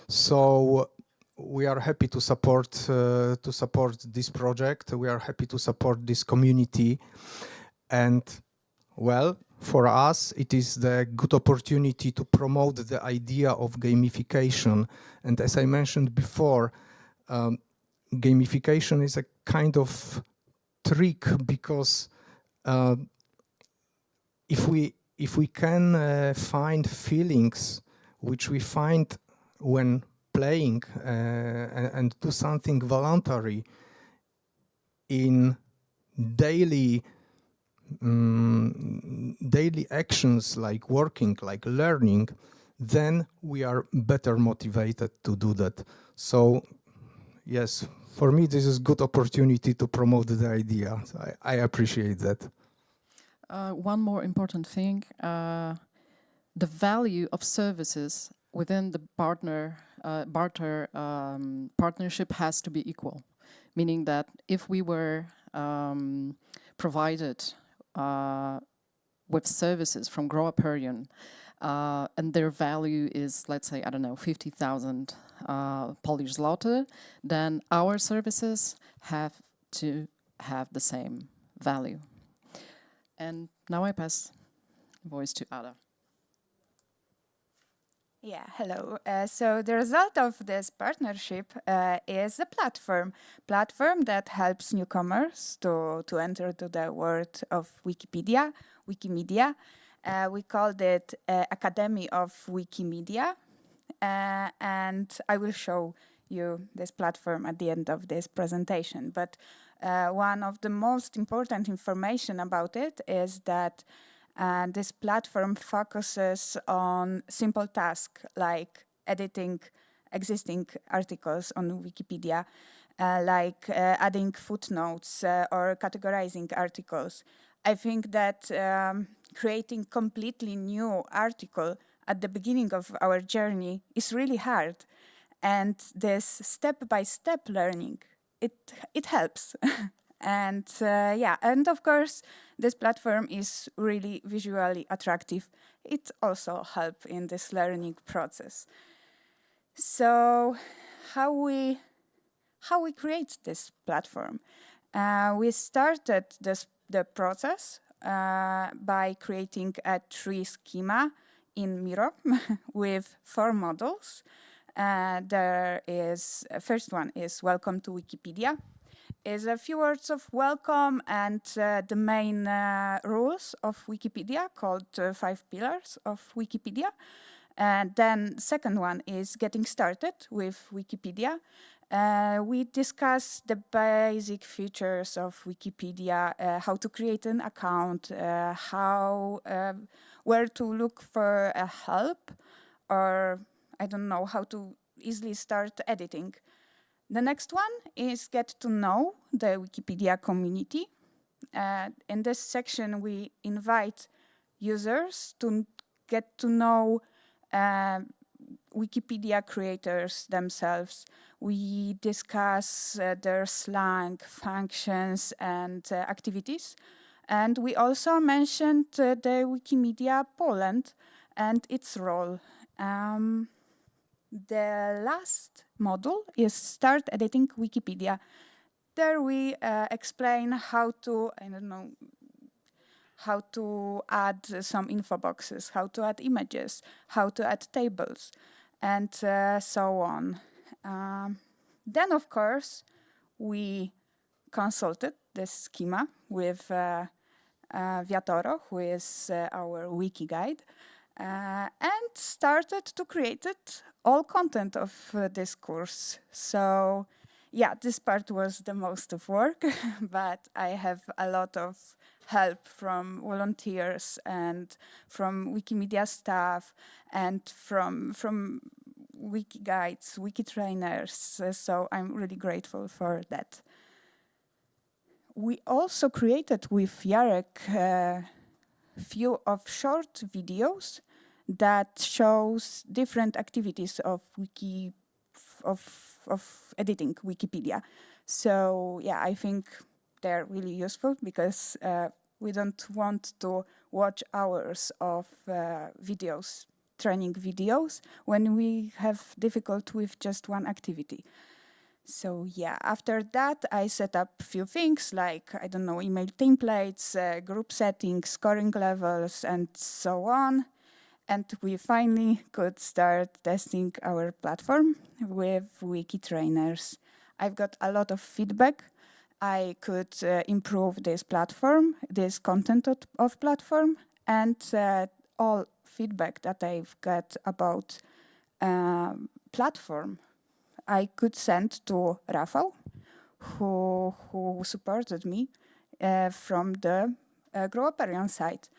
So we are happy to support this project. We are happy to support this community, and well, for us, it is the good opportunity to promote the idea of gamification. And as I mentioned before, gamification is a kind of trick, because if we can find feelings which we find when playing and do something voluntary, in daily daily actions like working, like learning, then we are better motivated to do that. So yes, for me this is good opportunity to promote the idea. So I appreciate that. One more important thing, the value of services within the barter partnership has to be equal, meaning that if we were provided with services from Uperion, and their value is, let's say, I don't know, 50,000 Polish zloty, then our services have to have the same value. And now I pass the voice to Ada. Yeah, hello. So the result of this partnership is a platform that helps newcomers to enter to the world of Wikipedia, Wikimedia. We called it Academy of Wikimedia, and I will show you this platform at the end of this presentation. But one of the most important information about it is that this platform focuses on simple tasks like editing existing articles on Wikipedia, like adding footnotes or categorizing articles. I think that creating completely new article at the beginning of our journey is really hard. And this step-by-step learning, it helps. And yeah, and of course, this platform is really visually attractive. It also helps in this learning process. So how we create this platform? We started the process by creating a tree schema in Miro with 4 models. There is, first one is Welcome to Wikipedia. Is a few words of welcome and the main rules of Wikipedia called 5 pillars of Wikipedia. And then second one is getting started with Wikipedia. We discuss the basic features of Wikipedia, how to create an account, where to look for help, or I don't know, how to easily start editing. The next one is get to know the Wikipedia community. In this section, we invite users to get to know Wikipedia creators themselves. We discuss their slang, functions, and activities. And we also mentioned the Wikimedia Poland and its role. The last module is Start Editing Wikipedia. There we explain how to, how to add some info boxes, how to add images, how to add tables, and so on. Then, of course, we consulted this schema with Viatoro, who is our wiki guide, and started to create all content of this course. So yeah, this part was the most of work, but I have a lot of help from volunteers and from Wikimedia staff and from wiki guides, wiki trainers. So I'm really grateful for that. We also created with Jarek few of short videos that shows different activities of editing Wikipedia. So yeah, I think they're really useful because we don't want to watch hours of videos, training videos, when we have difficulty with just one activity. So yeah, after that, I set up a few things like, I don't know, email templates, group settings, scoring levels, and so on. And we finally could start testing our platform with wiki trainers. I've got a lot of feedback. I could improve this platform, this content of platform, and all feedback that I've got about platform I could send to Rafał, who supported me from the Uperion side.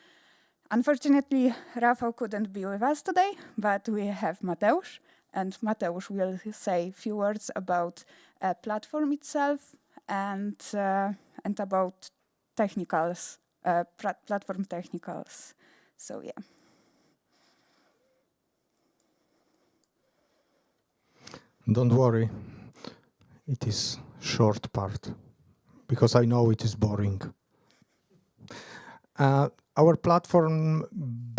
Unfortunately, Rafał couldn't be with us today, but we have Mateusz, and Mateusz will say a few words about platform itself and about technicals, platform technicals. So yeah. Don't worry, it is short part, because I know it is boring. Our platform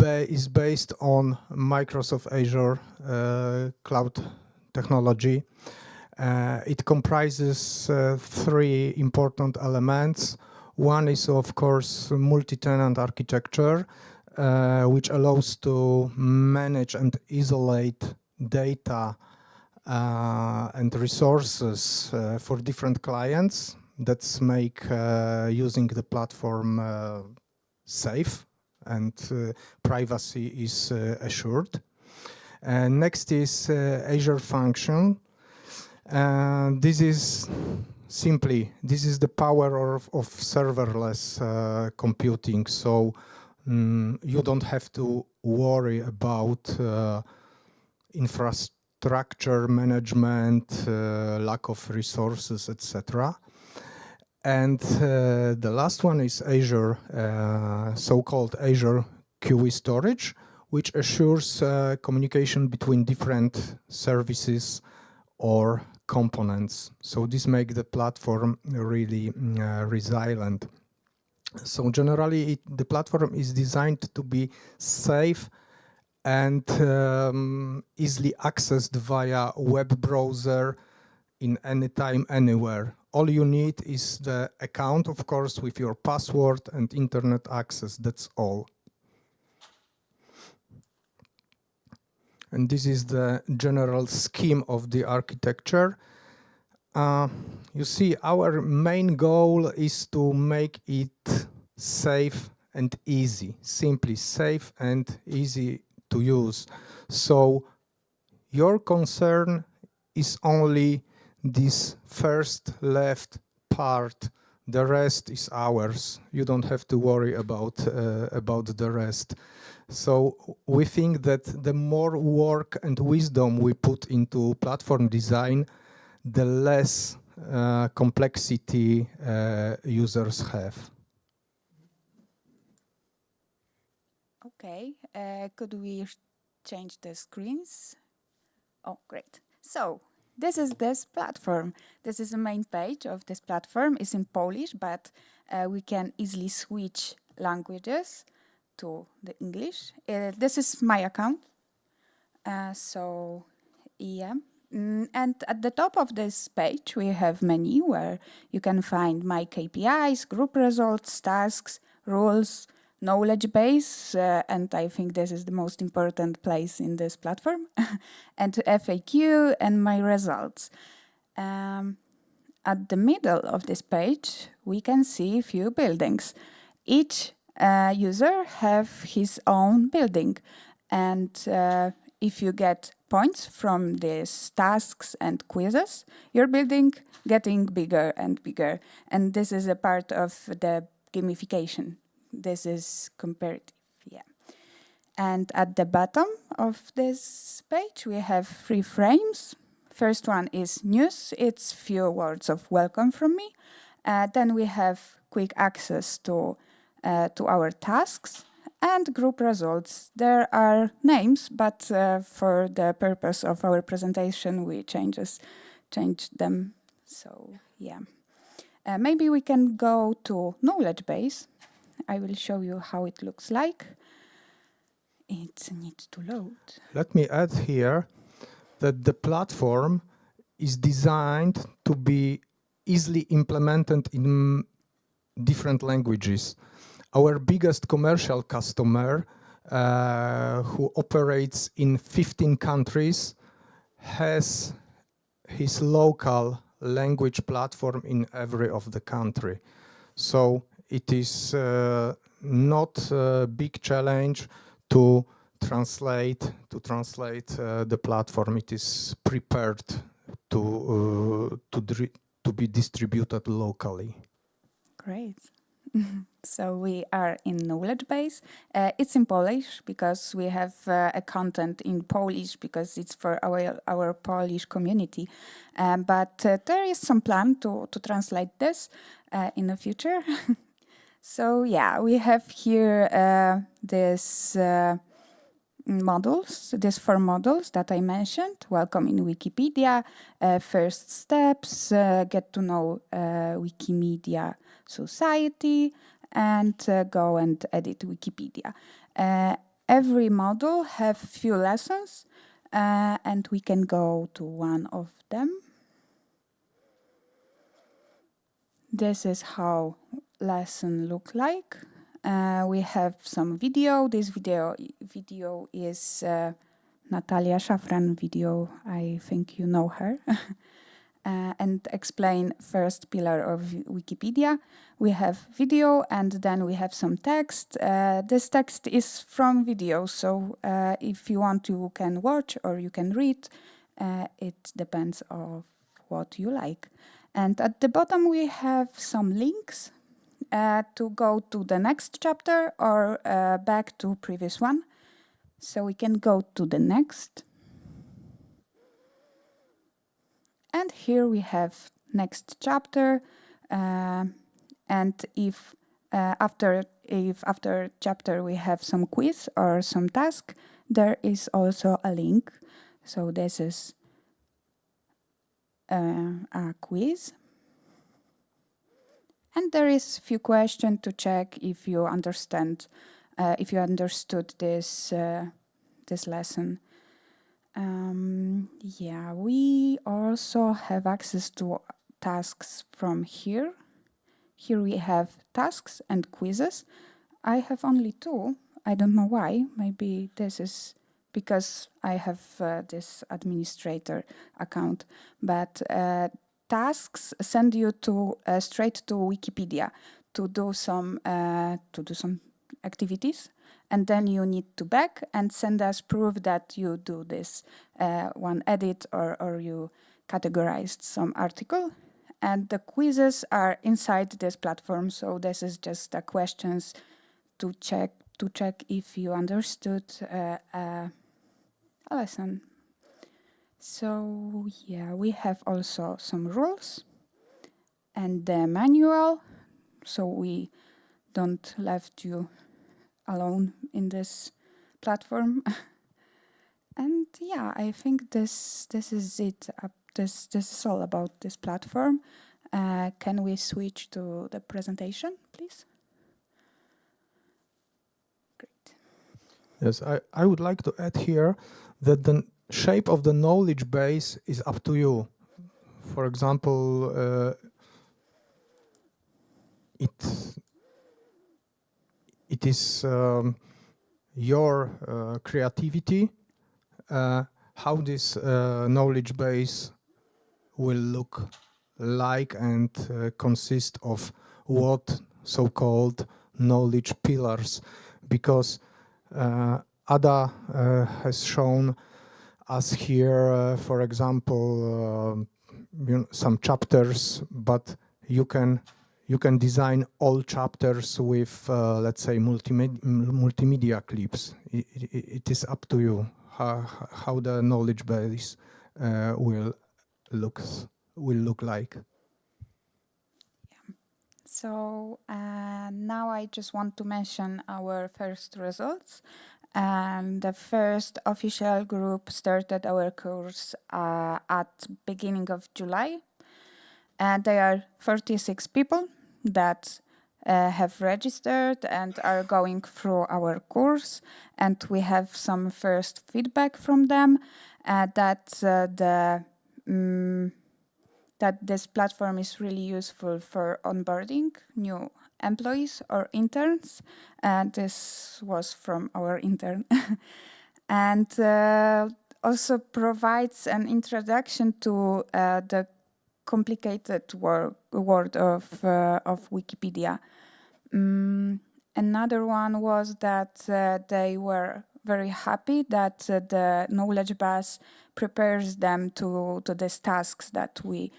is based on Microsoft Azure cloud technology. It comprises three important elements. One is, of course, multi-tenant architecture, which allows to manage and isolate data and resources for different clients. That's make using the platform safe and privacy is assured. Next is Azure Function. This is the power of serverless computing. So you don't have to worry about infrastructure management, lack of resources, etc. And the last one is Azure, so-called Azure QE storage, which assures communication between different services or components. So this makes the platform really resilient. So generally, the platform is designed to be safe and easily accessed via web browser in any time, anywhere. All you need is the account, of course, with your password and internet access. That's all. And this is the general scheme of the architecture. You see, our main goal is to make it safe and easy, simply safe and easy to use. So your concern is only this first left part. The rest is ours. You don't have to worry about the rest. So we think that the more work and wisdom we put into platform design, the less complexity users have. Okay, could we change the screens? Oh, great. So this is this platform. This is the main page of this platform. It's in Polish, but we can easily switch languages to the English. This is my account. So yeah. And at the top of this page, we have menu where you can find my KPIs, group results, tasks, rules, knowledge base, and I think this is the most important place in this platform, and FAQ and my results. At the middle of this page, we can see a few buildings. Each user have his own building, and if you get points from these tasks and quizzes, your building getting bigger and bigger. And this is a part of the gamification. This is comparative, yeah. And at the bottom of this page, we have 3 frames. First one is news. It's few words of welcome from me. Then we have quick access to our tasks and group results. There are names, but for the purpose of our presentation, we changed them. So yeah, maybe we can go to knowledge base. I will show you how it looks like. It needs to load. Let me add here that the platform is designed to be easily implemented in different languages. Our biggest commercial customer, who operates in 15 countries, has his local language platform in every of the country. So it is not a big challenge to translate the platform. It is prepared to to be distributed locally? Great. So we are in knowledge base. It's in Polish because we have a content in Polish because it's for our Polish community. But there is some plan to translate this in the future. So yeah, we have here these models, these 4 models that I mentioned. Welcome in Wikipedia, first steps, get to know Wikimedia society, and go and edit Wikipedia. Every model have few lessons, and we can go to one of them. This is how lesson look like. We have some video. This video is Natalia Szafran video. I think you know her. And explain first pillar of Wikipedia. We have video and then we have some text. This text is from video, so if you want, you can watch or you can read. It depends on what you like. And at the bottom we have some links to go to the next chapter or back to previous one. So we can go to the next. And here we have next chapter, and if after chapter we have some quiz or some task, there is also a link. So this is a quiz, and there is few questions to check if you understand, if you understood this this lesson. Yeah, we also have access to tasks from here. Here we have tasks and quizzes. I have only 2. I don't know why. Maybe this is because I have this administrator account. But tasks send you to straight to Wikipedia to do some activities. And then you need to back and send us proof that you do this one edit or you categorized some article. And the quizzes are inside this platform. So this is just the questions to check if you understood a lesson. So yeah, we have also some rules and the manual. So we don't left you alone in this platform. And yeah, I think this is it. This is all about this platform. Can we switch to the presentation, please? Great. Yes, I would like to add here that the shape of the knowledge base is up to you. For example, it is your creativity, how this knowledge base will look like and consist of what so-called knowledge pillars, because Ada has shown us here, for example, some chapters, but you can design all chapters with, let's say, multimedia clips. It is up to you how the knowledge base will look like. So now I just want to mention our first results. The first official group started our course at beginning of July. And there are 46 people that have registered and are going through our course. And we have some first feedback from them that this platform is really useful for onboarding new employees or interns. And this was from our intern. And also provides an introduction to the complicated world of Wikipedia. Another one was that they were very happy that the knowledge base prepares them to these tasks that we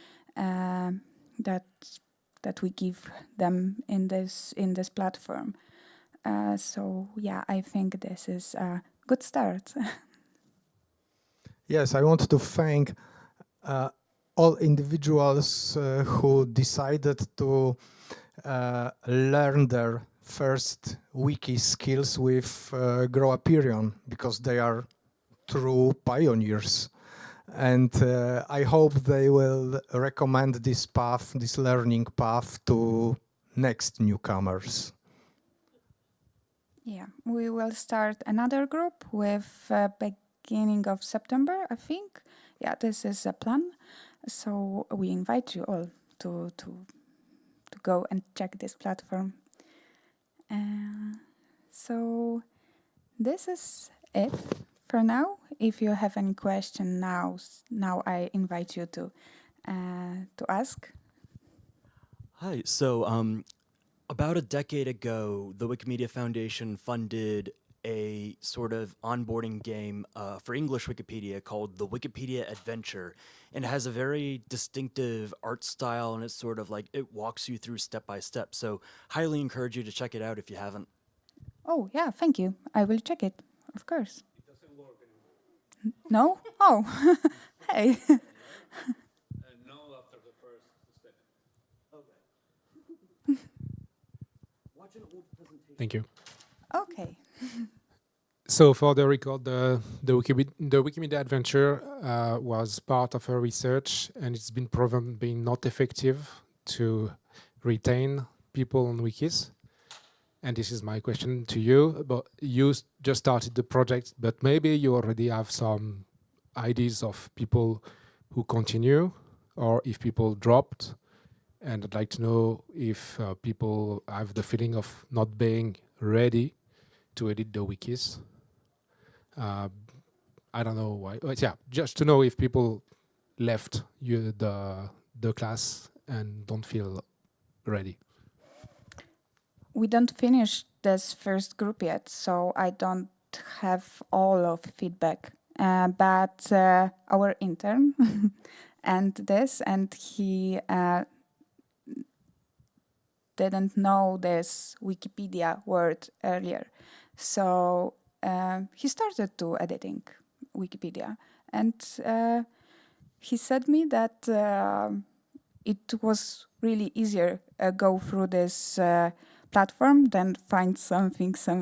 that we give them in this platform. So yeah, I think this is a good start. Yes, I want to thank all individuals who decided to learn their first wiki skills with Uperion, because they are true pioneers. And I hope they will recommend this path, this learning path, to next newcomers. Yeah, we will start another group with beginning of September, I think. Yeah, this is a plan. So we invite you all to go and check this platform. So this is it for now. If you have any question now I invite you to ask. Hi. So about a decade ago, the Wikimedia Foundation funded a sort of onboarding game for English Wikipedia called the Wikipedia Adventure. And it has a very distinctive art style, and it's sort of like it walks you through step by step. So highly encourage you to check it out if you haven't. Oh, yeah, thank you. I will check it, of course. It doesn't work anymore. No? Oh, hey. No after the first step. Okay. Watch an old presentation. Thank you. Okay. So for the record, the Wikimedia Adventure was part of her research, and it's been proven being not effective to retain people on wikis. And this is my question to you. But you just started the project, but maybe you already have some ideas of people who continue, or if people dropped. And I'd like to know if people have the feeling of not being ready to edit the wikis. I don't know why. But yeah, just to know if people left the class and don't feel ready. We don't finish this first group yet, so I don't have all of feedback. But our intern and he didn't know this Wikipedia word earlier. So he started to editing Wikipedia, and he said me that it was really easier go through this platform than find some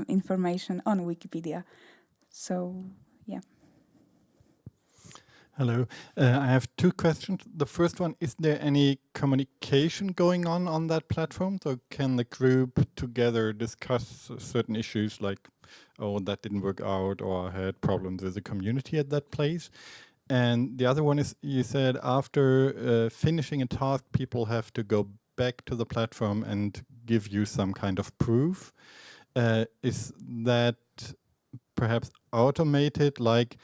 information on Wikipedia. So yeah. Hello. I have two questions. The first one, is there any communication going on that platform? So can the group together discuss certain issues like, oh, that didn't work out, or I had problems with the community at that place? And the other one is, you said after finishing a task, people have to go back to the platform and give you some kind of proof. Is that perhaps automated, like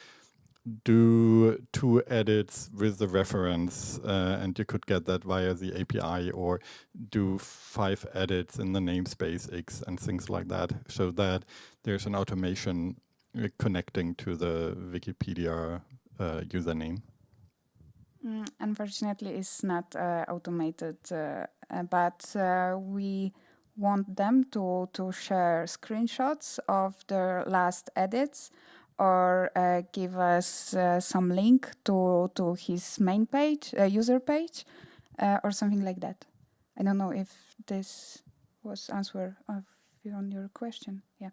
do 2 edits with the reference and you could get that via the API, or do 5 edits in the namespace X and things like that, so that there's an automation connecting to the Wikipedia username? Unfortunately, it's not automated, but we want them to share screenshots of their last edits, or give us some link to his main page, user page, or something like that. I don't know if this was answer on your question. Yeah.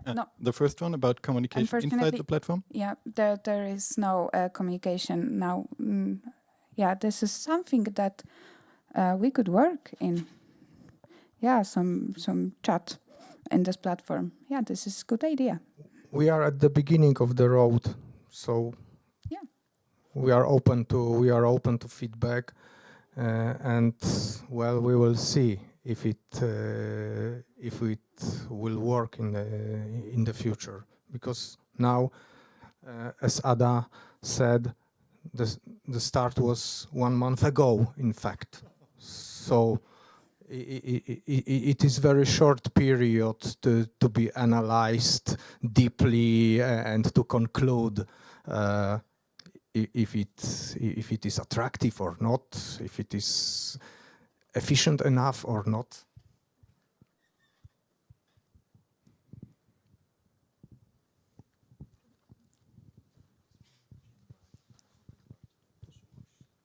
No. The first one about communication inside the platform? Yeah, there is no communication now. Yeah, this is something that we could work in. Yeah, some chat in this platform. Yeah, this is a good idea. We are at the beginning of the road, so yeah, we are open to feedback, and well, we will see if it will work in the future. Because now, as Ada said, the start was 1 month ago, in fact. So it is very short period to be analyzed deeply and to conclude if it is attractive or not, if it is efficient enough or not.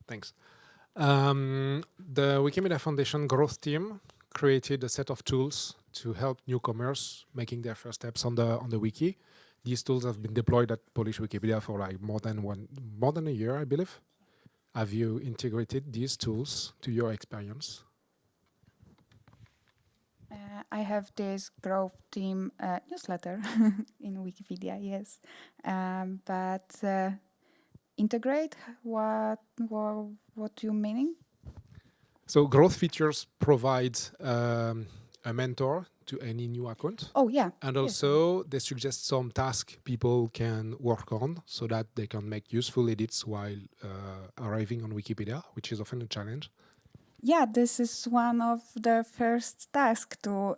Thanks. The Wikimedia Foundation growth team created a set of tools to help newcomers making their first steps on the wiki. These tools have been deployed at Polish Wikipedia for like more than a year, I believe. Have you integrated these tools to your experience? I have this growth team newsletter in Wikipedia, yes, but integrate what you meaning? So growth features provide a mentor to any new account. Oh yeah. And also they suggest some tasks people can work on so that they can make useful edits while arriving on Wikipedia, which is often a challenge. Yeah, this is one of the first tasks to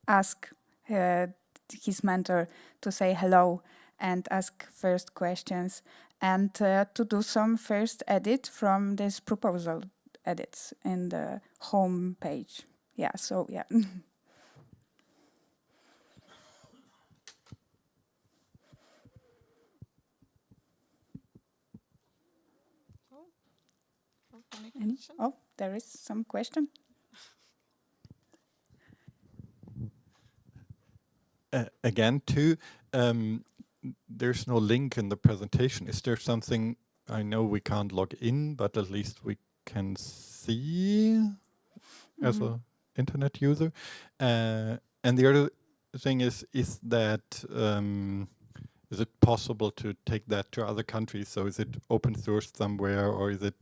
ask his mentor to say hello and ask first questions and to do some first edit from this proposal edits in the home page. Yeah, so yeah. Oh, there is some question. Again, too, there's no link in the presentation. Is there something, I know we can't log in, but at least we can see as an internet user. And the other thing is that, is it possible to take that to other countries? So is it open source somewhere, or is it,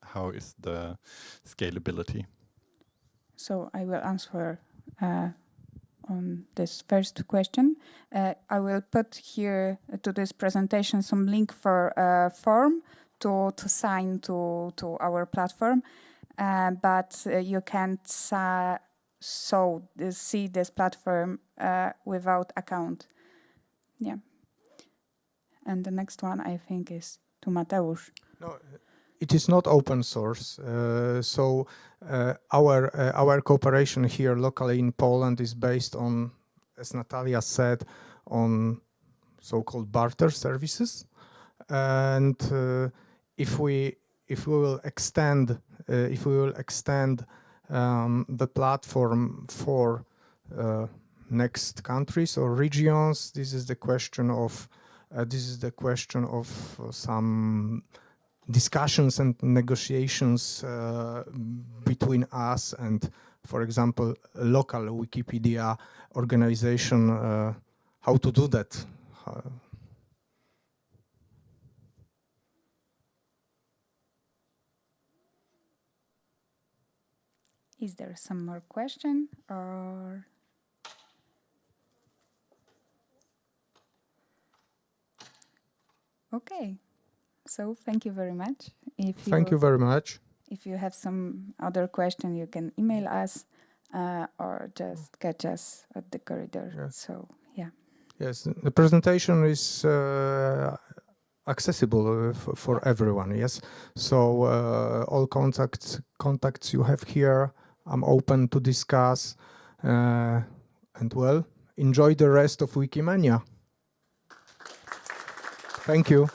how is the scalability? So I will answer on this first question. I will put here to this presentation some link for a form to sign to our platform, but you can't see this platform without account. Yeah. And the next one I think is to Mateusz. No, it is not open source. So our cooperation here locally in Poland is based on, as Natalia said, on so-called barter services. And if we will extend the platform for next countries or regions, this is the question of some discussions and negotiations between us and, for example, a local Wikipedia organization, how to do that. Is there some more question or? Okay. So thank you very much. Thank you very much. If you have some other question, you can email us or just catch us at the corridor. Yes. So yeah. Yes, the presentation is accessible for everyone. Yes, so all contacts you have here, I'm open to discuss. And well, enjoy the rest of Wikimania. Thank you.